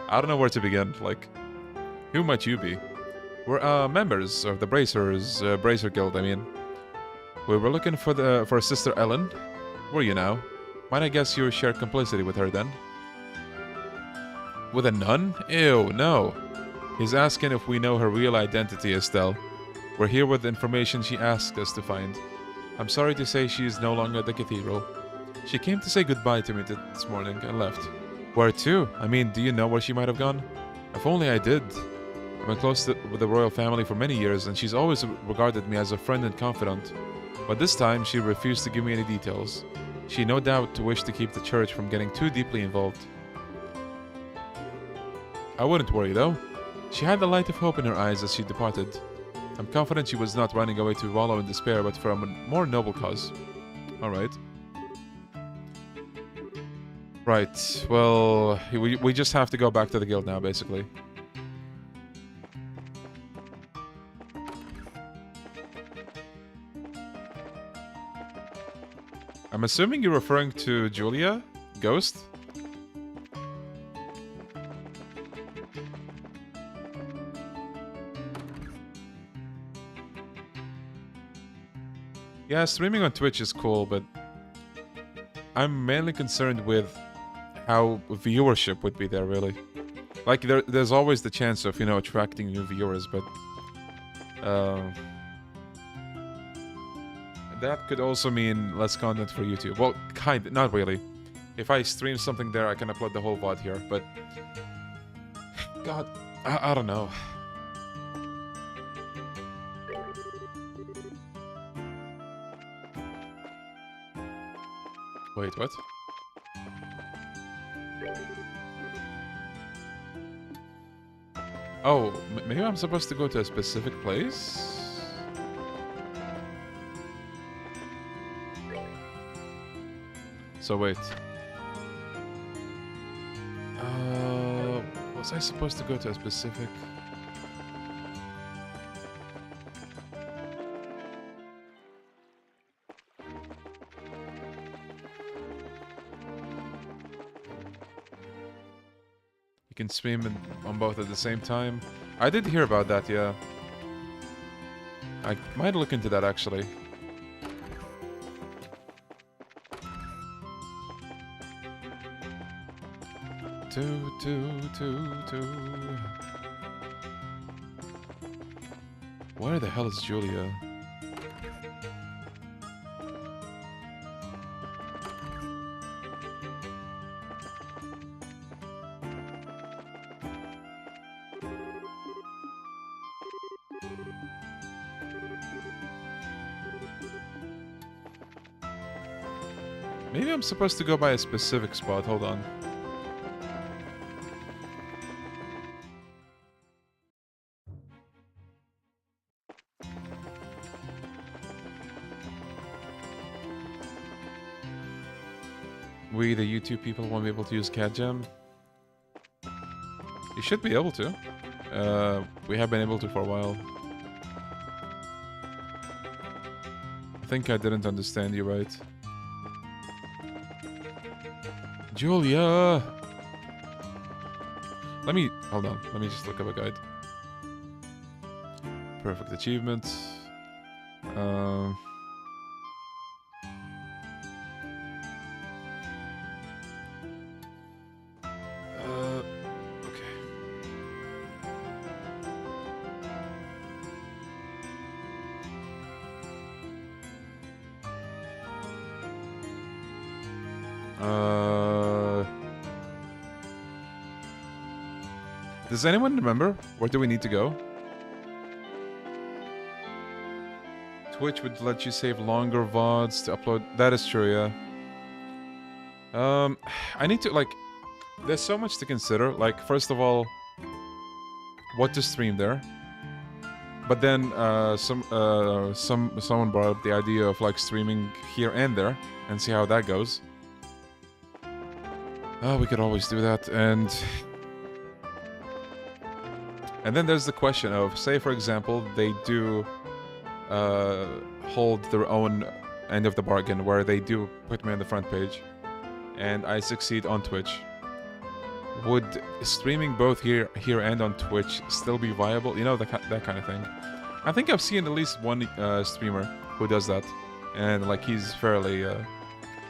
I don't know where to begin. Like, who might you be? We're members of the Bracer Guild, I mean. We were looking for Sister Ellen. Where are you now? Might I guess you share complicity with her then? With a nun? Ew, no. He's asking if we know her real identity, Estelle. We're here with the information she asked us to find. I'm sorry to say she is no longer at the cathedral. She came to say goodbye to me this morning and left. Where to? I mean, do you know where she might have gone? If only I did. I've been close with the royal family for many years, and she's always regarded me as a friend and confidant. But this time, she refused to give me any details. She no doubt wished to keep the church from getting too deeply involved. I wouldn't worry, though. She had the light of hope in her eyes as she departed. I'm confident she was not running away to wallow in despair, but for a more noble cause. Alright. Right, well, we just have to go back to the guild now, basically. I'm assuming you're referring to Julia? Ghost? Yeah, streaming on Twitch is cool, but I'm mainly concerned with how viewership would be there, really. Like, there's always the chance of, you know, attracting new viewers, but... that could also mean less content for YouTube. Well, not really. If I stream something there, I can upload the whole VOD here, but... God, I don't know. Wait, what? Oh, maybe I'm supposed to go to a specific place? So wait. Was I supposed to go to a specific... You can stream on both at the same time. I did hear about that, yeah. I might look into that, actually. Two. Where the hell is Julia? Maybe I'm supposed to go by a specific spot. Hold on. We, the YouTube people, won't be able to use Cat Gem. You should be able to. We have been able to for a while. I think I didn't understand you right. Julia! Hold on. Let me just look up a guide. Perfect achievement. Does anyone remember? Where do we need to go? Twitch would let you save longer VODs to upload. That is true, yeah. I need to, like... There's so much to consider. Like, first of all... What to stream there. But then, someone brought up the idea of, like, streaming here and there. And see how that goes. Oh, we could always do that, and then there's the question of, say for example, they do hold their own end of the bargain, where they do put me on the front page, and I succeed on Twitch. Would streaming both here and on Twitch still be viable? You know, that kind of thing. I think I've seen at least one streamer who does that, and like he's fairly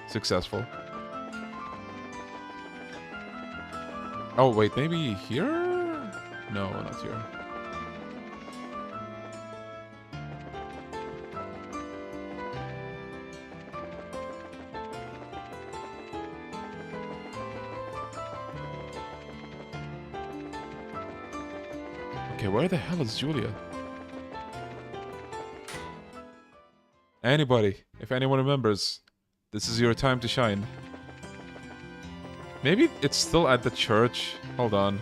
successful. Oh, wait, maybe here? No, not here. Okay, where the hell is Julia? Anybody, if anyone remembers, this is your time to shine. Maybe it's still at the church. Hold on.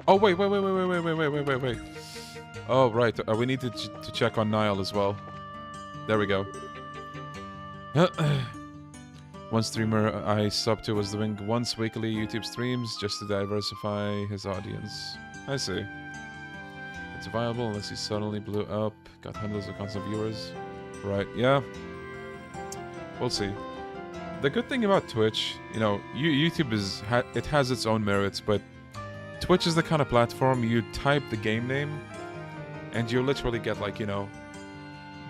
Oh, wait. Oh, right. We need to check on Niall as well. There we go. One streamer I subbed to was doing once weekly YouTube streams just to diversify his audience. I see. It's viable unless he suddenly blew up, got hundreds of constant viewers. Right, yeah. We'll see. The good thing about Twitch, you know, YouTube is it has its own merits, but Twitch is the kind of platform you type the game name and you literally get, like, you know,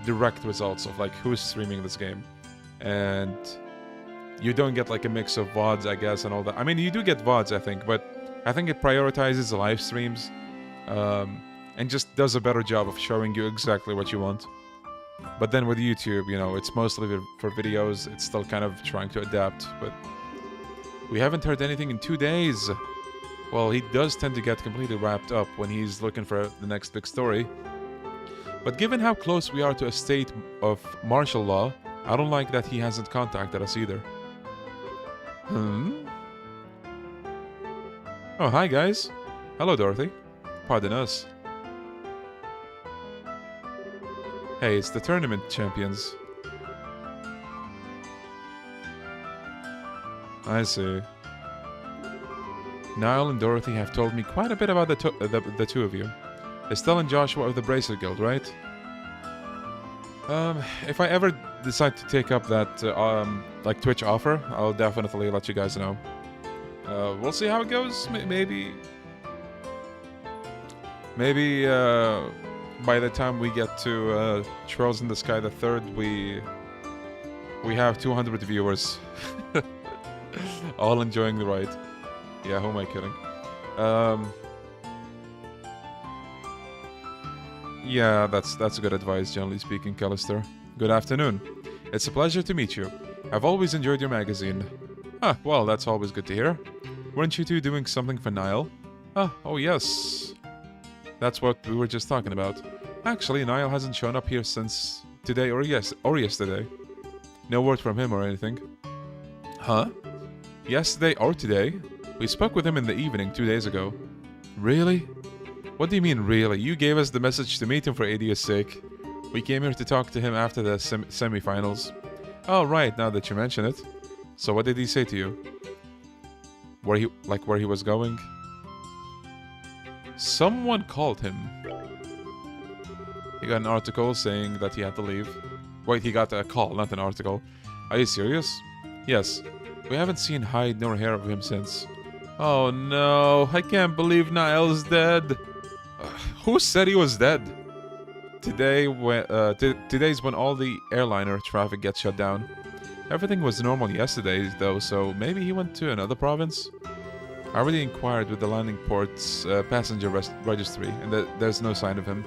direct results of like who's streaming this game. And you don't get like a mix of VODs, I guess, and all that. I mean, you do get VODs, I think, but I think it prioritizes the live streams and just does a better job of showing you exactly what you want. But then with YouTube, you know, it's mostly for videos. It's still kind of trying to adapt, but we haven't heard anything in 2 days. Well, he does tend to get completely wrapped up when he's looking for the next big story. But given how close we are to a state of martial law, I don't like that he hasn't contacted us either. Oh, hi guys. Hello, Dorothy. Pardon us. Hey, it's the tournament champions. I see. Niall and Dorothy have told me quite a bit about the two of you. Estelle and Joshua of the Bracelet Guild, right? If I ever decide to take up that, like, Twitch offer, I'll definitely let you guys know. We'll see how it goes. Maybe, by the time we get to Trolls in the Sky the 3rd, we have 200 viewers. All enjoying the ride. Yeah, who am I kidding? Yeah, that's good advice, generally speaking, Callister. Good afternoon. It's a pleasure to meet you. I've always enjoyed your magazine. Ah, well, that's always good to hear. Weren't you two doing something for Niall? Oh yes. That's what we were just talking about. Actually, Niall hasn't shown up here since today or yesterday. No word from him or anything. Huh? Yesterday or today? We spoke with him in the evening 2 days ago. Really? What do you mean, really? You gave us the message to meet him for AD's sake. We came here to talk to him after the semi-finals. Oh, right, now that you mention it. So what did he say to you? Where he was going? Someone called him. He got an article saying that he had to leave. Wait, he got a call, not an article. Are you serious? Yes. We haven't seen hide nor hair of him since. Oh no, I can't believe Niall's dead. Who said he was dead? Today's when all the airliner traffic gets shut down. Everything was normal yesterday though, so maybe he went to another province? I already inquired with the landing port's passenger registry, and there's no sign of him.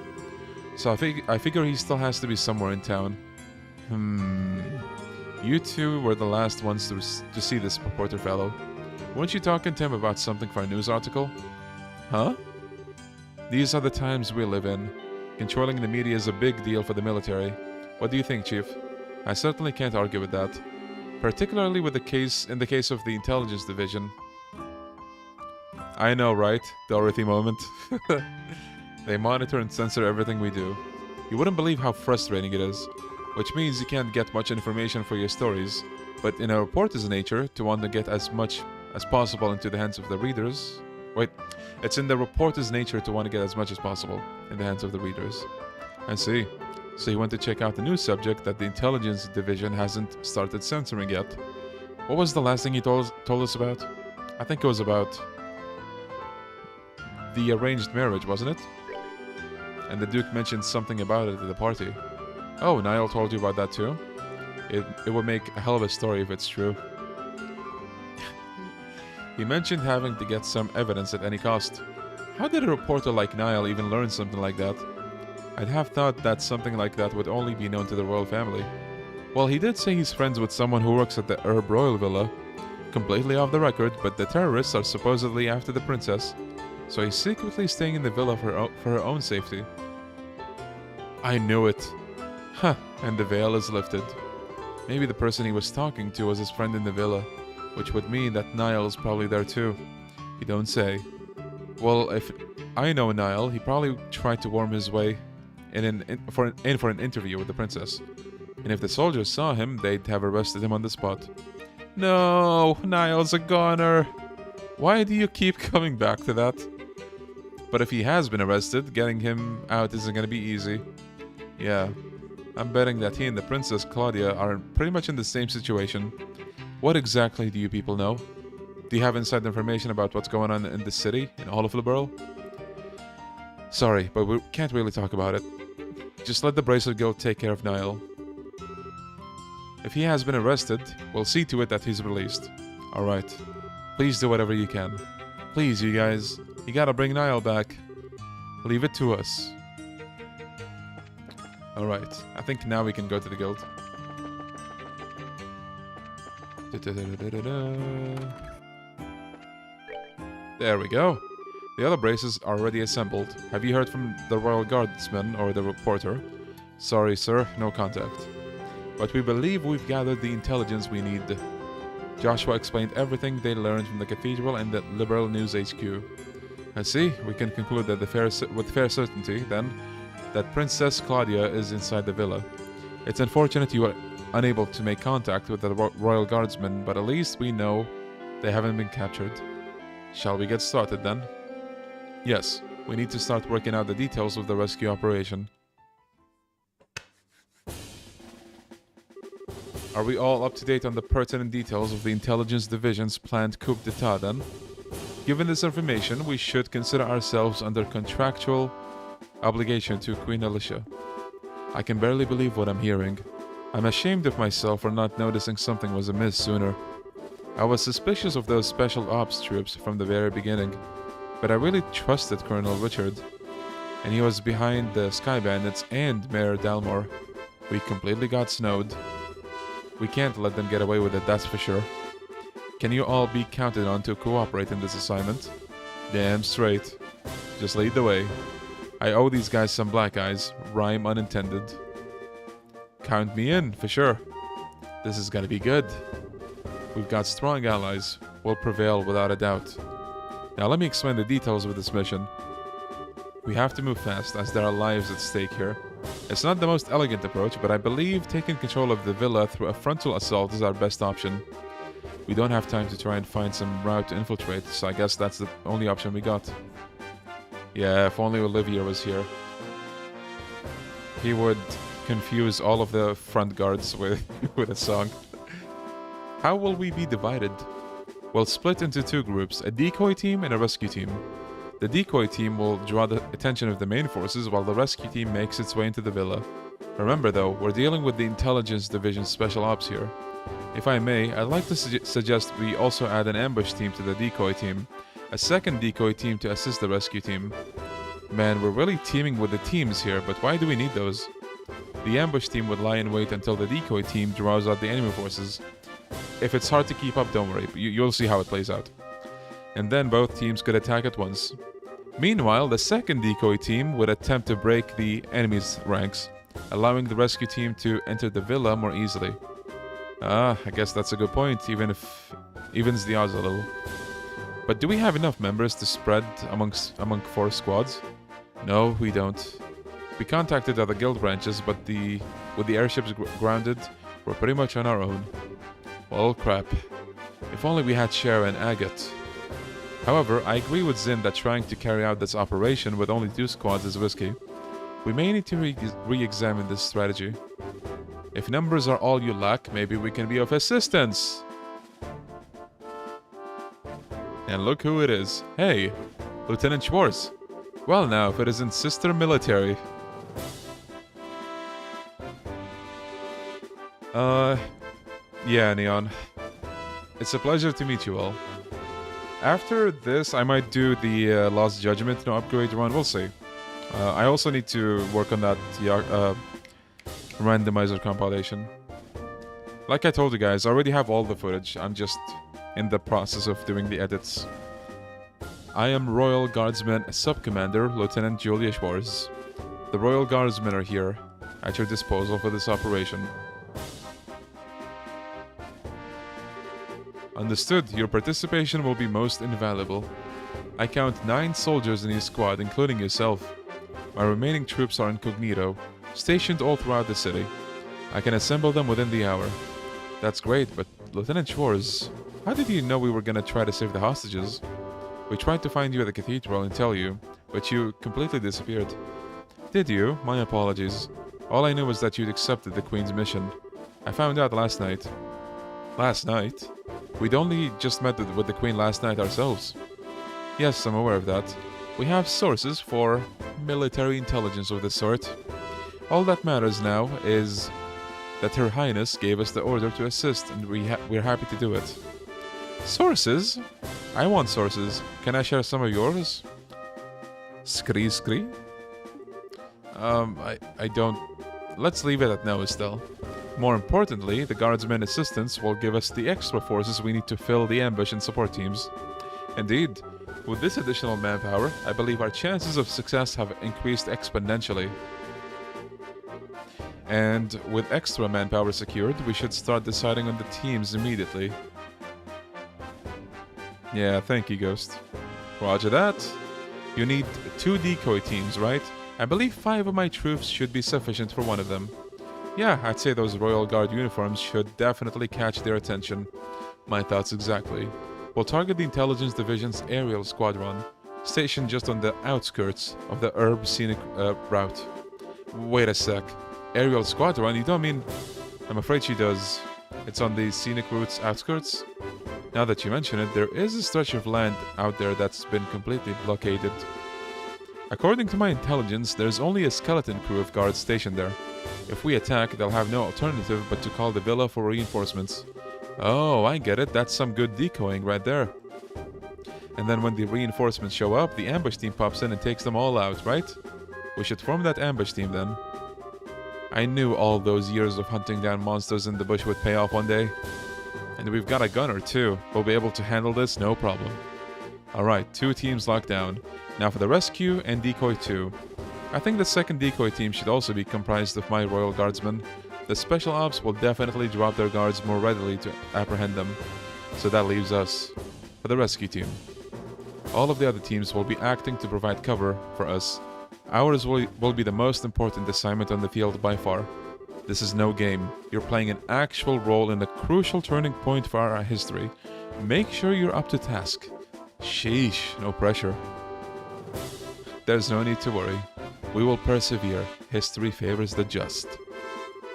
So I figure he still has to be somewhere in town. You two were the last ones to see this reporter fellow. Weren't you talking to him about something for a news article? Huh? These are the times we live in. Controlling the media is a big deal for the military. What do you think, Chief? I certainly can't argue with that. Particularly in the case of the intelligence division. I know, right? Dorothy moment. They monitor and censor everything we do. You wouldn't believe how frustrating it is. Which means you can't get much information for your stories. But in a reporter's nature, to want to get as much as possible into the hands of the readers... Wait, it's in the reporter's nature to want to get as much as possible in the hands of the readers. I see. So you want to check out the new subject that the intelligence division hasn't started censoring yet. What was the last thing you told us about? I think it was about the arranged marriage, wasn't it? And the Duke mentioned something about it at the party. Oh, Niall told you about that too? It would make a hell of a story if it's true. He mentioned having to get some evidence at any cost. How did a reporter like Niall even learn something like that? I'd have thought that something like that would only be known to the royal family. Well, he did say he's friends with someone who works at the Herb Royal Villa. Completely off the record, but the terrorists are supposedly after the princess, so he's secretly staying in the villa for her own safety. I knew it. Huh, and the veil is lifted. Maybe the person he was talking to was his friend in the villa, which would mean that Niall is probably there too. You don't say. Well, if I know Niall, he probably tried to worm his way in for an interview with the princess. And if the soldiers saw him, they'd have arrested him on the spot. No, Niall's a goner. Why do you keep coming back to that? But if he has been arrested, getting him out isn't going to be easy. Yeah, I'm betting that he and the Princess Claudia are pretty much in the same situation. What exactly do you people know? Do you have inside information about what's going on in the city, in all of Liberal? Sorry, but we can't really talk about it. Just let the Bracelet Guild take care of Niall. If he has been arrested, we'll see to it that he's released. Alright. Please do whatever you can. Please, you guys. You gotta bring Niall back. Leave it to us. Alright. I think now we can go to the guild. There we go. The other braces are already assembled. Have you heard from the Royal Guardsman or the reporter? Sorry, sir. No contact. But we believe we've gathered the intelligence we need. Joshua explained everything they learned from the cathedral and the Liberal News HQ. I see, we can conclude that with fair certainty, then, that Princess Claudia is inside the villa. It's unfortunate you are unable to make contact with the Royal Guardsmen, but at least we know they haven't been captured. Shall we get started then? Yes, we need to start working out the details of the rescue operation. Are we all up to date on the pertinent details of the Intelligence Division's planned coup d'etat then? Given this information, we should consider ourselves under contractual obligation to Queen Alicia. I can barely believe what I'm hearing. I'm ashamed of myself for not noticing something was amiss sooner. I was suspicious of those special ops troops from the very beginning, but I really trusted Colonel Richard, and he was behind the Sky Bandits and Mayor Dalmor. We completely got snowed. We can't let them get away with it, that's for sure. Can you all be counted on to cooperate in this assignment? Damn straight. Just lead the way. I owe these guys some black eyes, rhyme unintended. Count me in, for sure. This is gonna be good. We've got strong allies. We'll prevail without a doubt. Now let me explain the details of this mission. We have to move fast, as there are lives at stake here. It's not the most elegant approach, but I believe taking control of the villa through a frontal assault is our best option. We don't have time to try and find some route to infiltrate, so I guess that's the only option we got. Yeah, if only Olivia was here. He would confuse all of the front guards with a song. How will we be divided? We'll split into two groups, a decoy team and a rescue team. The decoy team will draw the attention of the main forces while the rescue team makes its way into the villa. Remember though, we're dealing with the Intelligence Division's special ops here. If I may, I'd like to suggest we also add an ambush team to the decoy team, a second decoy team to assist the rescue team. Man, we're really teaming with the teams here, but why do we need those? The ambush team would lie in wait until the decoy team draws out the enemy forces. If it's hard to keep up, don't worry, you'll see how it plays out. And then both teams could attack at once. Meanwhile, the second decoy team would attempt to break the enemy's ranks, allowing the rescue team to enter the villa more easily. I guess that's a good point, even if evens the odds a little. But do we have enough members to spread among 4 squads? No, we don't. We contacted other guild branches, but with the airships grounded, we're pretty much on our own. Well, crap. If only we had Shara and Agate. However, I agree with Zin that trying to carry out this operation with only 2 squads is risky. We may need to re-examine this strategy. If numbers are all you lack, maybe we can be of assistance. And look who it is. Hey, Lieutenant Schwartz. Well now, if it isn't Sister Military. Yeah, Neon. It's a pleasure to meet you all. After this, I might do the Lost Judgment no upgrade run, we'll see. I also need to work on that randomizer compilation. Like I told you guys, I already have all the footage. I'm just in the process of doing the edits. I am Royal Guardsman Sub-Commander Lieutenant Julia Schwartz. The Royal Guardsmen are here, at your disposal for this operation. Understood, your participation will be most invaluable. I count 9 soldiers in your squad, including yourself. My remaining troops are incognito, stationed all throughout the city. I can assemble them within the hour. That's great, but Lieutenant Schwartz, how did you know we were gonna try to save the hostages? We tried to find you at the cathedral and tell you, but you completely disappeared. Did you? My apologies. All I knew was that you'd accepted the Queen's mission. I found out last night. Last night? We'd only just met with the Queen last night ourselves. Yes, I'm aware of that. We have sources for military intelligence of this sort. All that matters now is that Her Highness gave us the order to assist, and we're happy to do it. Sources? I want sources. Can I share some of yours? Scree? I don't... Let's leave it at no, Estelle. More importantly, the Guardsmen assistance will give us the extra forces we need to fill the ambush and support teams. Indeed, with this additional manpower, I believe our chances of success have increased exponentially. And with extra manpower secured, we should start deciding on the teams immediately. Yeah, thank you, Ghost. Roger that. You need 2 decoy teams, right? I believe 5 of my troops should be sufficient for one of them. Yeah, I'd say those Royal Guard uniforms should definitely catch their attention. My thoughts exactly. We'll target the Intelligence Division's aerial squadron, stationed just on the outskirts of the Herb Scenic route. Wait a sec. Aerial squadron? You don't mean... I'm afraid she does. It's on the Scenic route's outskirts? Now that you mention it, there is a stretch of land out there that's been completely blockaded. According to my intelligence, there's only a skeleton crew of guards stationed there. If we attack, they'll have no alternative but to call the villa for reinforcements. Oh, I get it. That's some good decoying right there. And then when the reinforcements show up, the ambush team pops in and takes them all out, right? We should form that ambush team then. I knew all those years of hunting down monsters in the bush would pay off one day. And we've got a gunner too. We'll be able to handle this, no problem. Alright, 2 teams locked down. Now for the rescue and decoy 2. I think the second decoy team should also be comprised of my Royal Guardsmen. The Special Ops will definitely drop their guards more readily to apprehend them. So that leaves us for the rescue team. All of the other teams will be acting to provide cover for us. Ours will be the most important assignment on the field by far. This is no game. You're playing an actual role in a crucial turning point for our history. Make sure you're up to task. Sheesh, no pressure. There's no need to worry. We will persevere. History favors the just.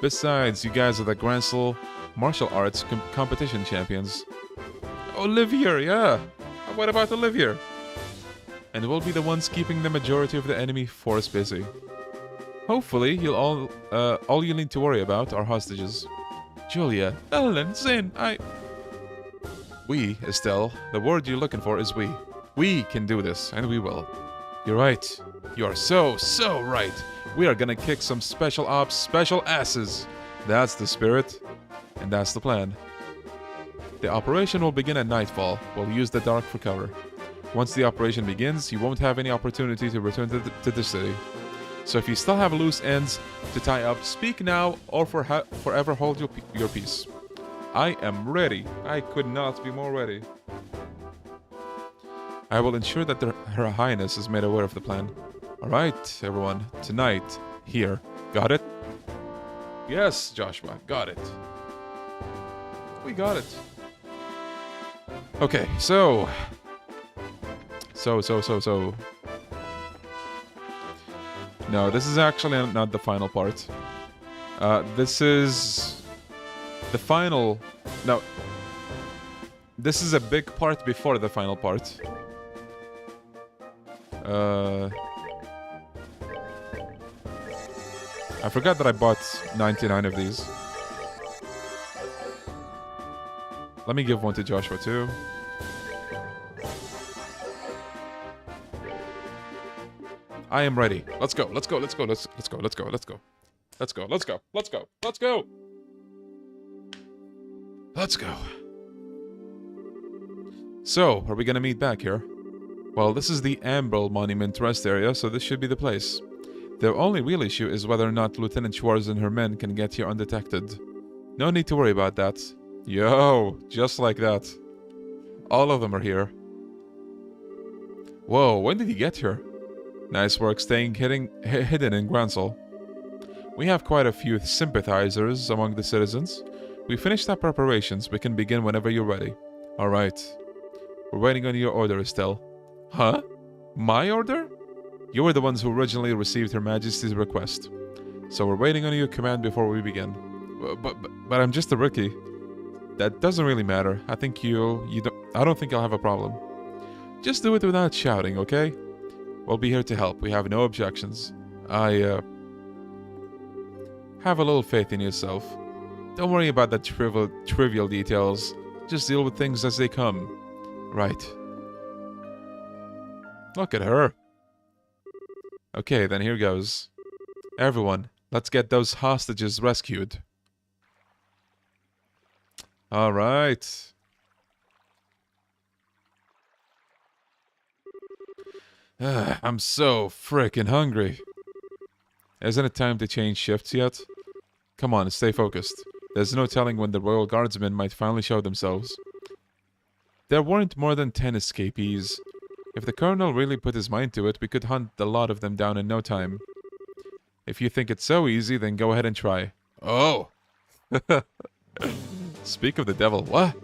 Besides, you guys are the Grancel martial arts competition champions. Olivier, yeah. What about Olivier? And we'll be the ones keeping the majority of the enemy force busy. Hopefully, all you need to worry about are hostages. Julia, Ellen, Zin, We, Estelle, the word you're looking for is we. We can do this, and we will. You're right. You are so right. We are gonna kick some special ops special asses. That's the spirit, and that's the plan. The operation will begin at nightfall. We'll use the dark for cover. Once the operation begins, you won't have any opportunity to return to the city. So if you still have loose ends to tie up, speak now or forever hold your peace. I am ready. I could not be more ready. I will ensure that Her Highness is made aware of the plan. Alright, everyone. Tonight, here. Got it? Yes, Joshua. Got it. We got it. Okay, so... No, this is actually not the final part. This is... the final... No. This is a big part before the final part. I forgot that I bought 99 of these. Let me give one to Joshua too. I am ready. Let's go. Let's go. Let's go. Let's go. Let's go. Let's go. Let's go. Let's go. Let's go. Let's go. Let's go. So, are we gonna meet back here? Well, this is the Amber Monument rest area, so this should be the place. The only real issue is whether or not Lieutenant Schwartz and her men can get here undetected. No need to worry about that. Yo, just like that. All of them are here. Whoa, when did he get here? Nice work staying hidden in Gransel. We have quite a few sympathizers among the citizens. We finished our preparations. We can begin whenever you're ready. Alright. We're waiting on your order, Estelle. Huh? My order? You were the ones who originally received Her Majesty's request. So we're waiting on your command before we begin. But I'm just a rookie. That doesn't really matter. I don't think I'll have a problem. Just do it without shouting, okay? We'll be here to help. We have no objections. Have a little faith in yourself. Don't worry about the trivial details. Just deal with things as they come. Right. Look at her. Okay, then here goes. Everyone, let's get those hostages rescued. Alright. I'm so frickin' hungry. Isn't it time to change shifts yet? Come on, stay focused. There's no telling when the Royal Guardsmen might finally show themselves. There weren't more than 10 escapees. If the Colonel really put his mind to it, we could hunt a lot of them down in no time. If you think it's so easy, then go ahead and try. Oh! Speak of the devil. What?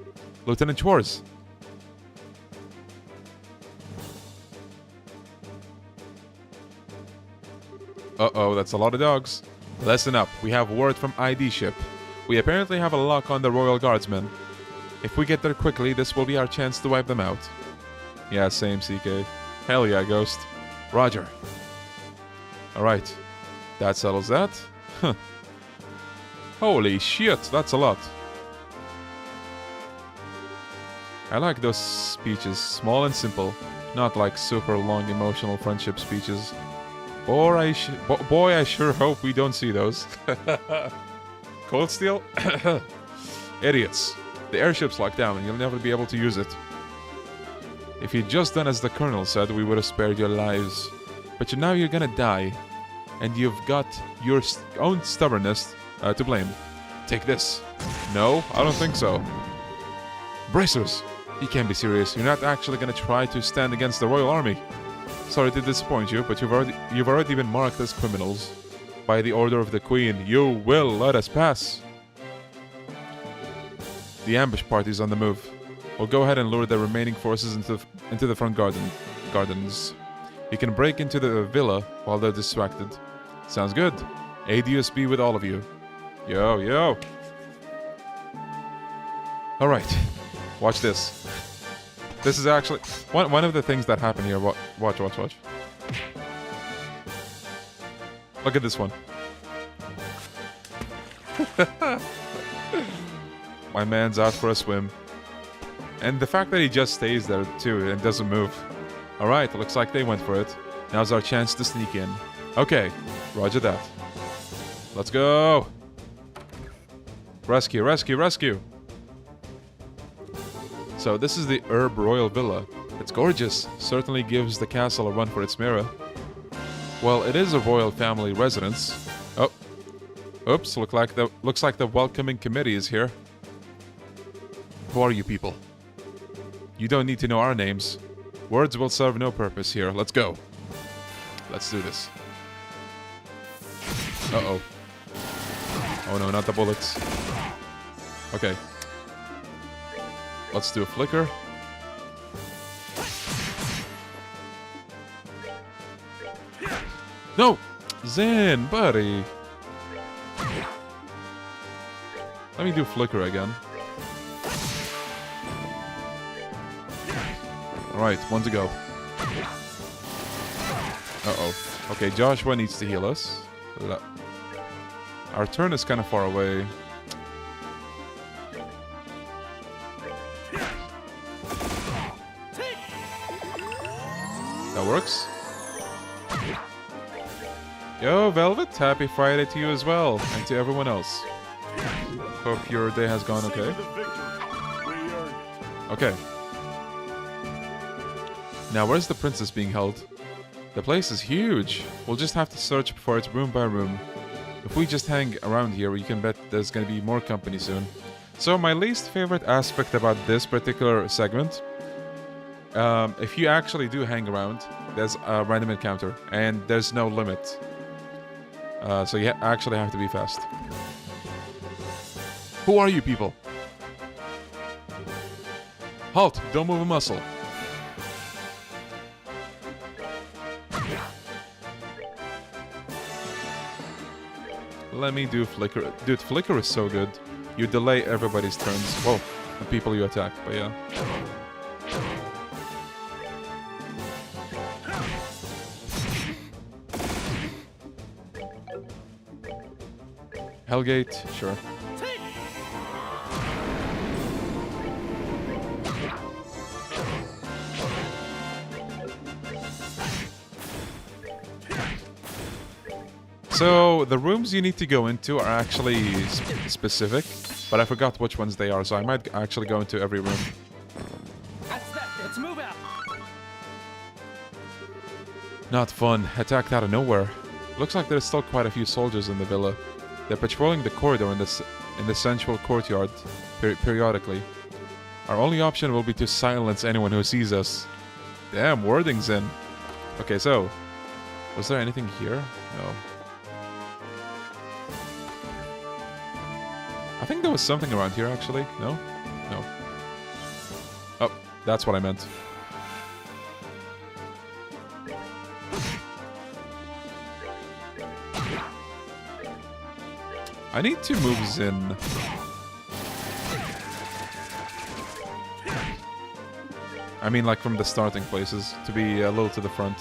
Lieutenant Schwartz. Uh-oh, that's a lot of dogs. Listen up. We have word from ID ship. We apparently have a lock on the Royal Guardsmen. If we get there quickly, this will be our chance to wipe them out. Yeah, same, CK. Hell yeah, Ghost. Roger. Alright. That settles that. Huh. Holy shit, that's a lot. I like those speeches. Small and simple. Not like super long emotional friendship speeches. Boy, I sure hope we don't see those. Cold steel? Idiots. The airship's locked down and you'll never be able to use it. If you'd just done as the Colonel said, we would have spared your lives. But now you're gonna die. And you've got your own stubbornness to blame. Take this. No, I don't think so. Bracers! You can't be serious. You're not actually gonna try to stand against the Royal Army. Sorry to disappoint you, but you've already been marked as criminals. By the order of the Queen, you will let us pass. The ambush party's on the move. We'll go ahead and lure the remaining forces into the front gardens. You can break into the villa while they're distracted. Sounds good. ADSB with all of you. Yo, yo. Alright. Watch this. This is actually... One of the things that happen here... Watch. Look at this one. My man's out for a swim. And the fact that he just stays there too and doesn't move. Alright, looks like they went for it. Now's our chance to sneak in. Okay, roger that. Let's go! Rescue, rescue, rescue! So this is the Herb Royal Villa. It's gorgeous. Certainly gives the castle a run for its mirror. Well, it is a royal family residence. Oh. Oops, looks like the welcoming committee is here. Who are you people? You don't need to know our names. Words will serve no purpose here. Let's go. Let's do this. Uh-oh. Oh no, not the bullets. Okay. Let's do a flicker. No! Zen, buddy! Let me do flicker again. Alright, one to go. Uh-oh. Okay, Joshua needs to heal us. Our turn is kind of far away. That works. Yo, Velvet, happy Friday to you as well, and to everyone else. Hope your day has gone okay. Okay. Now, where's the princess being held? The place is huge. We'll just have to search for it room by room. If we just hang around here, you can bet there's gonna be more company soon. So, my least favorite aspect about this particular segment, if you actually do hang around, there's a random encounter, and there's no limit. So you actually have to be fast. Who are you people? Halt! Don't move a muscle. Let me do Flicker. Dude, Flicker is so good. You delay everybody's turns. Well, the people you attack, but yeah. Hellgate, sure. So, the rooms you need to go into are actually specific, but I forgot which ones they are, so I might actually go into every room. Let's move out. Not fun. Attacked out of nowhere. Looks like there's still quite a few soldiers in the villa. They're patrolling the corridor in the central courtyard periodically. Our only option will be to silence anyone who sees us. Damn, wording's in. Okay, so... was there anything here? No. I think there was something around here, actually. No? No. Oh, that's what I meant. I need 2 moves in. I mean, like, from the starting places, to be a little to the front.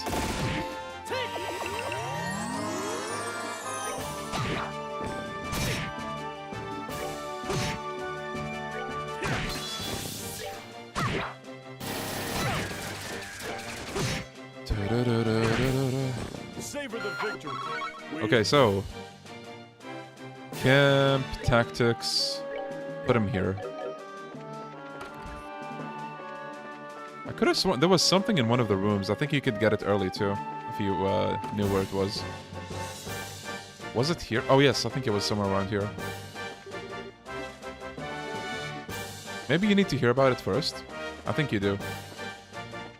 Okay, so... camp, tactics... put him here. I could have sworn there was something in one of the rooms. I think you could get it early, too, if you knew where it was. Was it here? Oh, yes, I think it was somewhere around here. Maybe you need to hear about it first? I think you do.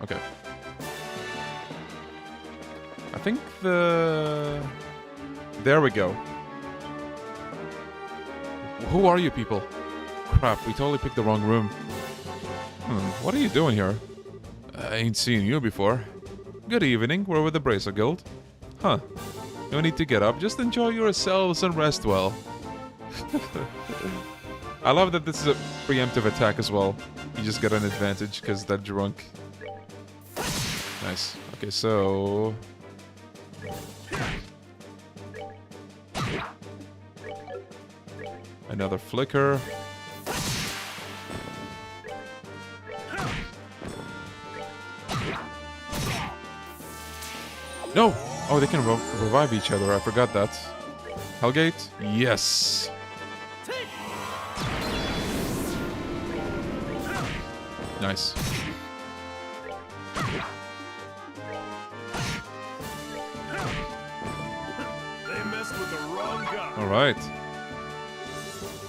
Okay. I think the... there we go. Who are you people? Crap, we totally picked the wrong room. What are you doing here? I ain't seen you before. Good evening, we're with the Bracer Guild. Huh. No need to get up, just enjoy yourselves and rest well. I love that this is a preemptive attack as well. You just get an advantage because they're drunk. Nice. Okay, so... another flicker. No! Oh, they can revive each other. I forgot that. Hellgate? Yes! Nice. They messed with the wrong guy. Alright.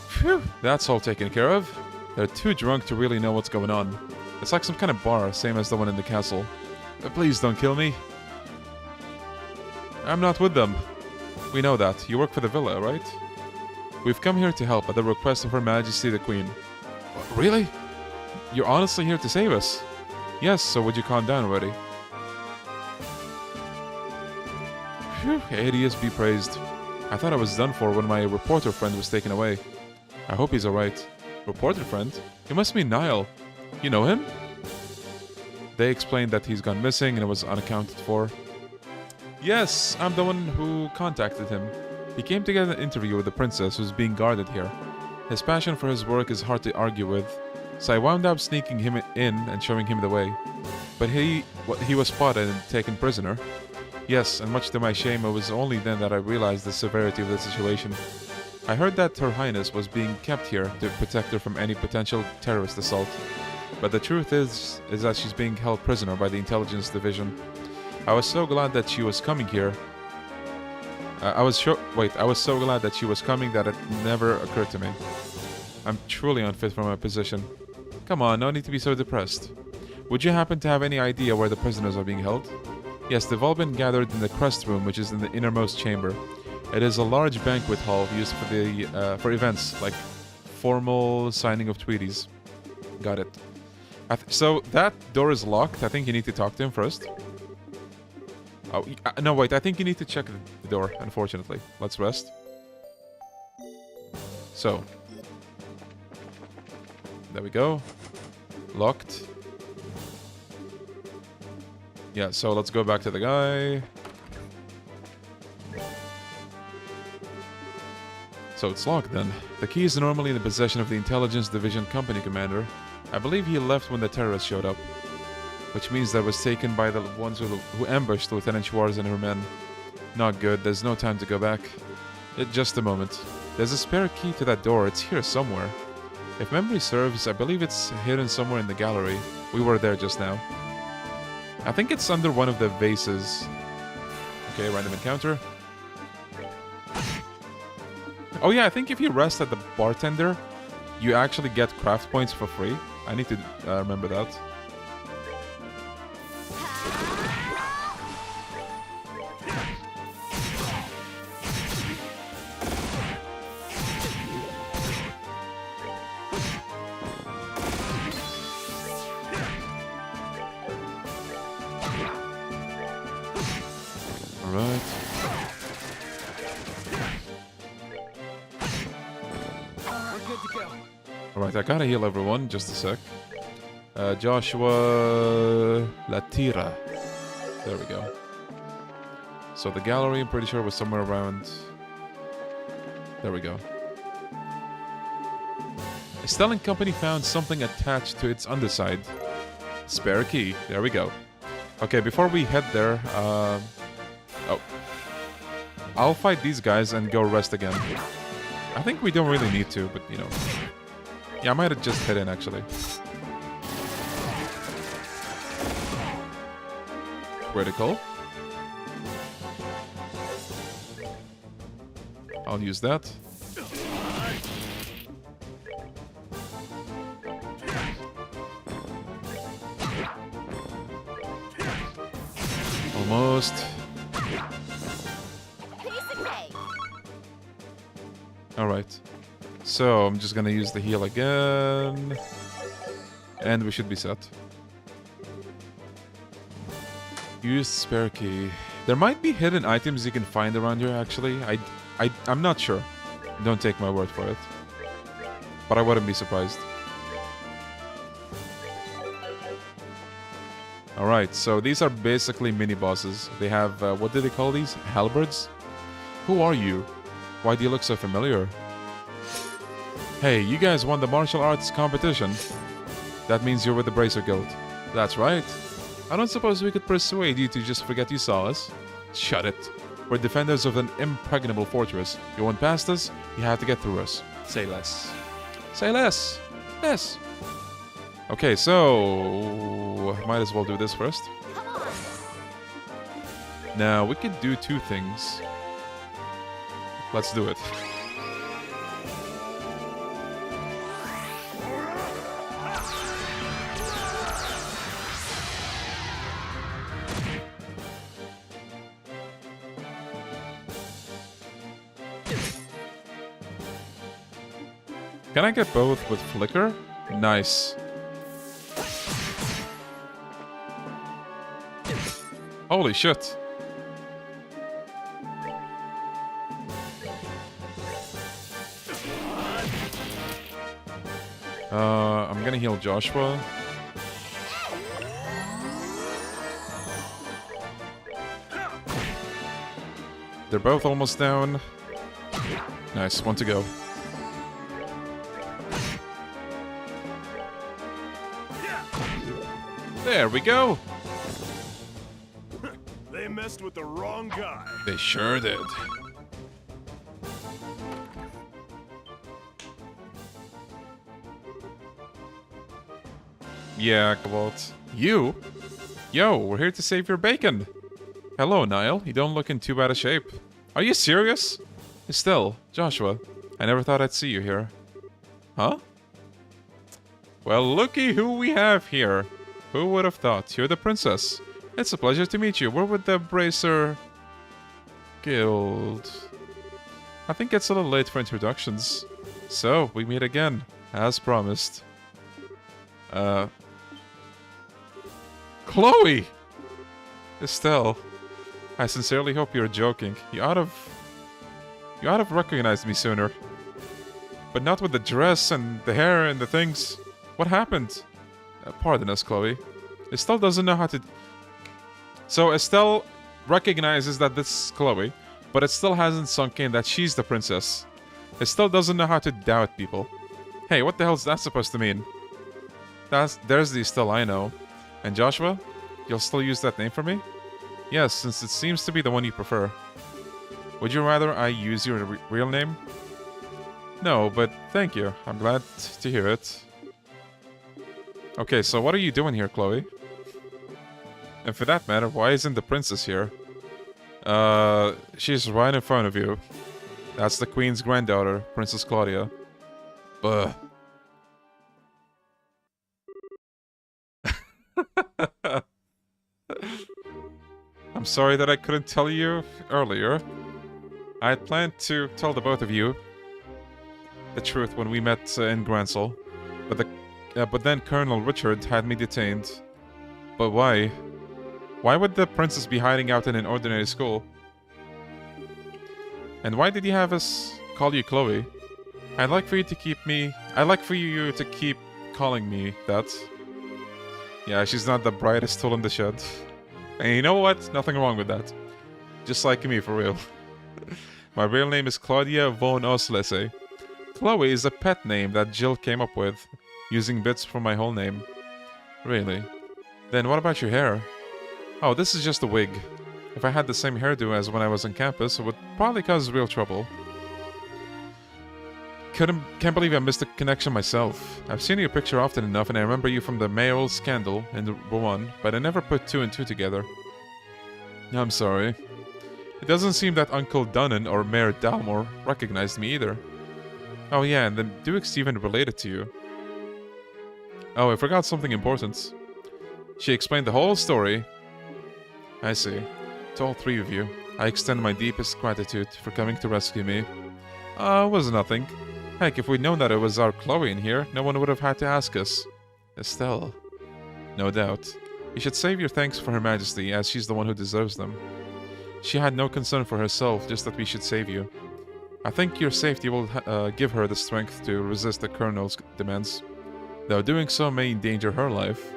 Phew, that's all taken care of. They're too drunk to really know what's going on. It's like some kind of bar, same as the one in the castle. But please don't kill me. I'm not with them. We know that. You work for the villa, right? We've come here to help at the request of Her Majesty the Queen. Really? You're honestly here to save us? Yes, so would you calm down already? Phew, Hades be praised. I thought I was done for when my reporter friend was taken away. I hope he's alright. Reporter friend? He must be Niall. You know him? They explained that he's gone missing and it was unaccounted for. Yes, I'm the one who contacted him. He came to get an interview with the princess who's being guarded here. His passion for his work is hard to argue with, so I wound up sneaking him in and showing him the way. But he was spotted and taken prisoner. Yes, and much to my shame, it was only then that I realized the severity of the situation. I heard that Her Highness was being kept here to protect her from any potential terrorist assault. But the truth is that she's being held prisoner by the intelligence division. I was so glad that she was coming here. I was so glad that she was coming that it never occurred to me. I'm truly unfit for my position. Come on, no need to be so depressed. Would you happen to have any idea where the prisoners are being held? Yes, they've all been gathered in the Crest Room, which is in the innermost chamber. It is a large banquet hall used for events like formal signing of treaties. Got it. So that door is locked. I think you need to talk to him first. Oh, no, wait. I think you need to check the door, unfortunately. Let's rest. So. There we go. Locked. Yeah, so let's go back to the guy. So it's locked then. The key is normally in the possession of the Intelligence Division Company Commander. I believe he left when the terrorists showed up. Which means that was taken by the ones who ambushed Lieutenant Schwarz and her men. Not good, there's no time to go back. Just a moment. There's a spare key to that door, it's here somewhere. If memory serves, I believe it's hidden somewhere in the gallery. We were there just now. I think it's under one of the vases. Okay, random encounter. Oh yeah, I think if you rest at the bartender, you actually get craft points for free. I need to remember that. Alright. Alright, I gotta heal everyone, just a sec. Joshua Latira. There we go. So the gallery, I'm pretty sure, was somewhere around... There we go. A Stellan company found something attached to its underside. Spare key. There we go. Okay, before we head there, oh. I'll fight these guys and go rest again. I think we don't really need to, but you know. Yeah, I might have just hit in actually. Critical. I'll use that. Almost. Alright. So, I'm just gonna use the heal again. And we should be set. Use spare key. There might be hidden items you can find around here, actually. I'm not sure. Don't take my word for it. But I wouldn't be surprised. Alright, so these are basically mini-bosses. They have, what do they call these? Halberds? Who are you? Why do you look so familiar? Hey, you guys won the martial arts competition. That means you're with the Bracer Guild. That's right. I don't suppose we could persuade you to just forget you saw us. Shut it. We're defenders of an impregnable fortress. You want past us, you have to get through us. Say less. Say less. Yes. Okay, so... might as well do this first. Now, we could do two things. Let's do it. Can I get both with Flicker? Nice. Holy shit. I'm gonna heal Joshua. They're both almost down. Nice, one to go. There we go. They met messed with the wrong guy. They sure did. Yeah, Cobalt. You? Yo, we're here to save your bacon. Hello, Niall. You don't look in too bad a shape. Are you serious? Estelle, Joshua, I never thought I'd see you here. Huh? Well, looky who we have here. Who would have thought? You're the princess. It's a pleasure to meet you. We're with the Bracer Guild. I think it's a little late for introductions. So, we meet again, as promised. Chloe! Estelle, I sincerely hope you're joking. You ought have recognized me sooner. But not with the dress and the hair and the things. What happened? Pardon us, Chloe. Estelle doesn't know how to... So Estelle recognizes that this is Chloe, but it still hasn't sunk in that she's the princess. Estelle doesn't know how to doubt people. Hey, what the hell's that supposed to mean? There's the Estelle I know. And Joshua? You'll still use that name for me? Yes, since it seems to be the one you prefer. Would you rather I use your real name? No, but thank you. I'm glad to hear it. Okay, so what are you doing here, Chloe? And for that matter, why isn't the princess here? She's right in front of you. That's the queen's granddaughter, Princess Claudia. Buh. I'm sorry that I couldn't tell you earlier. I had planned to tell the both of you the truth when we met in Gransel, but then Colonel Richard had me detained. But why? Why would the princess be hiding out in an ordinary school? And why did he have us call you Chloe? I'd like for you to keep calling me that. Yeah, she's not the brightest tool in the shed. And you know what? Nothing wrong with that. Just like me, for real. My real name is Claudia von Oslese. Chloe is a pet name that Jill came up with, using bits from my whole name. Really? Then what about your hair? Oh, this is just a wig. If I had the same hairdo as when I was on campus, it would probably cause real trouble. Can't believe I missed the connection myself. I've seen your picture often enough, and I remember you from the mayoral scandal in the l.u.n, but I never put two and two together. I'm sorry. It doesn't seem that Uncle Dunnan or Mayor Dalmore recognized me either. Oh yeah, and the Duke's even related to you. Oh, I forgot something important. She explained the whole story. I see. To all three of you, I extend my deepest gratitude for coming to rescue me. It was nothing. Heck, if we'd known that it was our Chloe in here, no one would have had to ask us. Estelle. No doubt. You should save your thanks for Her Majesty, as she's the one who deserves them. She had no concern for herself, just that we should save you. I think your safety will give her the strength to resist the Colonel's demands. Though doing so may endanger her life.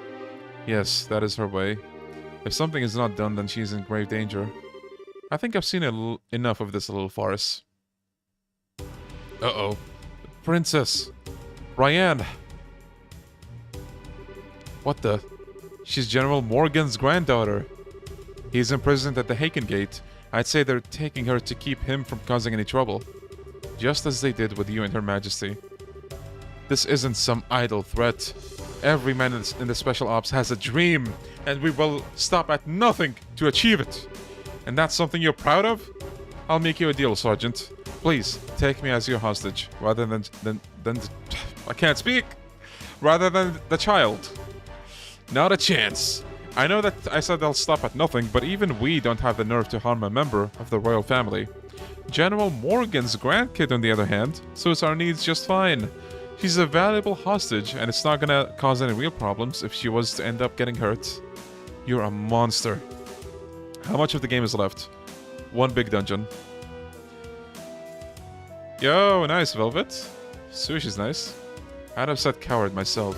Yes, that is her way. If something is not done, then she's in grave danger. I think I've seen enough of this little farce. Uh-oh. Princess! Bryan! What the? She's General Morgan's granddaughter. He's imprisoned at the Haken Gate. I'd say they're taking her to keep him from causing any trouble. Just as they did with you and Her Majesty. This isn't some idle threat. Every man in the Special Ops has a dream, and we will stop at nothing to achieve it. And that's something you're proud of? I'll make you a deal, Sergeant. Please, take me as your hostage, rather than I can't speak! Rather than the child. Not a chance. I know that I said I'll stop at nothing, but even we don't have the nerve to harm a member of the royal family. General Morgan's grandkid, on the other hand, suits our needs just fine. She's a valuable hostage, and it's not gonna cause any real problems if she was to end up getting hurt. You're a monster. How much of the game is left? One big dungeon. Yo, nice, Velvet. Sushi's nice. I'd have said coward myself.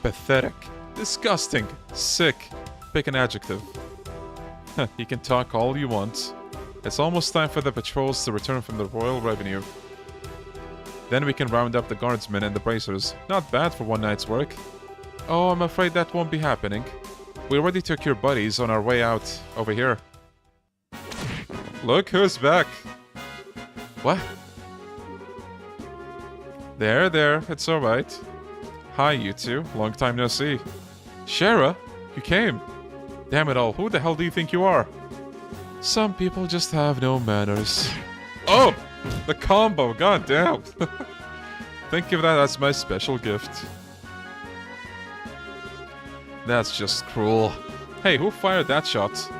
Pathetic. Disgusting. Sick. Pick an adjective. You can talk all you want. It's almost time for the patrols to return from the royal revenue. Then we can round up the guardsmen and the bracers. Not bad for one night's work. Oh, I'm afraid that won't be happening. We already took your buddies on our way out over here. Look who's back. What? There, it's alright. Hi, you two. Long time no see. Shara, you came. Damn it all, who the hell do you think you are? Some people just have no manners. Oh! The combo, god damn. Think of that as my special gift. That's just cruel. Hey, who fired that shot?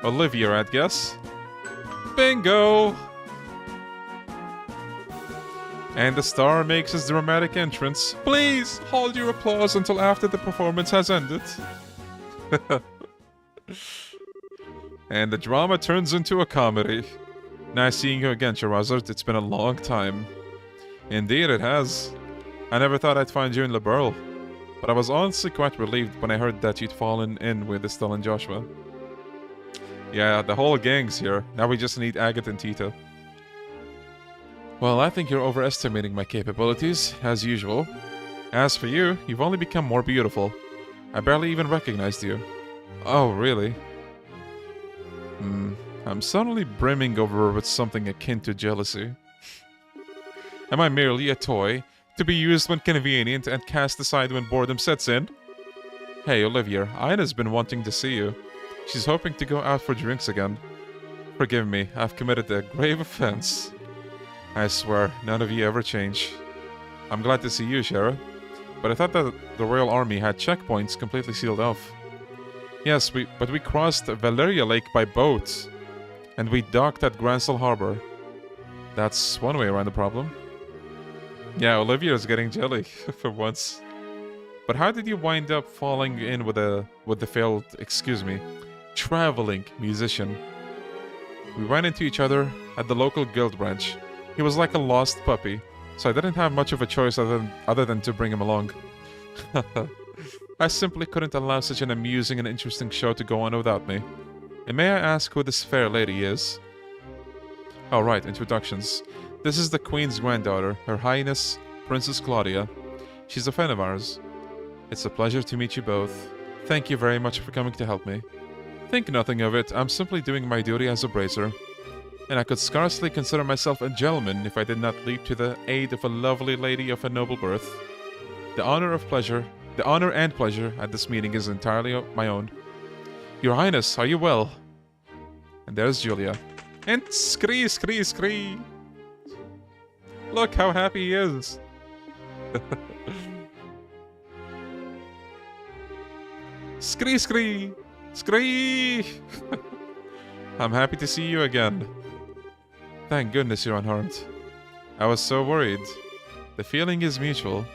Olivia, I'd guess. Bingo! And the star makes his dramatic entrance. Please, hold your applause until after the performance has ended. And the drama turns into a comedy. Nice seeing you again, Shehzad. It's been a long time. Indeed it has. I never thought I'd find you in Liberl. But I was honestly quite relieved when I heard that you'd fallen in with Estelle and Joshua. Yeah, the whole gang's here. Now we just need Agatha and Tito. Well, I think you're overestimating my capabilities, as usual. As for you, you've only become more beautiful. I barely even recognized you. Oh, really? I'm suddenly brimming over with something akin to jealousy. Am I merely a toy, to be used when convenient and cast aside when boredom sets in? Hey, Olivia, Ina's been wanting to see you. She's hoping to go out for drinks again. Forgive me, I've committed a grave offense. I swear, none of you ever change. I'm glad to see you, Shara. But I thought that the Royal Army had checkpoints completely sealed off. Yes, but we crossed Valeria Lake by boat. And we docked at Gransel Harbor. That's one way around the problem. Yeah, Olivia's getting jelly, for once. But how did you wind up falling in with the failed, traveling musician? We ran into each other at the local guild branch. He was like a lost puppy, so I didn't have much of a choice other than to bring him along. I simply couldn't allow such an amusing and interesting show to go on without me. And may I ask who this fair lady is? Oh right, introductions. This is the Queen's granddaughter, Her Highness Princess Claudia. She's a friend of ours. It's a pleasure to meet you both. Thank you very much for coming to help me. Think nothing of it, I'm simply doing my duty as a bracer. And I could scarcely consider myself a gentleman if I did not leap to the aid of a lovely lady of a noble birth. The honor and pleasure at this meeting is entirely my own. Your Highness, are you well? And there's Julia. And scree. Look how happy he is. Scree. I'm happy to see you again. Thank goodness you're unharmed. I was so worried. The feeling is mutual.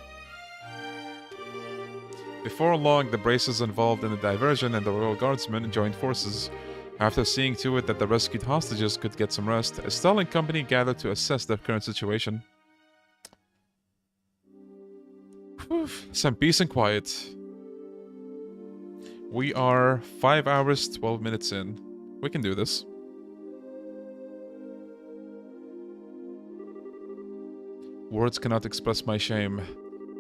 Before long, the Bracers involved in the diversion and the Royal Guardsmen joined forces. After seeing to it that the rescued hostages could get some rest, Estelle and company gathered to assess the current situation. Whew, some peace and quiet. We are 5 hours, 12 minutes in. We can do this. Words cannot express my shame.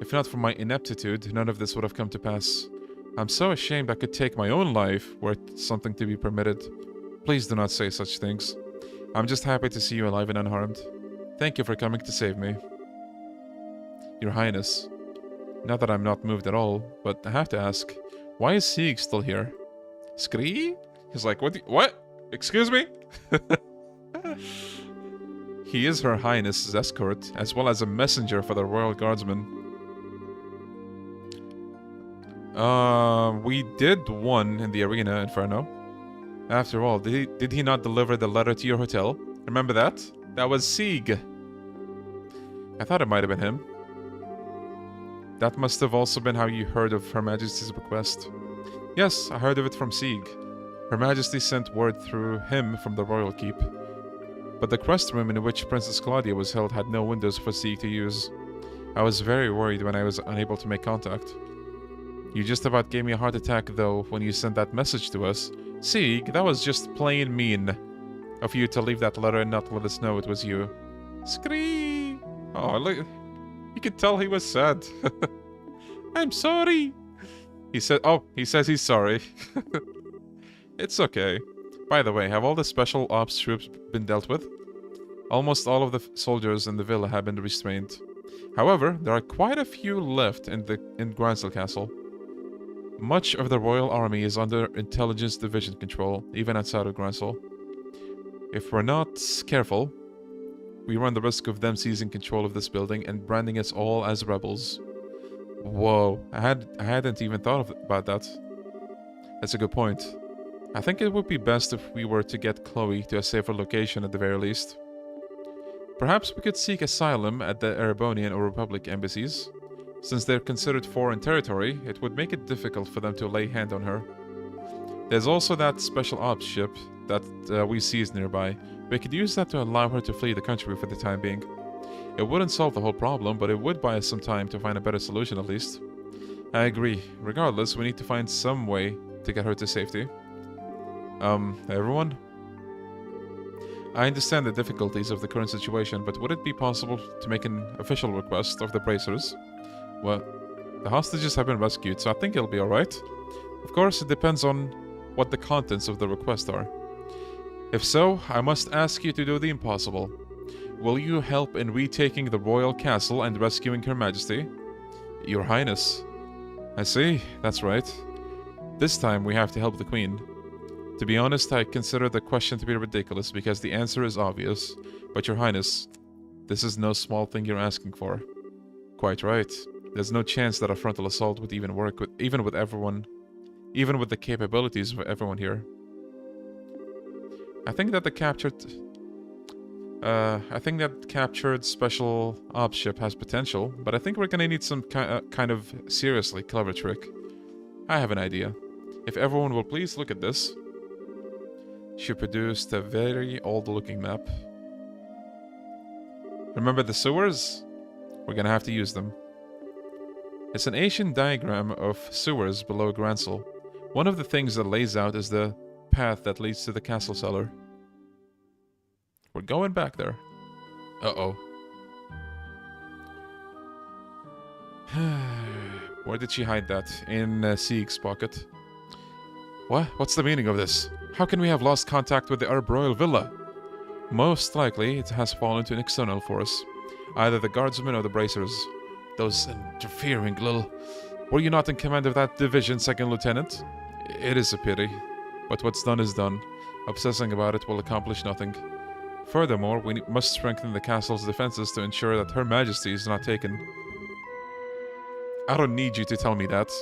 If not for my ineptitude, none of this would have come to pass. I'm so ashamed I could take my own life were it something to be permitted. Please do not say such things. I'm just happy to see you alive and unharmed. Thank you for coming to save me. Your Highness. Not that I'm not moved at all, but I have to ask, why is Sieg still here? Scree? He's like, what? Excuse me? He is Her Highness's escort, as well as a messenger for the Royal Guardsmen. We did one in the arena, Inferno. After all, did he not deliver the letter to your hotel? Remember that? That was Sieg. I thought it might have been him. That must have also been how you heard of Her Majesty's request. Yes, I heard of it from Sieg. Her Majesty sent word through him from the Royal Keep. But the quest room in which Princess Claudia was held had no windows for Sieg to use. I was very worried when I was unable to make contact. You just about gave me a heart attack, though, when you sent that message to us. Sieg, that was just plain mean of you to leave that letter and not let us know it was you. Scree! Oh, look. You could tell he was sad. I'm sorry. He says he's sorry. It's okay. By the way, have all the special ops troops been dealt with? Almost all of the soldiers in the villa have been restrained. However, there are quite a few left in Gransel Castle. Much of the royal army is under intelligence division control, even outside of Gransel. If we're not careful, we run the risk of them seizing control of this building and branding us all as rebels. Whoa, I hadn't even thought about that. That's a good point. I think it would be best if we were to get Chloe to a safer location at the very least. Perhaps we could seek asylum at the Erebonian or Republic embassies. Since they're considered foreign territory, it would make it difficult for them to lay hand on her. There's also that special ops ship that we seized nearby. We could use that to allow her to flee the country for the time being. It wouldn't solve the whole problem, but it would buy us some time to find a better solution at least. I agree. Regardless, we need to find some way to get her to safety. Everyone? I understand the difficulties of the current situation, but would it be possible to make an official request of the bracers? Well, the hostages have been rescued, so I think it'll be alright. Of course, it depends on what the contents of the request are. If so, I must ask you to do the impossible. Will you help in retaking the royal castle and rescuing Her Majesty? Your Highness. I see, that's right. This time we have to help the Queen. To be honest, I consider the question to be ridiculous because the answer is obvious. But Your Highness, this is no small thing you're asking for. Quite right. There's no chance that a frontal assault would even work even with the capabilities of everyone here. I think that captured special ops ship has potential, but I think we're gonna need some kind of seriously clever trick. I have an idea. If everyone will please look at this. She produced a very old-looking map. Remember the sewers? We're gonna have to use them. It's an ancient diagram of sewers below Gransel. One of the things that lays out is the path that leads to the castle cellar. We're going back there. Uh-oh. Where did she hide that? In Sieg's pocket. What? What's the meaning of this? How can we have lost contact with the Arab Royal Villa? Most likely, it has fallen to an external force. Either the guardsmen or the bracers. Those interfering little... Were you not in command of that division, Second Lieutenant? It is a pity. But what's done is done. Obsessing about it will accomplish nothing. Furthermore, we must strengthen the castle's defenses to ensure that Her Majesty is not taken. I don't need you to tell me that.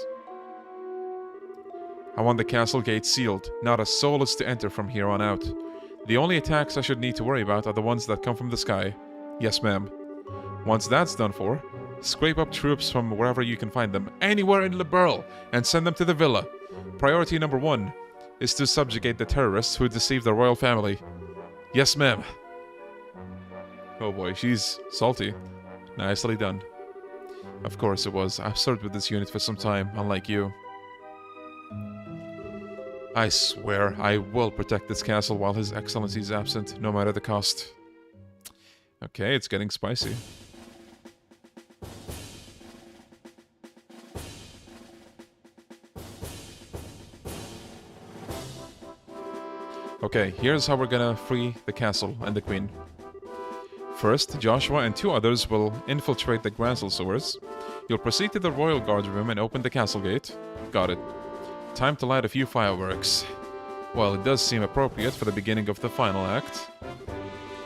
I want the castle gate sealed. Not a soul is to enter from here on out. The only attacks I should need to worry about are the ones that come from the sky. Yes, ma'am. Once that's done for, scrape up troops from wherever you can find them, anywhere in Liberl, and send them to the villa. Priority number 1 is to subjugate the terrorists who deceived the royal family. Yes, ma'am. Oh boy, she's salty. Nicely done. Of course it was. I've served with this unit for some time, unlike you. I swear I will protect this castle while His Excellency is absent, no matter the cost. Okay, it's getting spicy. Okay, here's how we're gonna free the castle and the Queen. First, Joshua and 2 others will infiltrate the Gransel sewers. You'll proceed to the Royal Guard room and open the castle gate. Got it. Time to light a few fireworks. Well, it does seem appropriate for the beginning of the final act.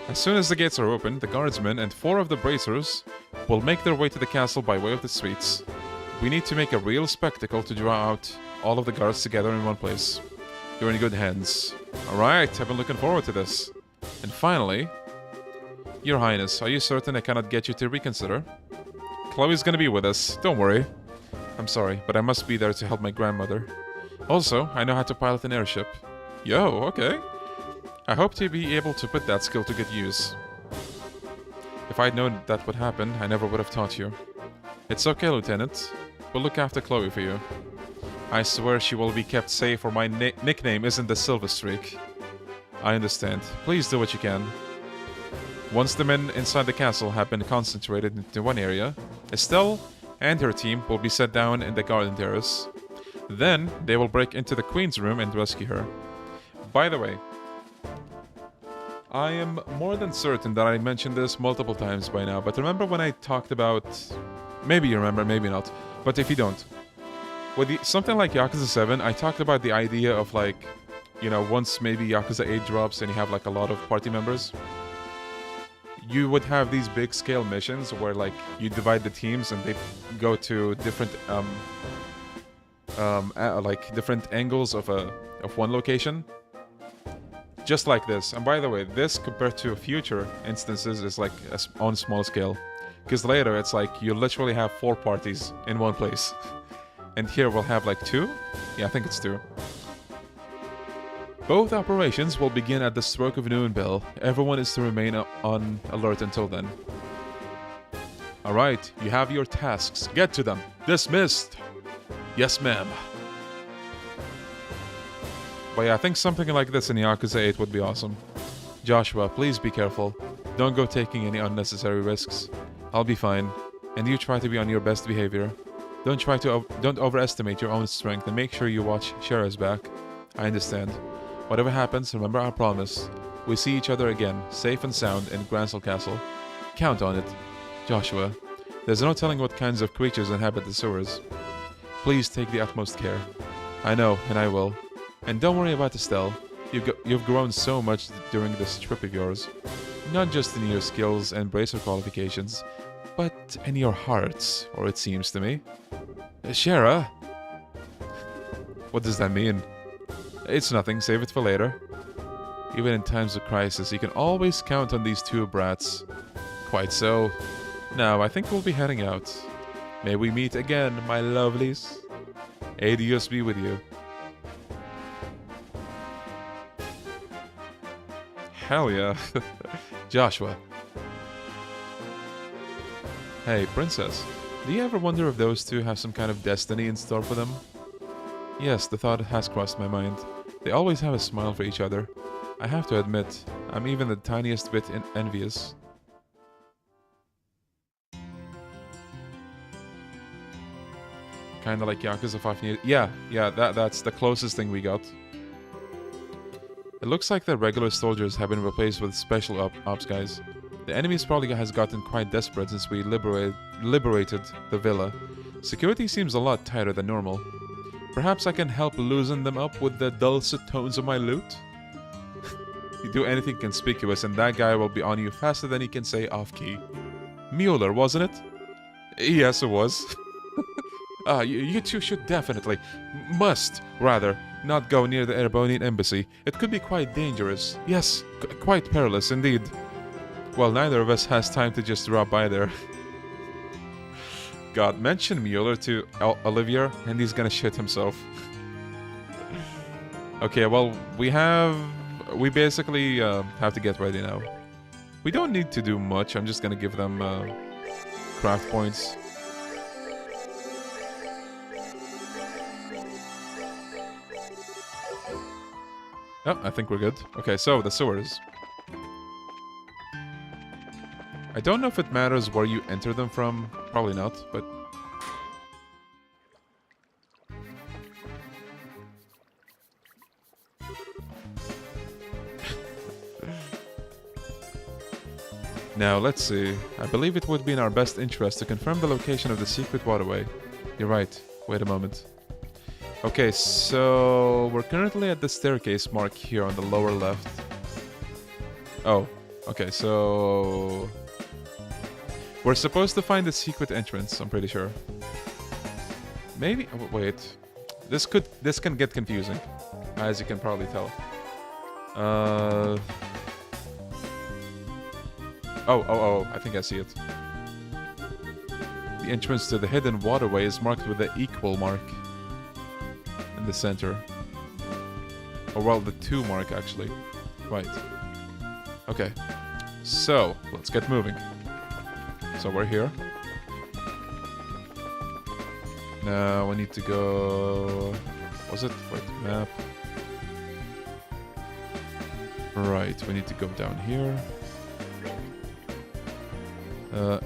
As soon as the gates are open, the guardsmen and 4 of the bracers will make their way to the castle by way of the streets. We need to make a real spectacle to draw out all of the guards together in one place. You're in good hands. Alright, I've been looking forward to this. And finally, Your Highness, are you certain I cannot get you to reconsider? Chloe's gonna be with us, don't worry. I'm sorry, but I must be there to help my grandmother. Also, I know how to pilot an airship. Yo, okay. I hope to be able to put that skill to good use. If I'd known that would happen, I never would have taught you. It's okay, Lieutenant. We'll look after Chloe for you. I swear she will be kept safe or my nickname isn't the Silver Streak. I understand. Please do what you can. Once the men inside the castle have been concentrated into one area, Estelle and her team will be set down in the garden terrace. Then, they will break into the Queen's room and rescue her. By the way, I am more than certain that I mentioned this multiple times by now, but remember when I talked about... Maybe you remember, maybe not. But if you don't, with something like Yakuza 7, I talked about the idea of like, you know, once maybe Yakuza 8 drops and you have like a lot of party members, you would have these big scale missions where like you divide the teams and they go to different like different angles of one location. Just like this. And by the way, this compared to future instances is like on small scale. Because later it's like you literally have 4 parties in one place. And here we'll have like 2? Yeah, I think it's 2. Both operations will begin at the stroke of noon bell. Everyone is to remain on alert until then. Alright, you have your tasks. Get to them. Dismissed. Yes, ma'am. But yeah, I think something like this in Yakuza 8 would be awesome. Joshua, please be careful. Don't go taking any unnecessary risks. I'll be fine. And you try to be on your best behavior. Don't overestimate your own strength and make sure you watch Shera's back. I understand. Whatever happens, remember our promise. We see each other again, safe and sound, in Gransel Castle. Count on it. Joshua, there's no telling what kinds of creatures inhabit the sewers. Please take the utmost care. I know, and I will. And don't worry about Estelle. You've grown so much during this trip of yours. Not just in your skills and bracer qualifications, but in your hearts, or it seems to me. Shera? What does that mean? It's nothing, save it for later. Even in times of crisis, you can always count on these 2 brats. Quite so. Now, I think we'll be heading out. May we meet again, my lovelies. Adios be with you. Hell yeah. Joshua. Hey, Princess. Do you ever wonder if those 2 have some kind of destiny in store for them? Yes, the thought has crossed my mind. They always have a smile for each other. I have to admit, I'm even the tiniest bit envious. Kinda like Yakuza 5. Yeah, that's the closest thing we got. It looks like the regular soldiers have been replaced with special ops guys. The enemies probably has gotten quite desperate since we liberated the villa. Security seems a lot tighter than normal. Perhaps I can help loosen them up with the dulcet tones of my lute? You do anything conspicuous and that guy will be on you faster than he can say off-key. Mueller, wasn't it? Yes, it was. You 2 should definitely, must, rather, not go near the Erebonian embassy. It could be quite dangerous. Yes, quite perilous indeed. Well, neither of us has time to just drop by there. God, mention Mueller to Olivia, and he's gonna shit himself. Okay, well, we basically have to get ready now. We don't need to do much. I'm just gonna give them craft points. Oh, I think we're good. Okay, so the sewers. I don't know if it matters where you enter them from. Probably not, but... Now, let's see. I believe it would be in our best interest to confirm the location of the secret waterway. You're right. Wait a moment. Okay, so... we're currently at the staircase mark here on the lower left. Oh, okay, so... we're supposed to find the secret entrance, I'm pretty sure. Maybe... oh, wait. This can get confusing, as you can probably tell. Oh, I think I see it. The entrance to the hidden waterway is marked with the equal mark in the center. Or well, the 2 mark actually. Right. Okay. So, let's get moving. So we're here. Now we need to go... was it? Wait, map. Right, we need to go down here.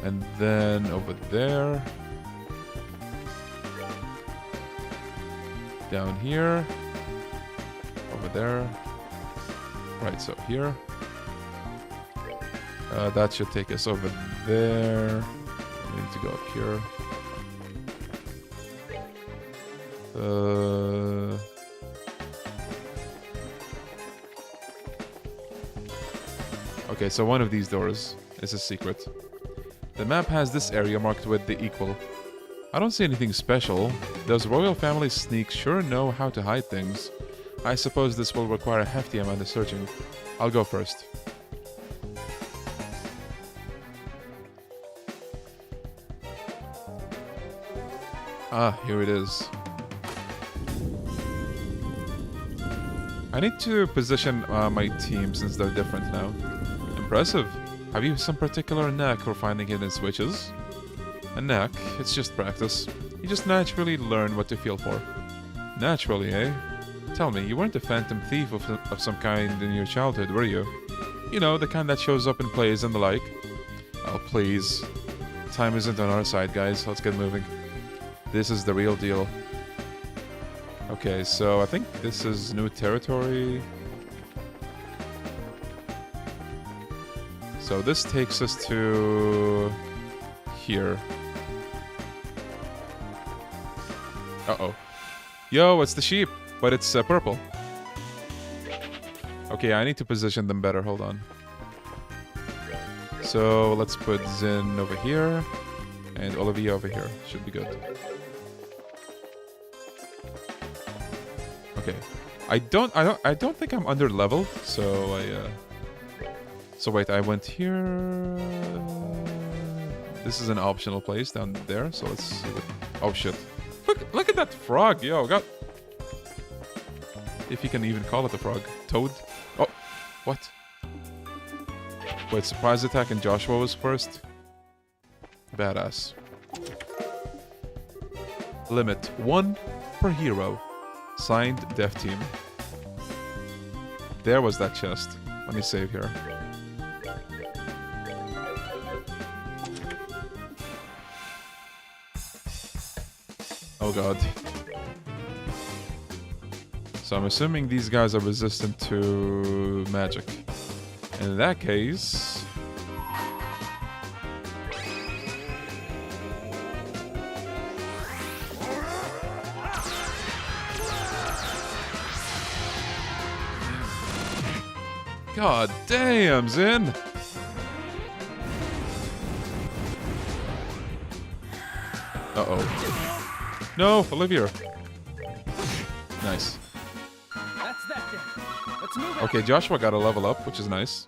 And then over there. Down here. Over there. Right, so here. That should take us over there. We need to go up here. Okay, so one of these doors is a secret. The map has this area marked with the equal. I don't see anything special. Those royal family sneaks sure know how to hide things. I suppose this will require a hefty amount of searching. I'll go first. Ah, here it is. I need to position my team since they're different now. Impressive. Have you some particular knack for finding hidden switches? A knack? It's just practice. You just naturally learn what to feel for. Naturally, eh? Tell me, you weren't a phantom thief of some kind in your childhood, were you? You know, the kind that shows up in plays and the like. Oh, please. Time isn't on our side, guys. Let's get moving. This is the real deal. Okay, so I think this is new territory. So this takes us to here. Uh-oh. Yo, it's the sheep, but it's purple. Okay, I need to position them better. Hold on. So let's put Zin over here and Olivia over here. Should be good. Okay. I don't think I'm under leveled, so So wait, I went here. This is an optional place down there, so let's see what... Oh shit. Look at that frog, yo, God. If you can even call it a frog. Toad? Oh, what? Wait, surprise attack and Joshua was first? Badass. Limit 1 per hero. Signed, Dev Team. There was that chest. Let me save here. Oh god. So I'm assuming these guys are resistant to magic. In that case... God damn, Zin! Uh-oh. No, Olivia. Nice. That's that then. Let's move it. Okay, Joshua got a level up, which is nice.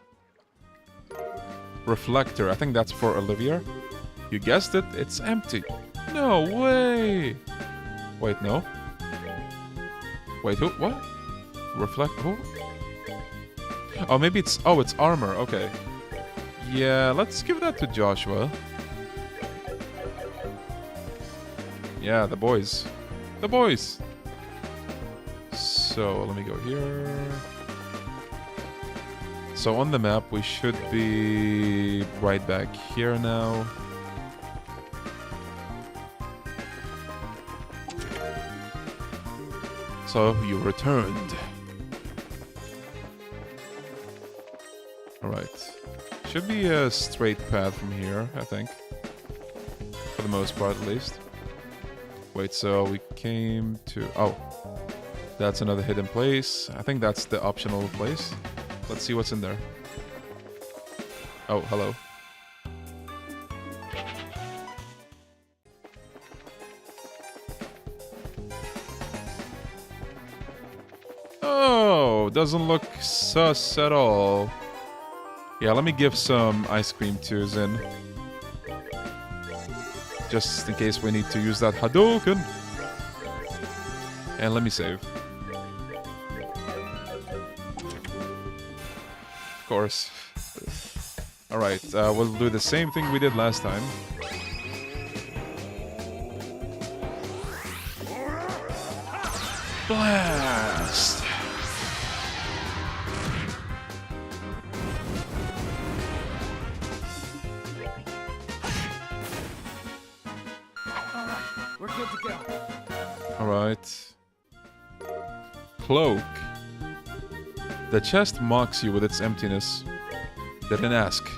Reflector, I think that's for Olivia. You guessed it, it's empty. No way! Wait, no. Wait, who? What? Reflect, who? Oh, maybe it's... Oh, it's armor, okay. Yeah, let's give that to Joshua. Yeah, the boys. The boys! So, let me go here. So, on the map, we should be right back here now. So, you returned. Alright. Should be a straight path from here, I think. For the most part, at least. Wait, so we came to... Oh. That's another hidden place. I think that's the optional place. Let's see what's in there. Oh, hello. Oh, doesn't look sus at all. Yeah, let me give some ice cream to Zin. Just in case we need to use that Hadouken. And let me save. Of course. Alright, we'll do the same thing we did last time. Blast! We're good to go. Alright. Cloak. The chest mocks you with its emptiness. Didn't ask.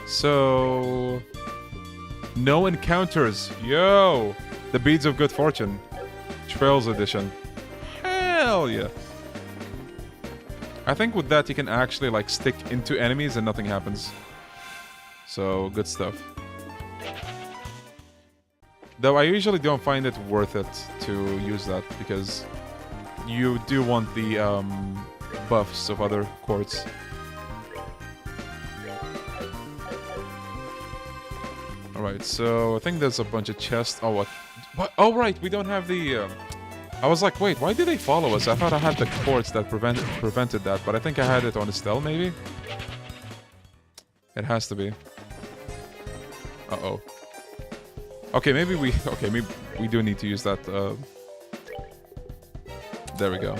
So... No encounters. Yo! The Beads of Good Fortune. Trails Edition. Hell yeah. I think with that you can actually like stick into enemies and nothing happens. So, good stuff. Though I usually don't find it worth it to use that because you do want the buffs of other quartz. Alright, so I think there's a bunch of chests. Oh, what? Oh, right, we don't have the... I was like, wait, why did they follow us? I thought I had the quartz that prevented that, but I think I had it on Estelle, maybe? It has to be. Uh-oh. Okay, maybe we... Okay, maybe we do need to use that. There we go.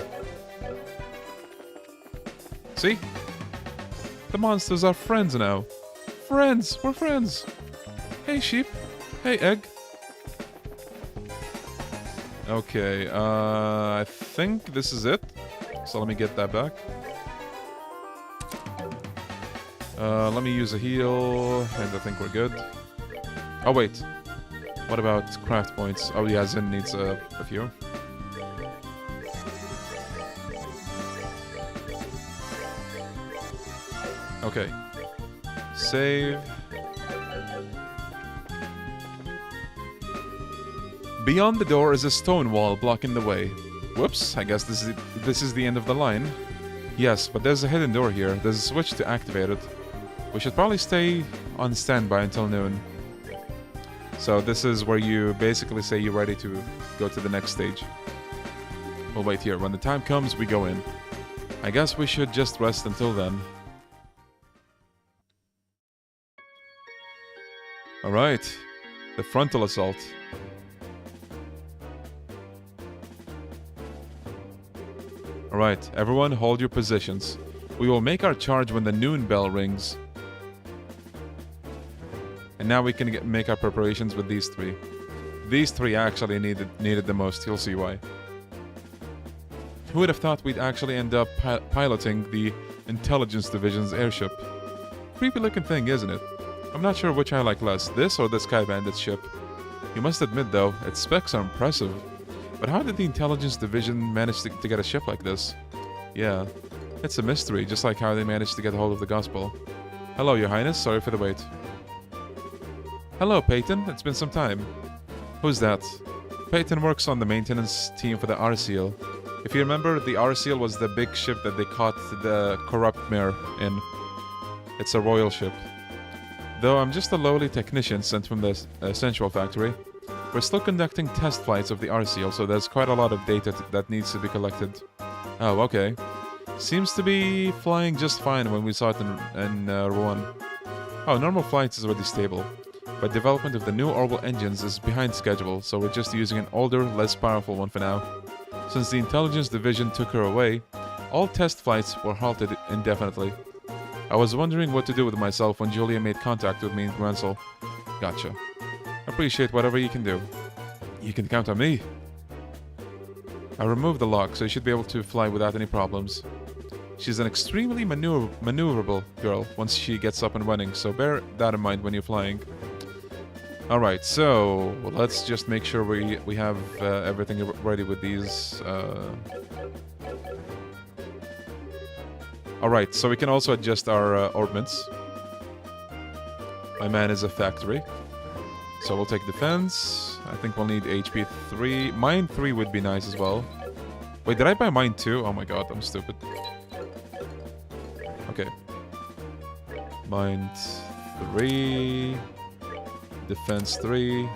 See? The monsters are friends now. Friends! We're friends! Hey, sheep. Hey, egg. Okay, I think this is it. So let me get that back. Let me use a heal, and I think we're good. Oh, wait. What about craft points? Oh, yeah, Zin needs a few. Okay. Save. Beyond the door is a stone wall blocking the way. Whoops, I guess this is the end of the line. Yes, but there's a hidden door here. There's a switch to activate it. We should probably stay on standby until noon. So this is where you basically say you're ready to go to the next stage. We'll wait here. When the time comes, we go in. I guess we should just rest until then. Alright. The frontal assault. Alright, everyone hold your positions. We will make our charge when the noon bell rings. And now we can make our preparations with these three. These three actually needed the most, you'll see why. Who would have thought we'd actually end up piloting the Intelligence Division's airship? Creepy looking thing, isn't it? I'm not sure which I like less, this or the Sky Bandit's ship. You must admit though, its specs are impressive. But how did the Intelligence Division manage to get a ship like this? Yeah, it's a mystery, just like how they managed to get hold of the Gospel. Hello, Your Highness, sorry for the wait. Hello, Peyton, it's been some time. Who's that? Peyton works on the maintenance team for the RCL. If you remember, the RCL was the big ship that they caught the corrupt mayor in. It's a royal ship. Though I'm just a lowly technician sent from the Central Factory, we're still conducting test flights of the RCL, so there's quite a lot of data that needs to be collected. Oh, okay. Seems to be flying just fine when we saw it in Rouen. Oh, normal flights is already stable, but development of the new orbital engines is behind schedule, so we're just using an older, less powerful one for now. Since the Intelligence Division took her away, all test flights were halted indefinitely. I was wondering what to do with myself when Julia made contact with me in Grensel. Gotcha. Appreciate whatever you can do. You can count on me. I removed the lock, so you should be able to fly without any problems. She's an extremely maneuverable girl once she gets up and running, so bear that in mind when you're flying. Alright, so let's just make sure we have everything ready with these. Alright, so we can also adjust our orbits. My man is a factory. So we'll take defense. I think we'll need HP 3. Mine 3 would be nice as well. Wait, did I buy mine 2? Oh my god, I'm stupid. Okay. Mine 3. Defense 3.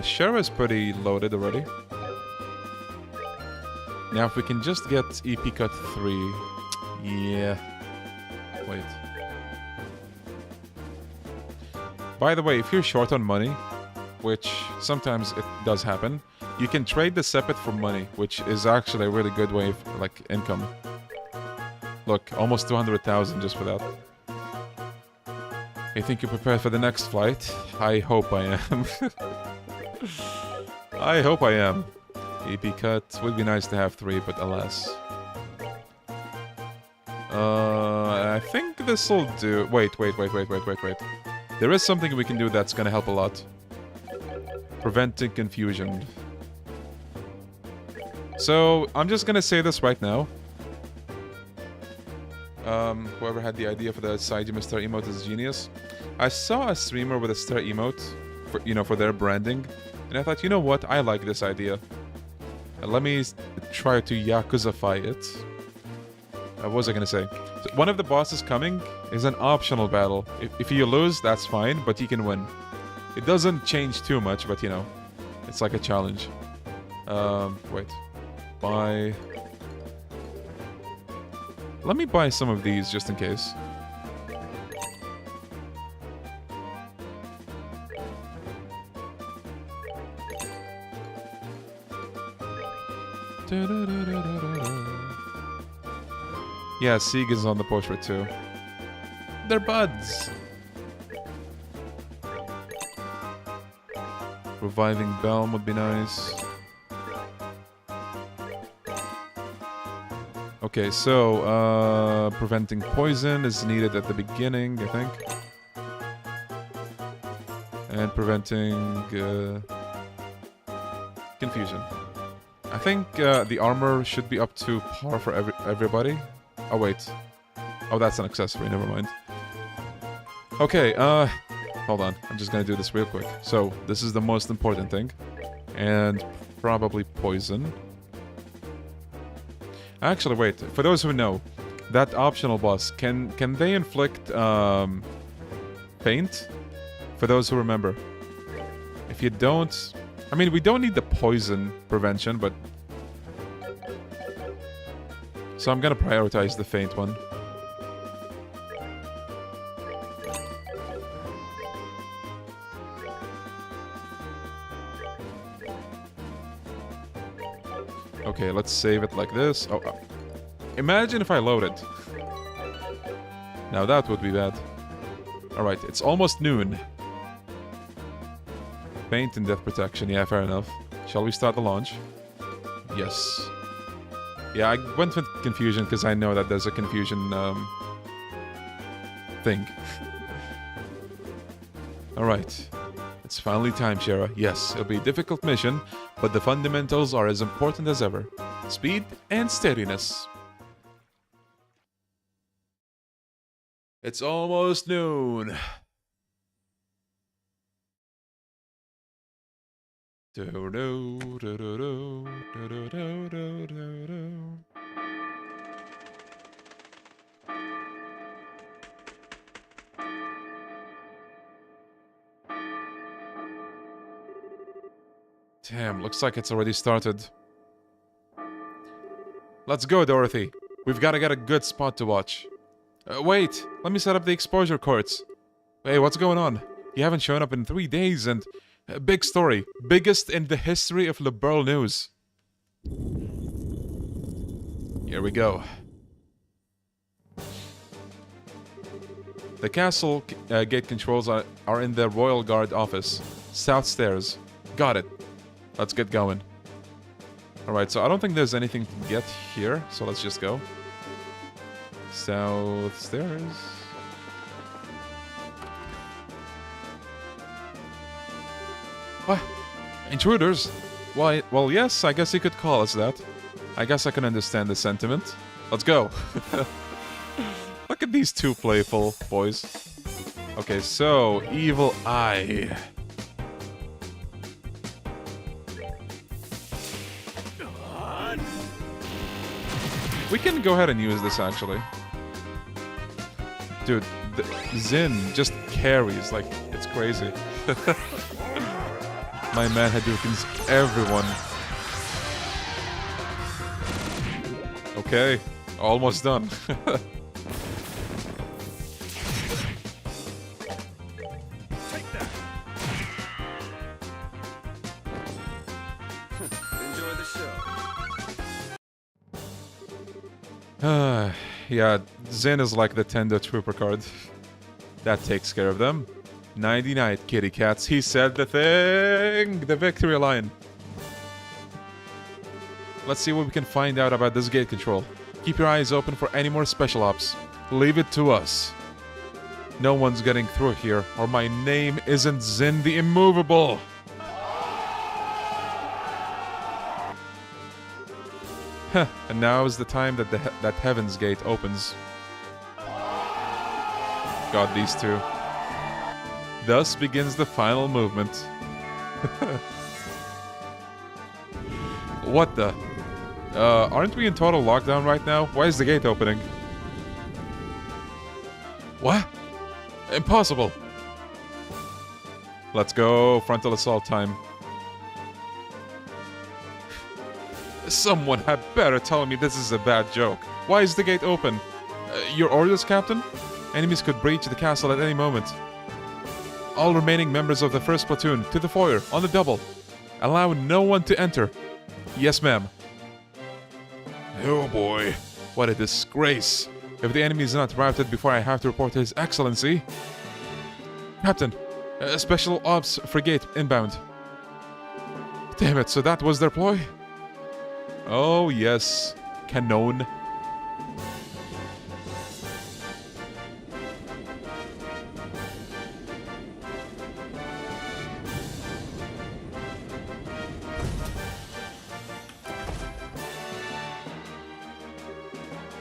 Share is pretty loaded already. Now if we can just get EP cut 3. Yeah. Wait. By the way, if you're short on money, which sometimes it does happen, you can trade the Sepet for money, which is actually a really good way of, like, income. Look, almost 200,000 just for that. You think you're prepared for the next flight? I hope I am. I hope I am. EP cut would be nice to have 3, but alas. I think this'll do... Wait. There is something we can do that's gonna help a lot. Preventing confusion. So, I'm just gonna say this right now. Whoever had the idea for the Majima star emote is genius. I saw a streamer with a star emote, for their branding, and I thought, you know what, I like this idea. Let me try to Yakuzafy it. What was I gonna say? So one of the bosses coming is an optional battle. If you lose, that's fine, but you can win. It doesn't change too much, but it's like a challenge. Wait. Buy... Let me buy some of these just in case. Yeah, Sieg is on the portrait too. They're buds! Reviving Belm would be nice. Okay, so, preventing poison is needed at the beginning, I think. And preventing, confusion. I think, the armor should be up to par for everybody. Oh, wait. Oh, that's an accessory, never mind. Okay, hold on. I'm just gonna do this real quick. So, this is the most important thing. And probably poison. Actually, wait. For those who know, that optional boss, can they inflict, paint? For those who remember. If you don't... I mean, we don't need the poison prevention, but... So I'm gonna prioritize the faint one. Okay, let's save it like this. Oh, imagine if I loaded. Now that would be bad. Alright, it's almost noon. Paint and death protection, yeah, fair enough. Shall we start the launch? Yes. Yeah, I went with confusion because I know that there's a confusion, thing. Alright. It's finally time, Shera. Yes, it'll be a difficult mission, but the fundamentals are as important as ever. Speed and steadiness. It's almost noon. Damn, looks like it's already started. Let's go, Dorothy. We've got to get a good spot to watch. Wait, let me set up the exposure courts. Hey, what's going on? You haven't shown up in 3 days and... big story. Biggest in the history of liberal news. Here we go. The castle gate controls are in the Royal Guard office. South stairs. Got it. Let's get going. Alright, so I don't think there's anything to get here, so let's just go. South stairs. What? Intruders? Why, well, yes, I guess you could call us that. I guess I can understand the sentiment. Let's go. Look at these two playful boys. Okay, so, Evil Eye. We can go ahead and use this, actually. Dude, Zin just carries, like, it's crazy. My man Hadoukens everyone. Okay, almost done. Take that. Enjoy the show. Yeah, Zin is like the Tendo Trooper card. That takes care of them. Nighty night, kitty cats. He said the thing! The victory line. Let's see what we can find out about this gate control. Keep your eyes open for any more special ops. Leave it to us. No one's getting through here, or my name isn't Zin the Immovable. Heh, and now is the time that that Heaven's Gate opens. God, these two. Thus begins the final movement. What the? Aren't we in total lockdown right now? Why is the gate opening? What? Impossible! Let's go, frontal assault time. Someone had better tell me this is a bad joke. Why is the gate open? Your orders, Captain? Enemies could breach the castle at any moment. All remaining members of the first platoon, to the foyer, on the double. Allow no one to enter. Yes, ma'am. Oh boy, what a disgrace. If the enemy is not routed before I have to report His Excellency... Captain, a Special Ops Frigate inbound. Damn it, so that was their ploy? Oh yes, Canon.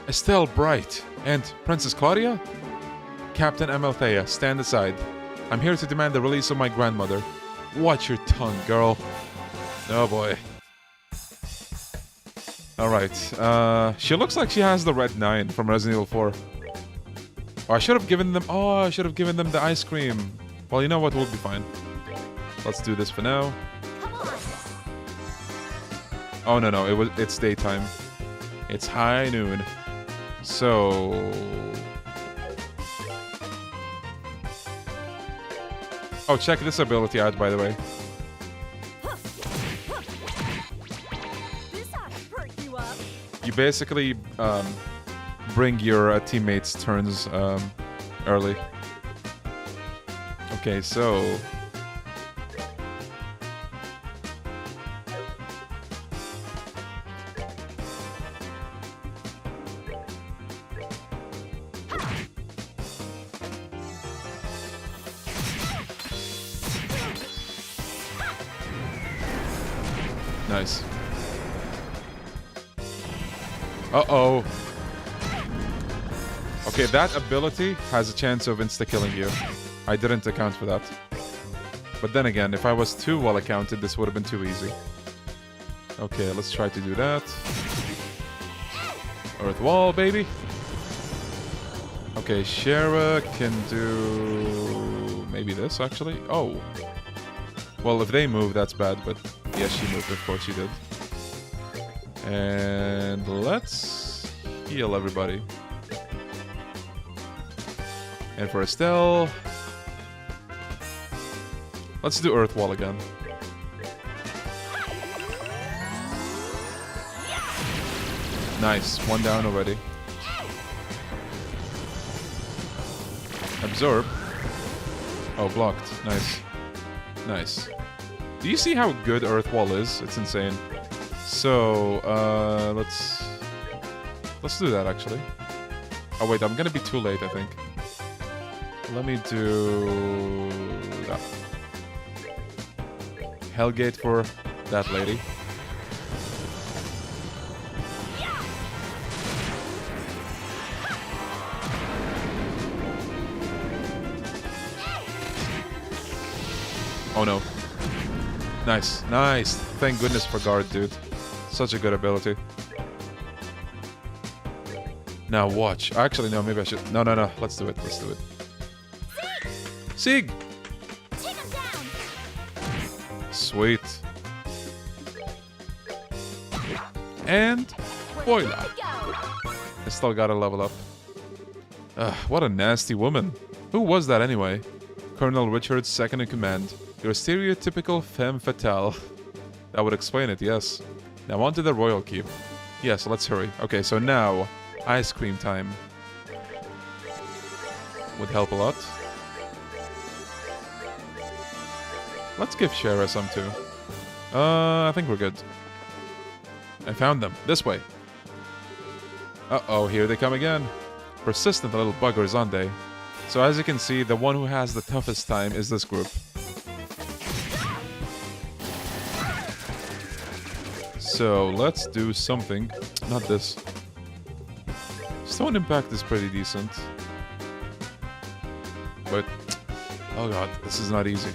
Estelle Bright and Princess Claudia? Captain Amalthea, stand aside. I'm here to demand the release of my grandmother. Watch your tongue, girl. Oh boy. Alright, she looks like she has the red 9 from Resident Evil 4. Oh, I should have given them... Oh, I should have given them the ice cream. Well, you know what? We'll be fine. Let's do this for now. Oh, no. It's daytime. It's high noon. So... Oh, check this ability out, by the way. You basically bring your teammates' turns early. Okay, so... Nice. Uh-oh. Okay, that ability has a chance of insta-killing you. I didn't account for that. But then again, if I was too well accounted, this would have been too easy. Okay, let's try to do that. Earth wall, baby. Okay, Shera can do... maybe this, actually. Oh. Well, if they move, that's bad, but... yes, she moved, of course she did. And let's heal everybody. And for Estelle, let's do Earth Wall again. Nice, one down already. Absorb. Oh, blocked. Nice. Nice. Do you see how good Earth Wall is? It's insane. So, let's do that, actually. Oh, wait, I'm gonna be too late, I think. Let me do... that. Hellgate for that lady. Oh, no. Nice, nice. Thank goodness for guard, dude. Such a good ability. Now watch. Actually, no, maybe I should... No. Let's do it. Let's do it. Sig! Take him down. Sweet. And... voila. I still gotta level up. What a nasty woman. Who was that anyway? Colonel Richards, second in command. You're a stereotypical femme fatale. That would explain it, yes. Now on to the royal keep. Yes, let's hurry. Okay, so now, ice cream time. Would help a lot. Let's give Shera some too. I think we're good. I found them. This way. Uh-oh, here they come again. Persistent little buggers, aren't they? So as you can see, the one who has the toughest time is this group. So let's do something. Not this. Stone Impact is pretty decent. But, oh god, this is not easy.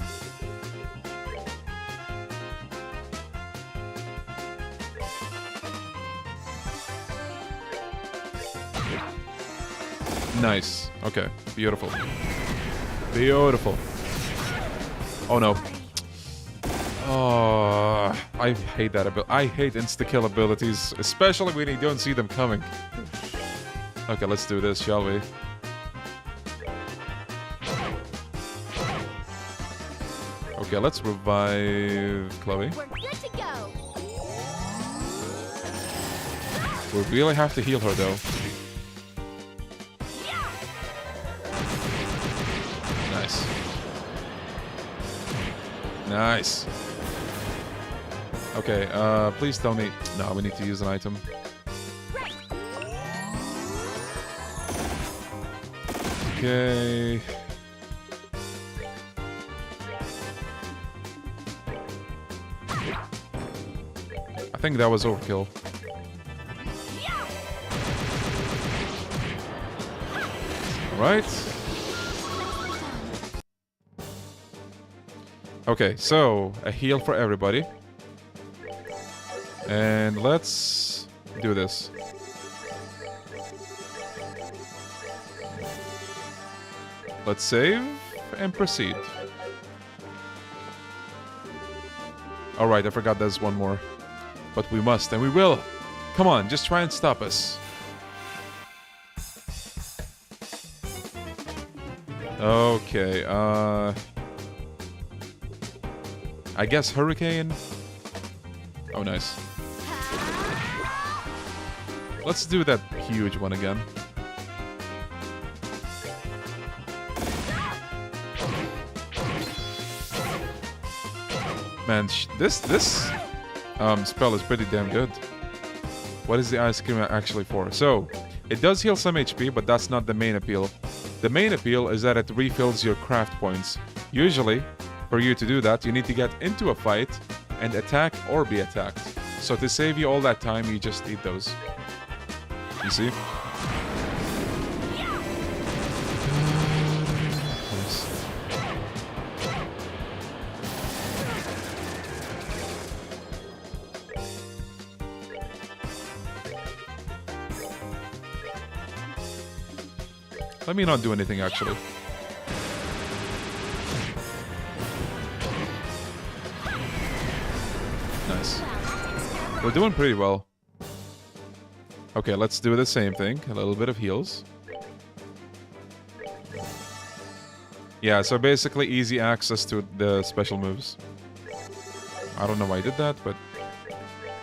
Nice. Okay. Beautiful. Beautiful. Oh no. Oh, I hate that ability. I hate insta-kill abilities, especially when you don't see them coming. Okay, let's do this, shall we? Okay, let's revive Chloe. We're good to go. We really have to heal her, though. Nice. Nice. Okay, please tell me... No, we need to use an item. Okay... I think that was overkill. Right? Okay, so a heal for everybody. And let's do this. Let's save and proceed. Alright, I forgot there's one more. But we must, and we will. Come on, just try and stop us. Okay, I guess Hurricane? Oh, nice. Let's do that huge one again. Man, this spell is pretty damn good. What is the ice cream actually for? So, it does heal some HP, but that's not the main appeal. The main appeal is that it refills your craft points. Usually, for you to do that, you need to get into a fight and attack or be attacked. So to save you all that time, you just need those. You see? Let me not do anything, actually. Nice. We're doing pretty well. Okay, let's do the same thing. A little bit of heals. Yeah, so basically easy access to the special moves. I don't know why I did that, but...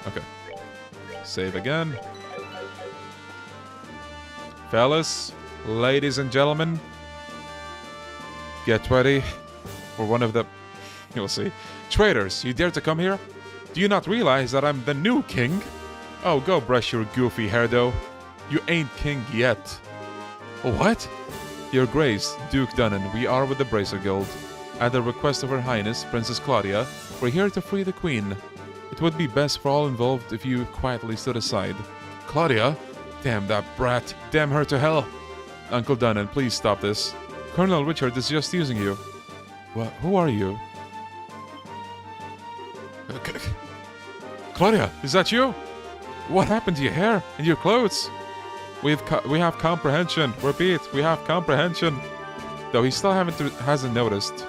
Okay. Save again. Fellas, ladies and gentlemen, get ready for one of the... You'll see. Traitors, you dare to come here? Do you not realize that I'm the new king? Oh, go brush your goofy hair, though. You ain't king yet. What? Your Grace, Duke Dunnan, we are with the Bracer Guild. At the request of Her Highness, Princess Claudia, we're here to free the Queen. It would be best for all involved if you quietly stood aside. Claudia? Damn that brat. Damn her to hell. Uncle Dunnan, please stop this. Colonel Richard is just using you. What? Who are you? Claudia, is that you? What happened to your hair and your clothes? We have comprehension. Repeat, we have comprehension. Though he still hasn't noticed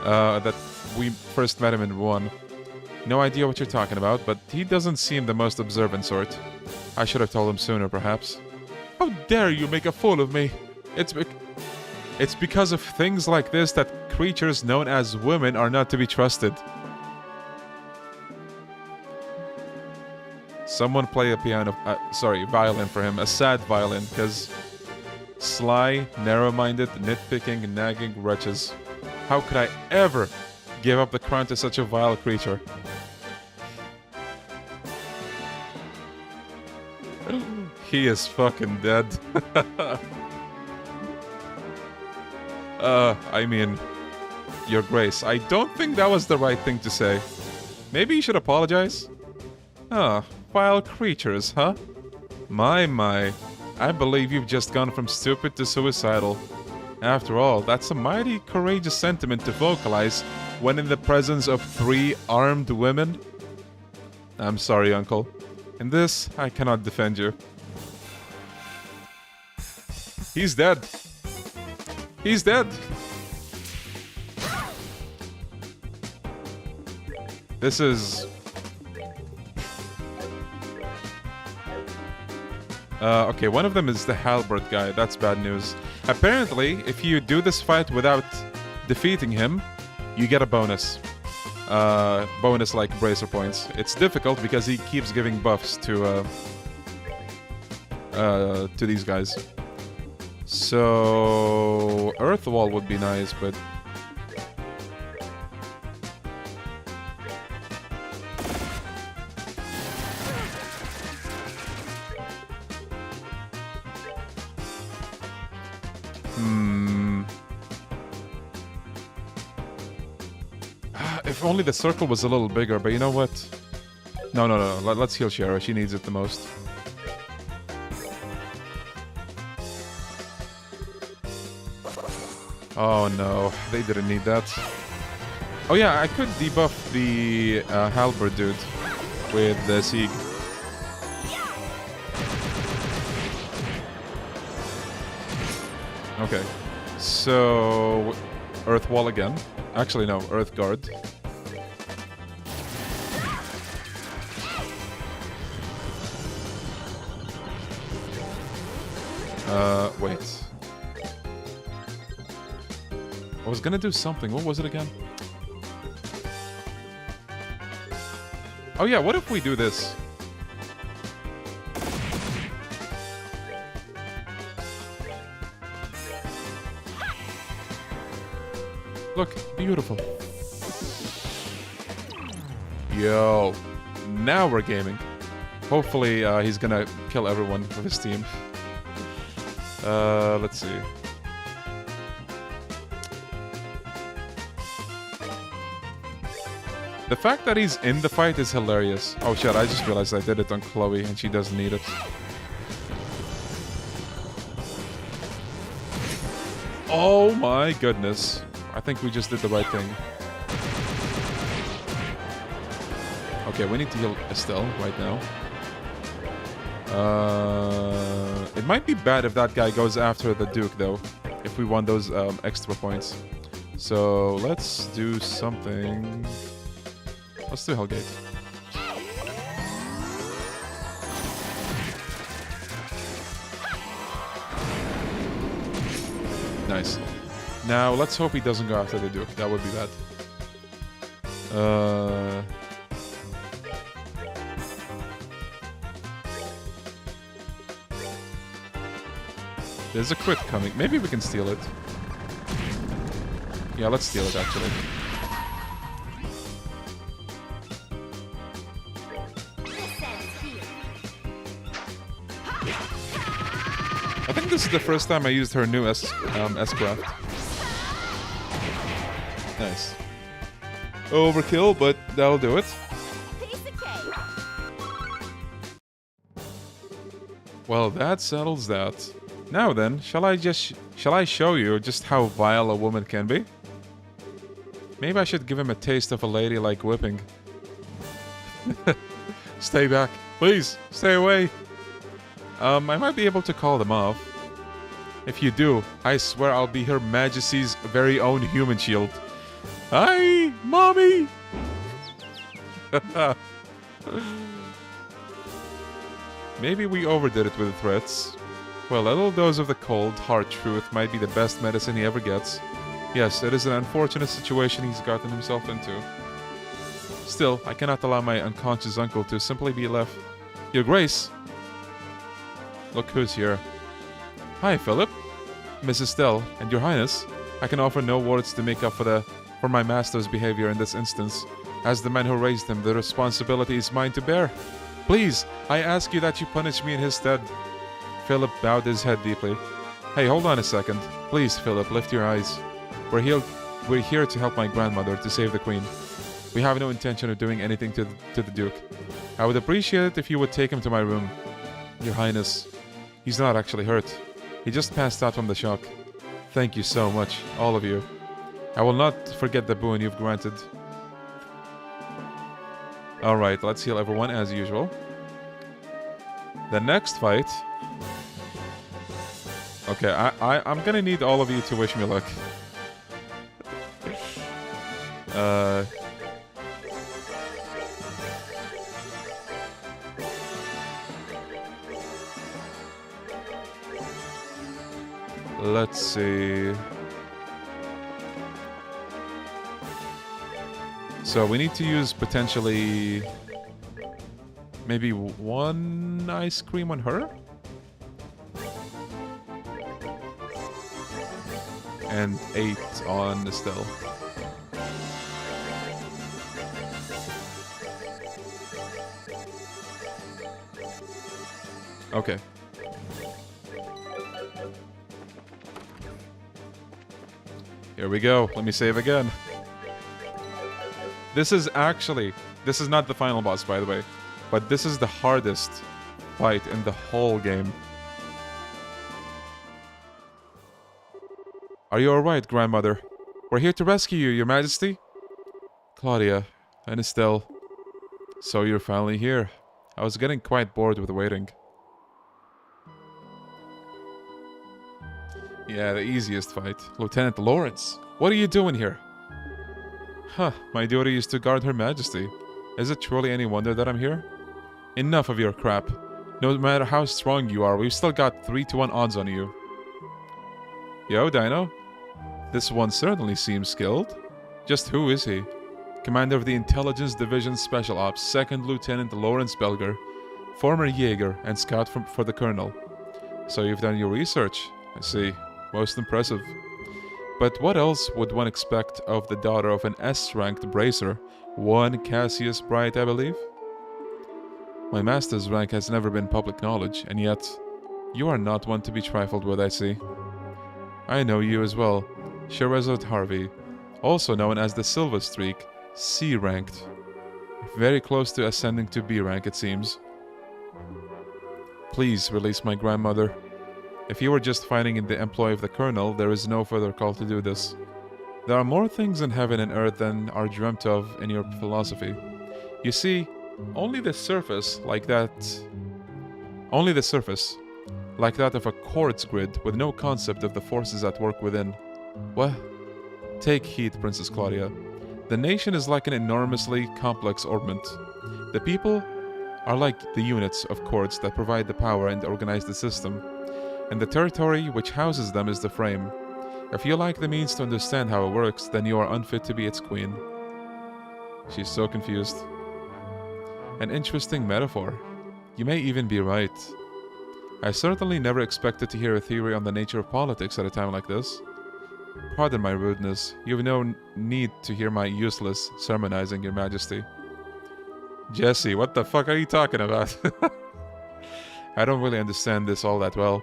that we first met him in 1. No idea what you're talking about, but he doesn't seem the most observant sort. I should have told him sooner, perhaps. How dare you make a fool of me? It's because of things like this that creatures known as women are not to be trusted. Someone play a violin for him. A sad violin, because sly, narrow-minded, nitpicking, nagging wretches. How could I ever give up the crown to such a vile creature? He is fucking dead. I mean, Your Grace, I don't think that was the right thing to say. Maybe you should apologize? Ah, vile creatures, huh? My. I believe you've just gone from stupid to suicidal. After all, that's a mighty courageous sentiment to vocalize when in the presence of 3 armed women. I'm sorry, Uncle. In this, I cannot defend you. He's dead. He's dead. This is... okay, one of them is the halberd guy. That's bad news. Apparently, if you do this fight without defeating him, you get a bonus. Bonus like bracer points. It's difficult because he keeps giving buffs to these guys. So Earth Wall would be nice, but if only the circle was a little bigger, but you know what? No. Let's heal Shara. She needs it the most. Oh no, they didn't need that. Oh yeah, I could debuff the halberd dude with the Sieg. Okay, so Earth Wall again. Actually no, Earth Guard. Wait. I was gonna do something. What was it again? Oh yeah, what if we do this? Look, beautiful. Yo, now we're gaming. Hopefully he's gonna kill everyone with his team. Let's see. The fact that he's in the fight is hilarious. Oh shit, I just realized I did it on Chloe and she doesn't need it. Oh my goodness. I think we just did the right thing. Okay, we need to heal Estelle right now. It might be bad if that guy goes after the Duke though, if we want those extra points. So let's do something. Let's do Hellgate. Nice. Now let's hope he doesn't go after the Duke. That would be bad. There's a crit coming. Maybe we can steal it. Yeah, let's steal it actually. I think this is the first time I used her new S-Craft. Nice. Overkill, but that'll do it. Well, that settles that. Now then, shall I show you just how vile a woman can be? Maybe I should give him a taste of a ladylike whipping. Stay back. Please, stay away. I might be able to call them off. If you do, I swear I'll be Her Majesty's very own human shield. Hi, mommy! Maybe we overdid it with the threats. Well, a little dose of the cold, hard truth might be the best medicine he ever gets. Yes, it is an unfortunate situation he's gotten himself into. Still, I cannot allow my unconscious uncle to simply be left. Your Grace! Look who's here. Hi, Philip. Mrs. Stell, and Your Highness. I can offer no words to make up for my master's behavior in this instance. As the man who raised him, the responsibility is mine to bear. Please, I ask you that you punish me in his stead. Philip bowed his head deeply. Hey, hold on a second. Please, Philip, lift your eyes. We're here to help my grandmother, to save the queen. We have no intention of doing anything to the Duke. I would appreciate it if you would take him to my room. Your Highness, he's not actually hurt. He just passed out from the shock. Thank you so much, all of you. I will not forget the boon you've granted. Alright, let's heal everyone as usual. The next fight... Okay, I'm gonna need all of you to wish me luck. Let's see... So we need to use potentially maybe 1 ice cream on her? And 8 on Estelle. Okay. Here we go. Let me save again. This is not the final boss, by the way, but this is the hardest fight in the whole game. Are you alright, grandmother? We're here to rescue you, your majesty. Claudia and Estelle. So you're finally here. I was getting quite bored with waiting. Yeah, the easiest fight. Lieutenant Lawrence, what are you doing here? Huh, my duty is to guard Her Majesty. Is it truly any wonder that I'm here? Enough of your crap. No matter how strong you are, we've still got 3-to-1 odds on you. Yo, Dino. This one certainly seems skilled. Just who is he? Commander of the Intelligence Division Special Ops, 2nd Lieutenant Lawrence Belger, former Jaeger and scout for the Colonel. So you've done your research, I see. Most impressive. But what else would one expect of the daughter of an S-ranked bracer? One Cassius Bright, I believe? My master's rank has never been public knowledge, and yet, you are not one to be trifled with, I see. I know you as well, Shehzad Harvey, also known as the Silver Streak, C-ranked. Very close to ascending to B rank, it seems. Please release my grandmother. If you were just fighting in the employ of the Colonel, there is no further call to do this. There are more things in heaven and earth than are dreamt of in your philosophy. You see, only the surface, like that of a quartz grid with no concept of the forces at work within. What? Take heed, Princess Claudia. The nation is like an enormously complex orbment. The people are like the units of quartz that provide the power and organize the system. And the territory which houses them is the frame. If you lack the means to understand how it works, then you are unfit to be its queen. She's so confused. An interesting metaphor. You may even be right. I certainly never expected to hear a theory on the nature of politics at a time like this. Pardon my rudeness. You have no need to hear my useless sermonizing, Your Majesty. Jesse, what the fuck are you talking about? I don't really understand this all that well.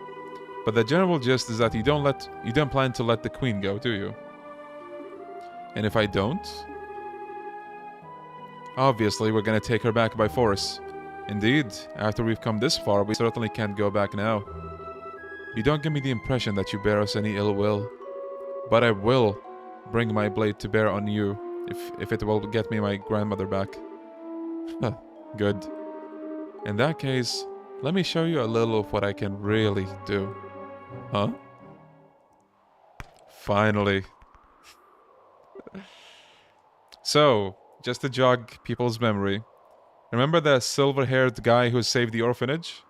But the general gist is that you don't plan to let the queen go, do you? And if I don't? Obviously, we're gonna take her back by force. Indeed, after we've come this far, we certainly can't go back now. You don't give me the impression that you bear us any ill will. But I will bring my blade to bear on you, if it will get me my grandmother back. Good. In that case, let me show you a little of what I can really do. Huh? Finally. So, just to jog people's memory, remember the silver-haired guy who saved the orphanage?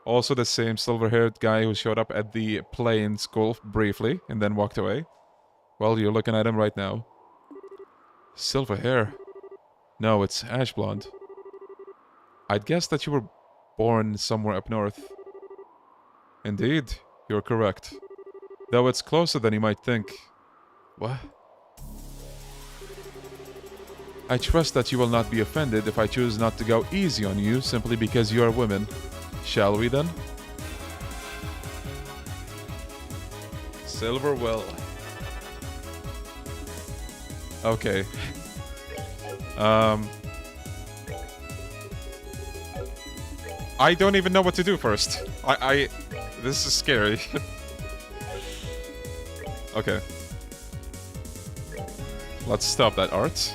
Also the same silver-haired guy who showed up at the play in school briefly and then walked away? Well, you're looking at him right now. Silver hair? No, it's ash blonde. I'd guess that you were born somewhere up north. Indeed, you're correct. Though it's closer than you might think. What? I trust that you will not be offended if I choose not to go easy on you simply because you are women. Shall we then? Silver will. Okay. I don't even know what to do first. This is scary. Okay. Let's stop that art.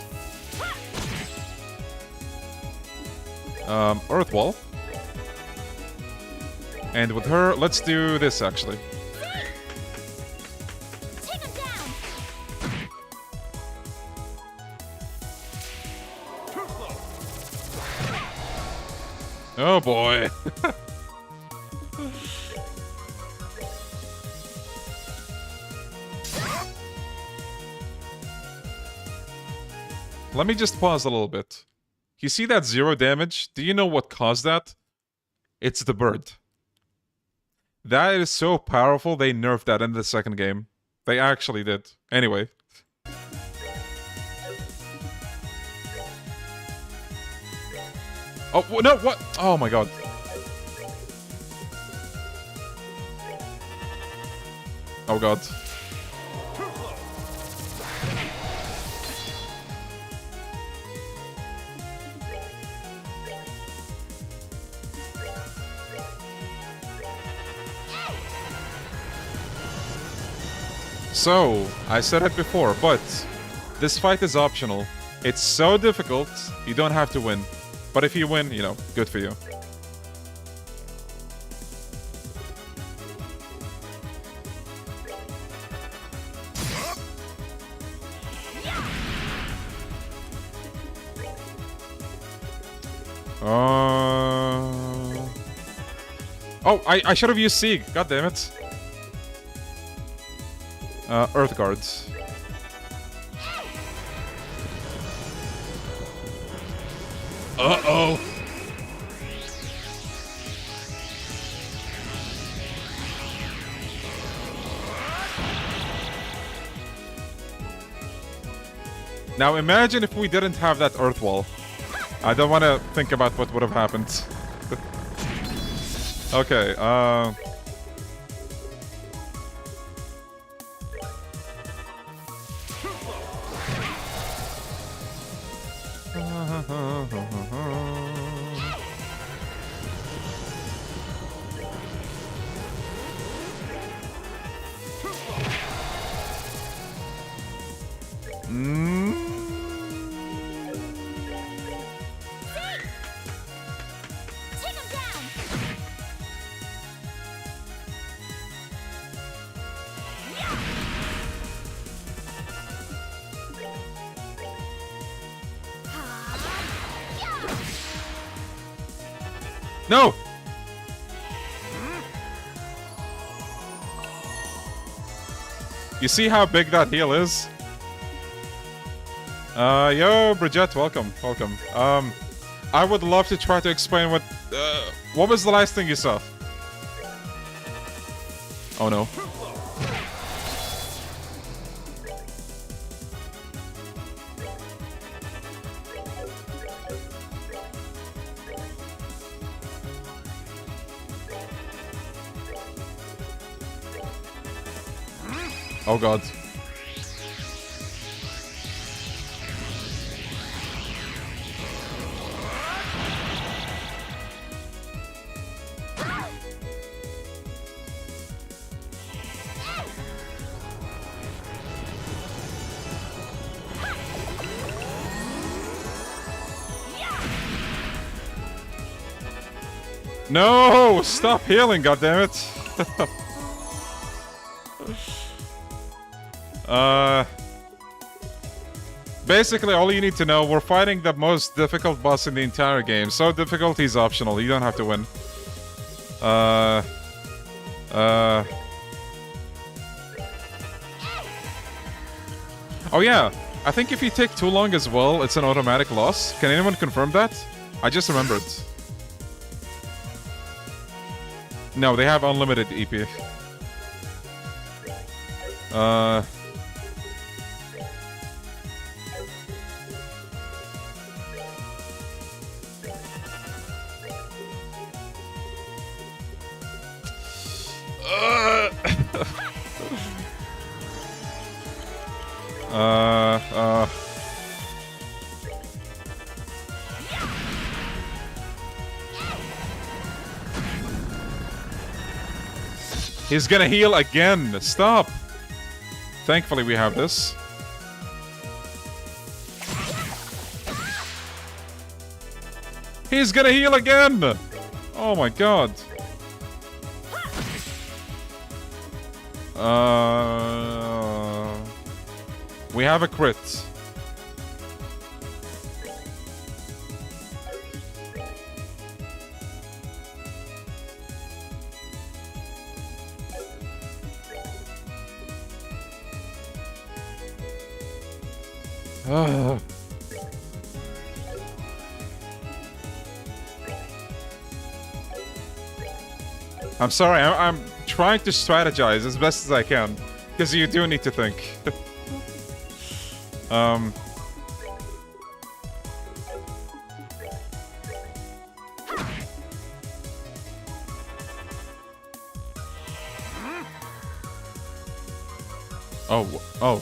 Earth wall. And with her, let's do this actually. Take him down. Oh boy. Let me just pause a little bit. You see that 0 damage? Do you know what caused that? It's the bird. That is so powerful, they nerfed that in the second game. They actually did. Anyway. Oh, no, what? Oh my god. Oh god. So, I said it before, but this fight is optional. It's so difficult, you don't have to win. But if you win, you know, good for you. Oh, I should have used Sieg. God damn it. Earth guards. Uh-oh. Now imagine if we didn't have that earth wall. I don't want to think about what would have happened. Okay, Take him down. no! You see how big that heal is? Yo, Bridget, welcome, welcome. I would love to try to explain what was the last thing you saw? Oh no. Oh god. No! Stop healing, goddammit! Basically, all you need to know, we're fighting the most difficult boss in the entire game. So difficulty is optional, you don't have to win. Oh yeah, I think if you take too long as well, it's an automatic loss. Can anyone confirm that? I just remembered. No, they have unlimited EP. He's gonna heal again. Stop. Thankfully, we have this. He's gonna heal again. Oh my god. We have a crit. I'm sorry, I'm trying to strategize as best as I can, because you do need to think. Oh.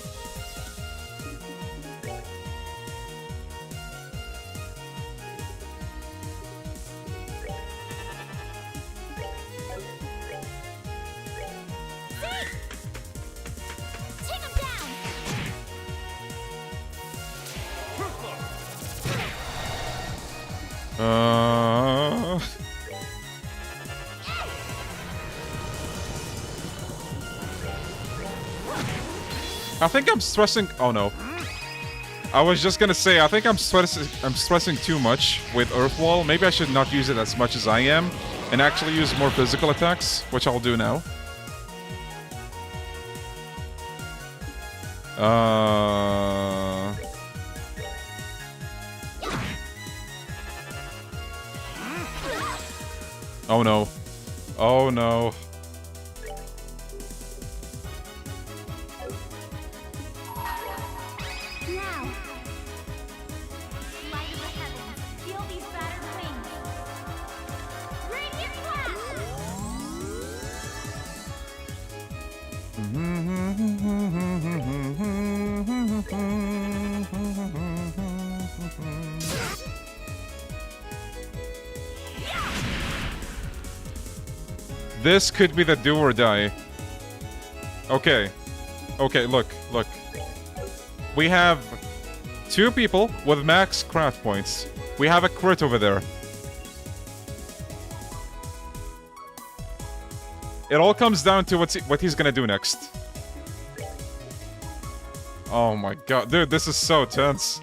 I think I'm stressing. Oh no. I was just gonna say, I think I'm stressing too much with Earth Wall. Maybe I should not use it as much as I am and actually use more physical attacks, which I'll do now. Oh no. Oh no. This could be the do or die. Okay. Okay, look. We have 2 people with max craft points. We have a crit over there. It all comes down to what he's gonna do next. Oh my god. Dude, this is so tense.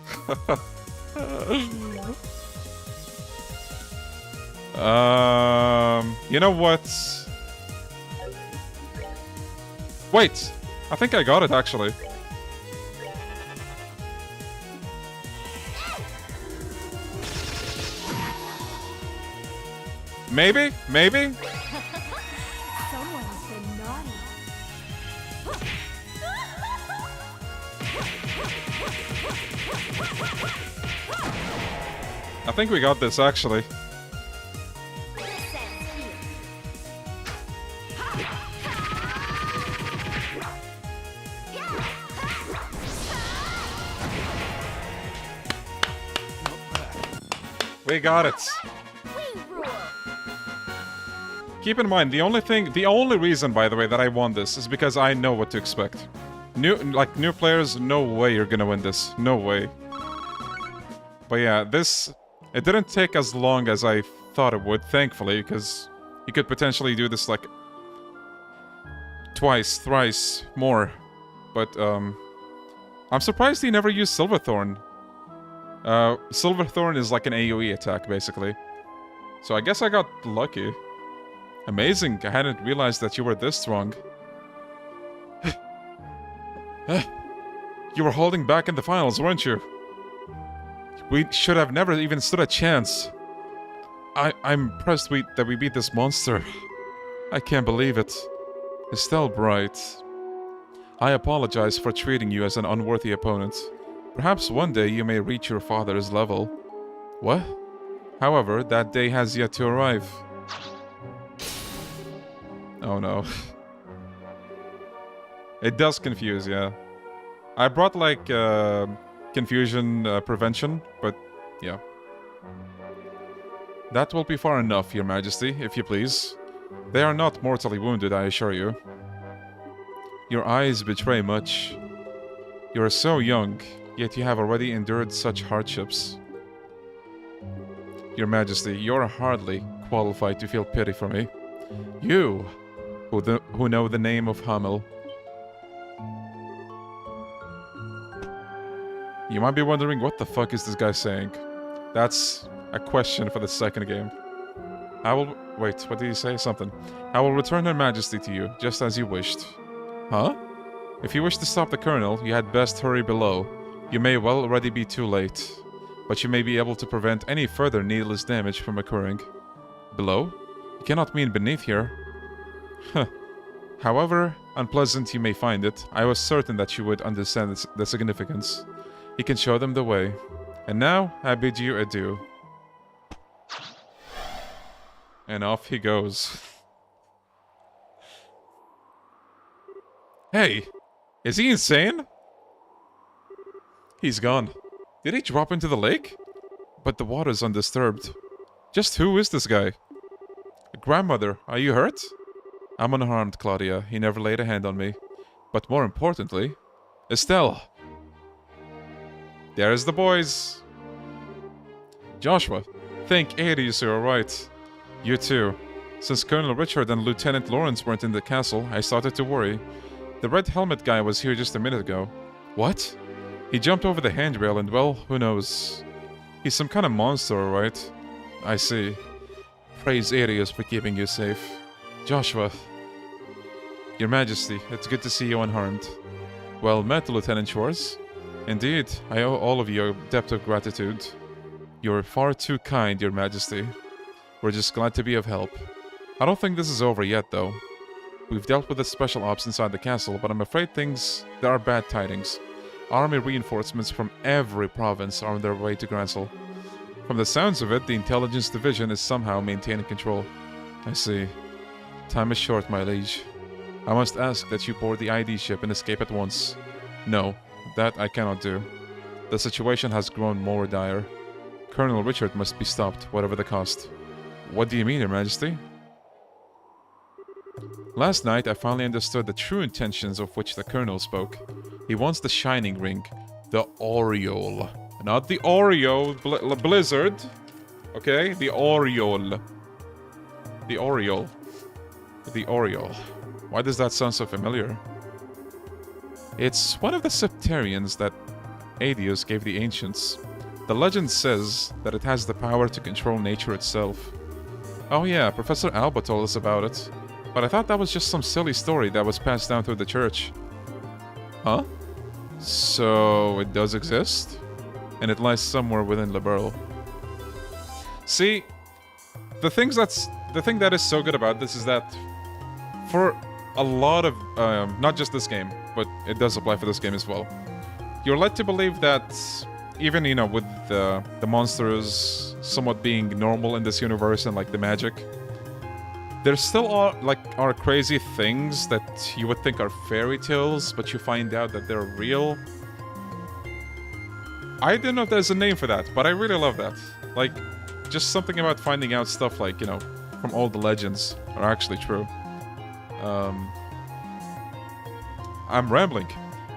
You know what? Wait, I think I got it actually. Maybe? Maybe? Someone's been naughty. I think we got this actually. We got it. Keep in mind, the only reason, by the way, that I won this is because I know what to expect. New players, no way you're gonna win this. No way. But yeah, it didn't take as long as I thought it would, thankfully, because you could potentially do this like twice, thrice more. But I'm surprised he never used Silverthorn. Silverthorn is like an AoE attack, basically. So I guess I got lucky. Amazing, I hadn't realized that you were this strong. You were holding back in the finals, weren't you? We should have never even stood a chance. I'm impressed that we beat this monster. I can't believe it. Estelle Bright. I apologize for treating you as an unworthy opponent. Perhaps one day you may reach your father's level. What? However, that day has yet to arrive. Oh no. It does confuse, yeah. I brought like confusion prevention, but yeah. That will be far enough, Your Majesty, if you please. They are not mortally wounded, I assure you. Your eyes betray much. You are so young, yet you have already endured such hardships. Your Majesty, you are hardly qualified to feel pity for me. You, who know the name of Hamel. You might be wondering, what the fuck is this guy saying? That's a question for the second game. I will... Wait, what did he say? Something. I will return Her Majesty to you, just as you wished. Huh? If you wish to stop the Colonel, you had best hurry below. You may well already be too late. But you may be able to prevent any further needless damage from occurring. Below? You cannot mean beneath here. Huh. However unpleasant you may find it, I was certain that you would understand the significance. You can show them the way. And now, I bid you adieu. And off he goes. Hey! Is he insane? He's gone. Did he drop into the lake? But the water's undisturbed. Just who is this guy? Grandmother, are you hurt? I'm unharmed, Claudia. He never laid a hand on me. But more importantly... Estelle! There's the boys! Joshua, thank Ares you're alright. You too. Since Colonel Richard and Lieutenant Lawrence weren't in the castle, I started to worry. The red helmet guy was here just a minute ago. What? He jumped over the handrail and, well, who knows. He's some kind of monster, alright? I see. Praise Ares for keeping you safe. Joshua. Your Majesty, it's good to see you unharmed. Well met, Lieutenant Shores. Indeed, I owe all of you a debt of gratitude. You're far too kind, Your Majesty. We're just glad to be of help. I don't think this is over yet, though. We've dealt with the special ops inside the castle, but I'm afraid there are bad tidings. Army reinforcements from every province are on their way to Gransel. From the sounds of it, the intelligence division is somehow maintaining control. I see. Time is short, my liege. I must ask that you board the ID ship and escape at once. No, that I cannot do. The situation has grown more dire. Colonel Richard must be stopped, whatever the cost. What do you mean, Your Majesty? Last night, I finally understood the true intentions of which the Colonel spoke. He wants the Shining Ring. The Aureole. Not the Oreo Blizzard. Okay? The Aureole. The Aureole. The Aureole. Why does that sound so familiar? It's one of the septarians that Adius gave the ancients. The legend says that it has the power to control nature itself. Oh yeah, Professor Alba told us about it. But I thought that was just some silly story that was passed down through the church. Huh? So it does exist? And it lies somewhere within Liberl. See, the thing that is so good about this is that for a lot of, not just this game, but it does apply for this game as well. You're led to believe that even, you know, with the monsters somewhat being normal in this universe and like the magic, there still are crazy things that you would think are fairy tales, but you find out that they're real. I don't know if there's a name for that, but I really love that. Like, just something about finding out stuff like, you know, from all the legends are actually true. I'm rambling.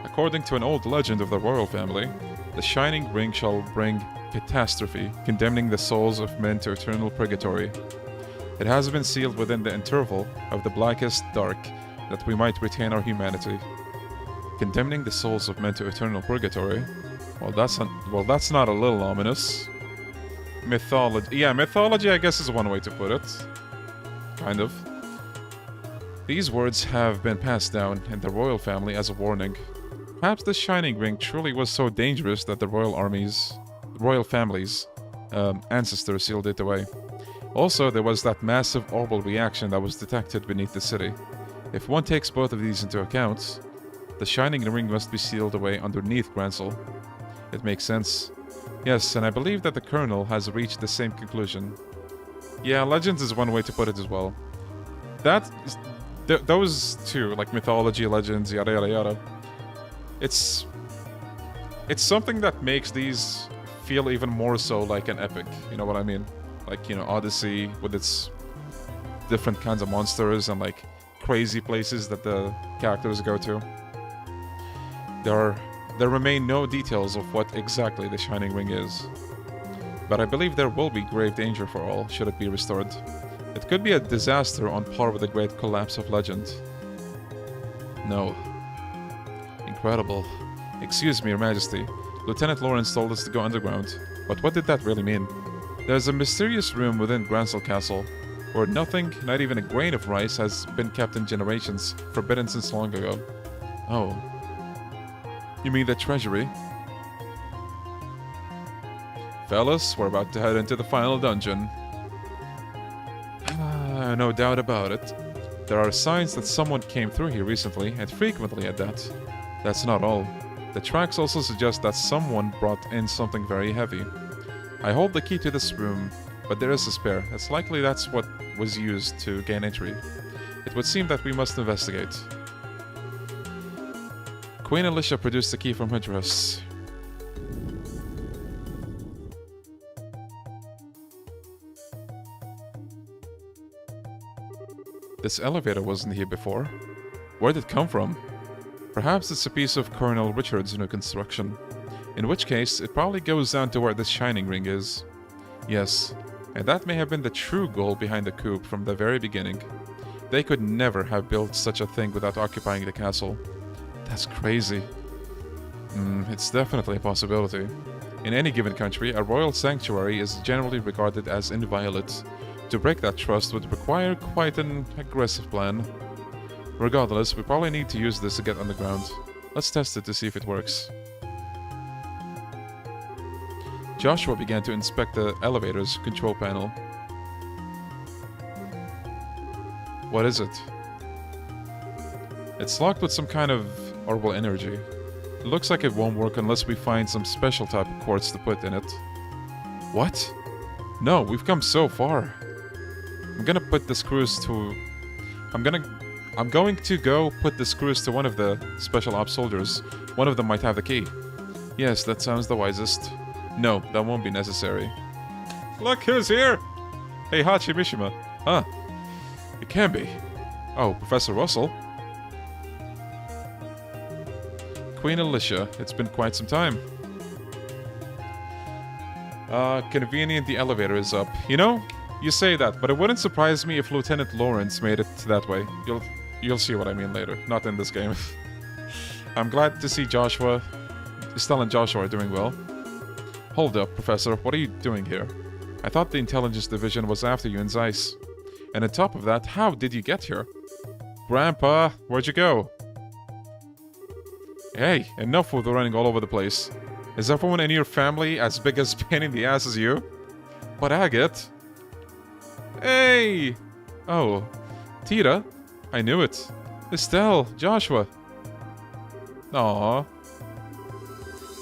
According to an old legend of the royal family, the Shining Ring shall bring catastrophe, condemning the souls of men to eternal purgatory. It has been sealed within the interval of the blackest dark, that we might retain our humanity. Condemning the souls of men to eternal purgatory? Well, that's not a little ominous. Mythology. Yeah, mythology, I guess, is one way to put it. Kind of. These words have been passed down in the royal family as a warning. Perhaps the Shining Ring truly was so dangerous that the royal family's ancestors sealed it away. Also, there was that massive orbital reaction that was detected beneath the city. If one takes both of these into account, the Shining Ring must be sealed away underneath Gransel. It makes sense. Yes, and I believe that the Colonel has reached the same conclusion. Yeah, legends is one way to put it as well. those two, like mythology, legends, yada yada yada. It's something that makes these feel even more so like an epic. You know what I mean? Like, you know, Odyssey with its different kinds of monsters and like crazy places that the characters go to. There remain no details of what exactly the Shining Ring is, but I believe there will be grave danger for all should it be restored. It could be a disaster on par with the great collapse of legend. No. Incredible. Excuse me, Your Majesty. Lieutenant Lawrence told us to go underground, but what did that really mean? There's a mysterious room within Grancel Castle, where nothing, not even a grain of rice, has been kept in generations, forbidden since long ago. Oh. You mean the treasury? Fellas, we're about to head into the final dungeon. No doubt about it. There are signs that someone came through here recently, and frequently at that. That's not all. The tracks also suggest that someone brought in something very heavy. I hold the key to this room, but there is a spare. It's likely that's what was used to gain entry. It would seem that we must investigate. Queen Alicia produced the key from her dress. This elevator wasn't here before. Where did it come from? Perhaps it's a piece of Colonel Richard's new construction. In which case, it probably goes down to where this Shining Ring is. Yes, and that may have been the true goal behind the coup from the very beginning. They could never have built such a thing without occupying the castle. That's crazy. It's definitely a possibility. In any given country, a royal sanctuary is generally regarded as inviolate. To break that trust would require quite an aggressive plan. Regardless, we probably need to use this to get underground. Let's test it to see if it works. Joshua began to inspect the elevator's control panel. What is it? It's locked with some kind of orbital energy. It looks like it won't work unless we find some special type of quartz to put in it. What? No, we've come so far. I'm going to put the screws to go put the screws to one of the special ops soldiers. One of them might have the key. Yes, that sounds the wisest. No, that won't be necessary. Look who's here! Hey, Hachi Mishima. Huh. It can be. Oh, Professor Russell. Queen Alicia, it's been quite some time. Convenient the elevator is up. You know, you say that, but it wouldn't surprise me if Lieutenant Lawrence made it that way. You'll see what I mean later. Not in this game. I'm glad to see Joshua, Estelle and Joshua are doing well. Hold up, Professor. What are you doing here? I thought the Intelligence Division was after you in Zeiss. And on top of that, how did you get here? Grandpa, where'd you go? Hey, enough with the running all over the place. Is everyone in your family as big as pain in the ass as you? But Agate... Hey! Oh, Tita? I knew it. Estelle, Joshua. Aww.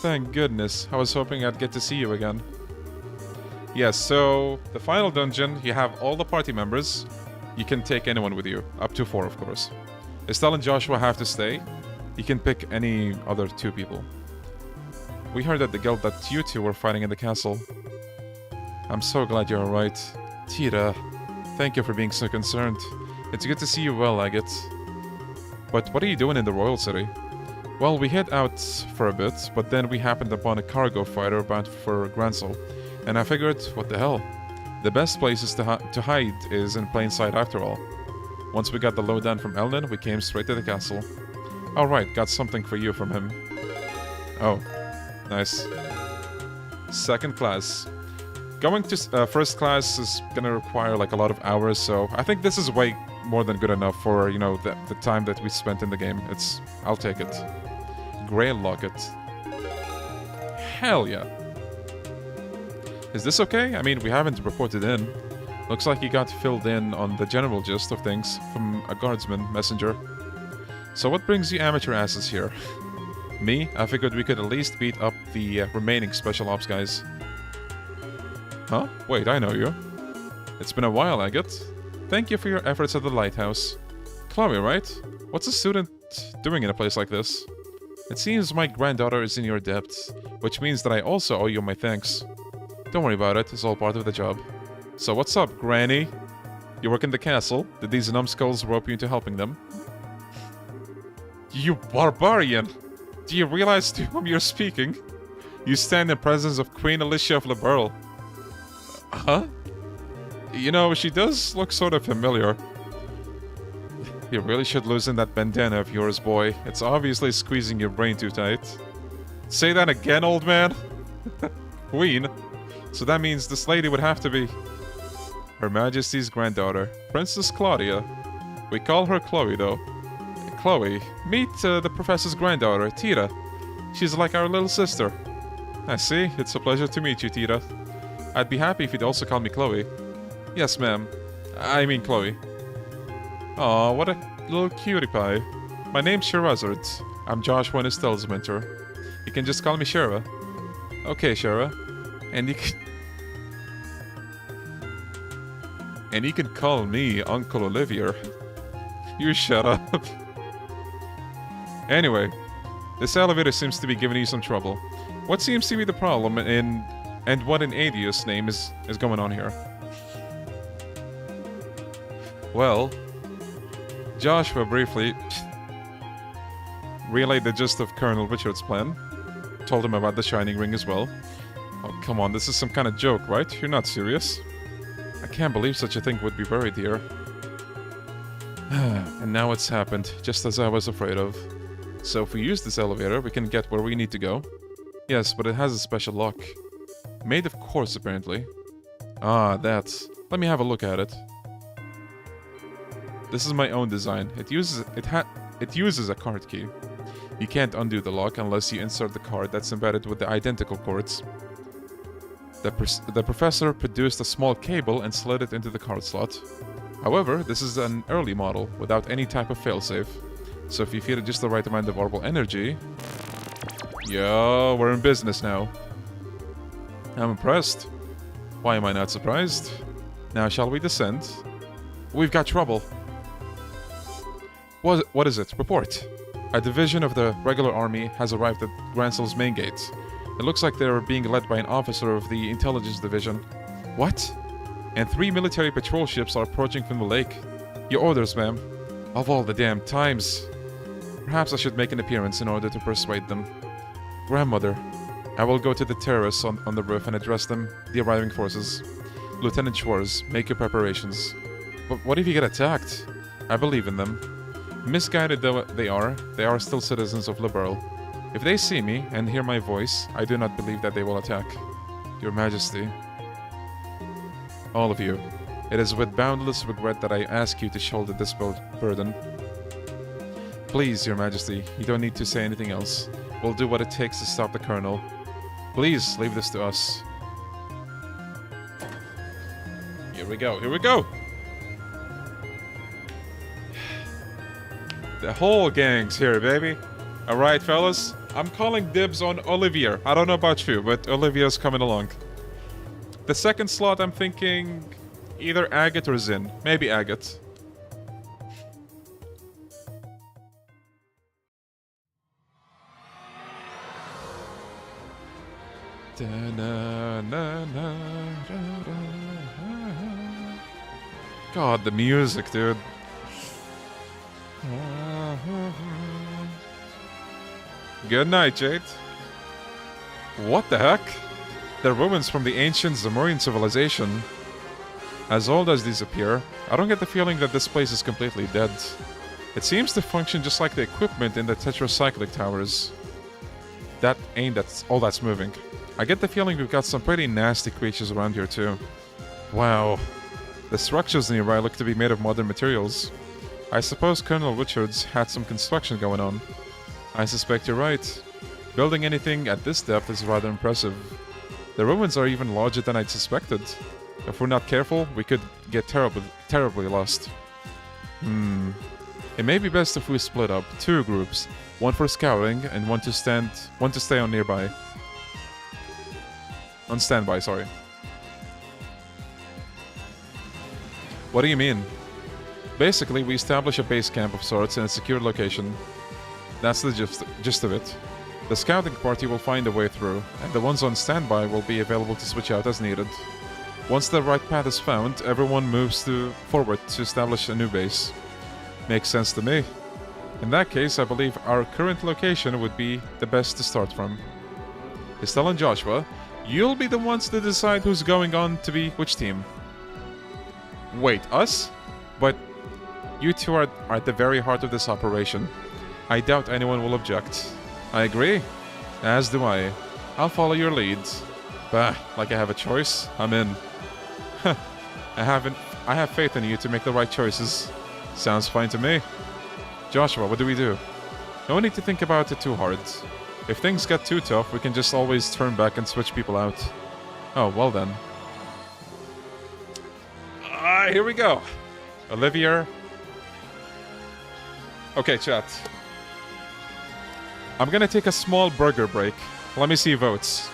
Thank goodness. I was hoping I'd get to see you again. Yes, so the final dungeon, you have all the party members. You can take anyone with you. Up to 4, of course. Estelle and Joshua have to stay. You can pick any other 2 people. We heard at the guild that you 2 were fighting in the castle. I'm so glad you're alright. Tita, thank you for being so concerned. It's good to see you well, Agate. But what are you doing in the Royal City? Well, we hid out for a bit, but then we happened upon a cargo fighter bound for Grancel, and I figured, what the hell? The best place to hide is in plain sight after all. Once we got the lowdown from l.u.n, we came straight to the castle. Alright, got something for you from him. Oh, nice. Second class. Going to first class is gonna require like a lot of hours, so I think this is way more than good enough for, you know, the time that we spent in the game. I'll take it. Grail Locket. Hell yeah. Is this okay? I mean, we haven't reported in. Looks like you got filled in on the general gist of things from a guardsman messenger. So what brings you amateur asses here? Me? I figured we could at least beat up the remaining special ops guys. Huh? Wait, I know you. It's been a while, Agate. Thank you for your efforts at the lighthouse. Chloe, right? What's a student doing in a place like this? It seems my granddaughter is in your debt, which means that I also owe you my thanks. Don't worry about it, it's all part of the job. So what's up, Granny? You work in the castle? Did these numbskulls rope you into helping them? You barbarian! Do you realize to whom you're speaking? You stand in presence of Queen Alicia of Liberl. Huh? You know, she does look sort of familiar. You really should loosen that bandana of yours, boy. It's obviously squeezing your brain too tight. Say that again, old man? Queen? So that means this lady would have to be Her Majesty's granddaughter, Princess Claudia. We call her Chloe, though. Chloe, meet the professor's granddaughter, Tita. She's like our little sister. I see. It's a pleasure to meet you, Tita. I'd be happy if you'd also call me Chloe. Yes, ma'am. I mean Chloe. Aw, what a little cutie pie. My name's Shehzad. I'm Joshua and Estelle's mentor. You can just call me Shera. Okay, Shera. And you can call me Uncle Olivier. You shut up. Anyway, this elevator seems to be giving you some trouble. What seems to be the problem and what in Adius' name is going on here? Well, Joshua briefly relayed the gist of Colonel Richard's plan. Told him about the Shining Ring as well. Oh, come on, this is some kind of joke, right? You're not serious? I can't believe such a thing would be buried here. And now it's happened, just as I was afraid of. So if we use this elevator, we can get where we need to go. Yes, but it has a special lock. Made of quartz, apparently. Ah, that. Let me have a look at it. This is my own design. It uses a card key. You can't undo the lock unless you insert the card that's embedded with the identical cords. The professor produced a small cable and slid it into the card slot. However, this is an early model without any type of failsafe. So if you feed it just the right amount of orbital energy... Yo, we're in business now. I'm impressed. Why am I not surprised? Now shall we descend? We've got trouble. What is it? Report. A division of the regular army has arrived at Gransel's main gate. It looks like they're being led by an officer of the intelligence division. What? And 3 military patrol ships are approaching from the lake. Your orders, ma'am. Of all the damn times. Perhaps I should make an appearance in order to persuade them. Grandmother, I will go to the terrace on the roof and address them, the arriving forces. Lieutenant Schwartz, make your preparations. But what if you get attacked? I believe in them. Misguided though they are still citizens of Liberl. If they see me and hear my voice, I do not believe that they will attack. Your Majesty. All of you, it is with boundless regret that I ask you to shoulder this burden. Please, Your Majesty, you don't need to say anything else. We'll do what it takes to stop the Colonel. Please, leave this to us. Here we go, here we go! The whole gang's here, baby. Alright, fellas. I'm calling dibs on Olivier. I don't know about you, but Olivier's coming along. The second slot, I'm thinking either Agate or Zin. Maybe Agate. God, the music, dude. Good night, Jade. What the heck? They're ruins from the ancient Zamorian civilization. As old as these appear, I don't get the feeling that this place is completely dead. It seems to function just like the equipment in the tetracyclic towers. That's all that's moving. I get the feeling we've got some pretty nasty creatures around here too. Wow. The structures nearby look to be made of modern materials. I suppose Colonel Richards had some construction going on. I suspect you're right. Building anything at this depth is rather impressive. The ruins are even larger than I'd suspected. If we're not careful, we could get terribly lost. It may be best if we split up, 2 groups, one for scouting and one to stay on nearby. On standby, sorry. What do you mean? Basically, we establish a base camp of sorts in a secure location. That's the gist of it. The scouting party will find a way through, and the ones on standby will be available to switch out as needed. Once the right path is found, everyone moves forward to establish a new base. Makes sense to me. In that case, I believe our current location would be the best to start from. Estelle and Joshua, you'll be the ones to decide who's going on to be which team. Wait, us? But you two are at the very heart of this operation. I doubt anyone will object. I agree. As do I. I'll follow your lead. Bah, like I have a choice. I'm in. I have faith in you to make the right choices. Sounds fine to me. Joshua, what do we do? No need to think about it too hard. If things get too tough, we can just always turn back and switch people out. Oh, well then. Here we go. Olivia. Okay, chat. I'm gonna take a small burger break. Let me see votes.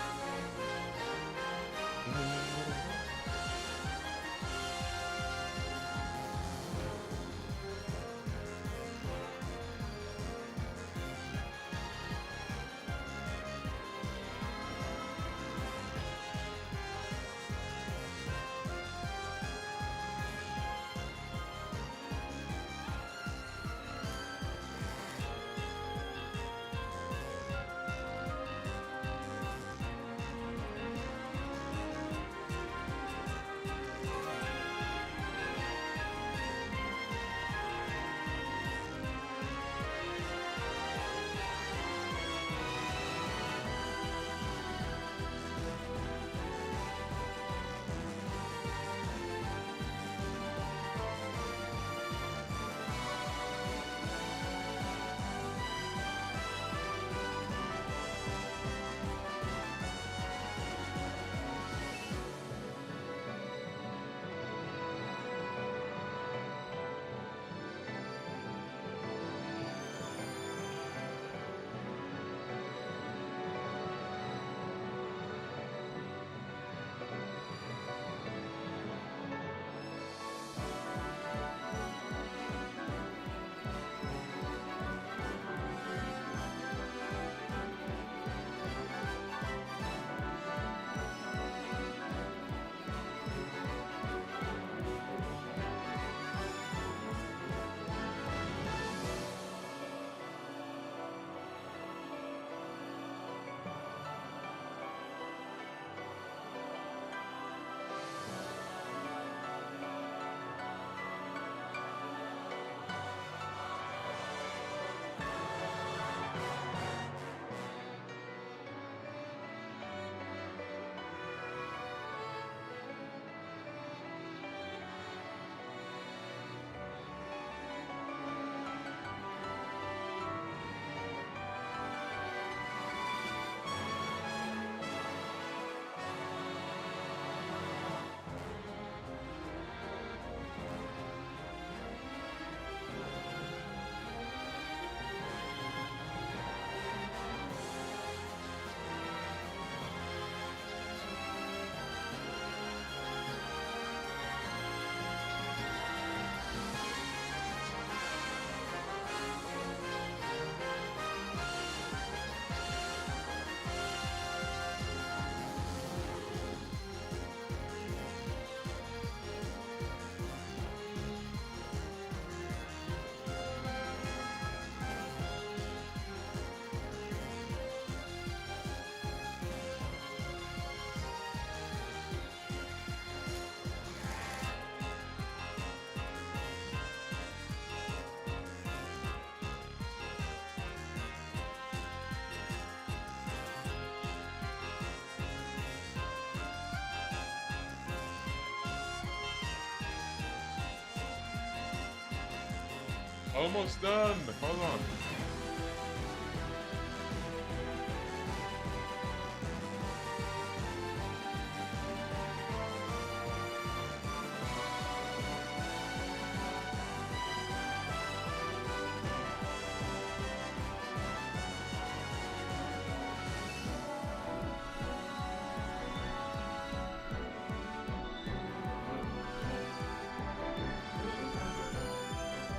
Almost done. Hold on.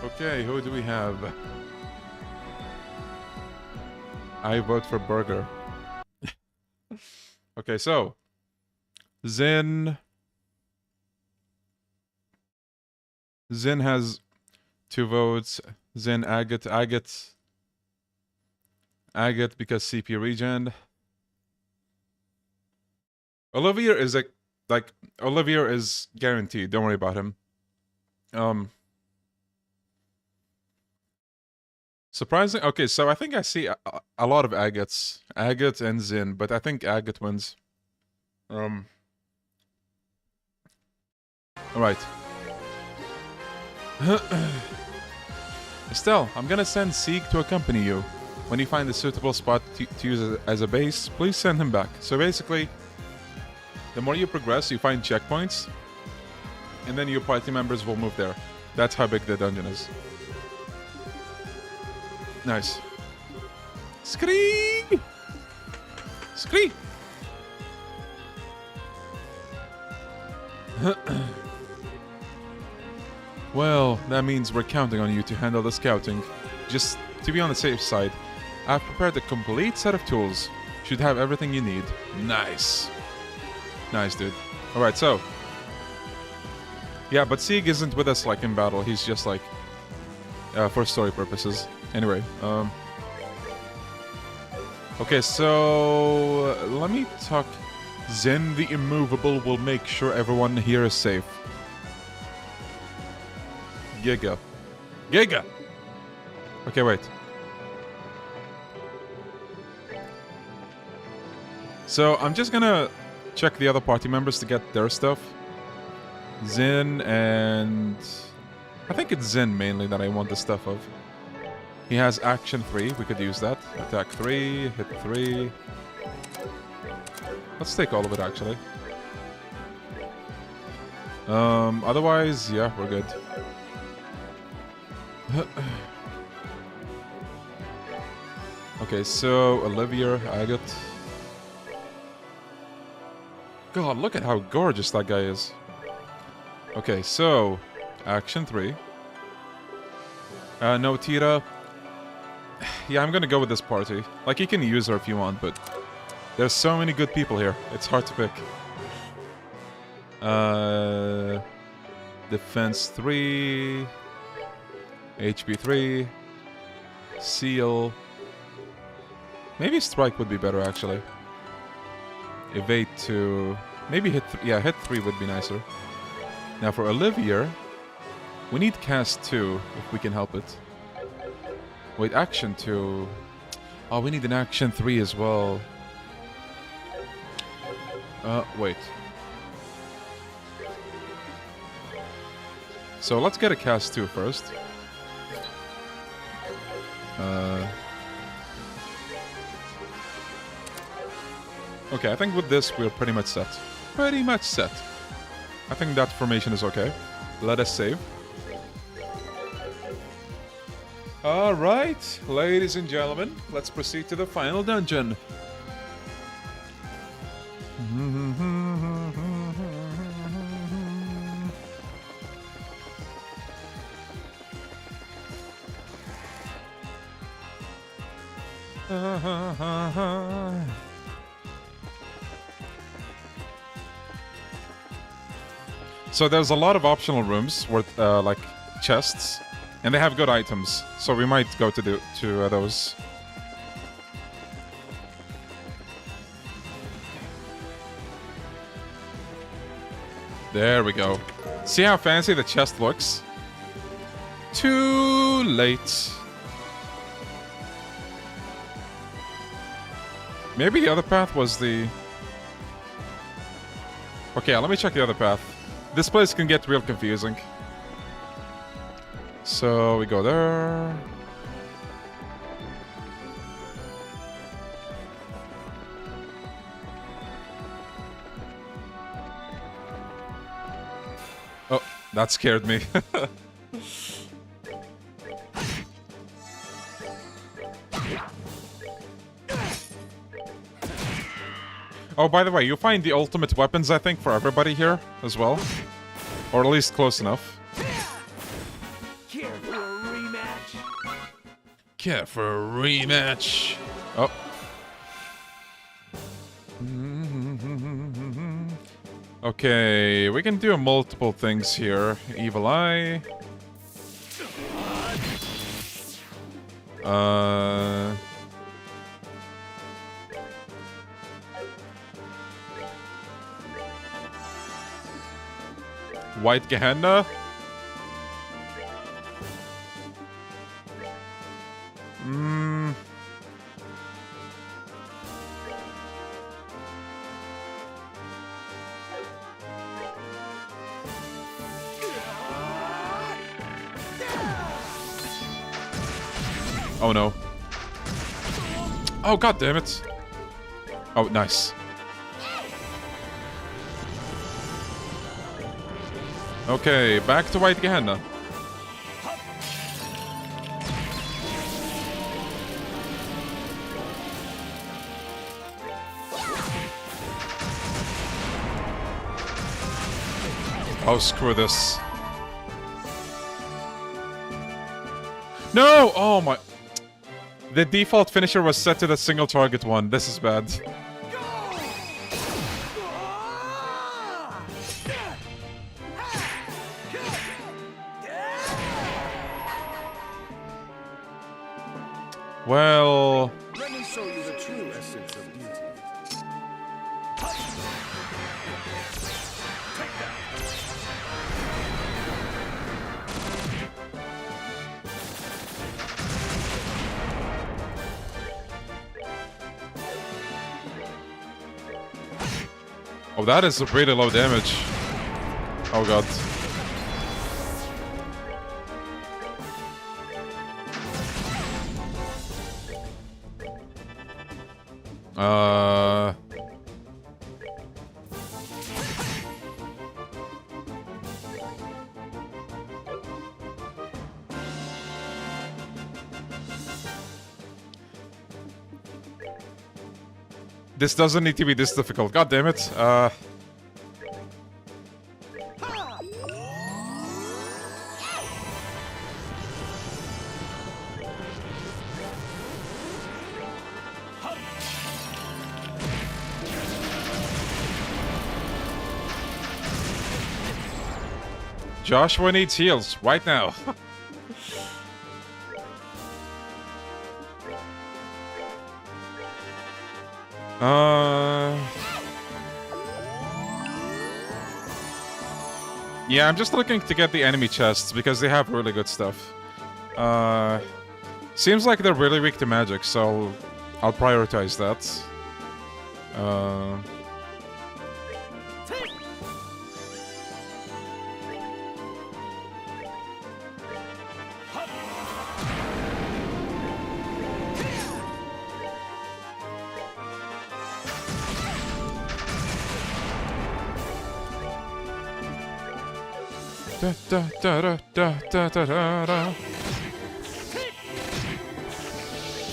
Okay, who do we have? I vote for Burger. Okay, so Zin has 2 votes. Zin, Agate because CP regen. Olivier is like Olivier is guaranteed. Don't worry about him. Surprising. Okay, so I think I see a lot of Agates. Agate and Zin, but I think Agate wins. Alright. Estelle, I'm gonna send Sieg to accompany you. When you find a suitable spot to use as a base, please send him back. So basically, the more you progress, you find checkpoints, and then your party members will move there. That's how big the dungeon is. Nice. Scream! Scream! Well, that means we're counting on you to handle the scouting. Just to be on the safe side, I've prepared a complete set of tools. Should have everything you need. Nice. Nice, dude. Alright, so. Yeah, but Sieg isn't with us, like, in battle. He's just, like, for story purposes. Anyway, okay, so let me talk. Zen the Immovable will make sure everyone here is safe. Giga. Giga! Okay, wait. So, I'm just gonna check the other party members to get their stuff. Zen and... I think it's Zen mainly that I want the stuff of. He has action 3, we could use that. Attack 3, hit 3. Let's take all of it actually. Otherwise, yeah, we're good. Okay, so Olivier, Agate. God, look at how gorgeous that guy is. Okay, so action 3. No Tira. Yeah, I'm gonna go with this party. Like, you can use her if you want, but there's so many good people here. It's hard to pick. Defense 3. HP 3. Seal. Maybe Strike would be better, actually. Evade 2. Maybe hit 3. Yeah, hit 3 would be nicer. Now for Olivier, we need Cast 2 if we can help it. Wait, Action 2. Oh, we need an Action 3 as well. Wait. So let's get a Cast 2 first. Okay, I think with this we're pretty much set. Pretty much set. I think that formation is okay. Let us save. Alright, ladies and gentlemen, let's proceed to the final dungeon. So there's a lot of optional rooms with like chests, and they have good items. So we might go to those. There we go. See how fancy the chest looks? Too late. Maybe the other path was the... Okay, let me check the other path. This place can get real confusing. So we go there. Oh, that scared me. Oh, by the way, you find the ultimate weapons, I think, for everybody here as well. Or at least close enough. Careful. a rematch? Care for a rematch? Oh. Okay, we can do multiple things here. Evil Eye. White Gehenna. Oh no. Oh god damn it. Oh, nice. Okay, back to White Gehenna. Oh, screw this. No! Oh my... The default finisher was set to the single target one. This is bad. Well... Let me show you the true essence of beauty. Oh, that is really low damage. Oh god. This doesn't need to be this difficult. God damn it. Joshua needs heals right now. Yeah, I'm just looking to get the enemy chests because they have really good stuff. Seems like they're really weak to magic, so I'll prioritize that. Da, da, da, da, da, da, da, da.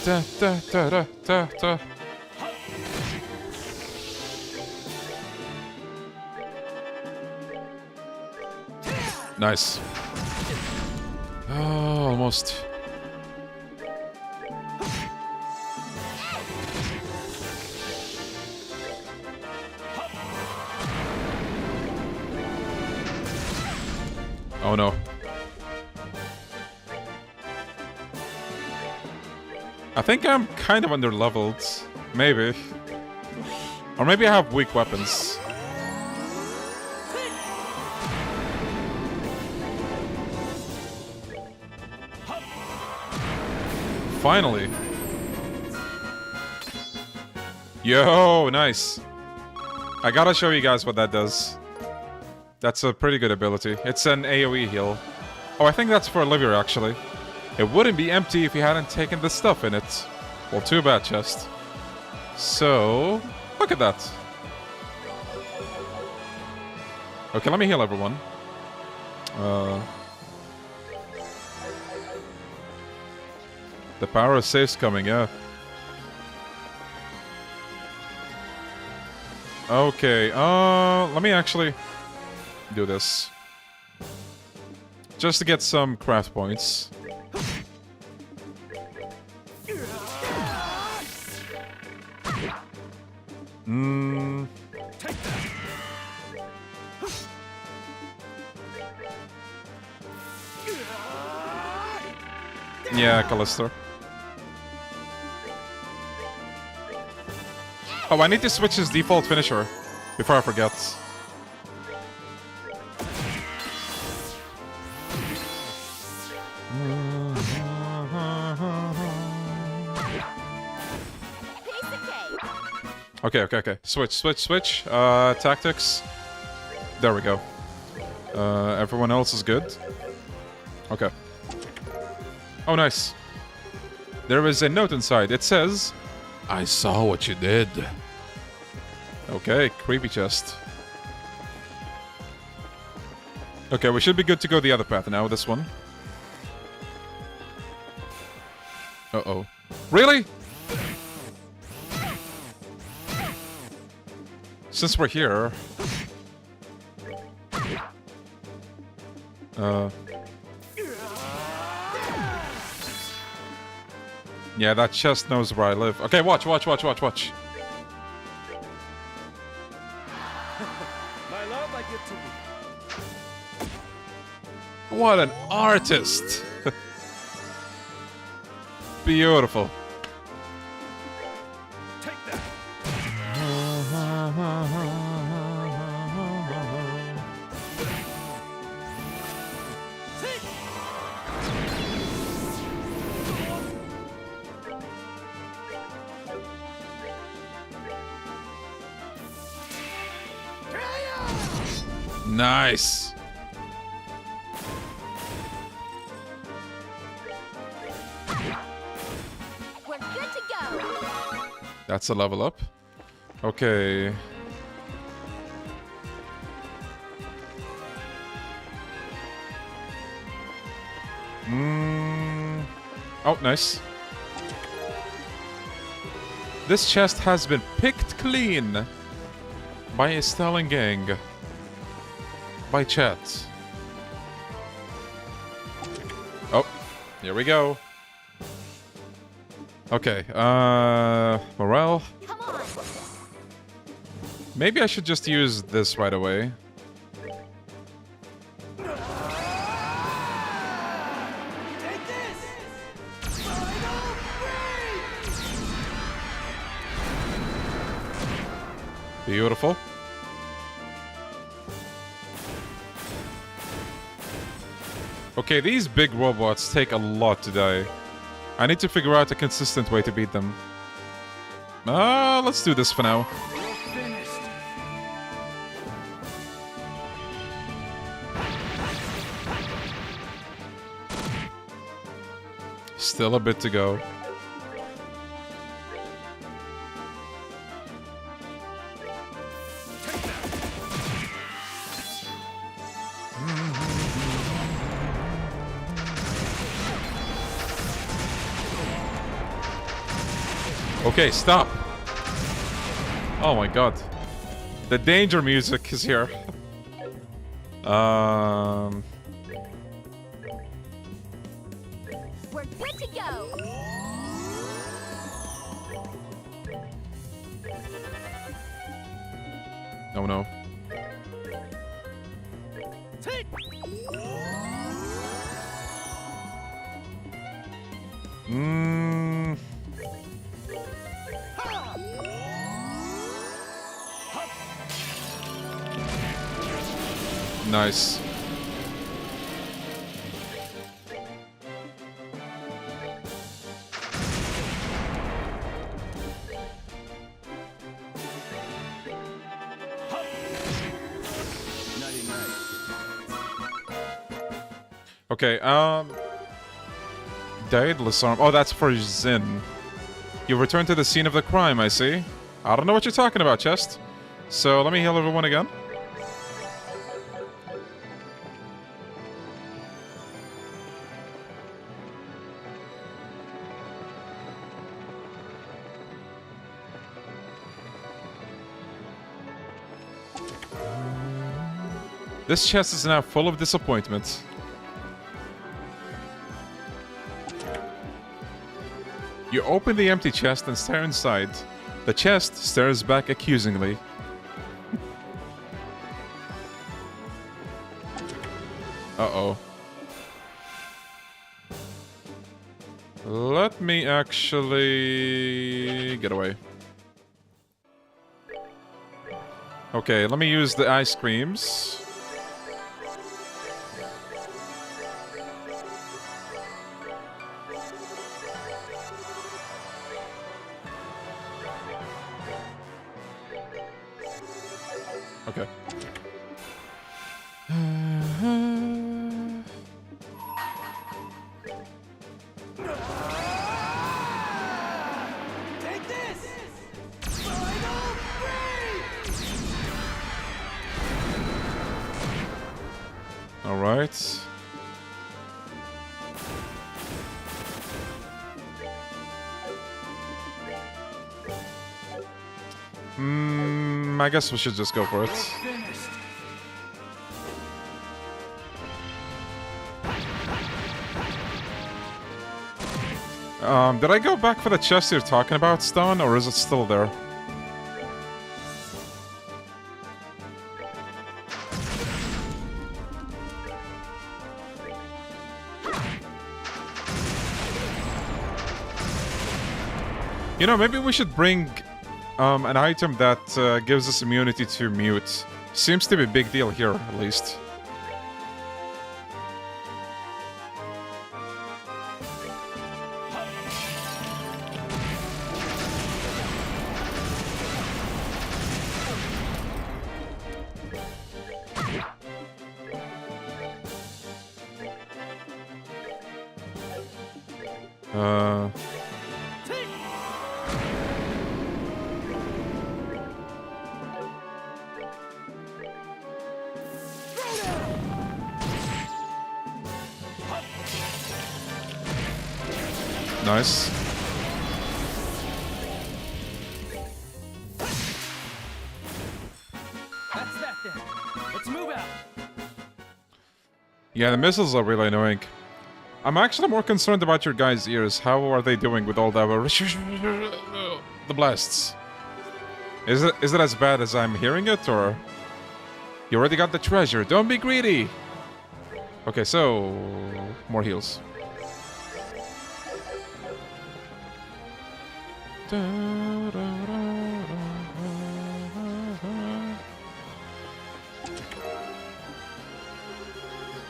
Da, da, da, da, da, da. Nice. Oh, almost. Oh no. I think I'm kind of under-leveled. Maybe. Or maybe I have weak weapons. Finally. Yo, nice. I gotta show you guys what that does. That's a pretty good ability. It's an AoE heal. Oh, I think that's for Olivia, actually. It wouldn't be empty if you hadn't taken the stuff in it. Well, too bad, chest. So, look at that. Okay, let me heal everyone. The power of safe's coming, yeah. Okay, let me actually do this. Just to get some craft points. Yeah, Callister. Oh, I need to switch his default finisher before I forget. Okay. Switch. Tactics. There we go. Everyone else is good. Okay. Oh, nice. There is a note inside. It says, I saw what you did. Okay, creepy chest. Okay, we should be good to go the other path now, this one. Uh-oh. Really? Since we're here... Yeah, that chest knows where I live. Okay, watch. My love, I give to you. What an artist! Beautiful. Take that. Nice. We're good to go. That's a level up. Okay. Oh, nice. This chest has been picked clean by a styling gang. By chat. Oh, here we go. Okay, morale. Come on. Maybe I should just use this right away. Take this. Beautiful. Okay, these big robots take a lot to die. I need to figure out a consistent way to beat them. Let's do this for now. We're finished. Still a bit to go. Okay, stop. Oh my god. The danger music is here. We're good to go. Oh no. Take. Nice. Okay, Daedalus arm. Oh, that's for Zin. You return to the scene of the crime, I see. I don't know what you're talking about, Chest. So let me heal everyone again. This chest is now full of disappointment. You open the empty chest and stare inside. The chest stares back accusingly. Uh-oh. Let me actually get away. Okay, let me use the ice creams. Okay. Take this! Final freeze! All right. I guess we should just go for it. Did I go back for the chest you're talking about, Stone, or is it still there? You know, maybe we should bring an item that gives us immunity to mute. Seems to be a big deal here, at least. Nice. That's that then. Let's move out. Yeah, the missiles are really annoying. I'm actually more concerned about your guys' ears. How are they doing with all the blasts? Is it as bad as I'm hearing it, or you already got the treasure? Don't be greedy. Okay, so more heals.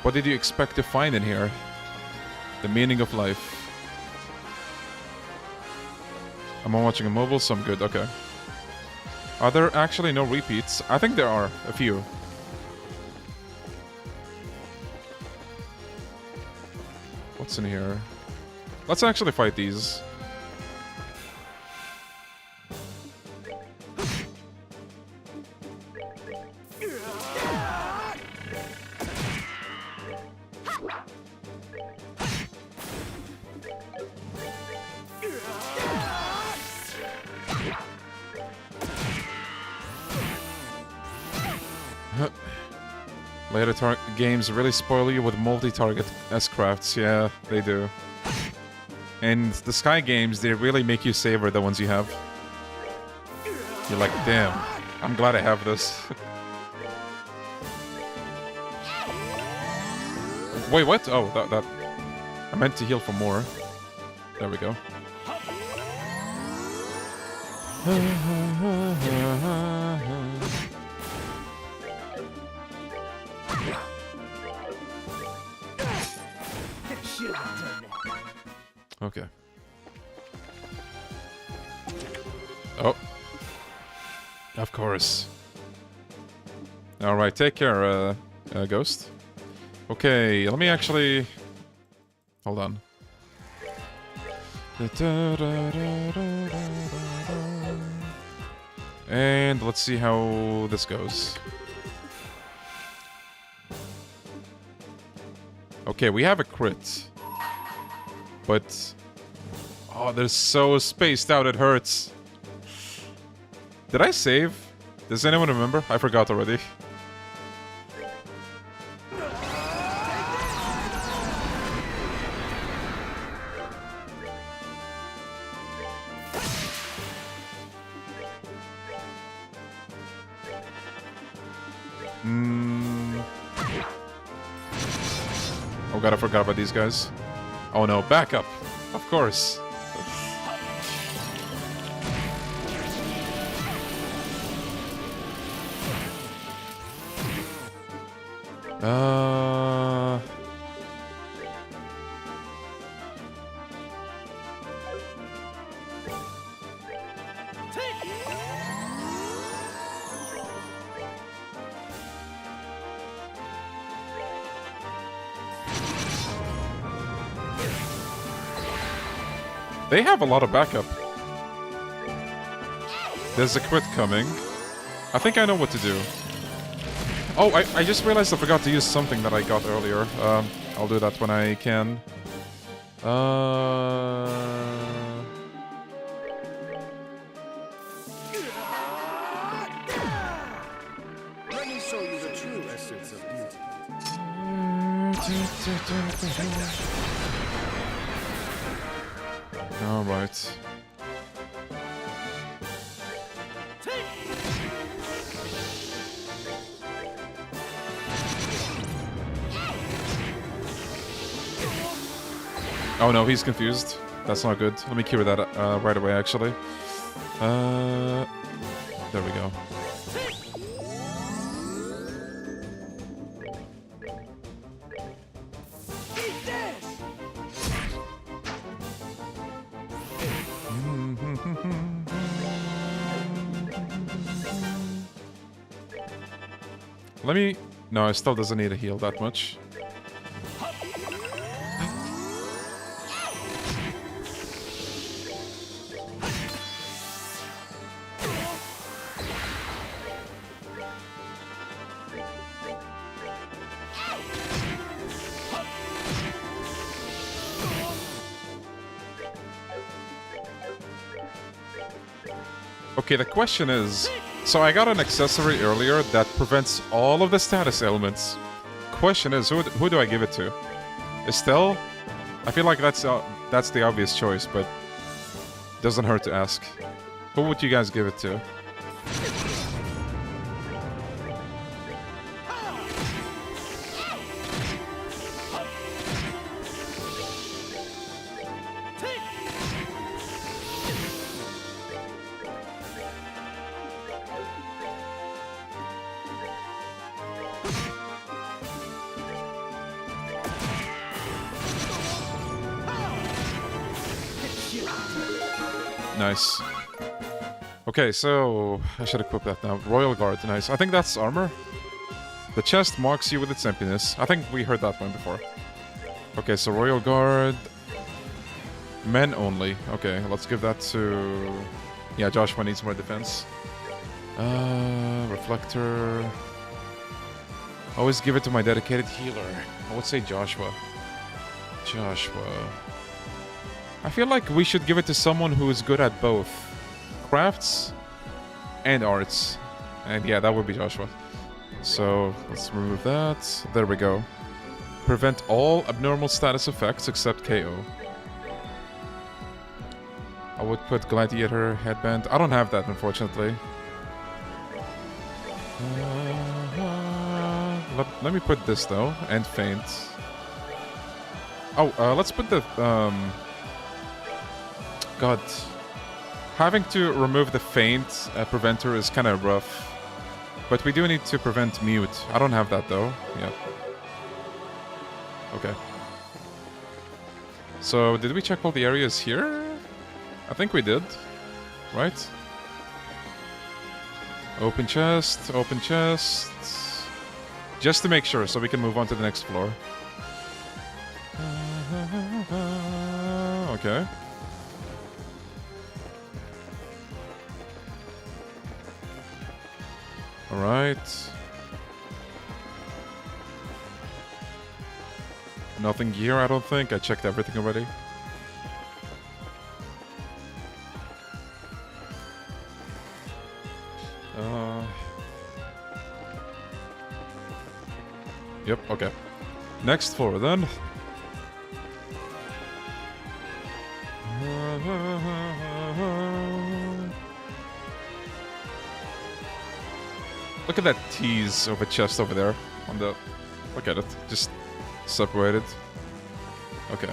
What did you expect to find in here? The meaning of life. I'm watching a mobile, so I'm good. Okay. Are there actually no repeats? I think there are a few. What's in here? Let's actually fight these. Later games really spoil you with multi-target S-crafts. Yeah, they do. And the Sky games, they really make you savor the ones you have. You're like, damn, I'm glad I have this. Wait, what? Oh, that... I meant to heal for more. There we go. Okay. Oh. Of course. Alright, take care, Ghost. Okay, let me actually... Hold on. And let's see how this goes. Okay, we have a crit. But... Oh, they're so spaced out, it hurts. Did I save? Does anyone remember? I forgot already. Oh god, I forgot about these guys. Oh no, backup! Of course. They have a lot of backup. There's a crit coming. I think I know what to do. Oh, I just realized I forgot to use something that I got earlier. I'll do that when I can. Let me show you the true essence of beauty. All right. Oh no, he's confused. That's not good. Let me cure that right away, actually. There we go. Let me... No, it still doesn't need a heal that much. Okay, the question is... So I got an accessory earlier that prevents all of the status ailments. Question is, who do I give it to? Estelle? I feel like that's the obvious choice, but doesn't hurt to ask. Who would you guys give it to? Nice. Okay, so I should equip that now. Royal Guard, nice. I think that's armor. The chest marks you with its emptiness. I think we heard that one before. Okay, so Royal Guard. Men only. Okay, let's give that to... Yeah, Joshua needs more defense. Reflector. Always give it to my dedicated healer. I would say Joshua. I feel like we should give it to someone who is good at both crafts and arts. And yeah, that would be Joshua. So let's remove that. There we go. Prevent all abnormal status effects except KO. I would put Gladiator, Headband. I don't have that, unfortunately. Let me put this, though, and Feint. Oh, let's put the... God. Having to remove the Feint preventer is kind of rough. But we do need to prevent Mute. I don't have that, though. Yeah. Okay. So, did we check all the areas here? I think we did. Right? Open chest, open chest. Just to make sure, so we can move on to the next floor. Okay. Alright. Nothing here, I don't think. I checked everything already. Yep, okay. Next floor, then. Look at that tease of a chest over there. On the... Look at it. Just separated. Okay.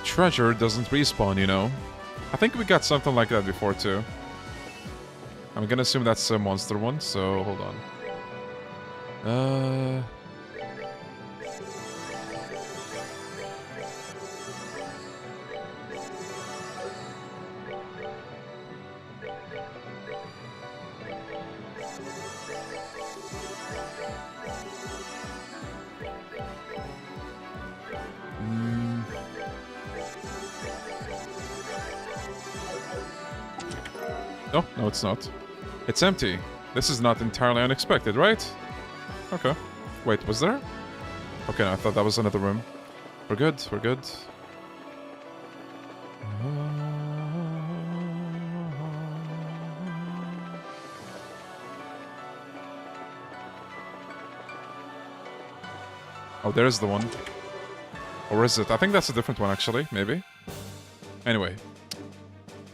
Treasure doesn't respawn, you know. I think we got something like that before, too. I'm gonna assume that's a monster one, so hold on. Oh, no, it's not. It's empty. This is not entirely unexpected, right? Okay. Wait, was there? Okay, I thought that was another room. We're good, we're good. Oh, there's the one. Or is it? I think that's a different one, actually. Maybe. Anyway.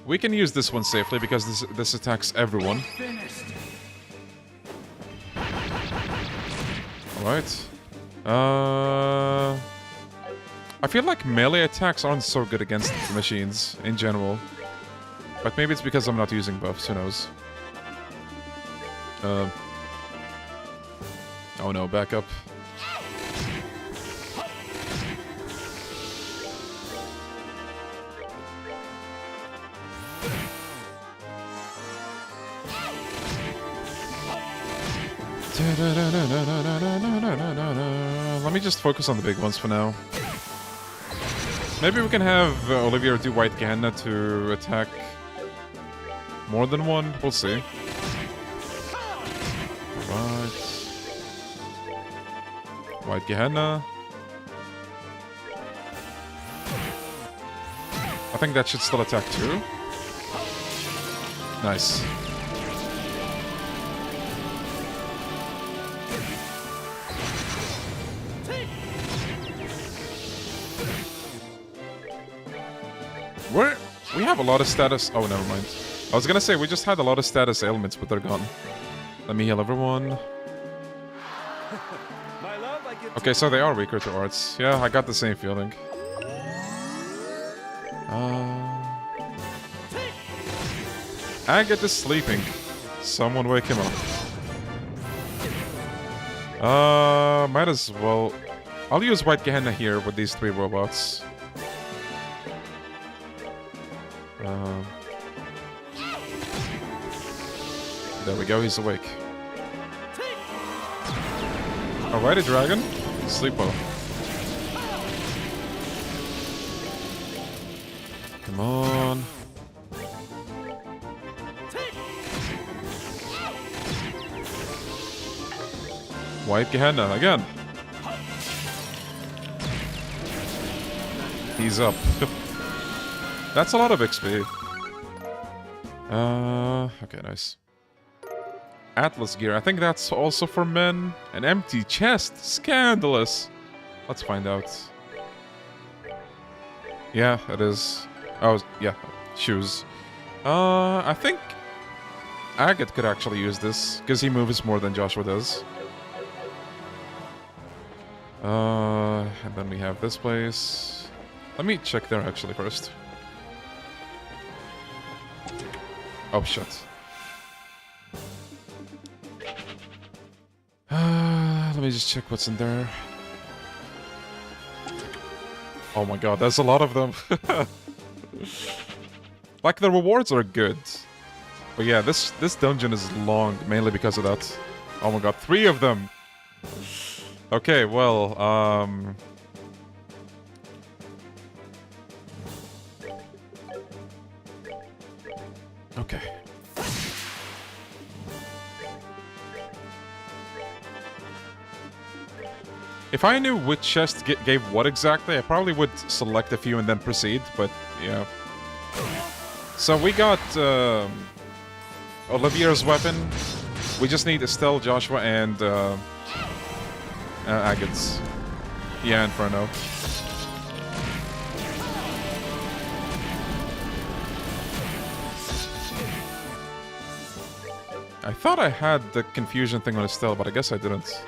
We can use this one safely because this attacks everyone. Alright. I feel like melee attacks aren't so good against the machines in general. But maybe it's because I'm not using buffs, who knows. Oh no, back up. Let me just focus on the big ones for now. Maybe we can have Olivier do White Gehenna to attack more than one. We'll see. Right. White Gehenna. I think that should still attack too. Nice. We have a lot of status... Oh, never mind. I was gonna say, we just had a lot of status ailments, but they're gone. Let me heal everyone. Okay, so they are weaker to arts. Yeah, I got the same feeling. Agatha is sleeping. Someone wake him up. Might as well... I'll use White Gehenna here with these 3 robots. There we go, he's awake. Alrighty, dragon. Sleep well. Come on. White Gehenna again. He's up. That's a lot of XP. Okay, nice. Atlas gear. I think that's also for men. An empty chest. Scandalous. Let's find out. Yeah, it is. Oh, yeah. Shoes. I think Agat could actually use this, because he moves more than Joshua does. And then we have this place. Let me check there actually first. Oh, shit. Let me just check what's in there. Oh my god, there's a lot of them. Like, the rewards are good. But yeah, this dungeon is long, mainly because of that. Oh my god, 3 of them! Okay, well, okay. If I knew which chest gave what exactly, I probably would select a few and then proceed, but yeah. So we got Olivier's weapon. We just need Estelle, Joshua, and Agat's. Yeah, Inferno. I thought I had the confusion thing on Estelle, but I guess I didn't.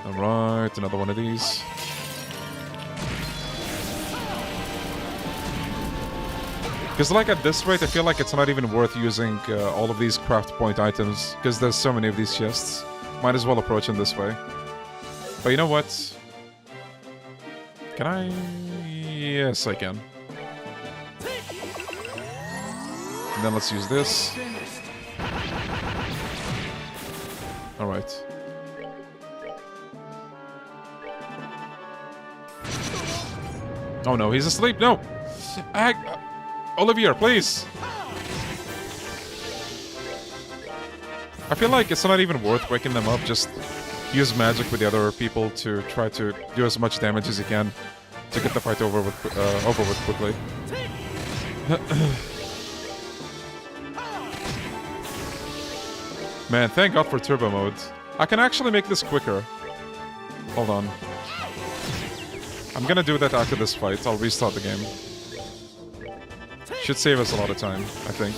Alright, another one of these. Because like at this rate, I feel like it's not even worth using all of these craft point items, because there's so many of these chests. Might as well approach them this way. But you know what? Can I? Yes, I can. And then let's use this. Alright. Oh no, he's asleep. No! Olivier, please! I feel like it's not even worth waking them up. Just use magic with the other people to try to do as much damage as you can to get the fight over with quickly. Man, thank God for turbo mode. I can actually make this quicker. Hold on. I'm gonna do that after this fight. I'll restart the game. Should save us a lot of time, I think.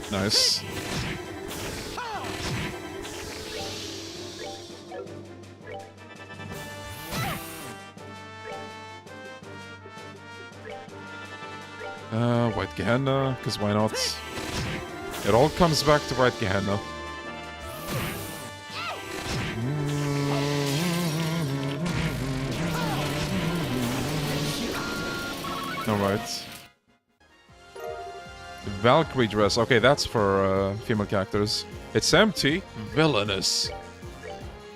Nice. White Gehenna, because why not? It all comes back to White Gehenna. Alright. Valkyrie dress. Okay, that's for female characters. It's empty. Villainous.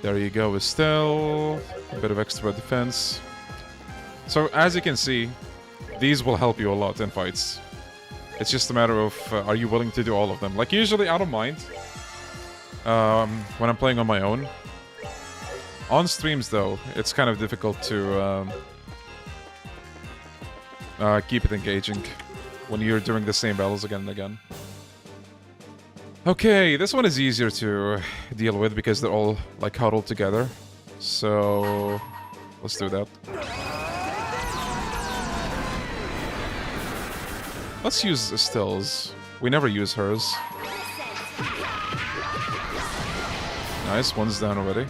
There you go, Estelle. A bit of extra defense. So, as you can see, these will help you a lot in fights. It's just a matter of, are you willing to do all of them? Like, usually I don't mind when I'm playing on my own. On streams, though, it's kind of difficult to keep it engaging when you're doing the same battles again and again. Okay, this one is easier to deal with because they're all, like, huddled together. So, let's do that. Let's use Estelle's. We never use hers. Nice, one's down already.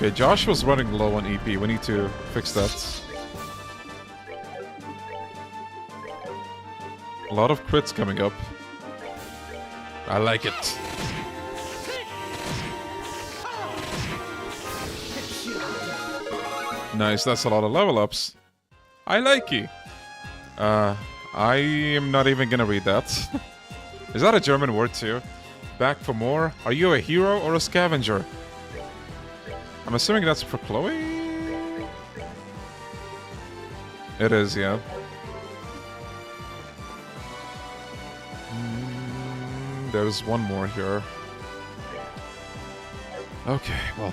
Okay, Josh was running low on EP. We need to fix that. A lot of crits coming up. I like it. Nice, that's a lot of level ups. I like it. I am not even gonna read that. Is that a German word too? Back for more? Are you a hero or a scavenger? I'm assuming that's for Chloe? It is, yeah. There's one more here. Okay, well.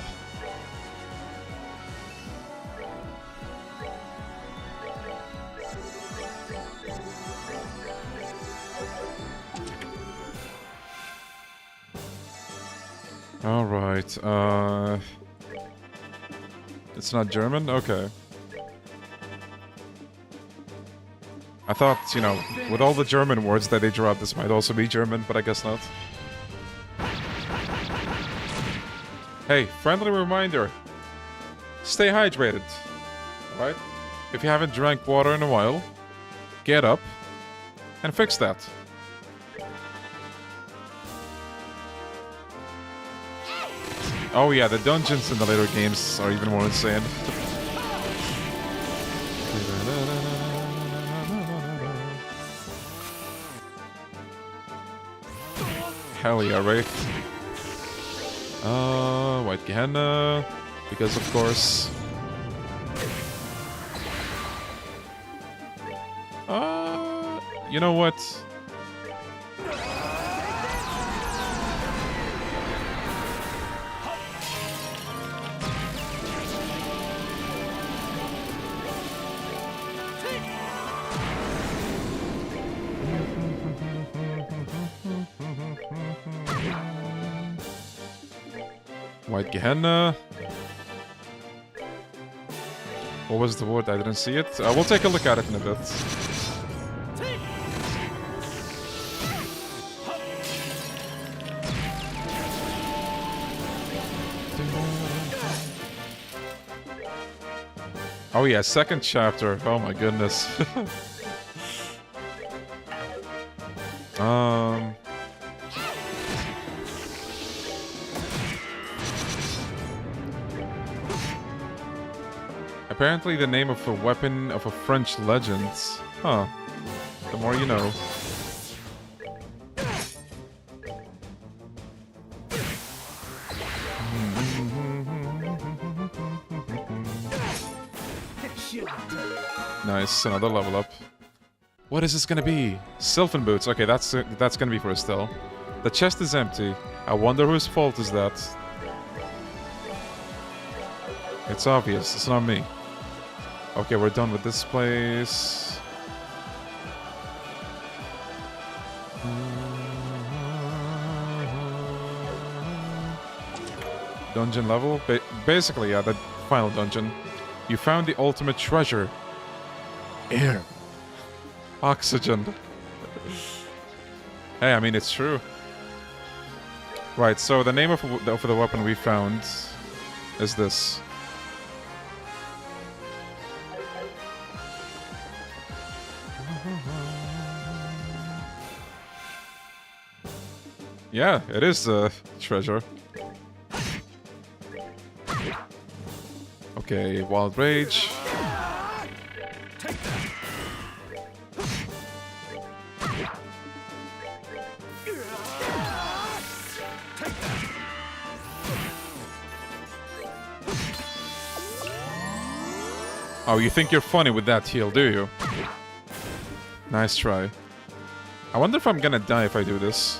Alright, it's not German? Okay. I thought, you know, with all the German words that they dropped, this might also be German, but I guess not. Hey, friendly reminder. Stay hydrated. Alright? If you haven't drank water in a while, get up and fix that. Oh yeah, the dungeons in the later games are even more insane. Hell yeah, Wraith. White Gehenna. Because of course. You know what? White Gehenna. What was the word? I didn't see it. We'll take a look at it in a bit. Oh yeah, second chapter. Oh my goodness. Apparently the name of a weapon of a French legend. Huh. The more you know. Nice, another level up. What is this gonna be? Sylvan boots. Okay, that's gonna be for Estelle. The chest is empty. I wonder whose fault is that. It's obvious. It's not me. Okay, we're done with this place. Dungeon level? Basically, yeah, the final dungeon. You found the ultimate treasure. Air. Oxygen. Hey, I mean, it's true. Right, so the name of the weapon we found is this. Yeah, it is a treasure. Okay, Wild Rage. Oh, you think you're funny with that heal, do you? Nice try. I wonder if I'm gonna die if I do this.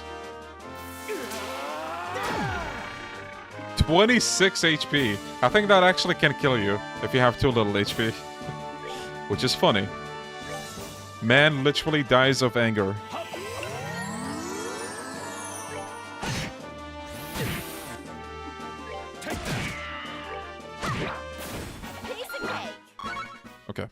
26 HP. I think that actually can kill you if you have too little HP. Which is funny. Man literally dies of anger. Okay.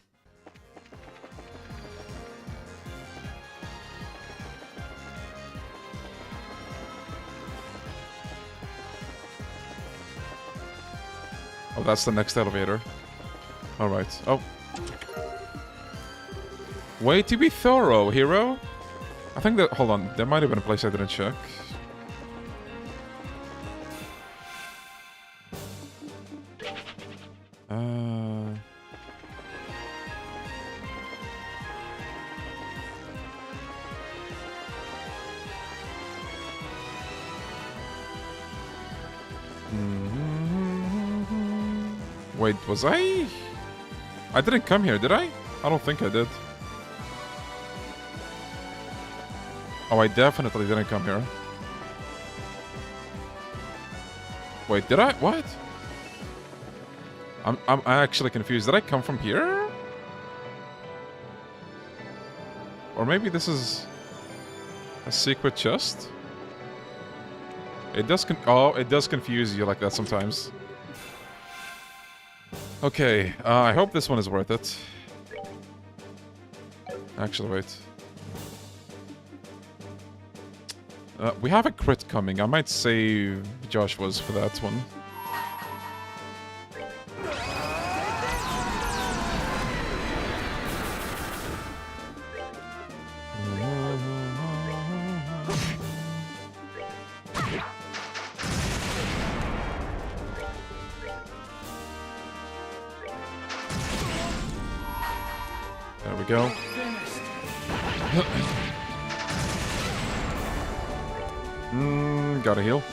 Oh, that's the next elevator. Alright. Oh. Way to be thorough, hero. I think that... Hold on. There might have been a place I didn't check. Wait, was I? I didn't come here, did I? I don't think I did. Oh, I definitely didn't come here. Wait, did I? What? I'm actually confused. Did I come from here? Or maybe this is a secret chest? It does it does confuse you like that sometimes. Okay, I hope this one is worth it. Actually, wait. We have a crit coming. I might save Joshua's for that one. There we go. Gotta heal.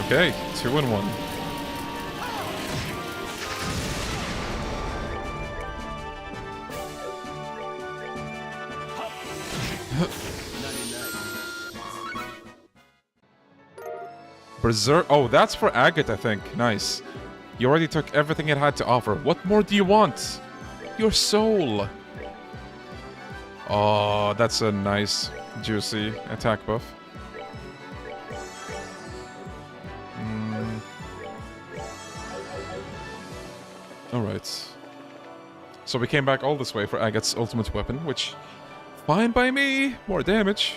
Okay, 2 and 1. Berserk. Oh, that's for Agate, I think. Nice. You already took everything it had to offer. What more do you want? Your soul. Oh, that's a nice, juicy attack buff. Alright. So we came back all this way for Agate's ultimate weapon, which... Fine by me! More damage.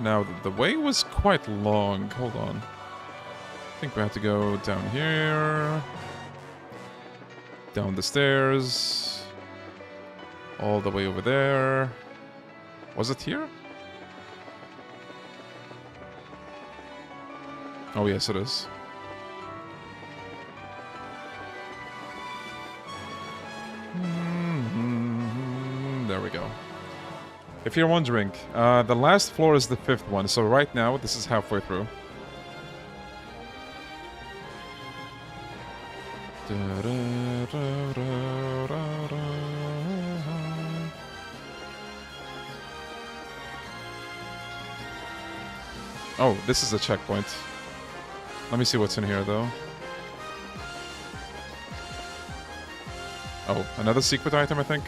Now, the way was quite long. Hold on. I think we have to go down here. Down the stairs. All the way over there. Was it here? Oh, yes, it is. There we go. If you're wondering, the last floor is the 5th one, so right now this is halfway through. Oh, this is a checkpoint. Let me see what's in here, though. Oh, another secret item, I think.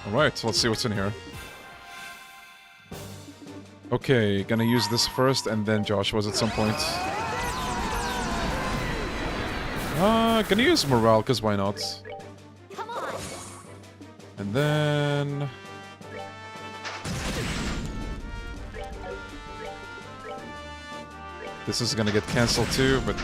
Alright, so let's see what's in here. Okay, gonna use this first and then Joshua's at some point. Gonna use morale, because why not? Come on. And then... This is gonna get cancelled too, but...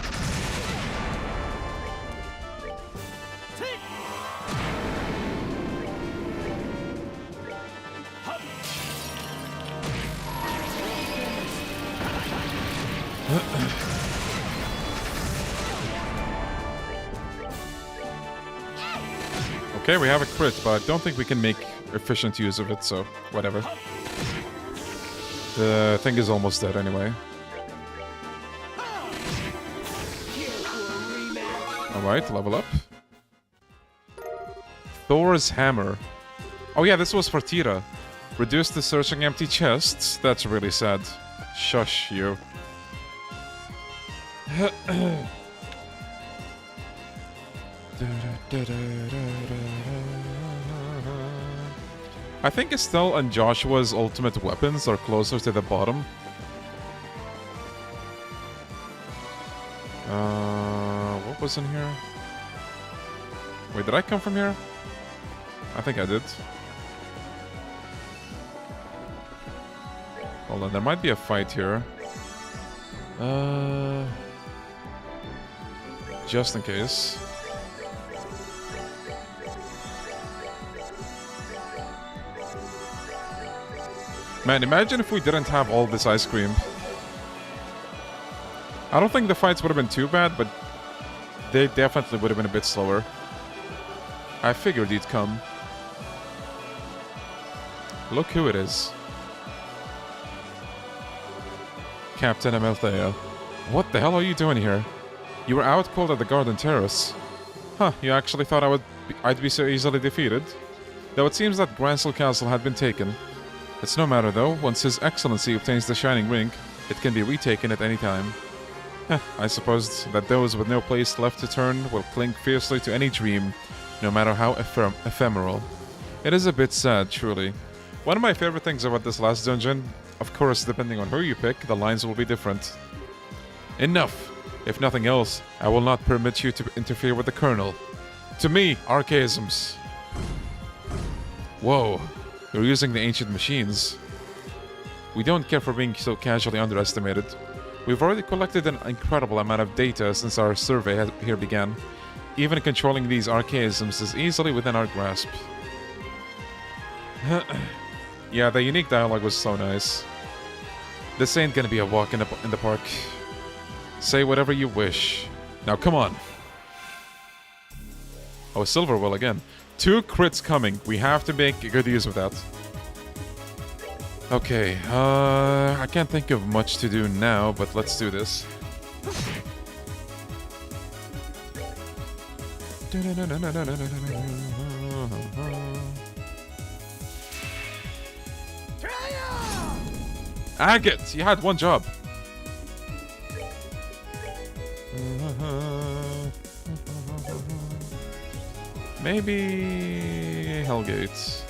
Okay, we have a crit, but I don't think we can make efficient use of it, so whatever. The thing is almost dead anyway. Alright, level up. Thor's Hammer. Oh yeah, this was for Tira. Reduce the searching empty chests. That's really sad. Shush, you. I think Estelle and Joshua's ultimate weapons are closer to the bottom. What was in here? Wait, did I come from here? I think I did. Hold on, there might be a fight here. Just in case. Man, imagine if we didn't have all this ice cream. I don't think the fights would have been too bad, but they definitely would have been a bit slower. I figured he'd come. Look who it is. Captain Amalthea. What the hell are you doing here? You were out cold at the Garden Terrace. Huh, you actually thought I'd be so easily defeated? Though it seems that Gransel Castle had been taken. It's no matter though, once His Excellency obtains the Shining Ring, it can be retaken at any time. I suppose that those with no place left to turn will cling fiercely to any dream, no matter how ephemeral. It is a bit sad, truly. One of my favorite things about this last dungeon, of course, depending on who you pick, the lines will be different. Enough! If nothing else, I will not permit you to interfere with the Colonel. To me, archaisms. Whoa, you're using the ancient machines. We don't care for being so casually underestimated. We've already collected an incredible amount of data since our survey here began. Even controlling these archaisms is easily within our grasp. Yeah, the unique dialogue was so nice. This ain't gonna be a walk in the park. Say whatever you wish. Now come on. Oh, Silverwell again. 2 crits coming. We have to make good use of that. Okay, I can't think of much to do now, but let's do this. Agate! You had one job. Maybe Hellgate.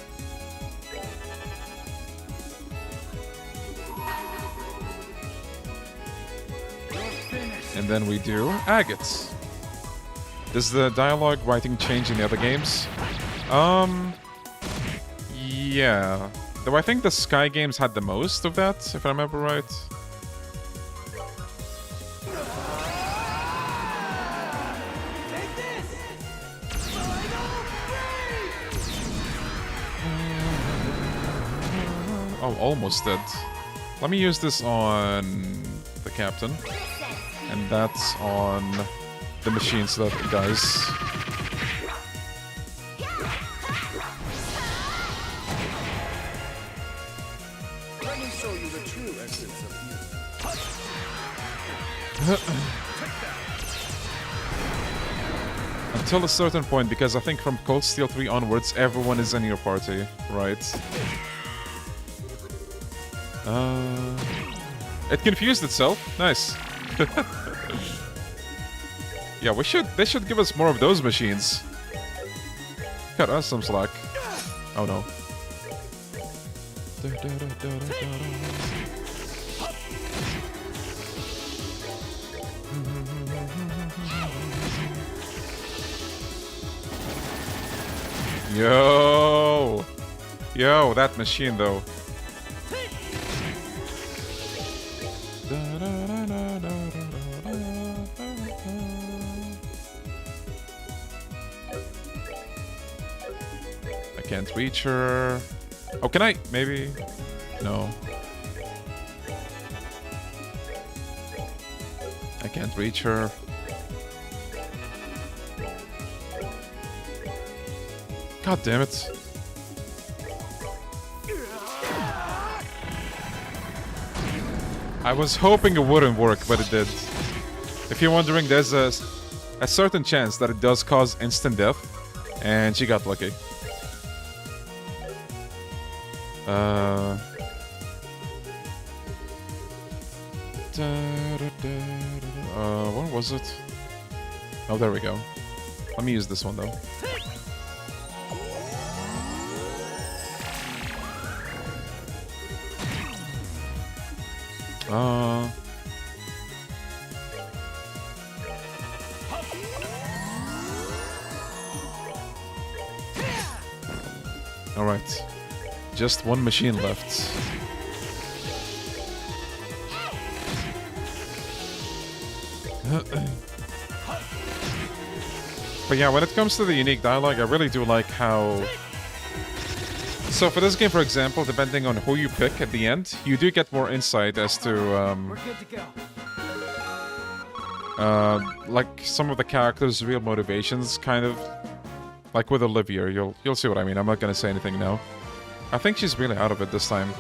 And then we do agates. Does the dialogue writing change in the other games? Yeah. Though I think the Sky games had the most of that, if I remember right. Oh, almost dead. Let me use this on the captain. And that's on the machine so that it dies. Let me show you the true essence of you. Until a certain point, because I think from Cold Steel 3 onwards, everyone is in your party, right? It confused itself. Nice. Yeah, they should give us more of those machines. Cut us some slack. Oh no. Yo! Yo, that machine though. I can't reach her. Oh, can I? Maybe? No. I can't reach her. God damn it. I was hoping it wouldn't work, but it did. If you're wondering, there's a certain chance that it does cause instant death, and she got lucky. Where was it? Oh, there we go. Let me use this one though. Alright. Just one machine left. But yeah, when it comes to the unique dialogue, I really do like how... So for this game, for example, depending on who you pick at the end, you do get more insight as to, We're good to go. like some of the characters' real motivations, kind of. Like with Olivia, you'll see what I mean. I'm not gonna say anything now. I think she's really out of it this time.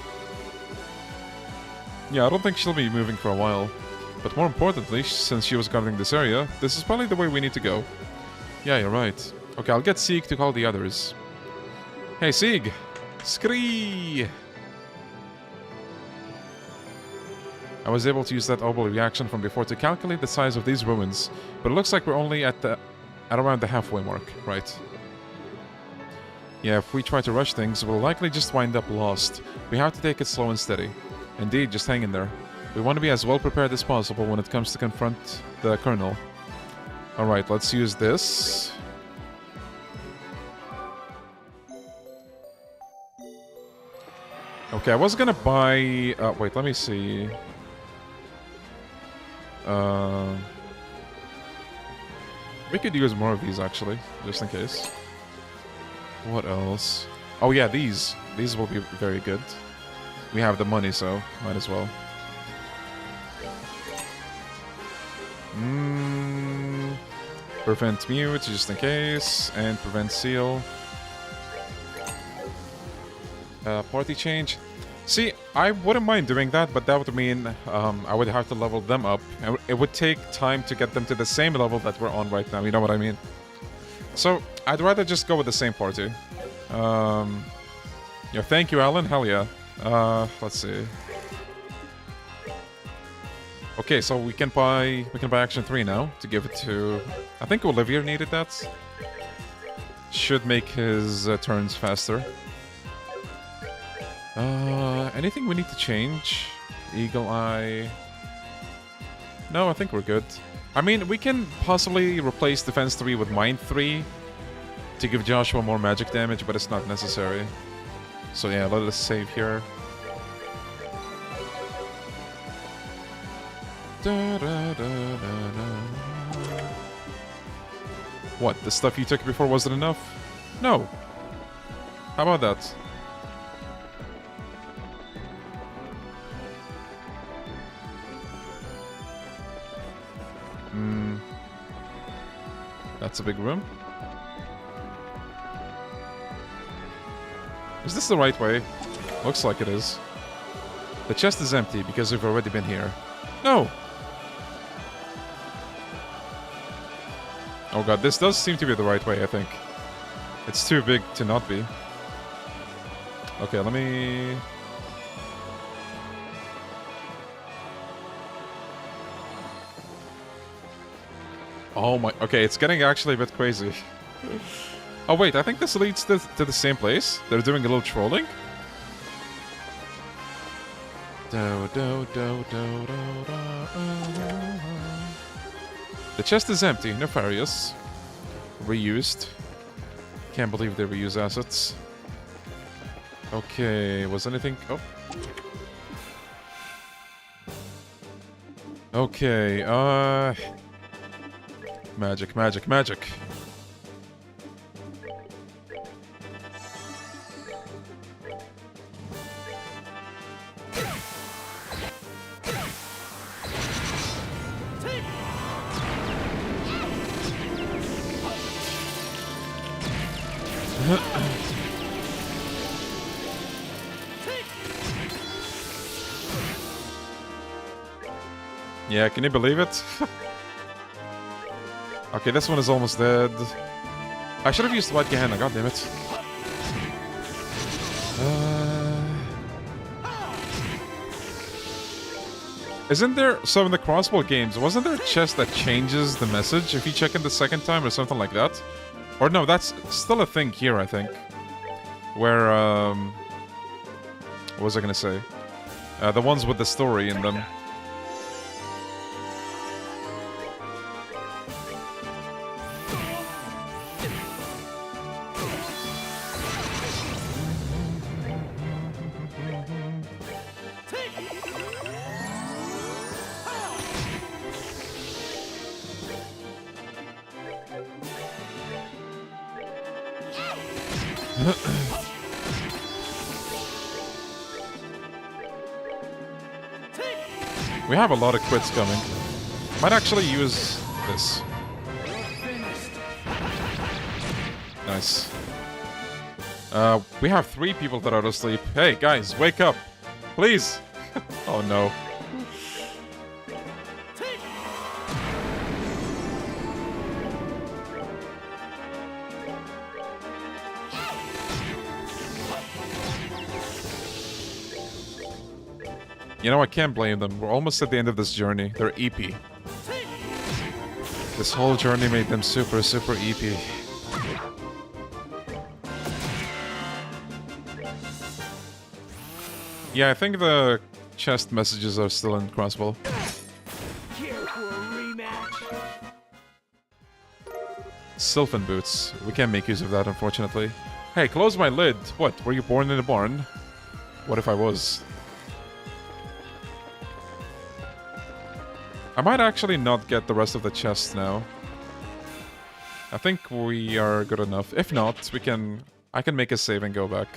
Yeah, I don't think she'll be moving for a while. But more importantly, since she was guarding this area, this is probably the way we need to go. Yeah, you're right. Okay, I'll get Sieg to call the others. Hey, Sieg! Scree! I was able to use that orbital reaction from before to calculate the size of these ruins, but it looks like we're only at around the halfway mark, right? Yeah, if we try to rush things, we'll likely just wind up lost. We have to take it slow and steady. Indeed, just hang in there. We want to be as well prepared as possible when it comes to confront the Colonel. Alright, let's use this. Okay, I was gonna buy... wait, let me see. We could use more of these, actually, just in case. What else? Oh yeah, these. These will be very good. We have the money, so might as well. Prevent mute, just in case. And prevent seal. Party change. See, I wouldn't mind doing that, but that would mean I would have to level them up. It would take time to get them to the same level that we're on right now, you know what I mean? So, I'd rather just go with the same party. Yeah, thank you, Alan. Hell yeah. Let's see. Okay, so we can buy action 3 now to give it to... I think Olivier needed that. Should make his turns faster. Anything we need to change? Eagle Eye... No, I think we're good. I mean, we can possibly replace Defense 3 with Mind 3 to give Joshua more magic damage, but it's not necessary. So yeah, let us save here. What, the stuff you took before wasn't enough? No. How about that? That's a big room. Is this the right way? Looks like it is. The chest is empty because we've already been here. No! Oh god, this does seem to be the right way, I think. It's too big to not be. Okay, let me... Oh my... Okay, it's getting actually a bit crazy. Oh wait, I think this leads to the same place. They're doing a little trolling. The chest is empty, nefarious. Reused. Can't believe they reuse assets. Okay, was anything... Oh. Okay, Magic, magic, magic. Yeah, can you believe it? Okay, this one is almost dead. I should have used White Gehenna, goddammit. Isn't there... So in the Crossbell games, wasn't there a chest that changes the message if you check it the second time or something like that? Or no, that's still a thing here, I think. Where, what was I gonna say? The ones with the story in them. We have a lot of quits coming. Might actually use this. Nice. We have 3 people that are asleep. Hey, guys, wake up. Please. Oh, no. You know, I can't blame them. We're almost at the end of this journey. They're EP. This whole journey made them super, super EP. Yeah, I think the chest messages are still in Crossbell. Care for a rematch? Sylphan boots. We can't make use of that, unfortunately. Hey, close my lid. What, were you born in a barn? What if I was? I might actually not get the rest of the chest now. I think we are good enough. If not, we can... I can make a save and go back.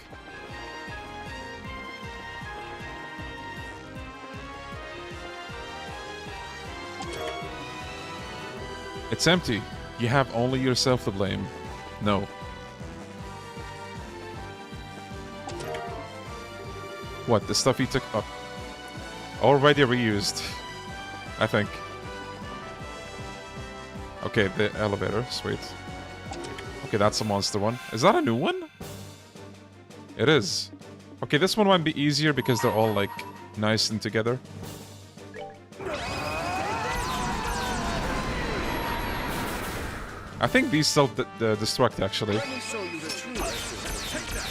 It's empty. You have only yourself to blame. No. What, the stuff you took up? Already reused. I think. Okay, the elevator. Sweet. Okay, that's a monster one. Is that a new one? It is. Okay, this one might be easier because they're all, like, nice and together. I think these self-destruct, actually. Let me show you the truth. Take that.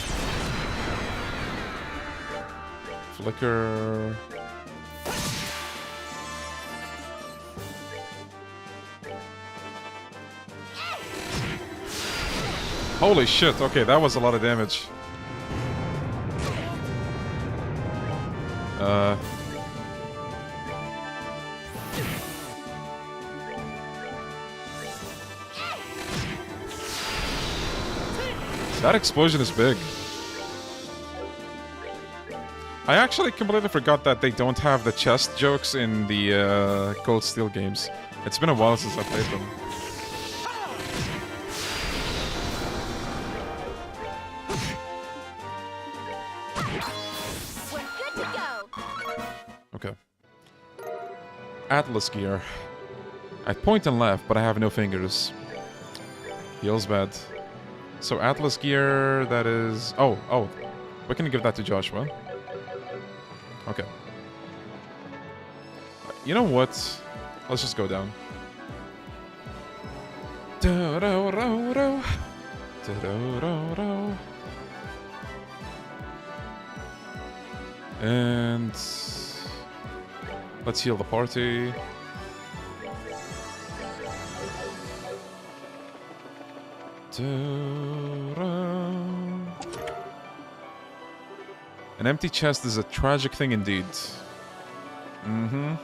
Flicker... Holy shit, okay, that was a lot of damage. That explosion is big. I actually completely forgot that they don't have the chest jokes in the Cold Steel games. It's been a while since I played them. Okay. Atlas gear. I point and laugh, but I have no fingers. Feels bad. So Atlas gear, that is... Oh. We can give that to Joshua. Okay. You know what? Let's just go down. And... let's heal the party. An empty chest is a tragic thing indeed. Mm-hmm.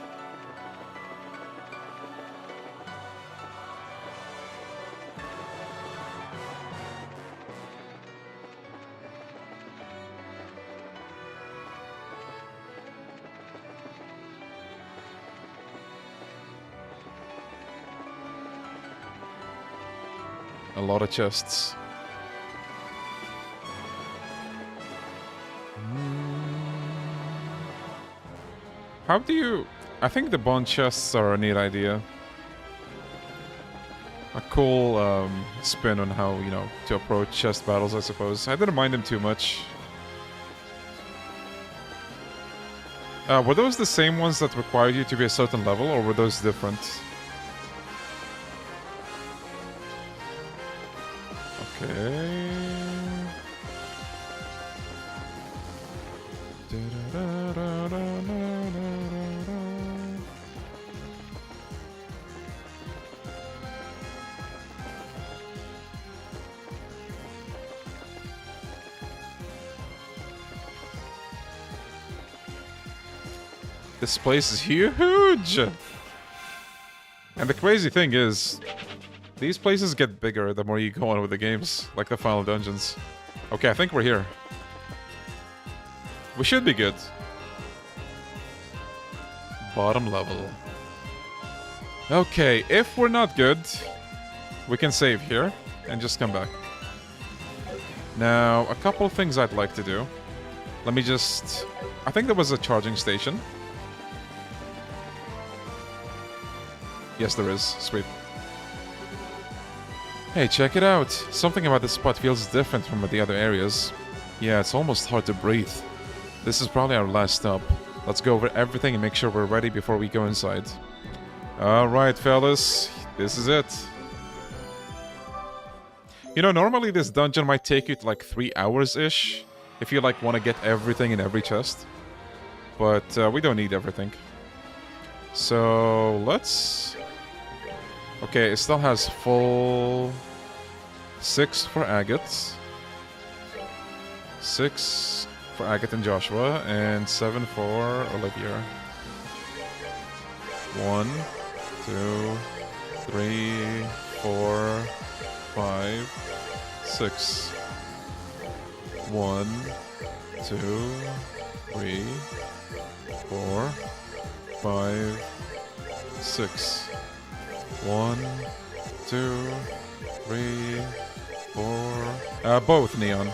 A lot of chests. How do you... I think the bond chests are a neat idea. A cool spin on how, you know, to approach chest battles, I suppose. I didn't mind them too much. Were those the same ones that required you to be a certain level, or were those different? Okay. This place is huge! And the crazy thing is, these places get bigger the more you go on with the games, like the final dungeons. Okay, I think we're here. We should be good. Bottom level. Okay, if we're not good, we can save here and just come back. Now, a couple things I'd like to do. Let me just... I think there was a charging station. Yes, there is. Sweet. Hey, check it out. Something about this spot feels different from the other areas. Yeah, it's almost hard to breathe. This is probably our last stop. Let's go over everything and make sure we're ready before we go inside. Alright, fellas. This is it. You know, normally this dungeon might take you to like 3 hours-ish. If you like want to get everything in every chest. but we don't need everything. So let's... Okay, it still has full 6 for agates, 6 for Agate and Joshua, and 7 for Olivia. 1, 2, 3, 4, 5, 6. 1, 2, 3, 4, 5, 6. 1, 2, 3, 4. Both Neon.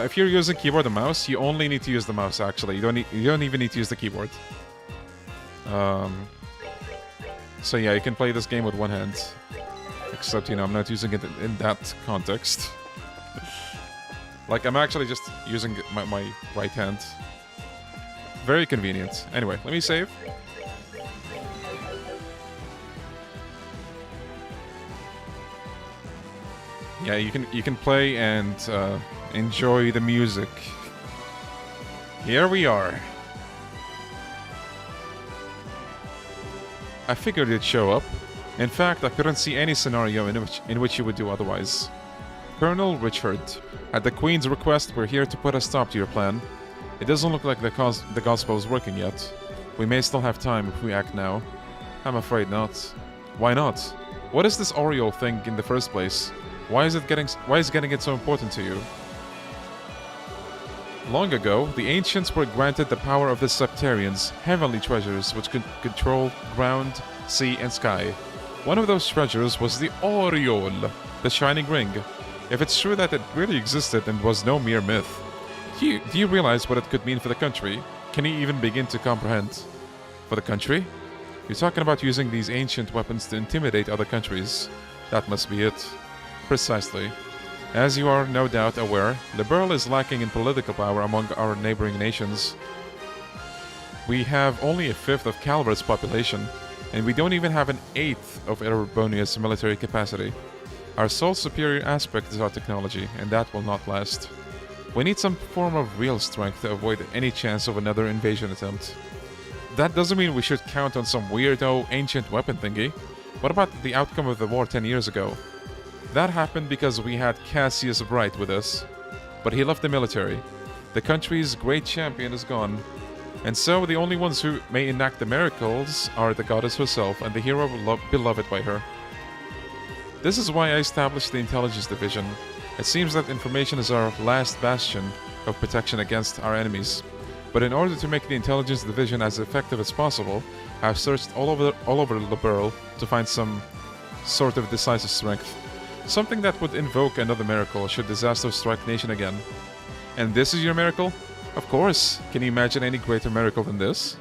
If you're using keyboard and mouse, you only need to use the mouse. Actually, you don't even need to use the keyboard. So yeah, you can play this game with one hand. Except, you know, I'm not using it in that context. Like, I'm actually just using my right hand. Very convenient. Anyway, let me save. Yeah, you can play and enjoy the music. Here we are. I figured it'd show up. In fact, I couldn't see any scenario in which you would do otherwise. Colonel Richard, at the Queen's request, we're here to put a stop to your plan. It doesn't look like the gospel is working yet. We may still have time if we act now. I'm afraid not. Why not? What is this Oriole thing in the first place? Why is getting it so important to you? Long ago, the ancients were granted the power of the Septarians, heavenly treasures which could control ground, sea, and sky. One of those treasures was the Oriole, the shining ring. If it's true that it really existed and was no mere myth, do you realize what it could mean for the country? Can you even begin to comprehend? For the country? You're talking about using these ancient weapons to intimidate other countries. That must be it. Precisely. As you are no doubt aware, Liberal is lacking in political power among our neighboring nations. We have only a fifth of Calvert's population, and we don't even have an eighth of Erebonia's military capacity. Our sole superior aspect is our technology, and that will not last. We need some form of real strength to avoid any chance of another invasion attempt. That doesn't mean we should count on some weirdo ancient weapon thingy. What about the outcome of the war 10 years ago? That happened because we had Cassius Bright with us, but he left the military. The country's great champion is gone, and so the only ones who may enact the miracles are the goddess herself and the hero beloved by her. This is why I established the Intelligence Division. It seems that information is our last bastion of protection against our enemies. But in order to make the Intelligence Division as effective as possible, I've searched all over Liberl to find some sort of decisive strength. Something that would invoke another miracle should disaster strike nation again. And this is your miracle? Of course. Can you imagine any greater miracle than this?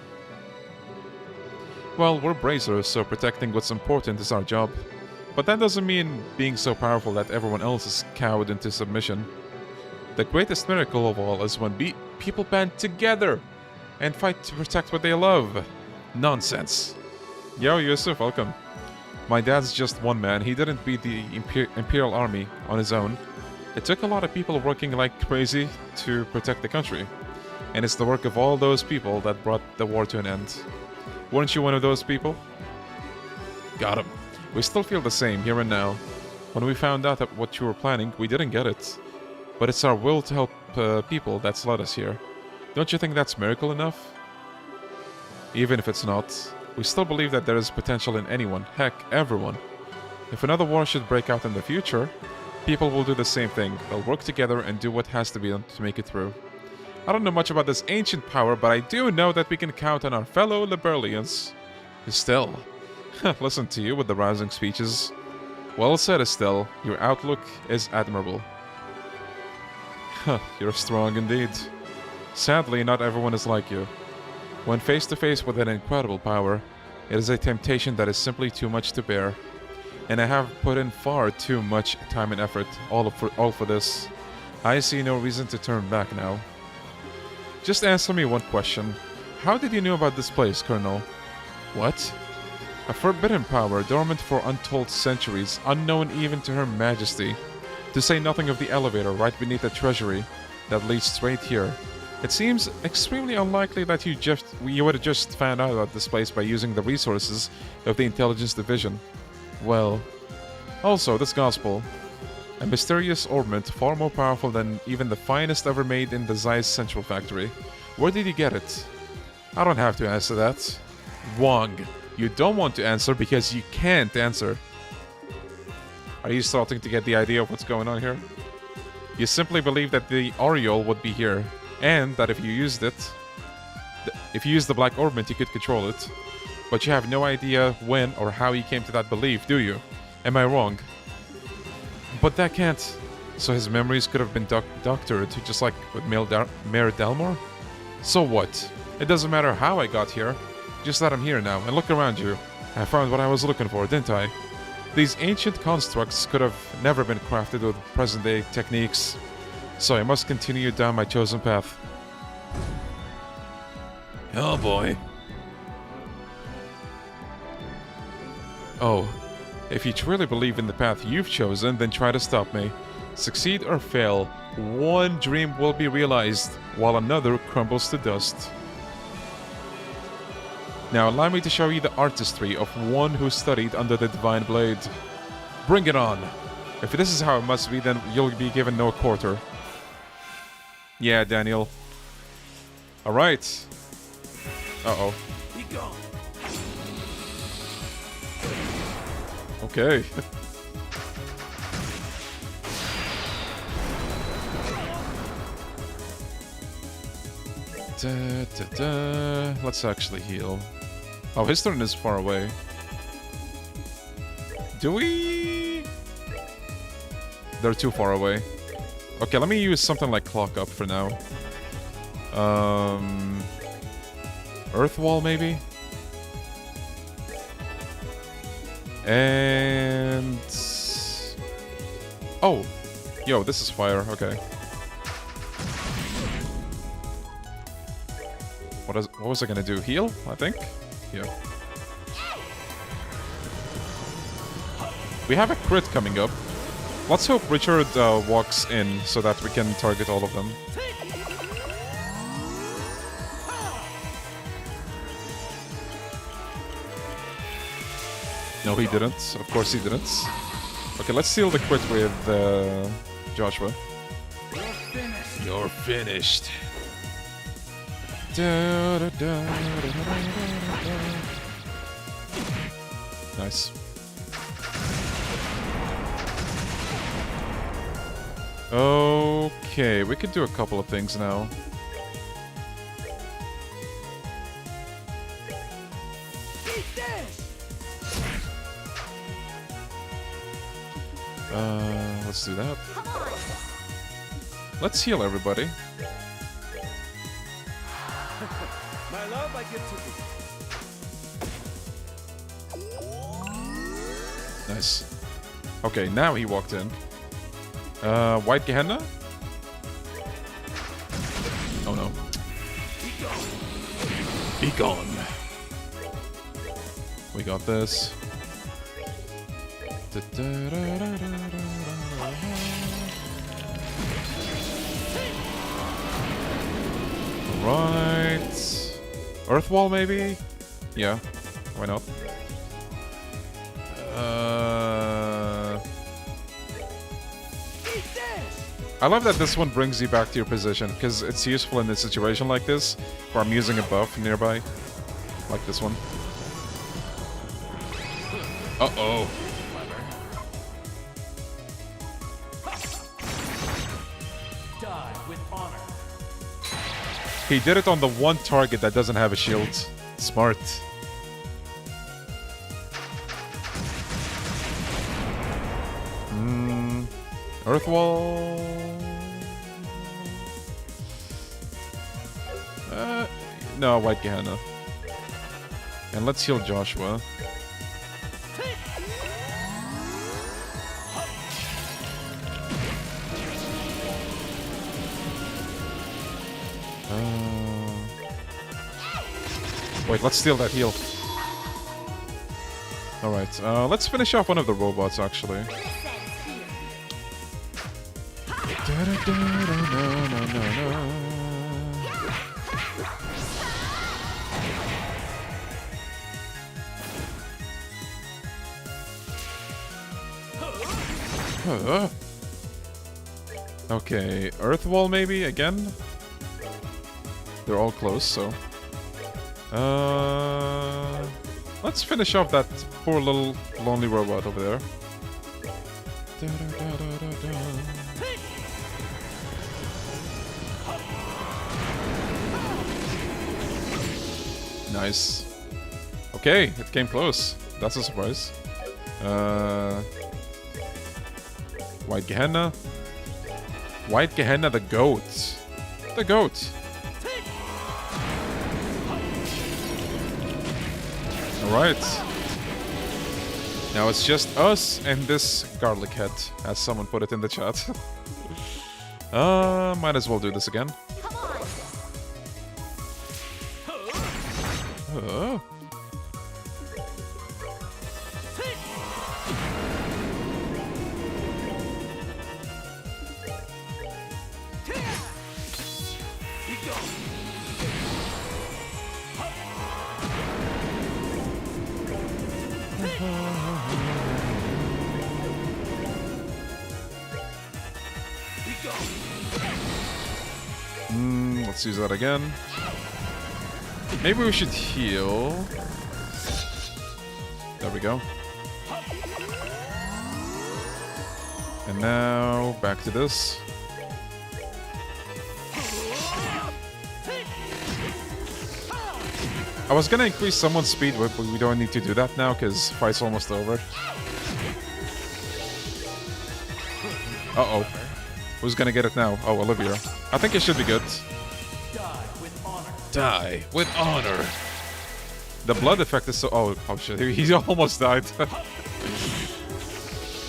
Well, we're bracers, so protecting what's important is our job. But that doesn't mean being so powerful that everyone else is cowed into submission. The greatest miracle of all is when people band together and fight to protect what they love. Nonsense. Yo, Yusuf, welcome. My dad's just one man. He didn't beat the Imperial Army on his own. It took a lot of people working like crazy to protect the country. And it's the work of all those people that brought the war to an end. Weren't you one of those people? Got him. We still feel the same here and now. When we found out that what you were planning, we didn't get it. But it's our will to help people that's led us here. Don't you think that's miracle enough? Even if it's not, we still believe that there is potential in anyone, heck, everyone. If another war should break out in the future, people will do the same thing. They'll work together and do what has to be done to make it through. I don't know much about this ancient power, but I do know that we can count on our fellow Liberalians. Estelle, listen to you with the rousing speeches. Well said, Estelle. Your outlook is admirable. You're strong indeed. Sadly, not everyone is like you. When face to face with an incredible power, it is a temptation that is simply too much to bear. And I have put in far too much time and effort, all for this. I see no reason to turn back now. Just answer me one question. How did you know about this place, Colonel? What? A forbidden power, dormant for untold centuries, unknown even to Her Majesty. To say nothing of the elevator right beneath the treasury that leads straight here. It seems extremely unlikely that you would have just found out about this place by using the resources of the Intelligence Division. Well, also, this gospel. A mysterious ornament far more powerful than even the finest ever made in the Zeiss Central Factory. Where did you get it? I don't have to answer that. Wrong. You don't want to answer because you can't answer. Are you starting to get the idea of what's going on here? You simply believe that the aureole would be here, and that if you used it, if you used the black ornament, you could control it. But you have no idea when or how you came to that belief, do you? Am I wrong? But that can't... So his memories could have been doctored, just like with Mayor Delmore? So what? It doesn't matter how I got here. Just that I'm here now, and look around you. I found what I was looking for, didn't I? These ancient constructs could have never been crafted with present-day techniques. So I must continue down my chosen path. Oh boy. Oh. If you truly believe in the path you've chosen, then try to stop me. Succeed or fail, one dream will be realized, while another crumbles to dust. Now allow me to show you the artistry of one who studied under the Divine Blade. Bring it on! If this is how it must be, then you'll be given no quarter. Yeah, Daniel. Alright. Uh-oh. Be gone. Okay. Let's actually heal. Oh, his turn is far away. Do we? They're too far away. Okay, let me use something like Clock Up for now. Earth Wall, maybe? And... Oh! Yo, this is fire, okay. What was I gonna do? Heal, I think? Yeah. We have a crit coming up. Let's hope Richard walks in so that we can target all of them. No, he didn't. Of course he didn't. Okay, let's seal the crit with Joshua. You're finished. Nice. Okay, we could do a couple of things now. Let's do that. Let's heal everybody. My love, I give to thee. Nice. Okay, now he walked in. White Gehenna? Oh no. Be gone. We got this. Right. Earthwall, maybe? Yeah. Why not? I love that this one brings you back to your position, because it's useful in a situation like this, where I'm using a buff nearby. Like this one. Uh-oh. Die with honor. He did it on the one target that doesn't have a shield. Smart. Earthwall. No, White Gehenna. And let's heal Joshua. Wait, let's steal that heal. Alright, let's finish off one of the robots, actually. Okay, Earth Wall maybe again? They're all close, so... let's finish off that poor little lonely robot over there. Nice. Okay, it came close. That's a surprise. White Gehenna. White Gehenna, the goat. The goat. Alright. Now it's just us and this garlic head, as someone put it in the chat. Might as well do this again. Come on. Let's use that again. Maybe we should heal. There we go. And now, back to this. I was gonna increase someone's speed, but we don't need to do that now, because fight's almost over. Uh-oh. Who's gonna get it now? Oh, Olivia. I think it should be good. Die with honor. The blood effect is so... Oh shit, he almost died.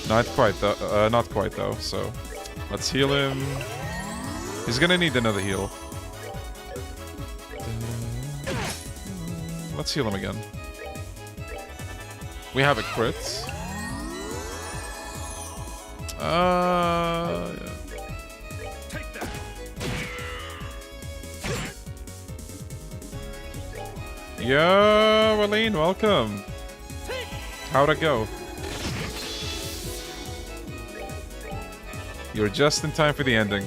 Not quite though, so... Let's heal him. He's gonna need another heal. Let's heal him again. We have a crit. Yeah. Yo, Aline, welcome. How'd it go? You're just in time for the ending.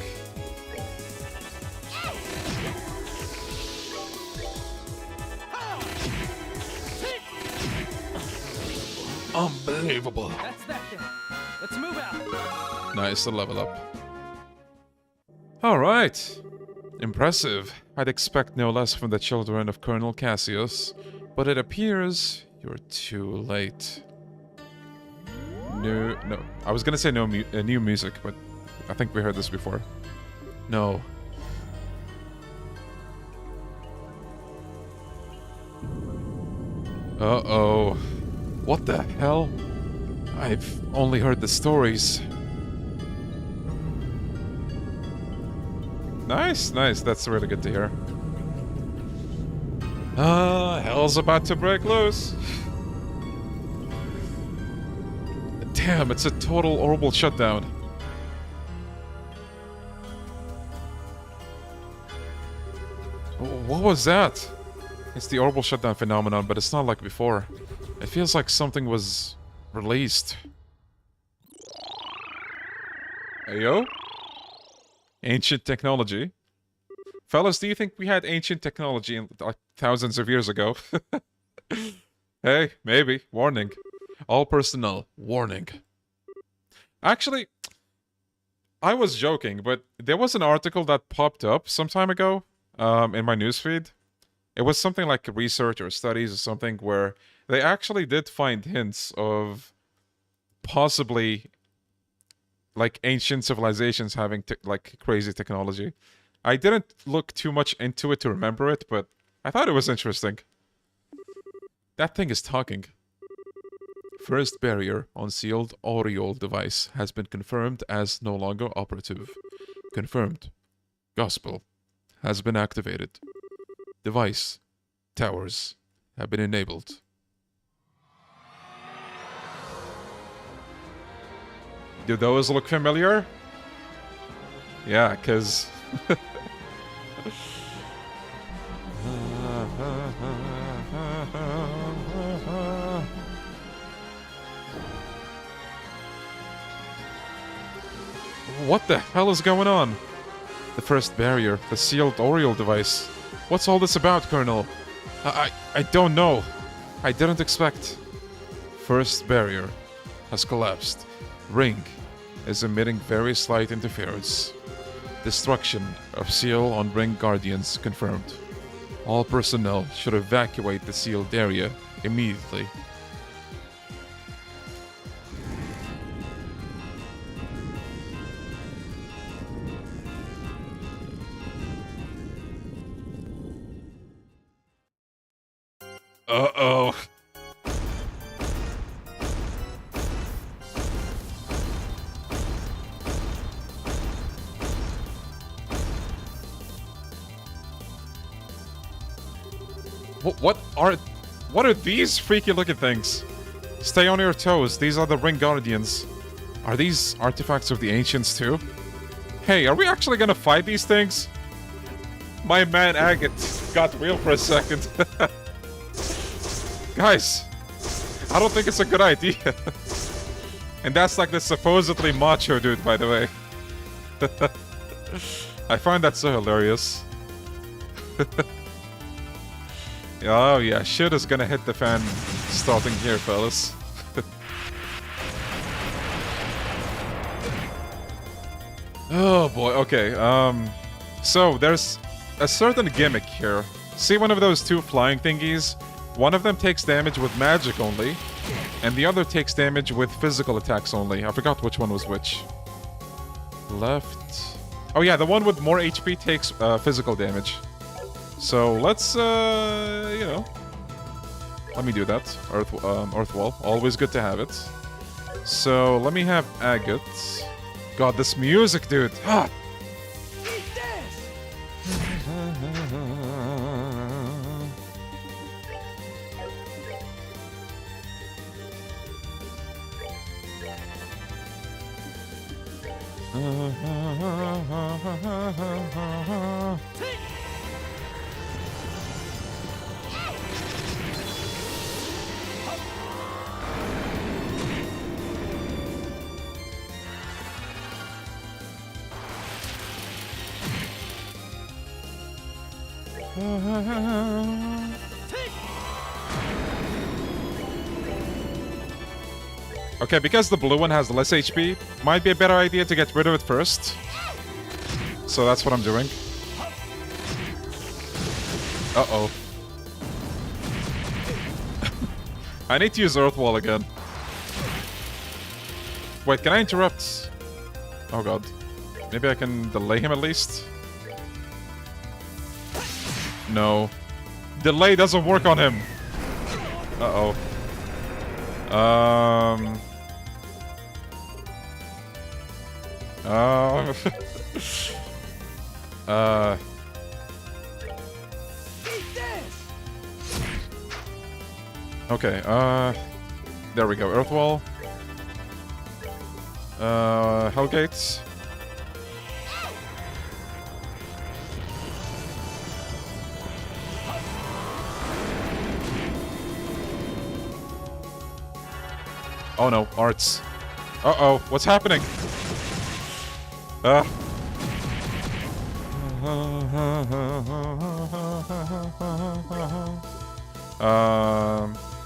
Unbelievable. That's that then. Let's move out. Nice to level up. Alright. Impressive. I'd expect no less from the children of Colonel Cassius, but it appears you're too late. No. I was gonna say new music, but I think we heard this before. No. Uh-oh. What the hell? I've only heard the stories. Nice. That's really good to hear. Hell's about to break loose. Damn, it's a total orbital shutdown. What was that? It's the orbital shutdown phenomenon, but it's not like before. It feels like something was released. Ayo? Ancient technology. Fellas, do you think we had ancient technology like thousands of years ago? Hey, maybe. Warning. All personnel, warning. Actually, I was joking, but there was an article that popped up some time ago in my newsfeed. It was something like research or studies or something where they actually did find hints of possibly like ancient civilizations having like crazy technology. I didn't look too much into it to remember it, but I thought it was interesting. That thing is talking. First barrier on sealed aureole device has been confirmed as no longer operative. Confirmed. Gospel has been activated. Device towers have been enabled. Do those look familiar? Yeah, because... What the hell is going on? The first barrier, the sealed Oriole device. What's all this about, Colonel? I don't know. I didn't expect. First barrier has collapsed. Ring is emitting very slight interference. Destruction of seal on Ring Guardians confirmed. All personnel should evacuate the sealed area immediately. Uh-oh. What are these freaky looking things? Stay on your toes. These are the Ring Guardians. Are these artifacts of the ancients too? Hey, are we actually gonna fight these things? My man Agate got real for a second. Guys, I don't think it's a good idea. And that's like the supposedly macho dude, by the way. I find that so hilarious. Oh yeah, shit is gonna hit the fan starting here, fellas. Oh boy, okay, so there's a certain gimmick here. See one of those two flying thingies? One of them takes damage with magic only, and the other takes damage with physical attacks only. I forgot which one was which. Left... Oh yeah, the one with more HP takes physical damage. So let's, you know, let me do that. Earth Wall, always good to have it. So let me have Agate. God, this music, dude. Ah! Okay, because the blue one has less HP, might be a better idea to get rid of it first. So that's what I'm doing. Uh-oh. I need to use Earth Wall again. Wait, can I interrupt? Oh god. Maybe I can delay him at least? No. Delay doesn't work on him. Uh-oh. Okay, there we go. Earth Wall. Hellgates. Oh no, arts. Uh-oh, what's happening?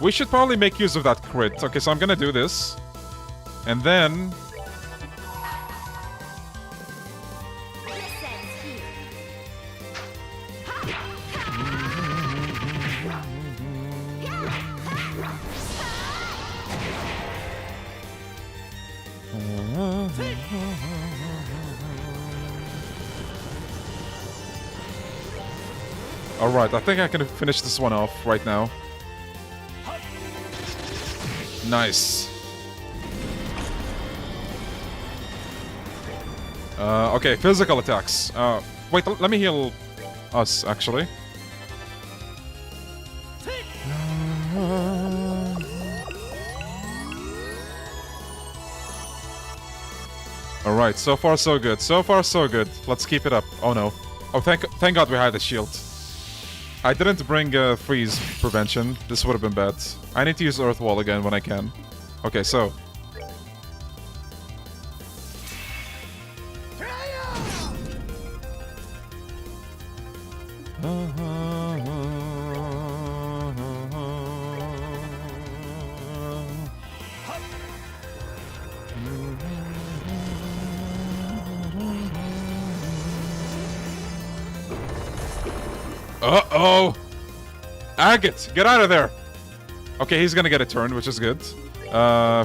We should probably make use of that crit. Okay, so I'm gonna do this. And then... Alright, I think I can finish this one off right now. Nice. Okay, physical attacks. Wait, let me heal us, actually. Alright, so far so good. So far so good. Let's keep it up. Oh no. Oh, thank God we had the shield. I didn't bring freeze prevention. This would have been bad. I need to use Earth Wall again when I can. Okay, so. Uh-oh! Agate, get out of there! Okay, he's gonna get a turn, which is good.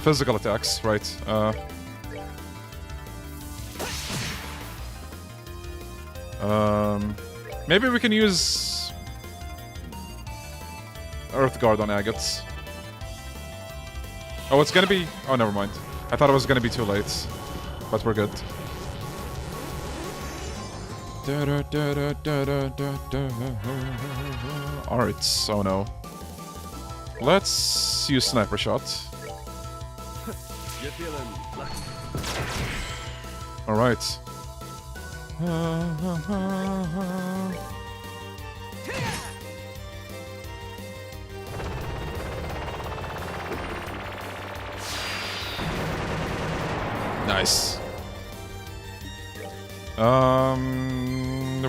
Physical attacks, right. Maybe we can use Earth Guard on Agates. Oh, it's gonna be... Oh, never mind. I thought it was gonna be too late. But we're good. Alright, oh no. Let's use Sniper Shot. You're feeling lucky. Alright. Nice.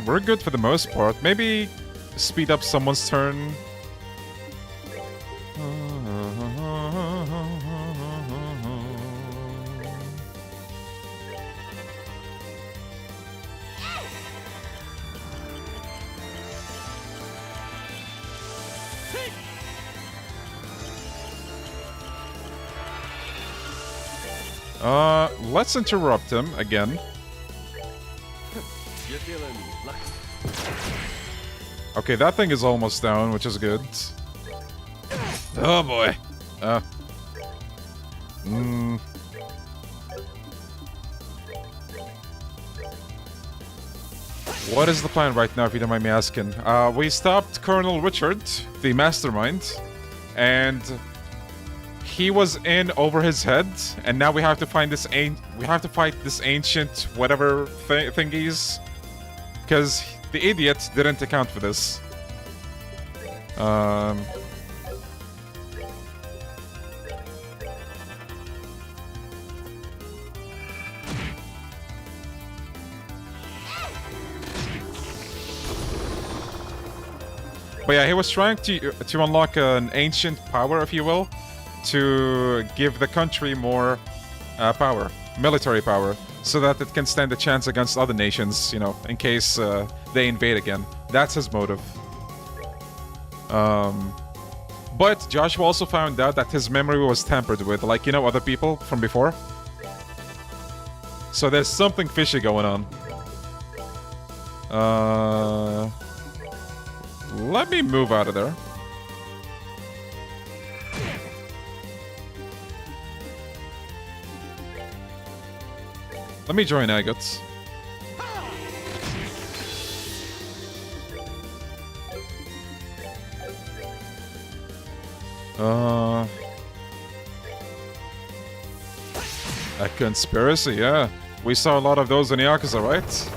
We're good for the most part. Maybe speed up someone's turn. Let's interrupt him again. You're feeling lucky. Okay, that thing is almost down, which is good. Oh boy. What is the plan right now, if you don't mind me asking? We stopped Colonel Richard, the mastermind, and he was in over his head, and now we have to find this we have to fight this ancient whatever thingies, because the idiot didn't account for this. But yeah, he was trying to unlock an ancient power, if you will, to give the country more power, military power, so that it can stand a chance against other nations, you know, in case they invade again. That's his motive. But Joshua also found out that his memory was tampered with, like, you know, other people from before. So there's something fishy going on. Let me move out of there. Let me join Agates. A conspiracy, yeah. We saw a lot of those in Yakuza, right?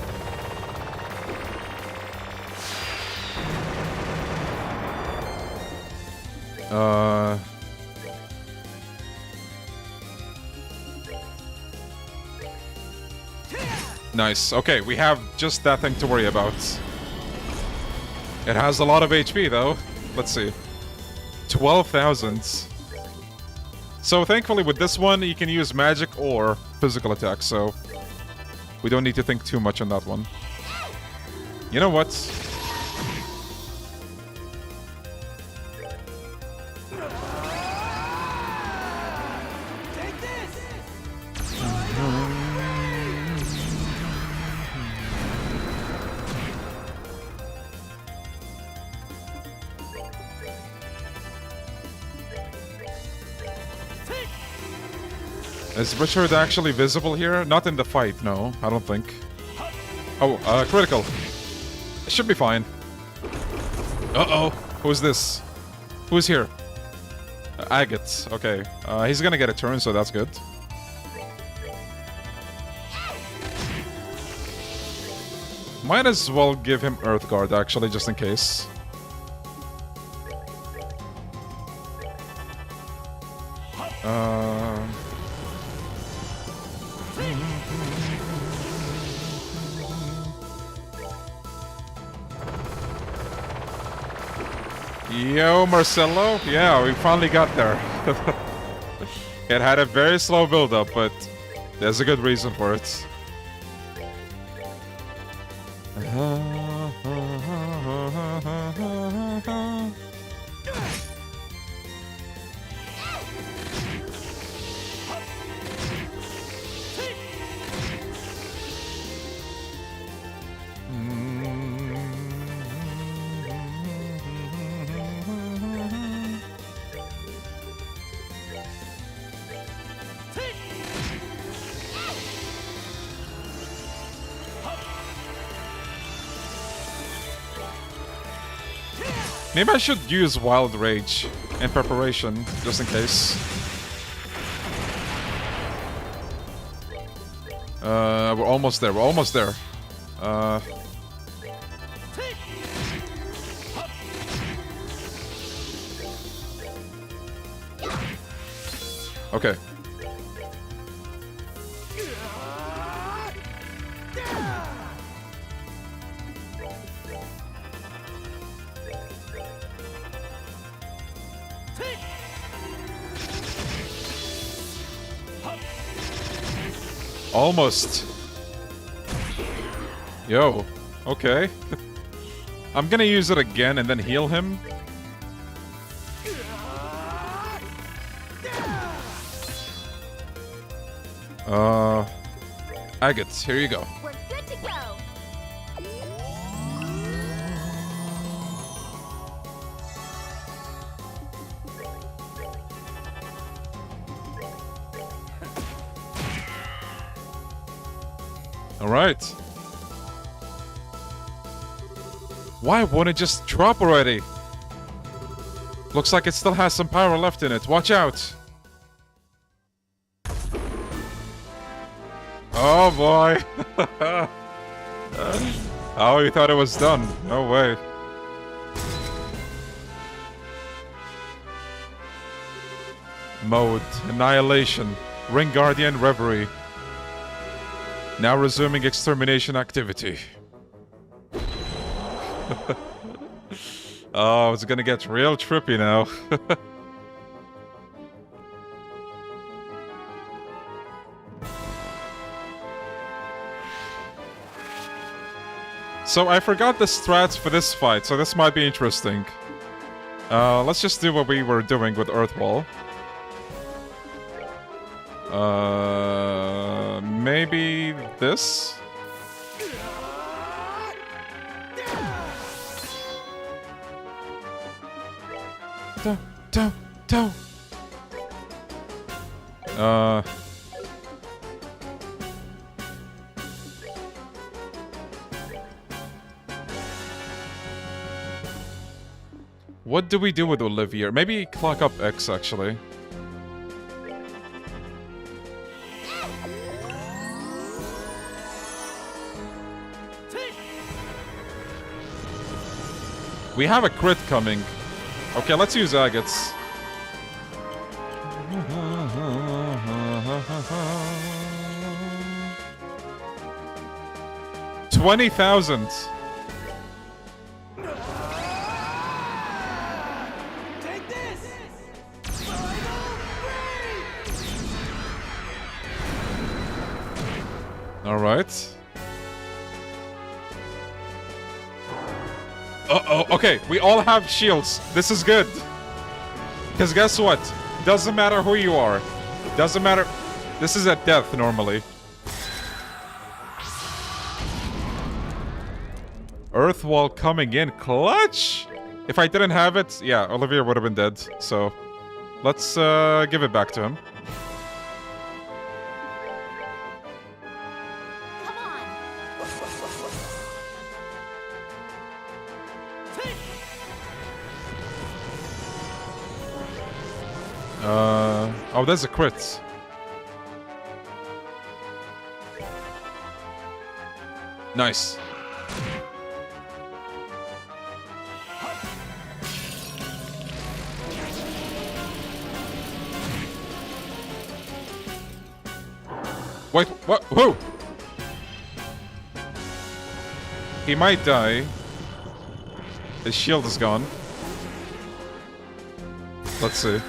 Nice. Okay, we have just that thing to worry about. It has a lot of HP, though. Let's see. 12,000. So thankfully with this one, you can use magic or physical attack, so we don't need to think too much on that one. You know what? Is Richard actually visible here? Not in the fight, no. I don't think. Oh, critical. It should be fine. Uh-oh. Who's this? Who's here? Agate. Okay. He's gonna get a turn, so that's good. Might as well give him Earth Guard, actually, just in case. Yo, Marcelo. Yeah, we finally got there. It had a very slow build-up, but there's a good reason for it. Maybe I should use Wild Rage in preparation, just in case. We're almost there, we're almost there. Okay. Almost. Yo. Okay. I'm gonna use it again and then heal him. Agates, here you go. We're good to go. All right. Why won't it just drop already? Looks like it still has some power left in it. Watch out. Oh boy. Oh, you thought it was done. No way. Mode. Annihilation. Ring Guardian Reverie. Now resuming extermination activity. Oh, it's gonna get real trippy now. So I forgot the strats for this fight, so this might be interesting. Let's just do what we were doing with Earthwall. Maybe this? Don't. What do we do with Olivier? Maybe clock up X, actually. We have a crit coming. Okay, let's use agates. 20,000. Take this! All right. Uh-oh, okay, we all have shields. This is good. Because guess what? Doesn't matter who you are. Doesn't matter. This is at death, normally. Earthwall coming in. Clutch! If I didn't have it, yeah, Olivier would have been dead. So, let's give it back to him. Oh, there's a crit. Nice. Wait, what? Who? He might die. His shield is gone. Let's see.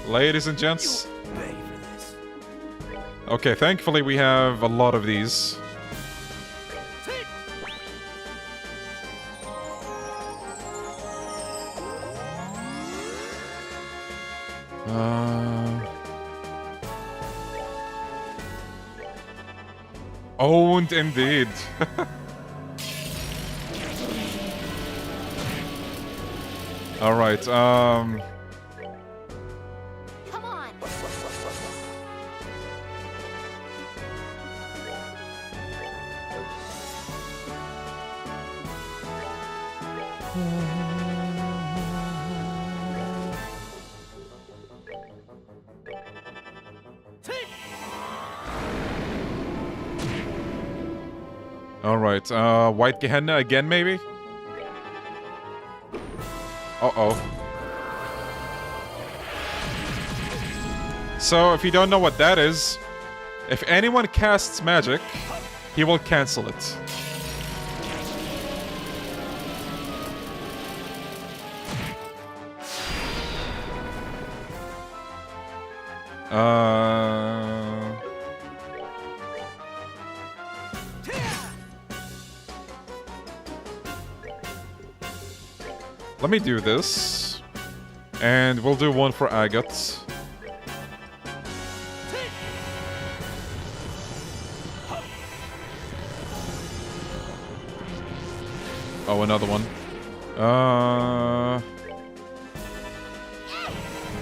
Ladies and gents. Okay, thankfully we have a lot of these. Owned indeed. All right. Come on. All right. White Gehenna again, maybe? Uh-oh. So, if you don't know what that is, if anyone casts magic, he will cancel it. Let me do this. And we'll do one for Agate. Oh, another one.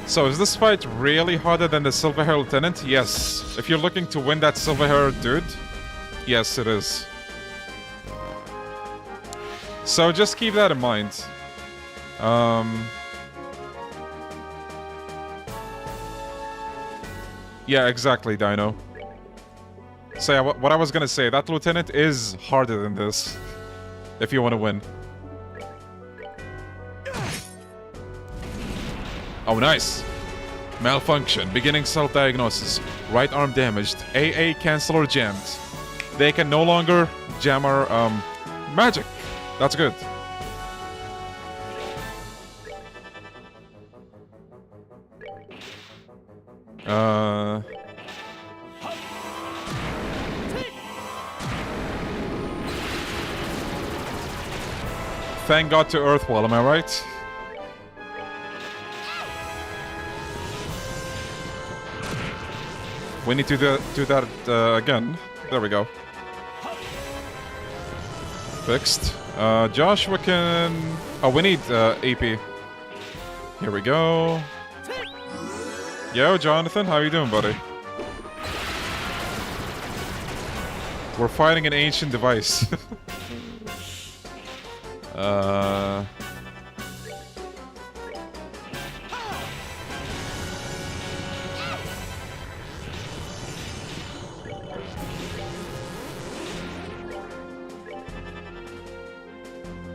So is this fight really harder than the Silver Hair Lieutenant? Yes. If you're looking to win that Silver Hair dude, yes, it is. So just keep that in mind. Yeah, exactly, Dino. So yeah, what I was gonna say, that Lieutenant is harder than this. If you want to win. Oh, nice. Malfunction. Beginning self-diagnosis. Right arm damaged. AA canceller jammed. They can no longer jam our, magic. That's good. Thank God to Earthwall, am I right? We need to do that again. There we go. Fixed. Joshua can... Oh, we need AP. Here we go. Yo, Jonathan, how you doing, buddy? We're fighting an ancient device.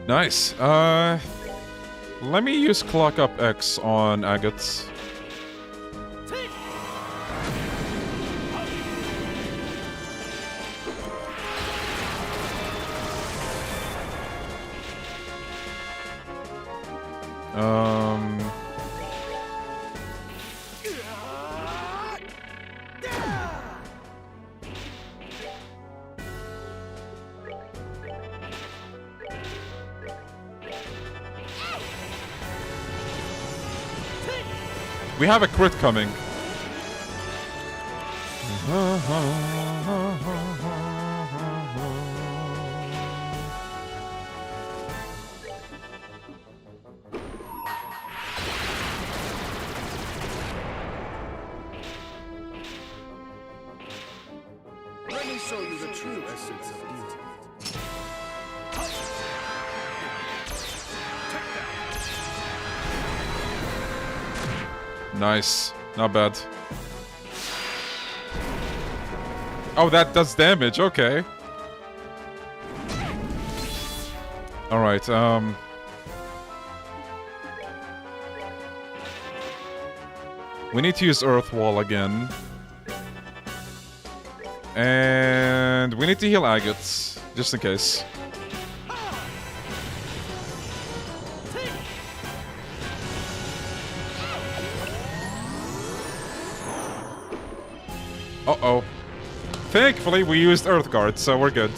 Nice. Let me use Clock Up X on Agate. We have a crit coming. Let me show you the true essence of beauty. Nice. Not bad. Oh, that does damage. Okay. Alright, we need to use Earth Wall again. And we need to heal Agate, just in case. Uh-oh. Thankfully, we used Earth Guard, so we're good.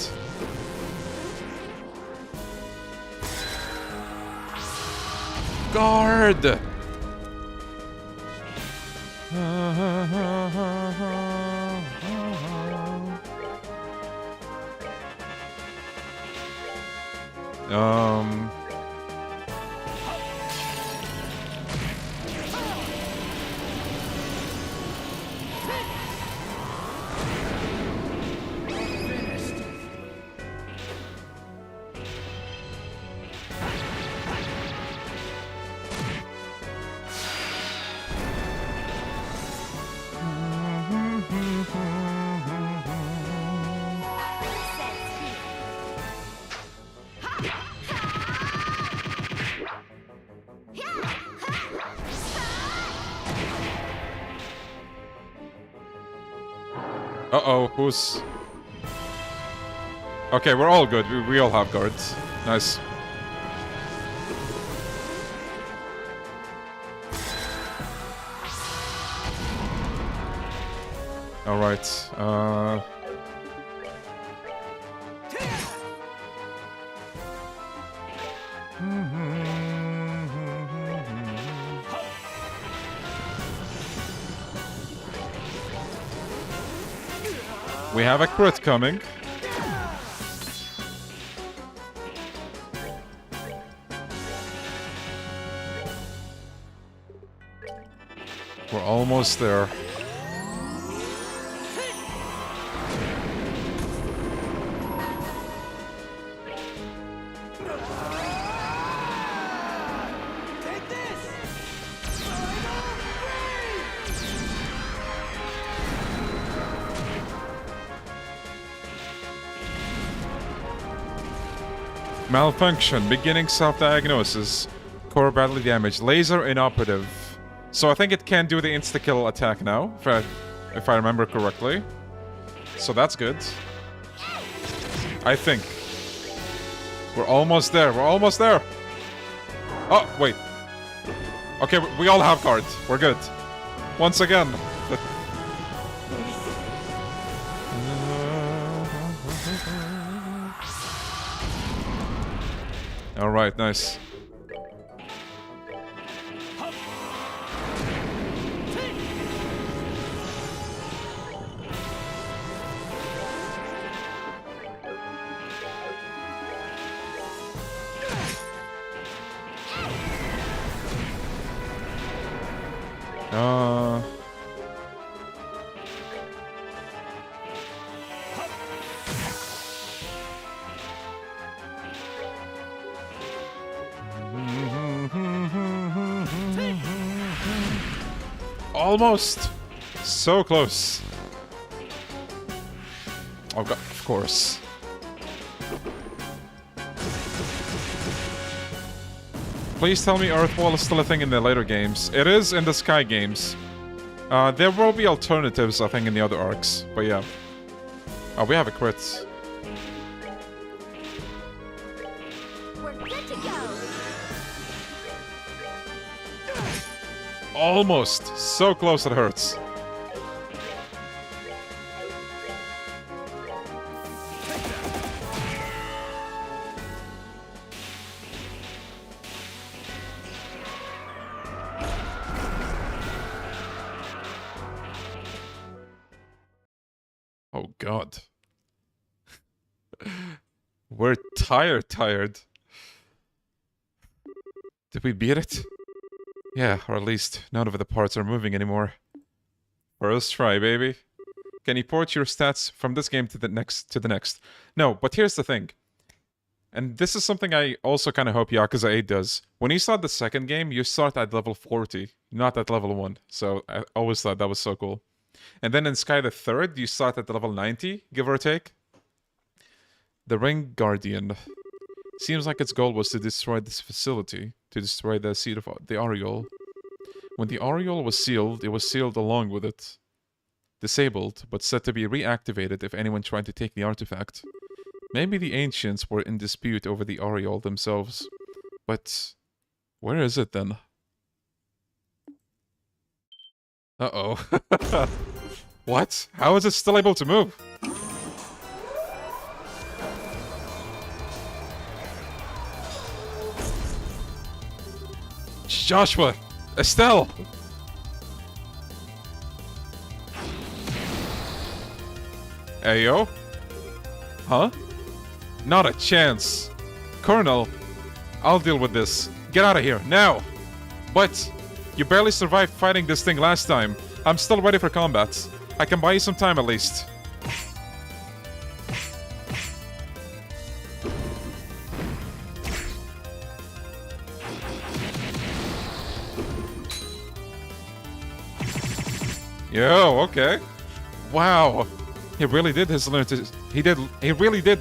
Guard! Uh-oh, who's... Okay, we're all good. We all have guards. Nice. Alright, we have a crit coming. We're almost there. Malfunction, beginning self-diagnosis, core badly damaged, laser inoperative. So I think it can do the insta-kill attack now, if I remember correctly. So that's good. I think. We're almost there, we're almost there! Oh, wait. Okay, we all have cards, we're good. Once again. Alright, nice. Almost! So close. Oh god, of course. Please tell me Earthwall is still a thing in the later games. It is in the Sky games. There will be alternatives, I think, in the other arcs. But yeah. Oh, we have a crit. We're good to go. Almost. So close it hurts. Oh god. We're tired. Did we beat it? Yeah, or at least none of the parts are moving anymore. First try, baby. Can you port your stats from this game to the next? No, but here's the thing. And this is something I also kind of hope Yakuza 8 does. When you start the second game, you start at level 40, not at level 1. So I always thought that was so cool. And then in Sky the Third, you start at level 90, give or take. The Ring Guardian. Seems like its goal was to destroy this facility, to destroy the seed of the Aureole. When the Aureole was sealed, it was sealed along with it. Disabled, but said to be reactivated if anyone tried to take the artifact. Maybe the Ancients were in dispute over the Aureole themselves. But where is it then? Uh-oh. What? How is it still able to move? Joshua! Estelle! Ayo? Huh? Not a chance. Colonel, I'll deal with this. Get out of here, now! But, you barely survived fighting this thing last time. I'm still ready for combat. I can buy you some time at least. Yo, okay. Wow. He really did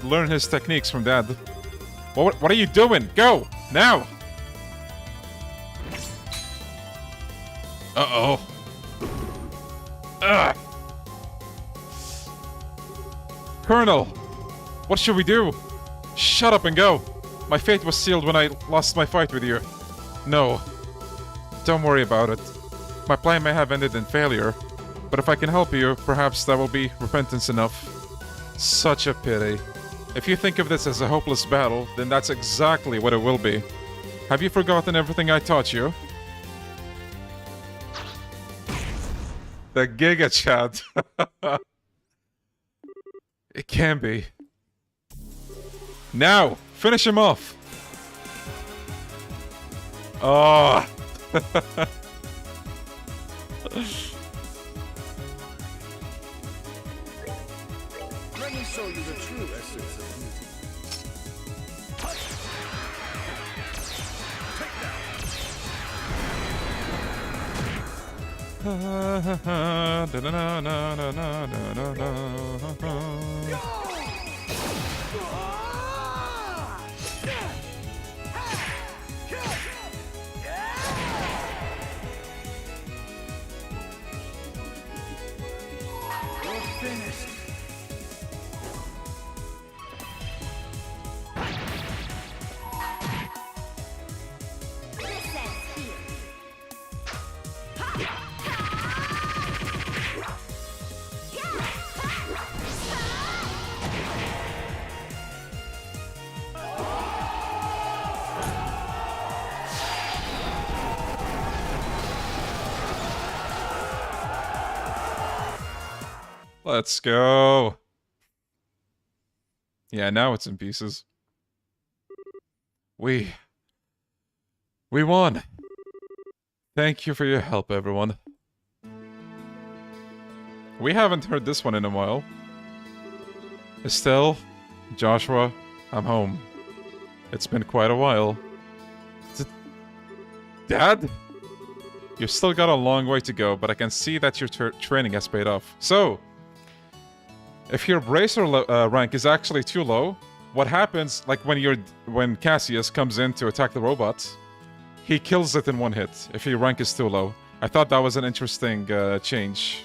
learn his techniques from Dad. What are you doing? Go! Now! Uh-oh. Ugh. Colonel! What should we do? Shut up and go! My fate was sealed when I lost my fight with you. No. Don't worry about it. My plan may have ended in failure, but if I can help you, perhaps that will be repentance enough. Such a pity. If you think of this as a hopeless battle, then that's exactly what it will be. Have you forgotten everything I taught you? The Giga Chat. It can be. Now, finish him off. Oh. Let me show you the true essence of music. You're finished. This ends here. Let's go. Yeah, now it's in pieces. We won. Thank you for your help, everyone. We haven't heard this one in a while. Estelle, Joshua, I'm home. It's been quite a while. Dad? You've still got a long way to go, but I can see that your training has paid off. So, if your bracer rank is actually too low, what happens, like when Cassius comes in to attack the robot, he kills it in one hit, if your rank is too low. I thought that was an interesting change.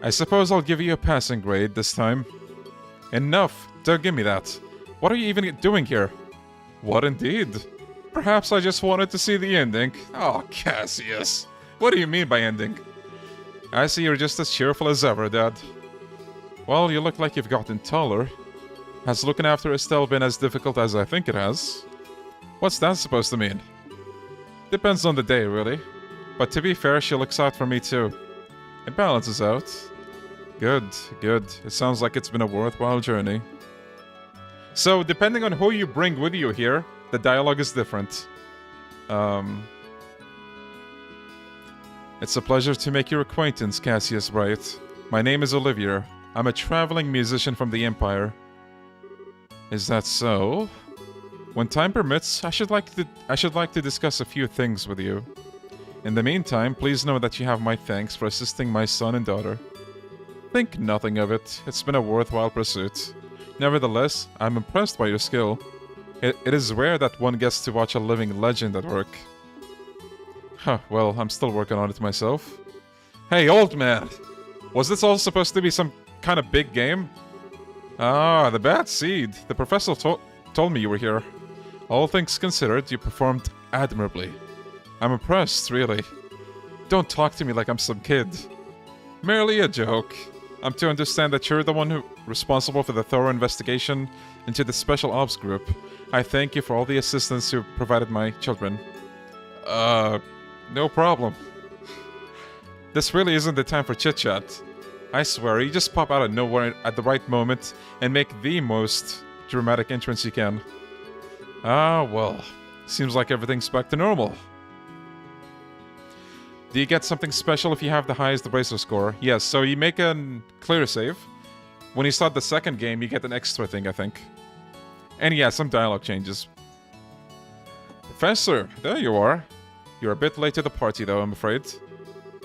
I suppose I'll give you a passing grade this time. Enough! Don't give me that. What are you even doing here? What indeed? Perhaps I just wanted to see the ending. Oh, Cassius. What do you mean by ending? I see you're just as cheerful as ever, Dad. Well, you look like you've gotten taller. Has looking after Estelle been as difficult as I think it has? What's that supposed to mean? Depends on the day, really. But to be fair, she looks out for me too. It balances out. Good, good. It sounds like it's been a worthwhile journey. So, depending on who you bring with you here, the dialogue is different. It's a pleasure to make your acquaintance, Cassius Wright. My name is Olivier. I'm a traveling musician from the Empire. Is that so? When time permits, I should like to discuss a few things with you. In the meantime, please know that you have my thanks for assisting my son and daughter. Think nothing of it. It's been a worthwhile pursuit. Nevertheless, I'm impressed by your skill. It is rare that one gets to watch a living legend at work. Huh, well, I'm still working on it myself. Hey, old man! Was this all supposed to be some kind of big game? Ah, the bad seed. The professor told me you were here. All things considered, you performed admirably. I'm impressed, really. Don't talk to me like I'm some kid. Merely a joke. I'm to understand that you're the one who responsible for the thorough investigation into the Special Ops Group. I thank you for all the assistance you provided my children. No problem. This really isn't the time for chit-chat. I swear, you just pop out of nowhere at the right moment and make the most dramatic entrance you can. Ah, well. Seems like everything's back to normal. Do you get something special if you have the highest bracer score? Yes, so you make a clear save. When you start the second game, you get an extra thing, I think. And yeah, some dialogue changes. Professor, there you are. You're a bit late to the party, though, I'm afraid.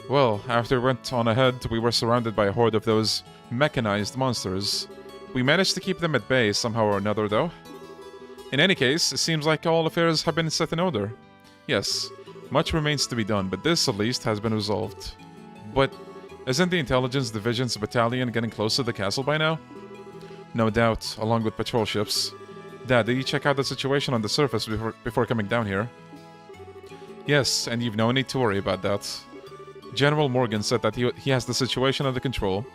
Well, after we went on ahead, we were surrounded by a horde of those mechanized monsters. We managed to keep them at bay somehow or another, though. In any case, it seems like all affairs have been set in order. Yes, much remains to be done, but this, at least, has been resolved. But isn't the Intelligence Division's battalion getting close to the castle by now? No doubt, along with patrol ships. Dad, did you check out the situation on the surface before coming down here? Yes, and you've no need to worry about that. General Morgan said that he has the situation under control.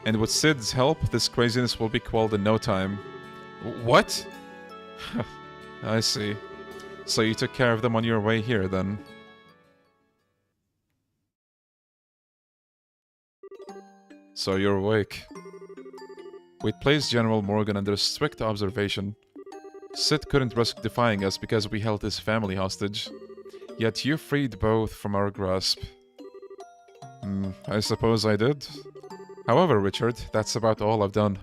And with Sid's help, this craziness will be quelled in no time. What? I see. So you took care of them on your way here, then? So you're awake. We'd placed General Morgan under strict observation. Sid couldn't risk defying us because we held his family hostage. Yet you freed both from our grasp. I suppose I did. However, Richard, that's about all I've done.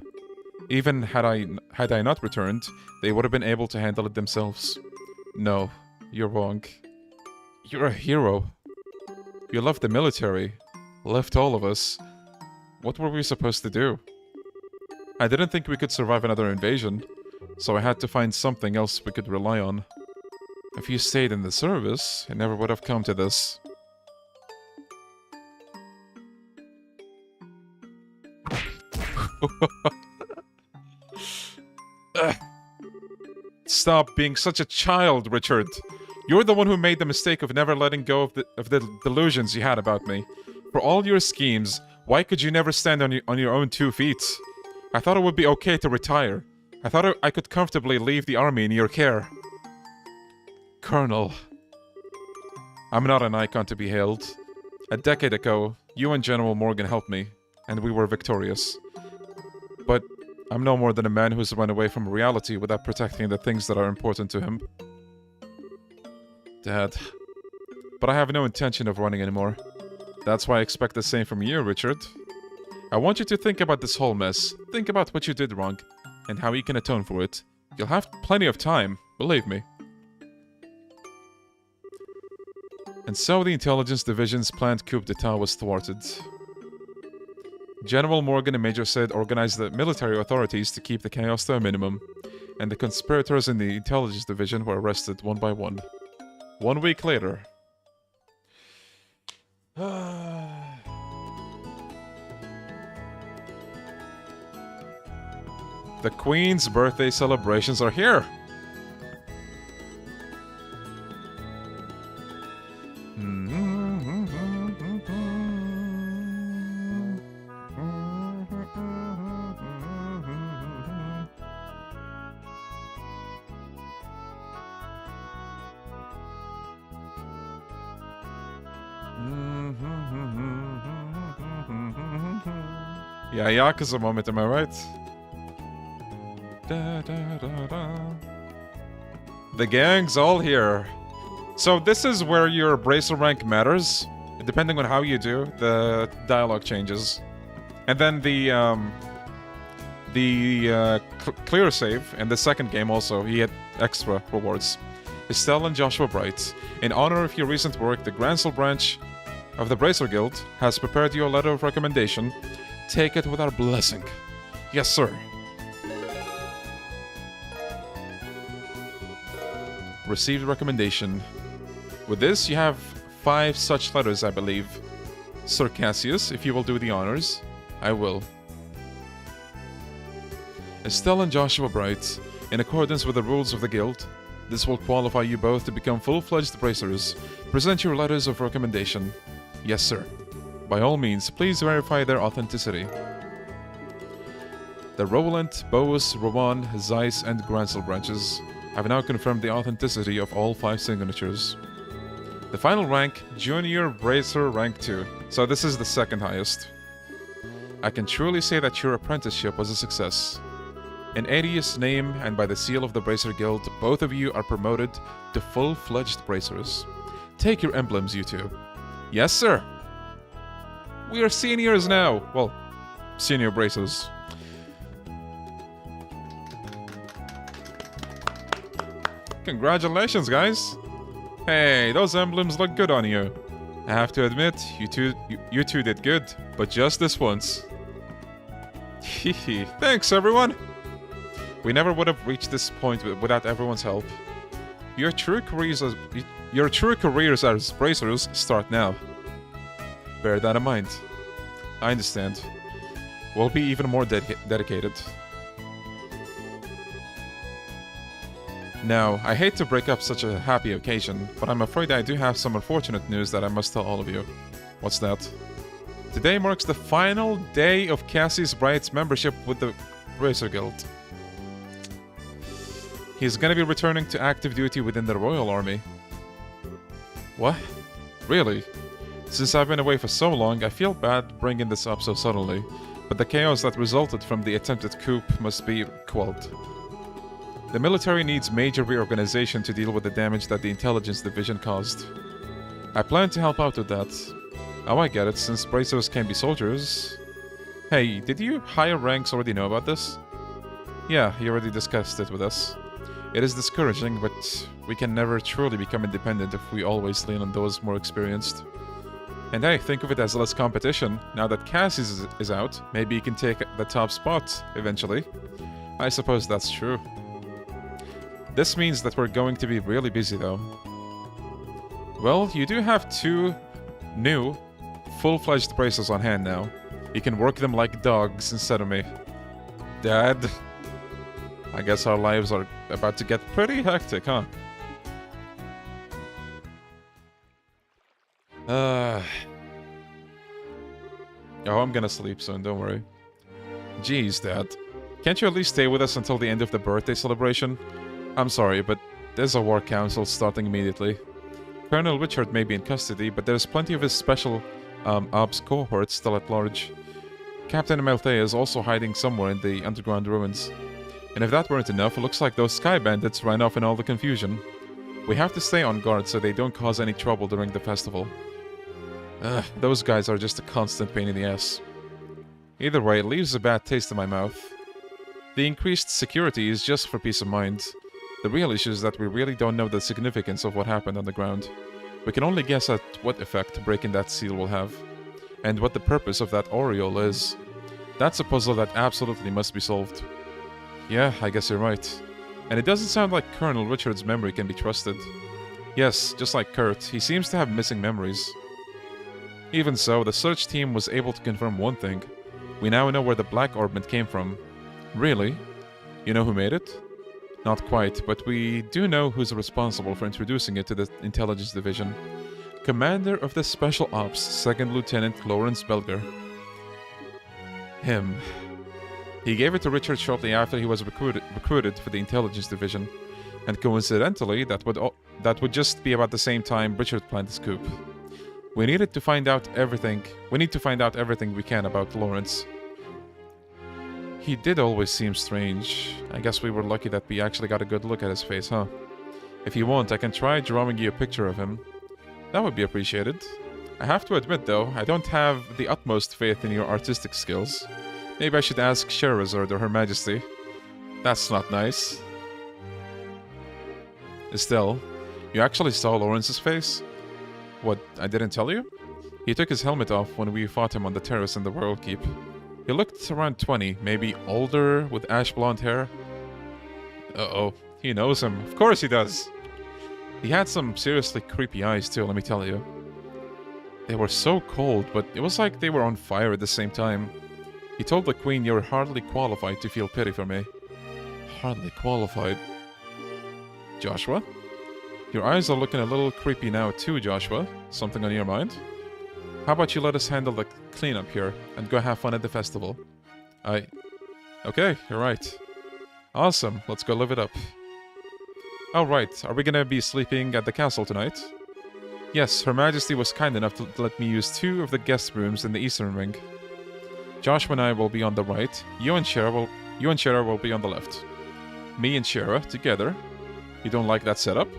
Even had I not returned, they would have been able to handle it themselves. No, you're wrong. You're a hero. You left the military. Left all of us. What were we supposed to do? I didn't think we could survive another invasion, so I had to find something else we could rely on. If you stayed in the service, it never would have come to this. Stop being such a child, Richard. You're the one who made the mistake of never letting go of the delusions you had about me. For all your schemes, why could you never stand on your own 2 feet? I thought it would be okay to retire. I thought I could comfortably leave the army in your care. Colonel. I'm not an icon to be hailed. A decade ago, you and General Morgan helped me, and we were victorious. But I'm no more than a man who's run away from reality without protecting the things that are important to him. Dad. But I have no intention of running anymore. That's why I expect the same from you, Richard. I want you to think about this whole mess. Think about what you did wrong, and how you can atone for it. You'll have plenty of time, believe me. And so the Intelligence Division's planned coup d'etat was thwarted. General Morgan and Major Sid organized the military authorities to keep the chaos to a minimum, and the conspirators in the Intelligence Division were arrested one by one. 1 week later... The Queen's birthday celebrations are here! Yeah, Yakuza moment, am I right? Da, da, da, da. The gang's all here. So this is where your bracer rank matters. Depending on how you do, the dialogue changes. And then the clear save in the second game also, he had extra rewards. Estelle and Joshua Bright, in honor of your recent work, the Gransel branch of the Bracer Guild has prepared you a letter of recommendation. Take it with our blessing. Yes, sir. Received recommendation. With this, you have 5 such letters, I believe. Sir Cassius, if you will do the honors. I will. Estelle and Joshua Bright, in accordance with the rules of the guild, this will qualify you both to become full-fledged bracers. Present your letters of recommendation. Yes, sir. By all means, please verify their authenticity. The Roland, Boas, Rowan, Zeiss, and Gransel branches have now confirmed the authenticity of all 5 signatures. The final rank, Junior Bracer Rank 2. So this is the second highest. I can truly say that your apprenticeship was a success. In Adius' name and by the seal of the Bracer Guild, both of you are promoted to full-fledged bracers. Take your emblems, you two. Yes, sir. We are seniors now. Well, senior bracers. Congratulations, guys. Hey, those emblems look good on you. I have to admit, you two did good, but just this once. Hehe. Thanks, everyone. We never would have reached this point without everyone's help. Your true careers as bracers start now. Bear that in mind. I understand. We'll be even more dedicated. Now, I hate to break up such a happy occasion, but I'm afraid I do have some unfortunate news that I must tell all of you. What's that? Today marks the final day of Cassie's Bright's membership with the Bracer Guild. He's gonna be returning to active duty within the Royal Army. What? Really? Since I've been away for so long, I feel bad bringing this up so suddenly, but the chaos that resulted from the attempted coup must be quelled. The military needs major reorganization to deal with the damage that the intelligence division caused. I plan to help out with that. Oh, I get it, since bracers can be soldiers. Hey, did you higher ranks already know about this? Yeah, you already discussed it with us. It is discouraging, but we can never truly become independent if we always lean on those more experienced. And hey, think of it as less competition. Now that Kazzy is out, maybe he can take the top spot eventually. I suppose that's true. This means that we're going to be really busy though. Well, you do have 2 new, full-fledged bracers on hand now. You can work them like dogs instead of me. Dad, I guess our lives are about to get pretty hectic, huh? Oh, I'm gonna sleep soon, don't worry. Jeez, Dad. Can't you at least stay with us until the end of the birthday celebration? I'm sorry, but there's a war council starting immediately. Colonel Richard may be in custody, but there's plenty of his special ops cohorts still at large. Captain Amalthea is also hiding somewhere in the underground ruins. And if that weren't enough, it looks like those sky bandits ran off in all the confusion. We have to stay on guard so they don't cause any trouble during the festival. Those guys are just a constant pain in the ass. Either way, it leaves a bad taste in my mouth. The increased security is just for peace of mind. The real issue is that we really don't know the significance of what happened on the ground. We can only guess at what effect breaking that seal will have, and what the purpose of that aureole is. That's a puzzle that absolutely must be solved. Yeah, I guess you're right. And it doesn't sound like Colonel Richard's memory can be trusted. Yes, just like Kurt, he seems to have missing memories. Even so, the search team was able to confirm one thing. We now know where the black orbment came from. Really? You know who made it? Not quite, but we do know who's responsible for introducing it to the Intelligence Division. Commander of the Special Ops, 2nd Lieutenant Lawrence Belger. Him. He gave it to Richard shortly after he was recruited for the Intelligence Division. And coincidentally, that would just be about the same time Richard planned his coup. We need to find out everything we can about Lawrence. He did always seem strange. I guess we were lucky that we actually got a good look at his face, huh? If you want, I can try drawing you a picture of him. That would be appreciated. I have to admit, though, I don't have the utmost faith in your artistic skills. Maybe I should ask Shehzad or Her Majesty. That's not nice. Estelle, you actually saw Lawrence's face? What, I didn't tell you? He took his helmet off when we fought him on the terrace in the Royal Keep. He looked around 20, maybe older, with ash blonde hair. Uh-oh, he knows him. Of course he does! He had some seriously creepy eyes too, let me tell you. They were so cold, but it was like they were on fire at the same time. He told the Queen you're hardly qualified to feel pity for me. Hardly qualified. Joshua? Your eyes are looking a little creepy now too, Joshua. Something on your mind? How about you let us handle the cleanup here and go have fun at the festival? Okay, you're right. Awesome, let's go live it up. Alright, are we gonna be sleeping at the castle tonight? Yes, Her Majesty was kind enough to let me use 2 of the guest rooms in the Eastern Wing. Joshua and I will be on the right, you and Shera will be on the left. Me and Shera together. You don't like that setup?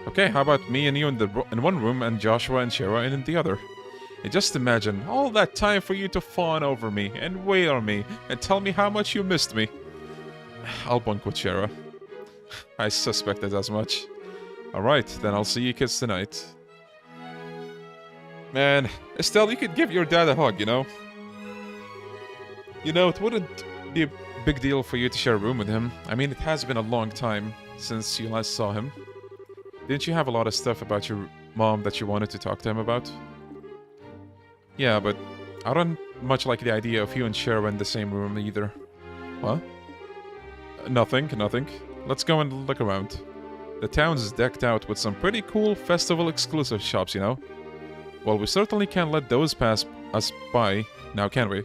Okay, how about me and you in one room and Joshua and Shera in the other? And just imagine all that time for you to fawn over me and wail on me and tell me how much you missed me. I'll bunk with Shera. I suspected as much. Alright, then I'll see you kids tonight. Man, Estelle, you could give your dad a hug, you know? You know, it wouldn't be a big deal for you to share a room with him. I mean, it has been a long time since you last saw him. Didn't you have a lot of stuff about your mom that you wanted to talk to him about? Yeah, but I don't much like the idea of you and Shera in the same room either. What? Nothing. Let's go and look around. The town's decked out with some pretty cool festival-exclusive shops, you know? Well, we certainly can't let those pass us by, now can we?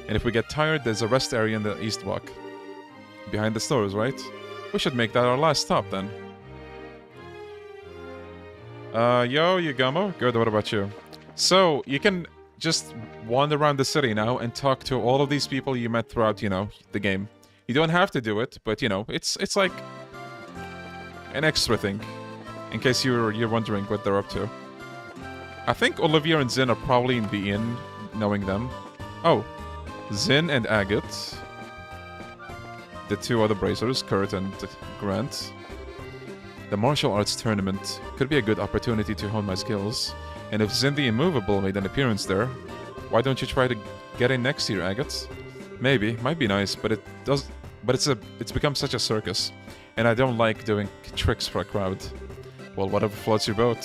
And if we get tired, there's a rest area in the East Block. Behind the stores, right? We should make that our last stop, then. Yo, Yugamo? Good, what about you? So, you can just wander around the city now and talk to all of these people you met throughout, you know, the game. You don't have to do it, but, you know, it's like an extra thing. In case you're wondering what they're up to. I think Olivia and Zin are probably in the inn, knowing them. Oh, Zin and Agate. The 2 other bracers, Kurt and Grant. The martial arts tournament could be a good opportunity to hone my skills. And if Zin the Immovable made an appearance there, why don't you try to get in next year, Agate? Maybe, might be nice, but it's become such a circus. And I don't like doing tricks for a crowd. Well, whatever floats your boat.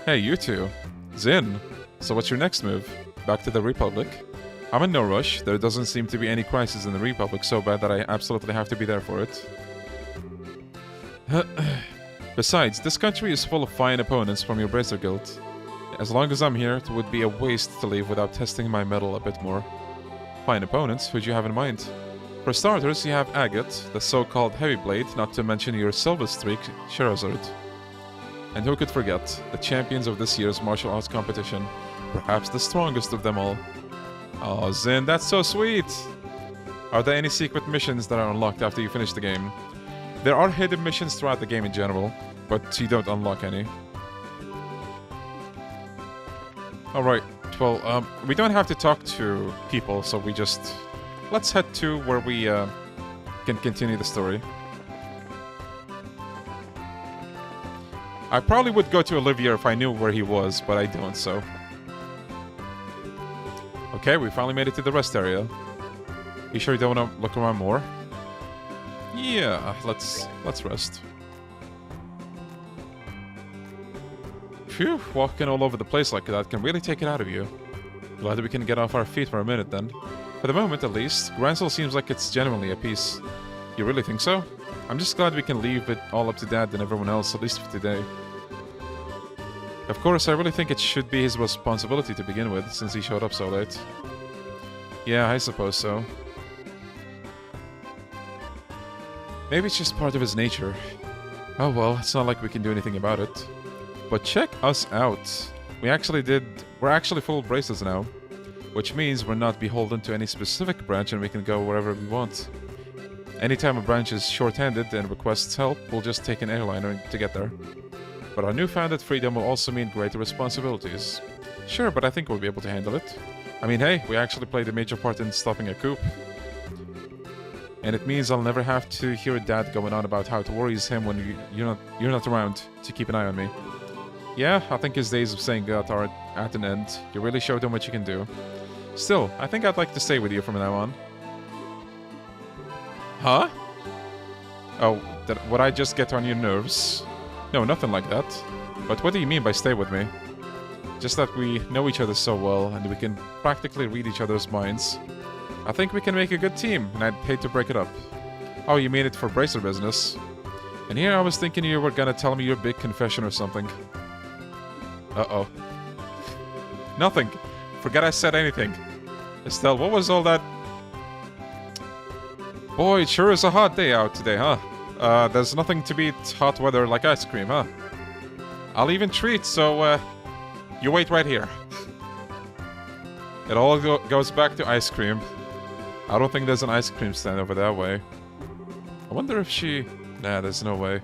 Hey, you 2. Zin, so what's your next move? Back to the Republic? I'm in no rush. There doesn't seem to be any crisis in the Republic so bad that I absolutely have to be there for it. Besides, this country is full of fine opponents from your Bracer Guild. As long as I'm here, it would be a waste to leave without testing my mettle a bit more. Fine opponents? Who'd you have in mind? For starters, you have Agate, the so-called Heavyblade, not to mention your Silver Streak, Shehzad. And who could forget, the champions of this year's martial arts competition, perhaps the strongest of them all. Oh, Zin, that's so sweet! Are there any secret missions that are unlocked after you finish the game? There are hidden missions throughout the game in general, but you don't unlock any. Alright, well, we don't have to talk to people, so we just... Let's head to where we can continue the story. I probably would go to Olivia if I knew where he was, but I don't, so... Okay, we finally made it to the rest area. You sure you don't want to look around more? Yeah, let's rest. Phew, walking all over the place like that can really take it out of you. Glad we can get off our feet for a minute then. For the moment, at least, Grancel seems like it's genuinely a piece. You really think so? I'm just glad we can leave it all up to Dad and everyone else, at least for today. Of course, I really think it should be his responsibility to begin with, since he showed up so late. Yeah, I suppose so. Maybe it's just part of his nature. Oh well, it's not like we can do anything about it. But check us out. We're actually full braces now. Which means we're not beholden to any specific branch and we can go wherever we want. Anytime a branch is short-handed and requests help, we'll just take an airliner to get there. But our newfounded freedom will also mean greater responsibilities. Sure, but I think we'll be able to handle it. I mean, hey, we actually played a major part in stopping a coup. And it means I'll never have to hear Dad going on about how it worries him when you're not around to keep an eye on me. Yeah, I think his days of saying God are at an end. You really showed him what you can do. Still, I think I'd like to stay with you from now on. Huh? Oh, would I just get on your nerves? No, nothing like that. But what do you mean by stay with me? Just that we know each other so well, and we can practically read each other's minds. I think we can make a good team, and I'd hate to break it up. Oh, you mean it for bracer business? And here I was thinking you were gonna tell me your big confession or something. Uh-oh. Nothing. Forget I said anything. Estelle, what was all that? Boy, it sure is a hot day out today, huh? There's nothing to beat hot weather like ice cream, huh? I'll even treat, so, you wait right here. It all goes back to ice cream. I don't think there's an ice cream stand over that way. I wonder if she... Nah, there's no way.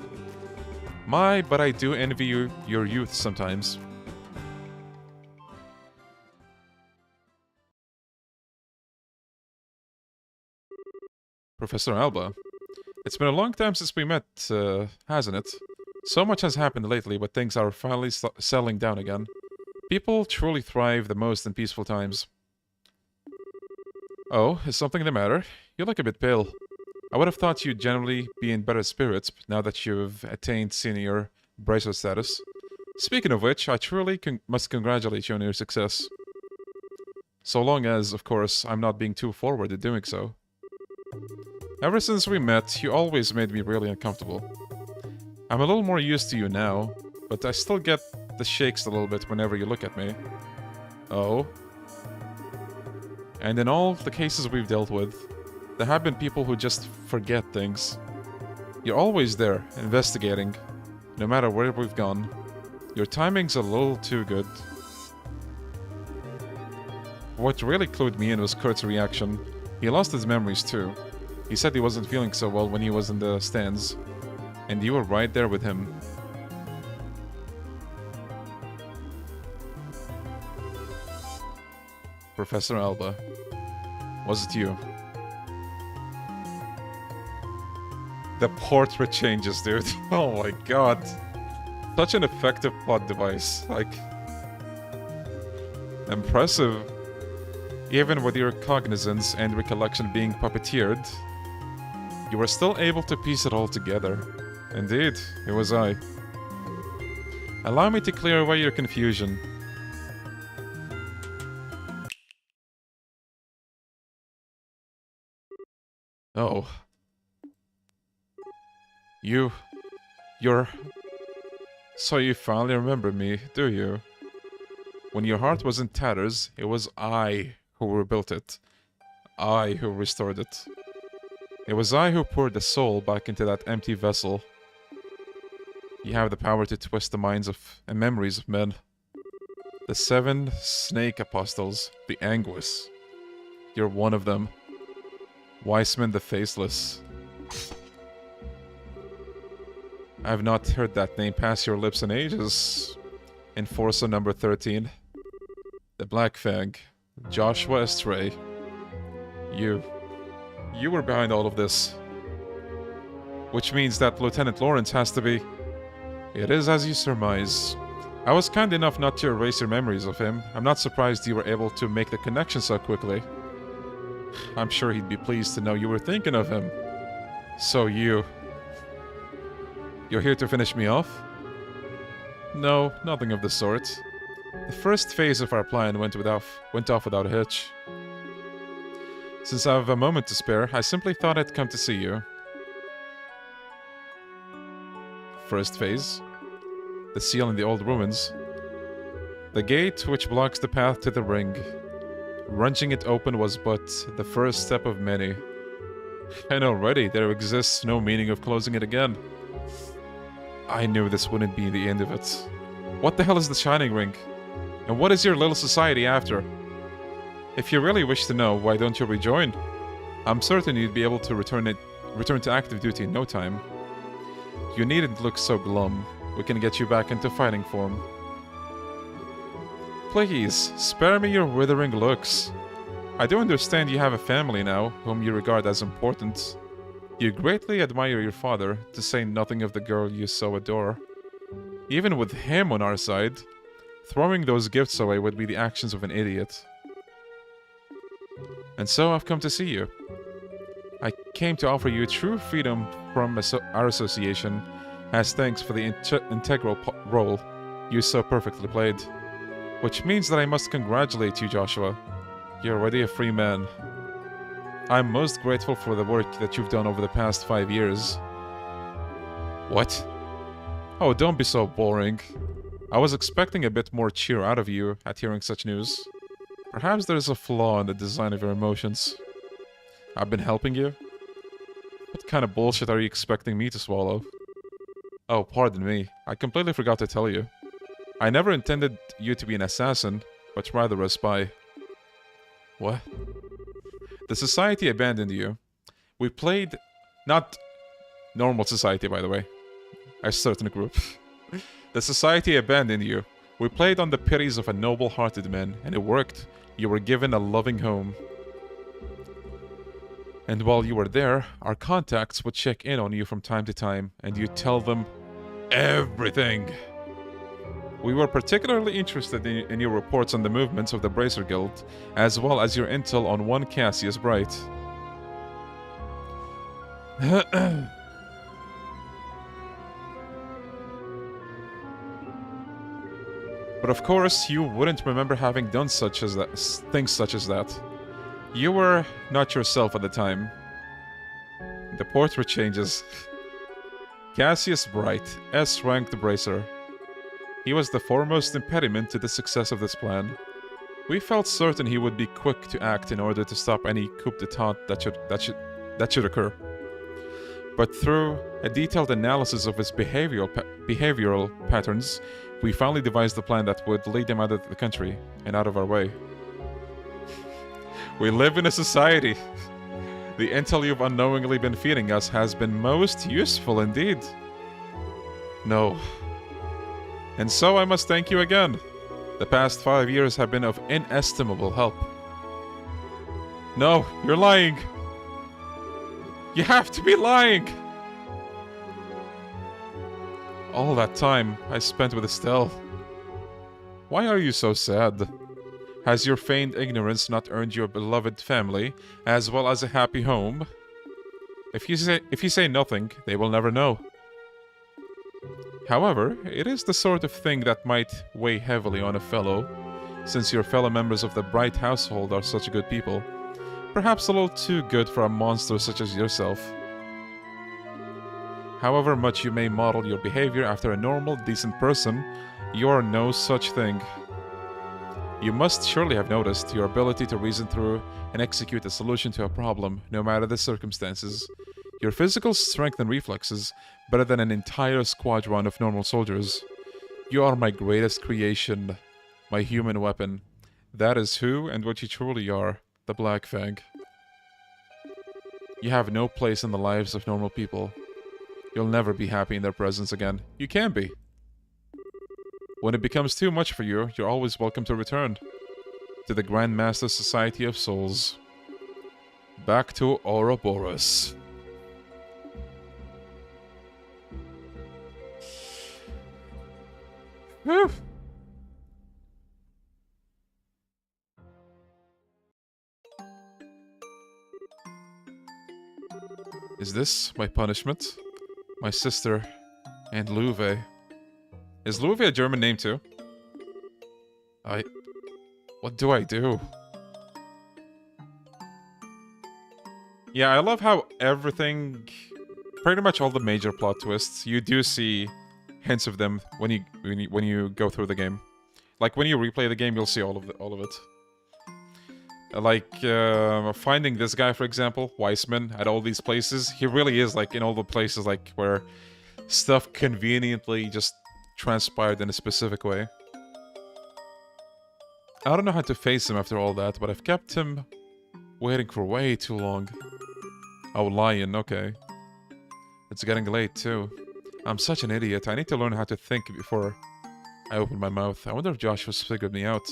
But I do envy you, your youth sometimes. Professor Alba. It's been a long time since we met, hasn't it? So much has happened lately, but things are finally settling down again. People truly thrive the most in peaceful times. Oh, is something the matter? You look a bit pale. I would have thought you'd generally be in better spirits now that you've attained senior bracer status. Speaking of which, I truly must congratulate you on your success. So long as, of course, I'm not being too forward in doing so. Ever since we met, you always made me really uncomfortable. I'm a little more used to you now, but I still get the shakes a little bit whenever you look at me. Oh. And in all the cases we've dealt with, there have been people who just forget things. You're always there, investigating, no matter where we've gone. Your timing's a little too good. What really clued me in was Kurt's reaction. He lost his memories too. He said he wasn't feeling so well when he was in the stands. And you were right there with him. Professor Alba. Was it you? The portrait changes, dude. Oh my god. Such an effective plot device. Like... impressive. Even with your cognizance and recollection being puppeteered, you were still able to piece it all together. Indeed, it was I. Allow me to clear away your confusion. Oh. You're... So you finally remember me, do you? When your heart was in tatters, it was I who rebuilt it. I who restored it. It was I who poured the soul back into that empty vessel. You have the power to twist the minds and memories of men. The 7 snake apostles, the Anguis. You're one of them. Weissman the Faceless. I have not heard that name pass your lips in ages. Enforcer number 13. The Black Fang. Joshua Estray. You were behind all of this. Which means that Lieutenant Lawrence has to be... It is as you surmise. I was kind enough not to erase your memories of him. I'm not surprised you were able to make the connection so quickly. I'm sure he'd be pleased to know you were thinking of him. So you're here to finish me off? No, nothing of the sort. The first phase of our plan went off without a hitch. Since I have a moment to spare, I simply thought I'd come to see you. First phase. The seal in the old ruins. The gate which blocks the path to the ring. Wrenching it open was but the first step of many. And already there exists no meaning of closing it again. I knew this wouldn't be the end of it. What the hell is the Shining Ring? And what is your little society after? If you really wish to know, why don't you rejoin? I'm certain you'd be able to return to active duty in no time. You needn't look so glum. We can get you back into fighting form. Please, spare me your withering looks. I do understand you have a family now, whom you regard as important. You greatly admire your father, to say nothing of the girl you so adore. Even with him on our side, throwing those gifts away would be the actions of an idiot. And so I've come to see you. I came to offer you true freedom from our association, as thanks for the integral role you so perfectly played. Which means that I must congratulate you, Joshua. You're already a free man. I'm most grateful for the work that you've done over the past 5 years. What? Oh, don't be so boring. I was expecting a bit more cheer out of you at hearing such news. Perhaps there's a flaw in the design of your emotions. I've been helping you? What kind of bullshit are you expecting me to swallow? Oh, pardon me. I completely forgot to tell you. I never intended you to be an assassin, but rather a spy. What? The society abandoned you. We played... Not normal society, by the way. A certain group. The society abandoned you. We played on the pities of a noble-hearted man, and it worked. You were given a loving home. And while you were there, our contacts would check in on you from time to time, and you'd tell them everything. We were particularly interested in your reports on the movements of the Bracer Guild, as well as your intel on one Cassius Bright. But of course, you wouldn't remember having done things such as that. You were not yourself at the time. The portrait changes. Cassius Bright, S-ranked Bracer. He was the foremost impediment to the success of this plan. We felt certain he would be quick to act in order to stop any coup d'etat that should occur. But through a detailed analysis of his behavioral patterns, we finally devised a plan that would lead him out of the country and out of our way. We live in a society. The intel you've unknowingly been feeding us has been most useful indeed. No. And so I must thank you again. The past 5 years have been of inestimable help. No, you're lying. You have to be lying. All that time I spent with Estelle. Why are you so sad? Has your feigned ignorance not earned you a beloved family, as well as a happy home? If you say nothing, they will never know. However, it is the sort of thing that might weigh heavily on a fellow, since your fellow members of the Bright household are such good people. Perhaps a little too good for a monster such as yourself. However much you may model your behavior after a normal, decent person, you are no such thing. You must surely have noticed your ability to reason through and execute a solution to a problem, no matter the circumstances. Your physical strength and reflexes, better than an entire squadron of normal soldiers. You are my greatest creation, my human weapon. That is who and what you truly are, the Black Fang. You have no place in the lives of normal people. You'll never be happy in their presence again. You can be. When it becomes too much for you, you're always welcome to return. To the Grandmaster Society of Souls. Back to Ouroboros. Whew. Is this my punishment? My sister, and Louve. Is Louve a German name too? What do I do? Yeah, I love how everything... Pretty much all the major plot twists, you do see hints of them when you go through the game. Like, when you replay the game, you'll see all of it. Like, finding this guy, for example, Weissman, at all these places. He really is, like, in all the places, like, where stuff conveniently just transpired in a specific way. I don't know how to face him after all that, but I've kept him waiting for way too long. Oh, Lion, okay. It's getting late, too. I'm such an idiot. I need to learn how to think before I open my mouth. I wonder if Joshua's figured me out.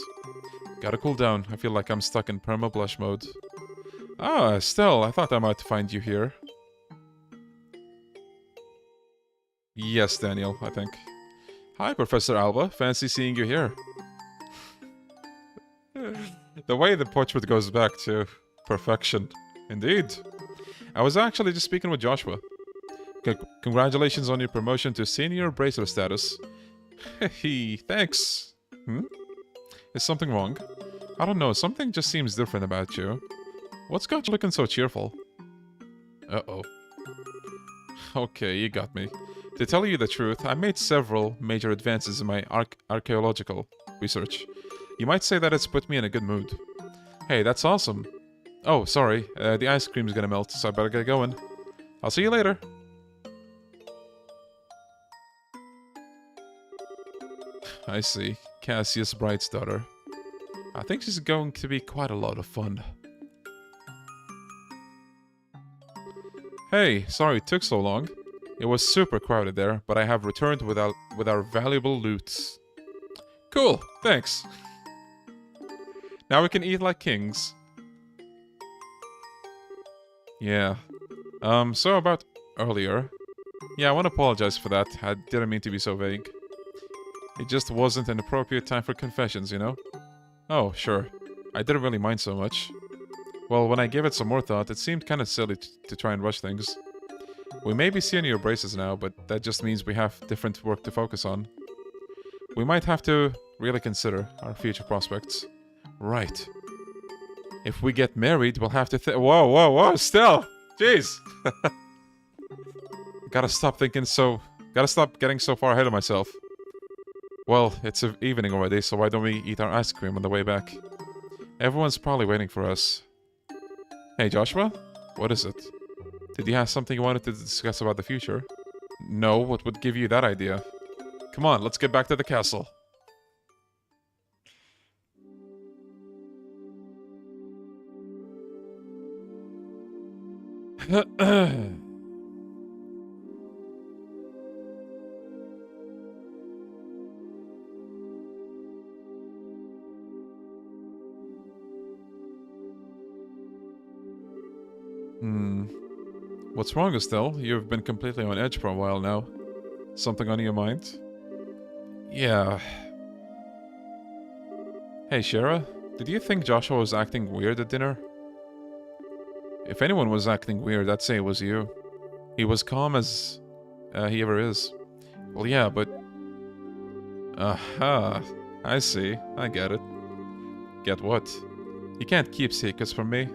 Gotta cool down. I feel like I'm stuck in perma-blush mode. Ah, Estelle, I thought I might find you here. Yes, Daniel, I think. Hi, Professor Alba. Fancy seeing you here. The way the portrait goes back to perfection. Indeed. I was actually just speaking with Joshua. Congratulations on your promotion to senior bracer status. Hey, thanks. Is something wrong? I don't know, something just seems different about you. What's got you looking so cheerful? Uh-oh. Okay, you got me. To tell you the truth, I made several major advances in my archaeological research. You might say that it's put me in a good mood. Hey, that's awesome. Oh, sorry, the ice cream's gonna melt, so I better get going. I'll see you later. I see. Cassius Bright's daughter. I think she's going to be quite a lot of fun. Hey, sorry it took so long. It was super crowded there, but I have returned with our valuable loot. Cool, thanks. Now we can eat like kings. Yeah. So about earlier. Yeah, I want to apologize for that. I didn't mean to be so vague. It just wasn't an appropriate time for confessions, you know? Oh, sure. I didn't really mind so much. Well, when I gave it some more thought, it seemed kind of silly to try and rush things. We may be seeing your braces now, but that just means we have different work to focus on. We might have to really consider our future prospects. Right. If we get married, we'll have to whoa, still! Jeez! Gotta stop getting so far ahead of myself. Well, it's evening already, so why don't we eat our ice cream on the way back? Everyone's probably waiting for us. Hey, Joshua? What is it? Did you have something you wanted to discuss about the future? No, what would give you that idea? Come on, let's get back to the castle. What's wrong, Estelle? You've been completely on edge for a while now. Something on your mind? Yeah. Hey, Shara, did you think Joshua was acting weird at dinner? If anyone was acting weird, I'd say it was you. He was calm as he ever is. Well, yeah, but... Aha, I see. I get it. Get what? You can't keep secrets from me.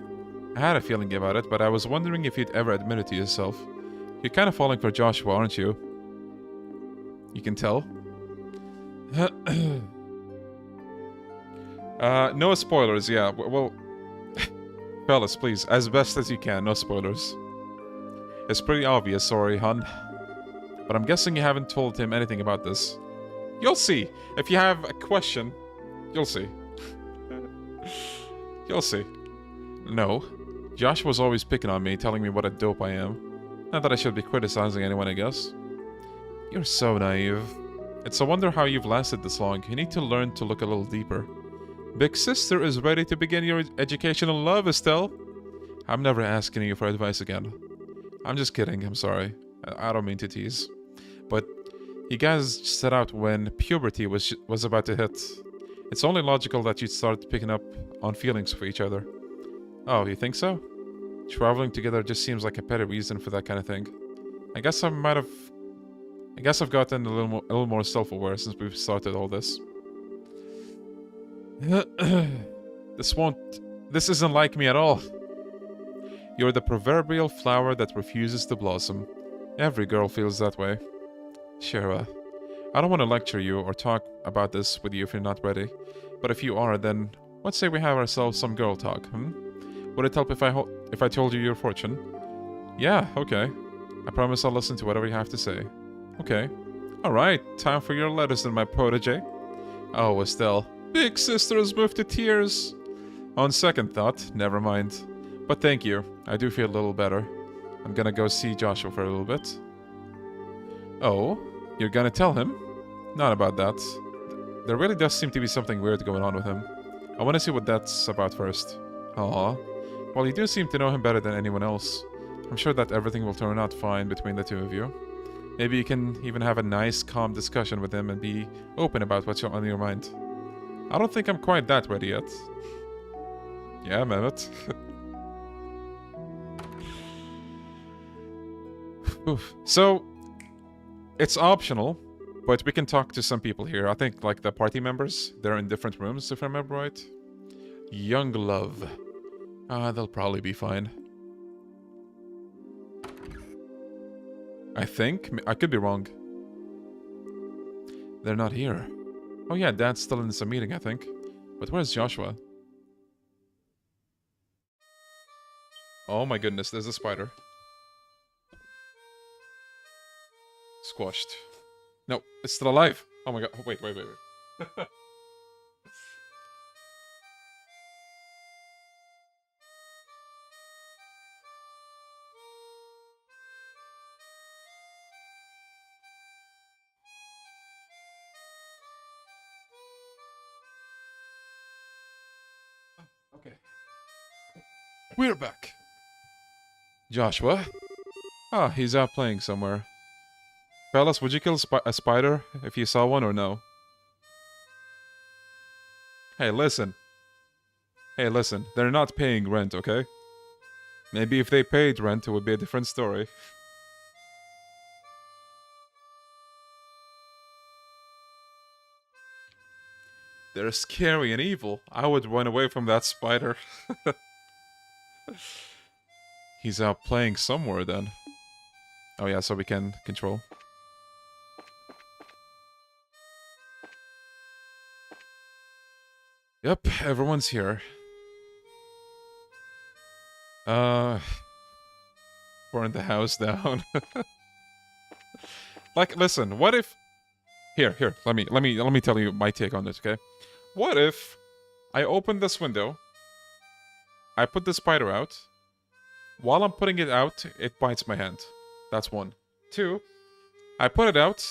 I had a feeling about it, but I was wondering if you'd ever admit it to yourself. You're kind of falling for Joshua, aren't you? You can tell? No spoilers, yeah. Well... Fellas, please, as best as you can, no spoilers. It's pretty obvious, sorry, hon. But I'm guessing you haven't told him anything about this. You'll see. If you have a question, you'll see. You'll see. No. Josh was always picking on me, telling me what a dope I am. Not that I should be criticizing anyone, I guess. You're so naive. It's a wonder how you've lasted this long. You need to learn to look a little deeper. Big sister is ready to begin your educational love, Estelle. I'm never asking you for advice again. I'm just kidding, I'm sorry. I don't mean to tease. But you guys set out when puberty was about to hit. It's only logical that you'd start picking up on feelings for each other. Oh, you think so? Traveling together just seems like a petty reason for that kind of thing. I guess I've gotten a little more self-aware since we've started all this. This isn't like me at all. You're the proverbial flower that refuses to blossom. Every girl feels that way. Shara, I don't want to lecture you or talk about this with you if you're not ready. But if you are, then let's say we have ourselves some girl talk, Would it help if I told you your fortune? Yeah, okay. I promise I'll listen to whatever you have to say. Okay. Alright, time for your letters then, my protege. Oh, Estelle. Big sister has moved to tears. On second thought, never mind. But thank you. I do feel a little better. I'm gonna go see Joshua for a little bit. Oh? You're gonna tell him? Not about that. There really does seem to be something weird going on with him. I want to see what that's about first. Aww. Well, you do seem to know him better than anyone else. I'm sure that everything will turn out fine between the two of you. Maybe you can even have a nice, calm discussion with him and be open about what's on your mind. I don't think I'm quite that ready yet. Yeah, Mehmet. So, it's optional, but we can talk to some people here. I think, like, the party members, they're in different rooms, if I remember right. Young love. They'll probably be fine. I think. I could be wrong. They're not here. Oh yeah, Dad's still in some meeting, I think. But where's Joshua? Oh my goodness, there's a spider. Squashed. No, it's still alive. Oh my god. Wait. Okay. We're back. Joshua? Ah, he's out playing somewhere. Fellas, would you kill a spider if you saw one or no? Hey, listen. They're not paying rent, okay? Maybe if they paid rent, it would be a different story. They're scary and evil. I would run away from that spider. He's out playing somewhere then. Oh yeah, so we can control. Yep, everyone's here. Burn the house down. Like, listen, what if... Here, let me tell you my take on this, okay? What if I open this window, I put the spider out, while I'm putting it out, it bites my hand. That's one. Two, I put it out,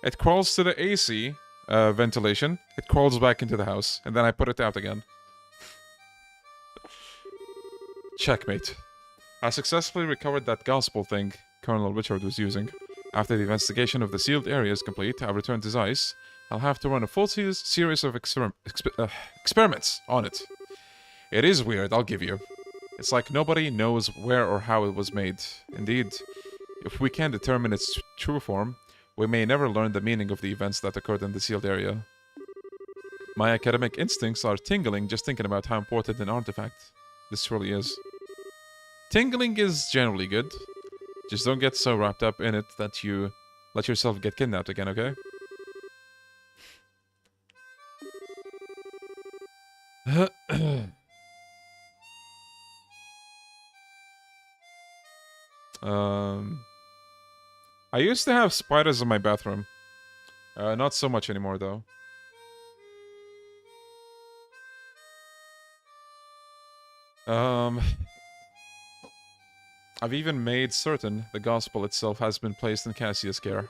it crawls to the AC ventilation, it crawls back into the house, and then I put it out again. Checkmate. I successfully recovered that gospel thing Colonel Richard was using. After the investigation of the sealed area is complete, I'll return to Zeiss. I'll have to run a full series of experiments on it. It is weird, I'll give you. It's like nobody knows where or how it was made. Indeed, if we can determine its true form, we may never learn the meaning of the events that occurred in the sealed area. My academic instincts are tingling just thinking about how important an artifact this truly is. Tingling is generally good. Just don't get so wrapped up in it that you let yourself get kidnapped again, okay? I used to have spiders in my bathroom. Not so much anymore, though. I've even made certain the gospel itself has been placed in Cassia's care.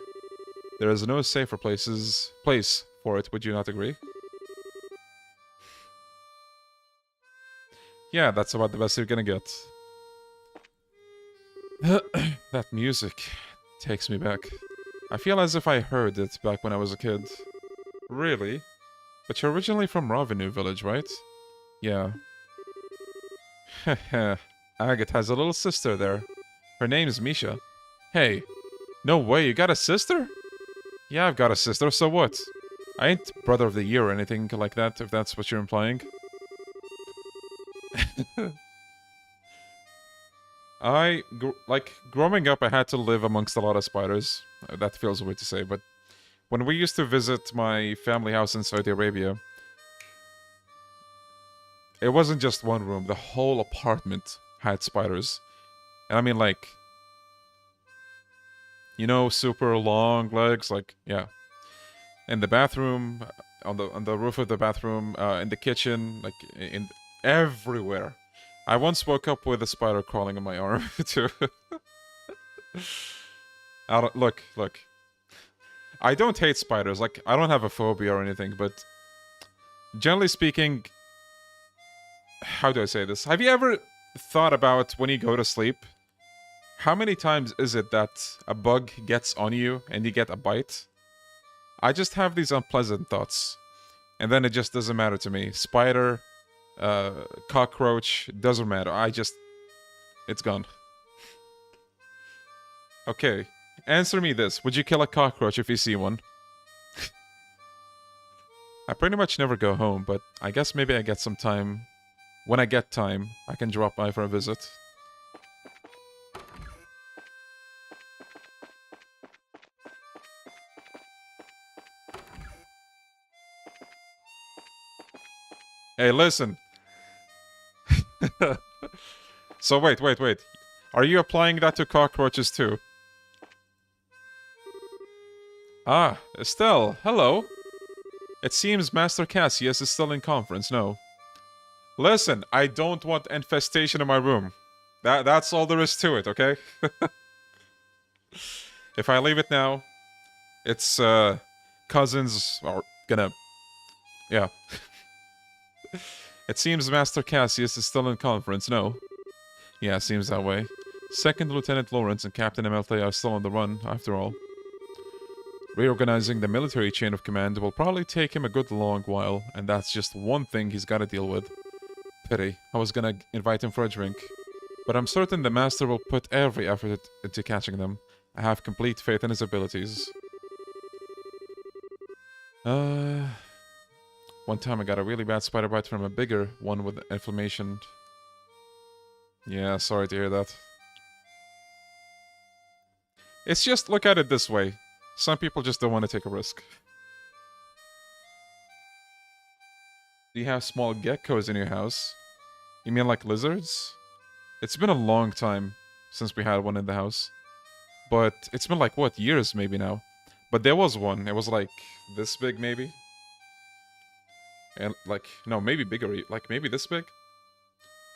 There is no safer place for it, would you not agree? Yeah, that's about the best you're gonna get. That music takes me back. I feel as if I heard it back when I was a kid. Really? But you're originally from Ravenu village, right? Yeah. Heh. Agatha has a little sister there. Her name's Misha. Hey, no way, you got a sister? Yeah, I've got a sister, so what? I ain't brother of the year or anything like that, if that's what you're implying. Growing up, I had to live amongst a lot of spiders. That feels weird to say, but when we used to visit my family house in Saudi Arabia, it wasn't just one room, the whole apartment had spiders. And I mean, like, you know, super long legs, like, yeah. In the bathroom, on the roof of the bathroom, in the kitchen, like, in everywhere. I once woke up with a spider crawling on my arm, too. Look. I don't hate spiders, like, I don't have a phobia or anything, but generally speaking, how do I say this? Have you ever thought about when you go to sleep, how many times is it that a bug gets on you and you get a bite? I just have these unpleasant thoughts. And then it just doesn't matter to me. Spider, cockroach, doesn't matter. It's gone. Okay, answer me this. Would you kill a cockroach if you see one? I pretty much never go home, but I guess maybe I get some time. When I get time, I can drop by for a visit. Hey, listen. So wait. Are you applying that to cockroaches too? Ah, Estelle, hello. It seems Master Cassius is still in conference, no? Listen, I don't want infestation in my room. That's all there is to it, okay? If I leave it now, its cousins are gonna... Yeah. It seems Master Cassius is still in conference, no? Yeah, seems that way. Second Lieutenant Lawrence and Captain MLT are still on the run, after all. Reorganizing the military chain of command will probably take him a good long while, and that's just one thing he's gotta deal with. Pity. I was gonna invite him for a drink. But I'm certain the Master will put every effort into catching them. I have complete faith in his abilities. One time I got a really bad spider bite from a bigger one with inflammation. Yeah, sorry to hear that. It's just, look at it this way. Some people just don't want to take a risk. Do you have small geckos in your house? You mean like lizards? It's been a long time since we had one in the house. But it's been like, what, years maybe now? But there was one. It was like this big maybe. And like, no, maybe bigger, like maybe this big.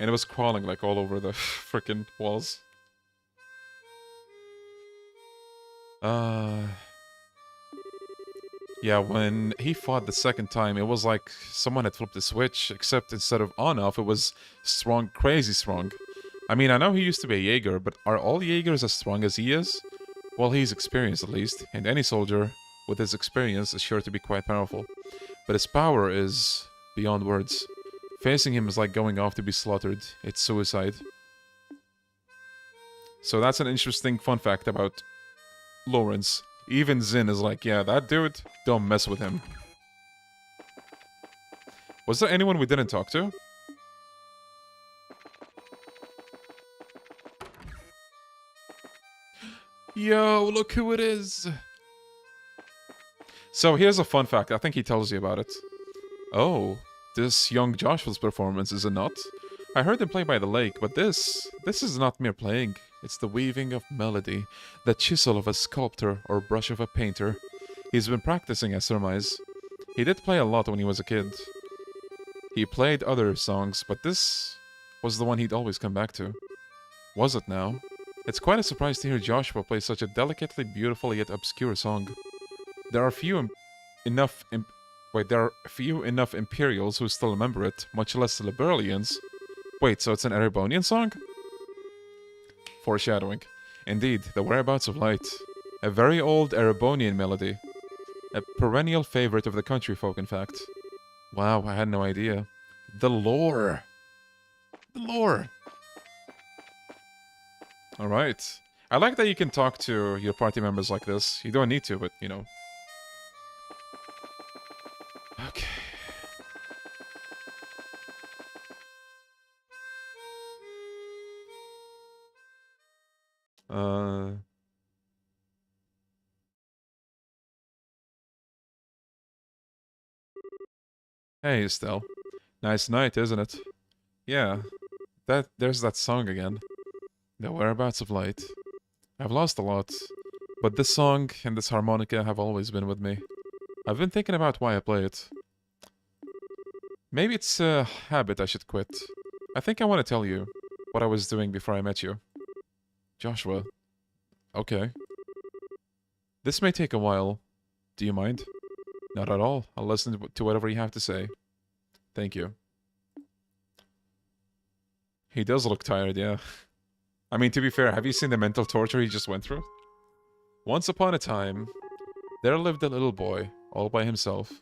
And it was crawling like all over the freaking walls. Yeah, when he fought the second time, it was like someone had flipped the switch, except instead of on-off, it was strong, crazy strong. I mean, I know he used to be a Jaeger, but are all Jaegers as strong as he is? Well, he's experienced at least, and any soldier with his experience is sure to be quite powerful. But his power is beyond words. Facing him is like going off to be slaughtered. It's suicide. So that's an interesting fun fact about Lawrence. Even Zin is like, yeah, that dude, don't mess with him. Was there anyone we didn't talk to? Yo, look who it is! So here's a fun fact, I think he tells you about it. Oh, this young Joshua's performance, is it not? I heard him play by the lake, but this is not mere playing. It's the weaving of melody, the chisel of a sculptor or brush of a painter. He's been practicing, I surmise. He did play a lot when he was a kid. He played other songs, but this was the one he'd always come back to. Was it now? It's quite a surprise to hear Joshua play such a delicately beautiful yet obscure song. There are few enough Imperials who still remember it, much less the Liberalians. Wait, so it's an Erebonian song? Foreshadowing. Indeed, the Whereabouts of Light. A very old Erebonian melody. A perennial favorite of the country folk, in fact. Wow, I had no idea. The lore! The lore! Alright. I like that you can talk to your party members like this. You don't need to, but, you know. Okay. Hey, Estelle. Nice night, isn't it? Yeah. There's that song again. The Whereabouts of Light. I've lost a lot, but this song and this harmonica have always been with me. I've been thinking about why I play it. Maybe it's a habit I should quit. I think I want to tell you what I was doing before I met you. Joshua. Okay. This may take a while. Do you mind? Not at all. I'll listen to whatever you have to say. Thank you. He does look tired, yeah. I mean, to be fair, have you seen the mental torture he just went through? Once upon a time, there lived a little boy, all by himself.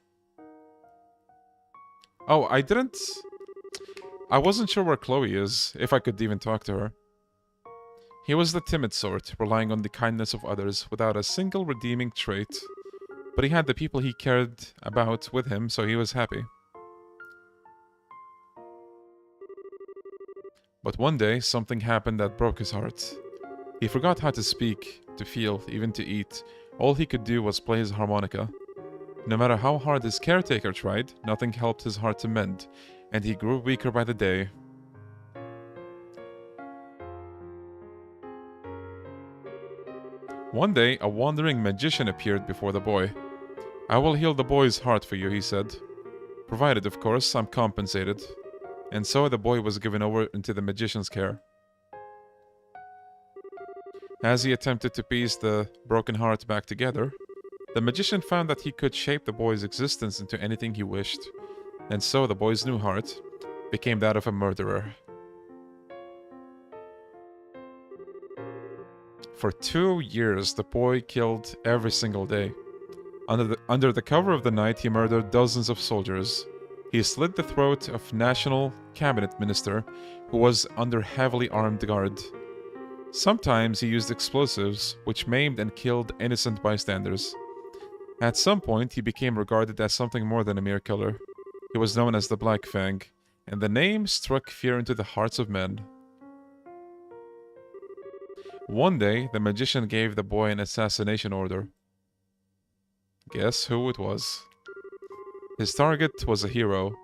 Oh, I wasn't sure where Chloe is, if I could even talk to her. He was the timid sort, relying on the kindness of others without a single redeeming trait. But he had the people he cared about with him, so he was happy. But one day, something happened that broke his heart. He forgot how to speak, to feel, even to eat. All he could do was play his harmonica. No matter how hard his caretaker tried, nothing helped his heart to mend, and he grew weaker by the day. One day, a wandering magician appeared before the boy. "I will heal the boy's heart for you," he said. "Provided, of course, I'm compensated." And so the boy was given over into the magician's care. As he attempted to piece the broken heart back together, the magician found that he could shape the boy's existence into anything he wished, and so the boy's new heart became that of a murderer. For 2 years, the boy killed every single day. Under the cover of the night, he murdered dozens of soldiers. He slit the throat of National Cabinet Minister who was under heavily armed guard. Sometimes he used explosives, which maimed and killed innocent bystanders. At some point, he became regarded as something more than a mere killer. He was known as the Black Fang, and the name struck fear into the hearts of men. One day, the magician gave the boy an assassination order. Guess who it was? His target was a hero,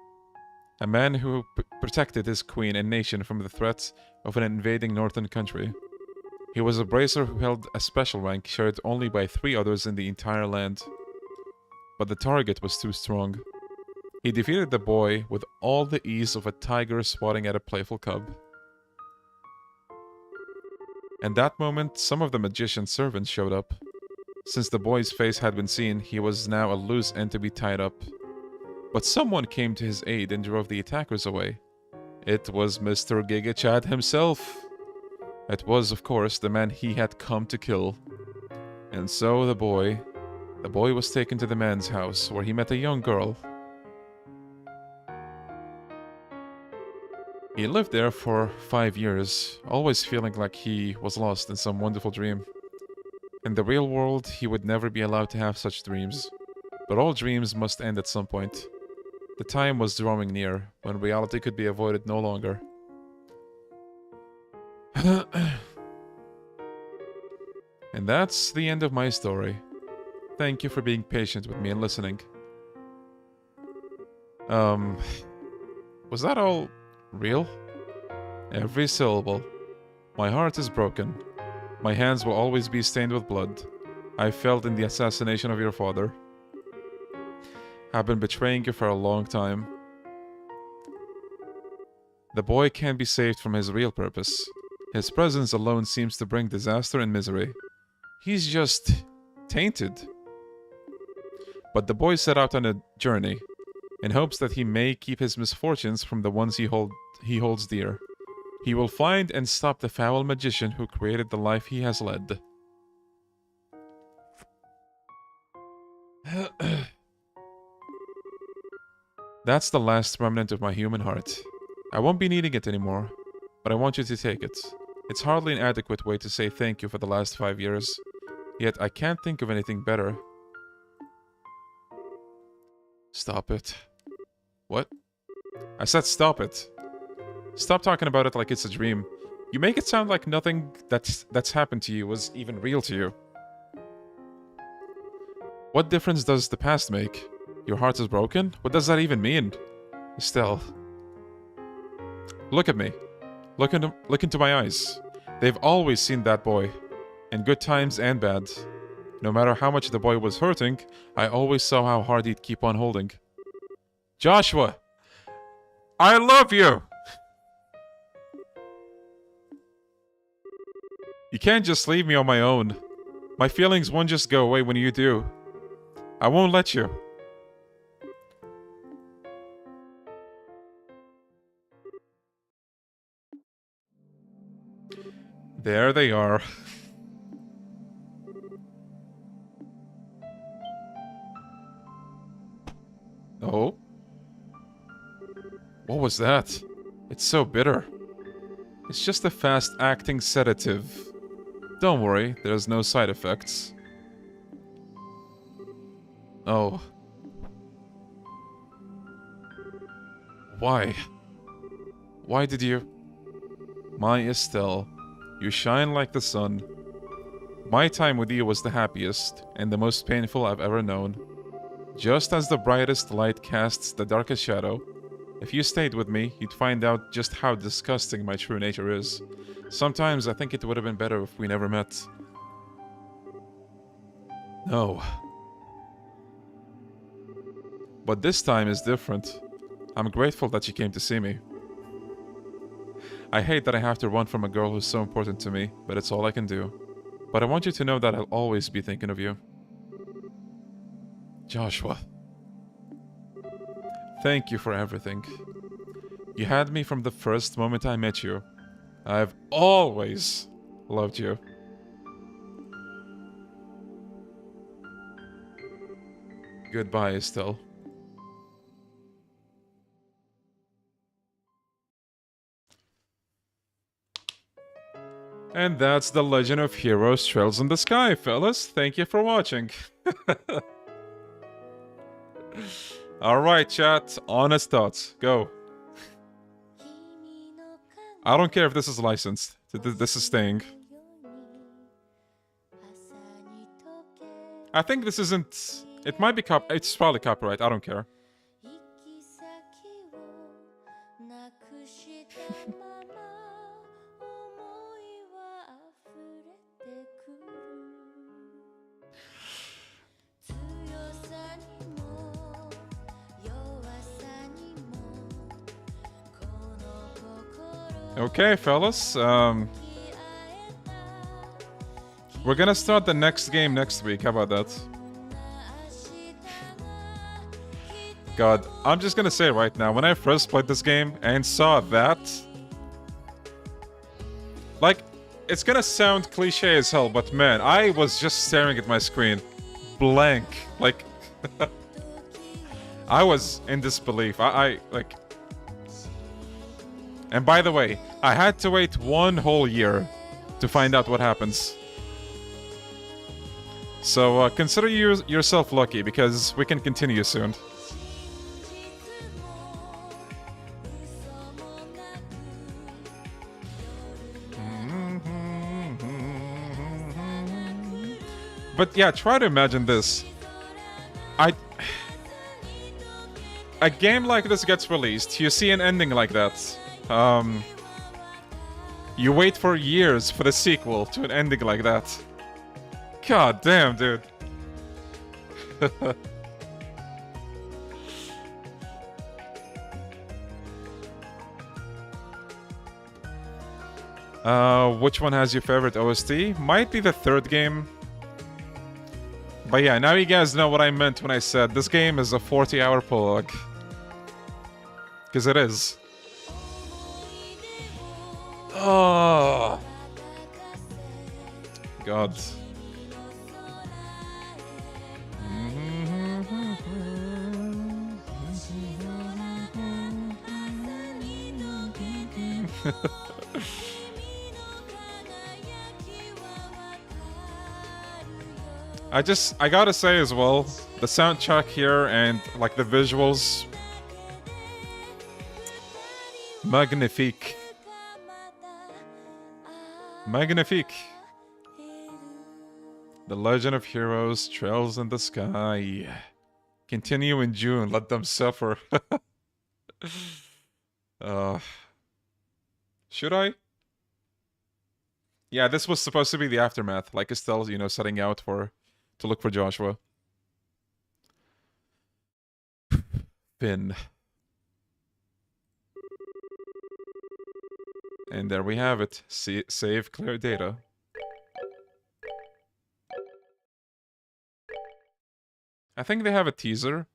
a man who protected his queen and nation from the threat of an invading northern country. He was a bracer who held a special rank shared only by 3 others in the entire land. But the target was too strong. He defeated the boy with all the ease of a tiger swatting at a playful cub. In that moment, some of the magician's servants showed up. Since the boy's face had been seen, he was now a loose end to be tied up. But someone came to his aid and drove the attackers away. It was Mr. Giga Chad himself. It was, of course, the man he had come to kill. And so the boy was taken to the man's house, where he met a young girl. He lived there for 5 years, always feeling like he was lost in some wonderful dream. In the real world, he would never be allowed to have such dreams. But all dreams must end at some point. The time was drawing near, when reality could be avoided no longer. And that's the end of my story. Thank you for being patient with me and listening. Was that all real? Every syllable. My heart is broken. My hands will always be stained with blood. I failed in the assassination of your father. I've been betraying you for a long time. The boy can't be saved from his real purpose. His presence alone seems to bring disaster and misery. He's just tainted. But the boy set out on a journey, in hopes that he may keep his misfortunes from the ones he holds dear. He will find and stop the foul magician who created the life he has led. That's the last remnant of my human heart. I won't be needing it anymore, but I want you to take it. It's hardly an adequate way to say thank you for the last 5 years, yet I can't think of anything better. Stop it. What? I said stop it. Stop talking about it like it's a dream. You make it sound like nothing that's happened to you was even real to you. What difference does the past make? Your heart is broken? What does that even mean? Estelle. Look at me. Look into my eyes. They've always seen that boy. In good times and bad. No matter how much the boy was hurting, I always saw how hard he'd keep on holding. Joshua! I love you! You can't just leave me on my own. My feelings won't just go away when you do. I won't let you. There they are. Oh? What was that? It's so bitter. It's just a fast-acting sedative. Don't worry, there's no side effects. Oh. Why? Why did you... My Estelle, you shine like the sun. My time with you was the happiest and the most painful I've ever known. Just as the brightest light casts the darkest shadow, if you stayed with me, you'd find out just how disgusting my true nature is. Sometimes I think it would have been better if we never met. No. But this time is different. I'm grateful that you came to see me. I hate that I have to run from a girl who's so important to me, but it's all I can do. But I want you to know that I'll always be thinking of you. Joshua. Thank you for everything. You had me from the first moment I met you. I've always loved you. Goodbye, Estelle. And that's the Legend of Heroes Trails in the Sky, fellas. Thank you for watching. Alright, chat. Honest thoughts. Go. I don't care if this is licensed. This is staying. I think this isn't... It might be it's probably copyright. I don't care. Okay, fellas. We're gonna start the next game next week. How about that? God, I'm just gonna say right now, when I first played this game and saw that... Like, it's gonna sound cliche as hell, but man, I was just staring at my screen. Blank. Like... I was in disbelief. I like... And by the way, I had to wait 1 whole year to find out what happens. So consider yourself lucky, because we can continue soon. But yeah, try to imagine this. A game like this gets released, you see an ending like that. You wait for years for the sequel to an ending like that. God damn, dude. Which one has your favorite OST? Might be the third game. But yeah, now you guys know what I meant when I said this game is a 40-hour prologue. Because it is. Oh, God. I gotta say as well, the soundtrack here and like the visuals, magnifique. Magnifique. The Legend of Heroes Trails in the Sky. Continue in June. Let them suffer. Should I? Yeah, this was supposed to be the aftermath. Like Estelle, you know, setting out to look for Joshua. Finn. And there we have it. Save clear data. I think they have a teaser.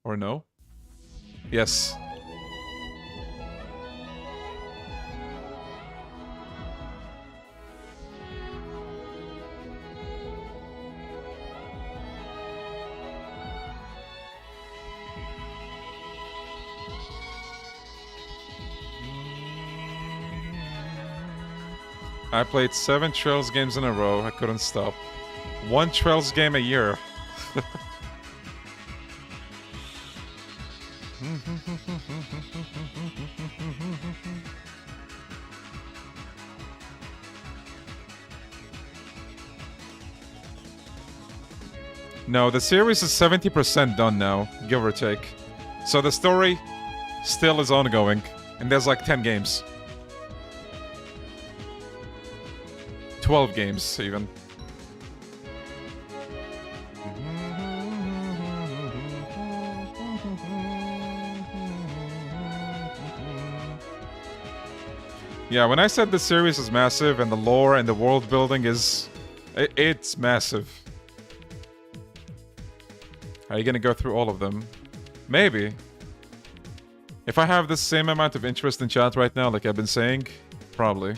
Or no? Yes. I played 7 Trails games in a row. I couldn't stop. 1 Trails game a year. No, the series is 70% done now, give or take. So the story still is ongoing, and there's like 10 games. 12 games, even. Yeah, when I said the series is massive and the lore and the world building is... It's massive. Are you gonna go through all of them? Maybe. If I have the same amount of interest in chat right now, like I've been saying, probably.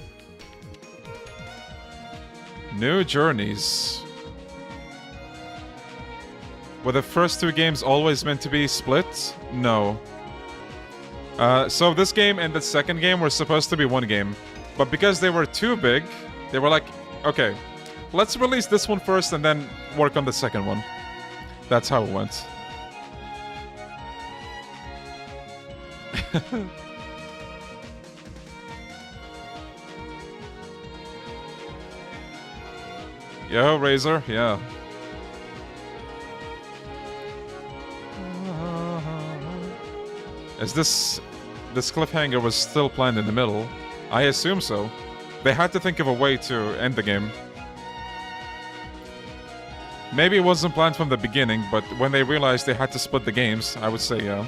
New journeys. Were the first two games always meant to be split? No. So this game and the second game were supposed to be one game. But because they were too big, they were like, okay, let's release this one first and then work on the second one. That's how it went. Yo, Razor, yeah. Is this cliffhanger was still planned in the middle? I assume so. They had to think of a way to end the game. Maybe it wasn't planned from the beginning, but when they realized they had to split the games, I would say yeah.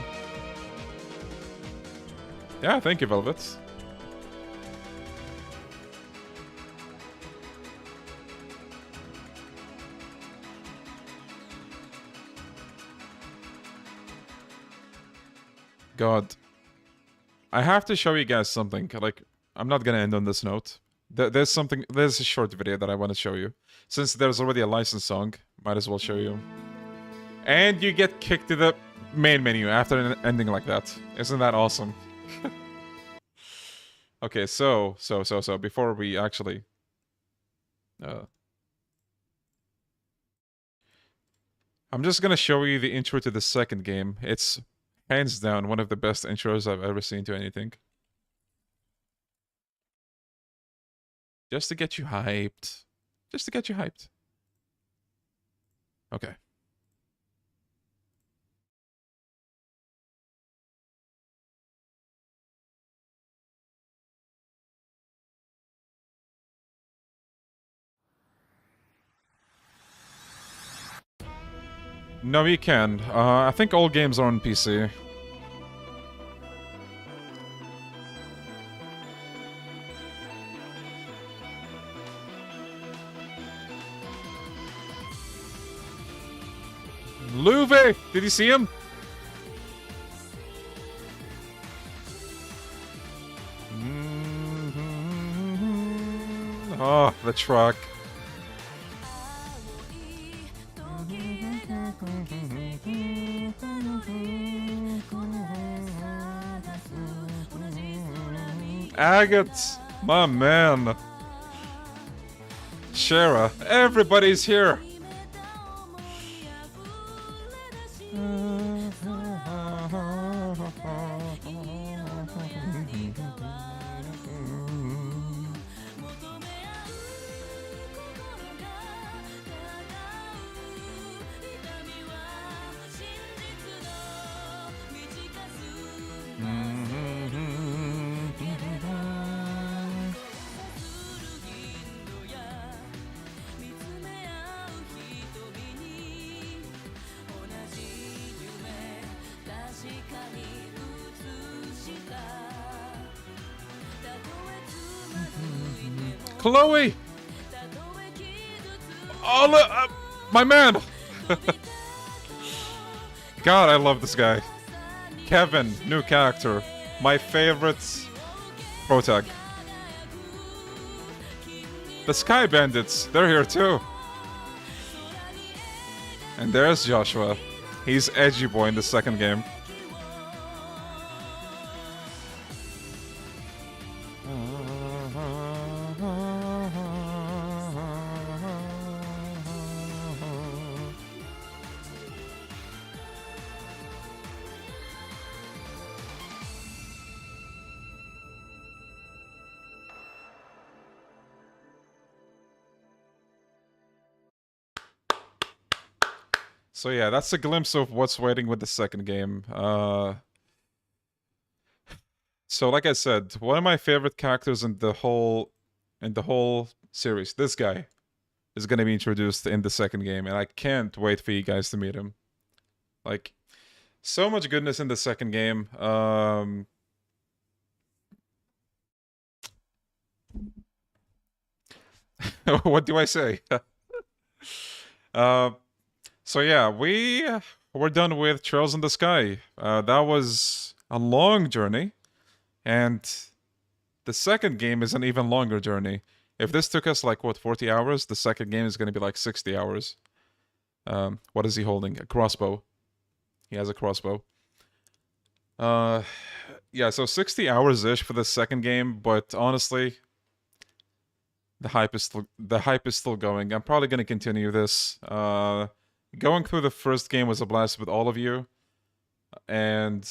Yeah, thank you, Velvet. God. I have to show you guys something. Like, I'm not gonna end on this note. There's a short video that I want to show you. Since there's already a licensed song, might as well show you. And you get kicked to the main menu after an ending like that. Isn't that awesome? Okay, so, before we actually... I'm just gonna show you the intro to the second game. It's hands down one of the best intros I've ever seen to anything. Just to get you hyped. Just to get you hyped. Okay. No, you can. I think all games are on PC. Luve! Did you see him? Oh, the truck. Agate, my man. Shara, everybody's here. Chloe! Oh, my man! God, I love this guy. Kevin, new character. My favorite protag. The Sky Bandits, they're here too. And there's Joshua. He's edgy boy in the second game. So yeah, that's a glimpse of what's waiting with the second game. So like I said, one of my favorite characters in the whole series, this guy, is gonna be introduced in the second game, and I can't wait for you guys to meet him. Like, so much goodness in the second game. What do I say? So yeah, we're done with Trails in the Sky. That was a long journey, and the second game is an even longer journey. If this took us like what 40 hours, the second game is going to be like 60 hours. What is he holding? A crossbow. He has a crossbow. Yeah, so 60 hours ish for the second game, but honestly, the hype is still going. I'm probably going to continue this. Going through the first game was a blast with all of you, and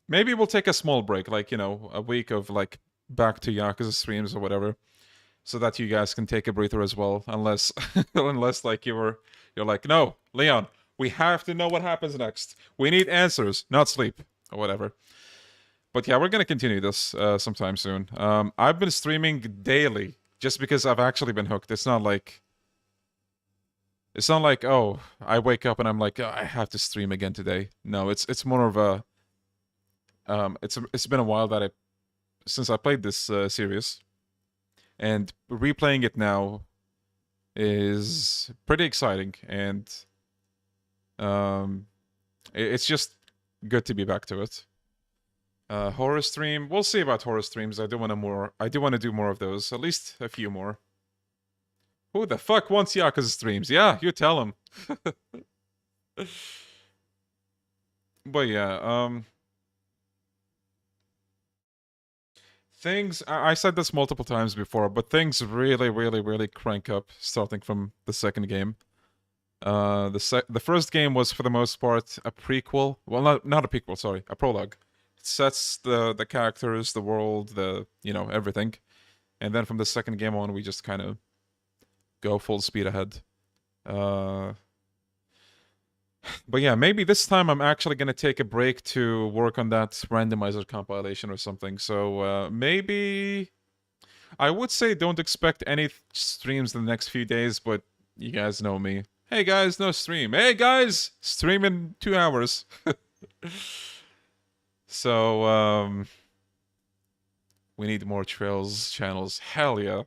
maybe we'll take a small break, like, you know, a week of like back to Yakuza streams or whatever, so that you guys can take a breather as well. Unless, unless like you're like, no, Leon, we have to know what happens next. We need answers, not sleep or whatever. But yeah, we're gonna continue this sometime soon. I've been streaming daily just because I've actually been hooked. It's not like, oh, I wake up and I'm like, oh, I have to stream again today. No, it's more of a it's been a while that since I played this series, and replaying it now is pretty exciting, and it's just good to be back to it. Horror stream, we'll see about horror streams. I do want to do more of those, at least a few more. Who the fuck wants Yakuza streams? Yeah, you tell him. But yeah, things, I said this multiple times before, but things really crank up starting from the second game. The first game was for the most part a prequel. Well, not a prequel, sorry, a prologue. It sets the characters, the world, you know, everything. And then from the second game on, we just kind of go full speed ahead. But yeah, maybe this time I'm actually gonna take a break to work on that randomizer compilation or something. So maybe I would say don't expect any streams the next few days, but you guys know me. Hey guys, no stream. Hey guys, stream in 2 hours. So we need more Trails channels. Hell yeah.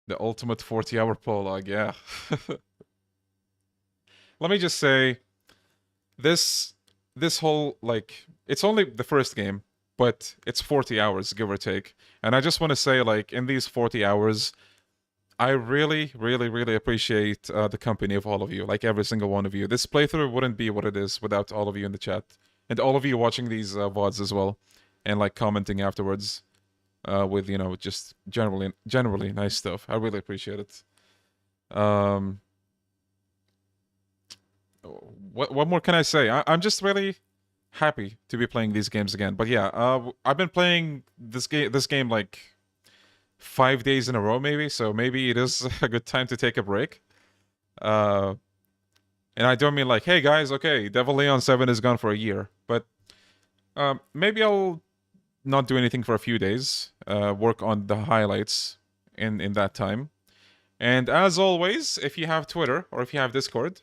The ultimate 40-hour prologue, yeah. Let me just say, this whole, like, it's only the first game, but it's 40 hours, give or take. And I just want to say, like, in these 40 hours, I really appreciate the company of all of you, like every single one of you. This playthrough wouldn't be what it is without all of you in the chat. And all of you watching these VODs as well, and, like, commenting afterwards. With, you know, just generally nice stuff. I really appreciate it. What more can I say? I'm just really happy to be playing these games again. But yeah, I've been playing this game like 5 days in a row, maybe. So maybe it is a good time to take a break. And I don't mean like, hey guys, okay, Devil Leon 7 is gone for a year, but maybe I'll not do anything for a few days, work on the highlights in that time. And as always, if you have Twitter or if you have Discord,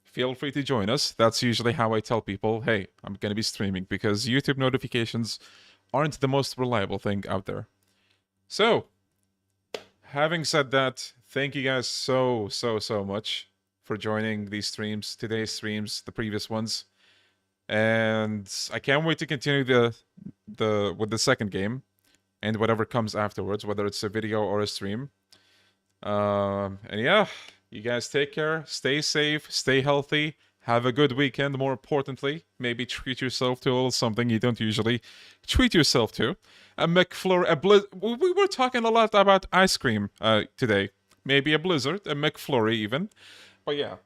feel free to join us. That's usually how I tell people, hey, I'm going to be streaming, because YouTube notifications aren't the most reliable thing out there. So, having said that, thank you guys so much for joining these streams, today's streams, the previous ones. And I can't wait to continue with the second game and whatever comes afterwards, whether it's a video or a stream. And yeah, you guys take care, stay safe, stay healthy, have a good weekend. More importantly, maybe treat yourself to a little something you don't usually treat yourself to. A McFlurry, we were talking a lot about ice cream today. Maybe a Blizzard, a McFlurry even. But yeah.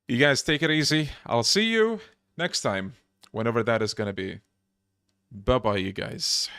You guys take it easy. I'll see you next time, whenever that is gonna be. Bye-bye, you guys.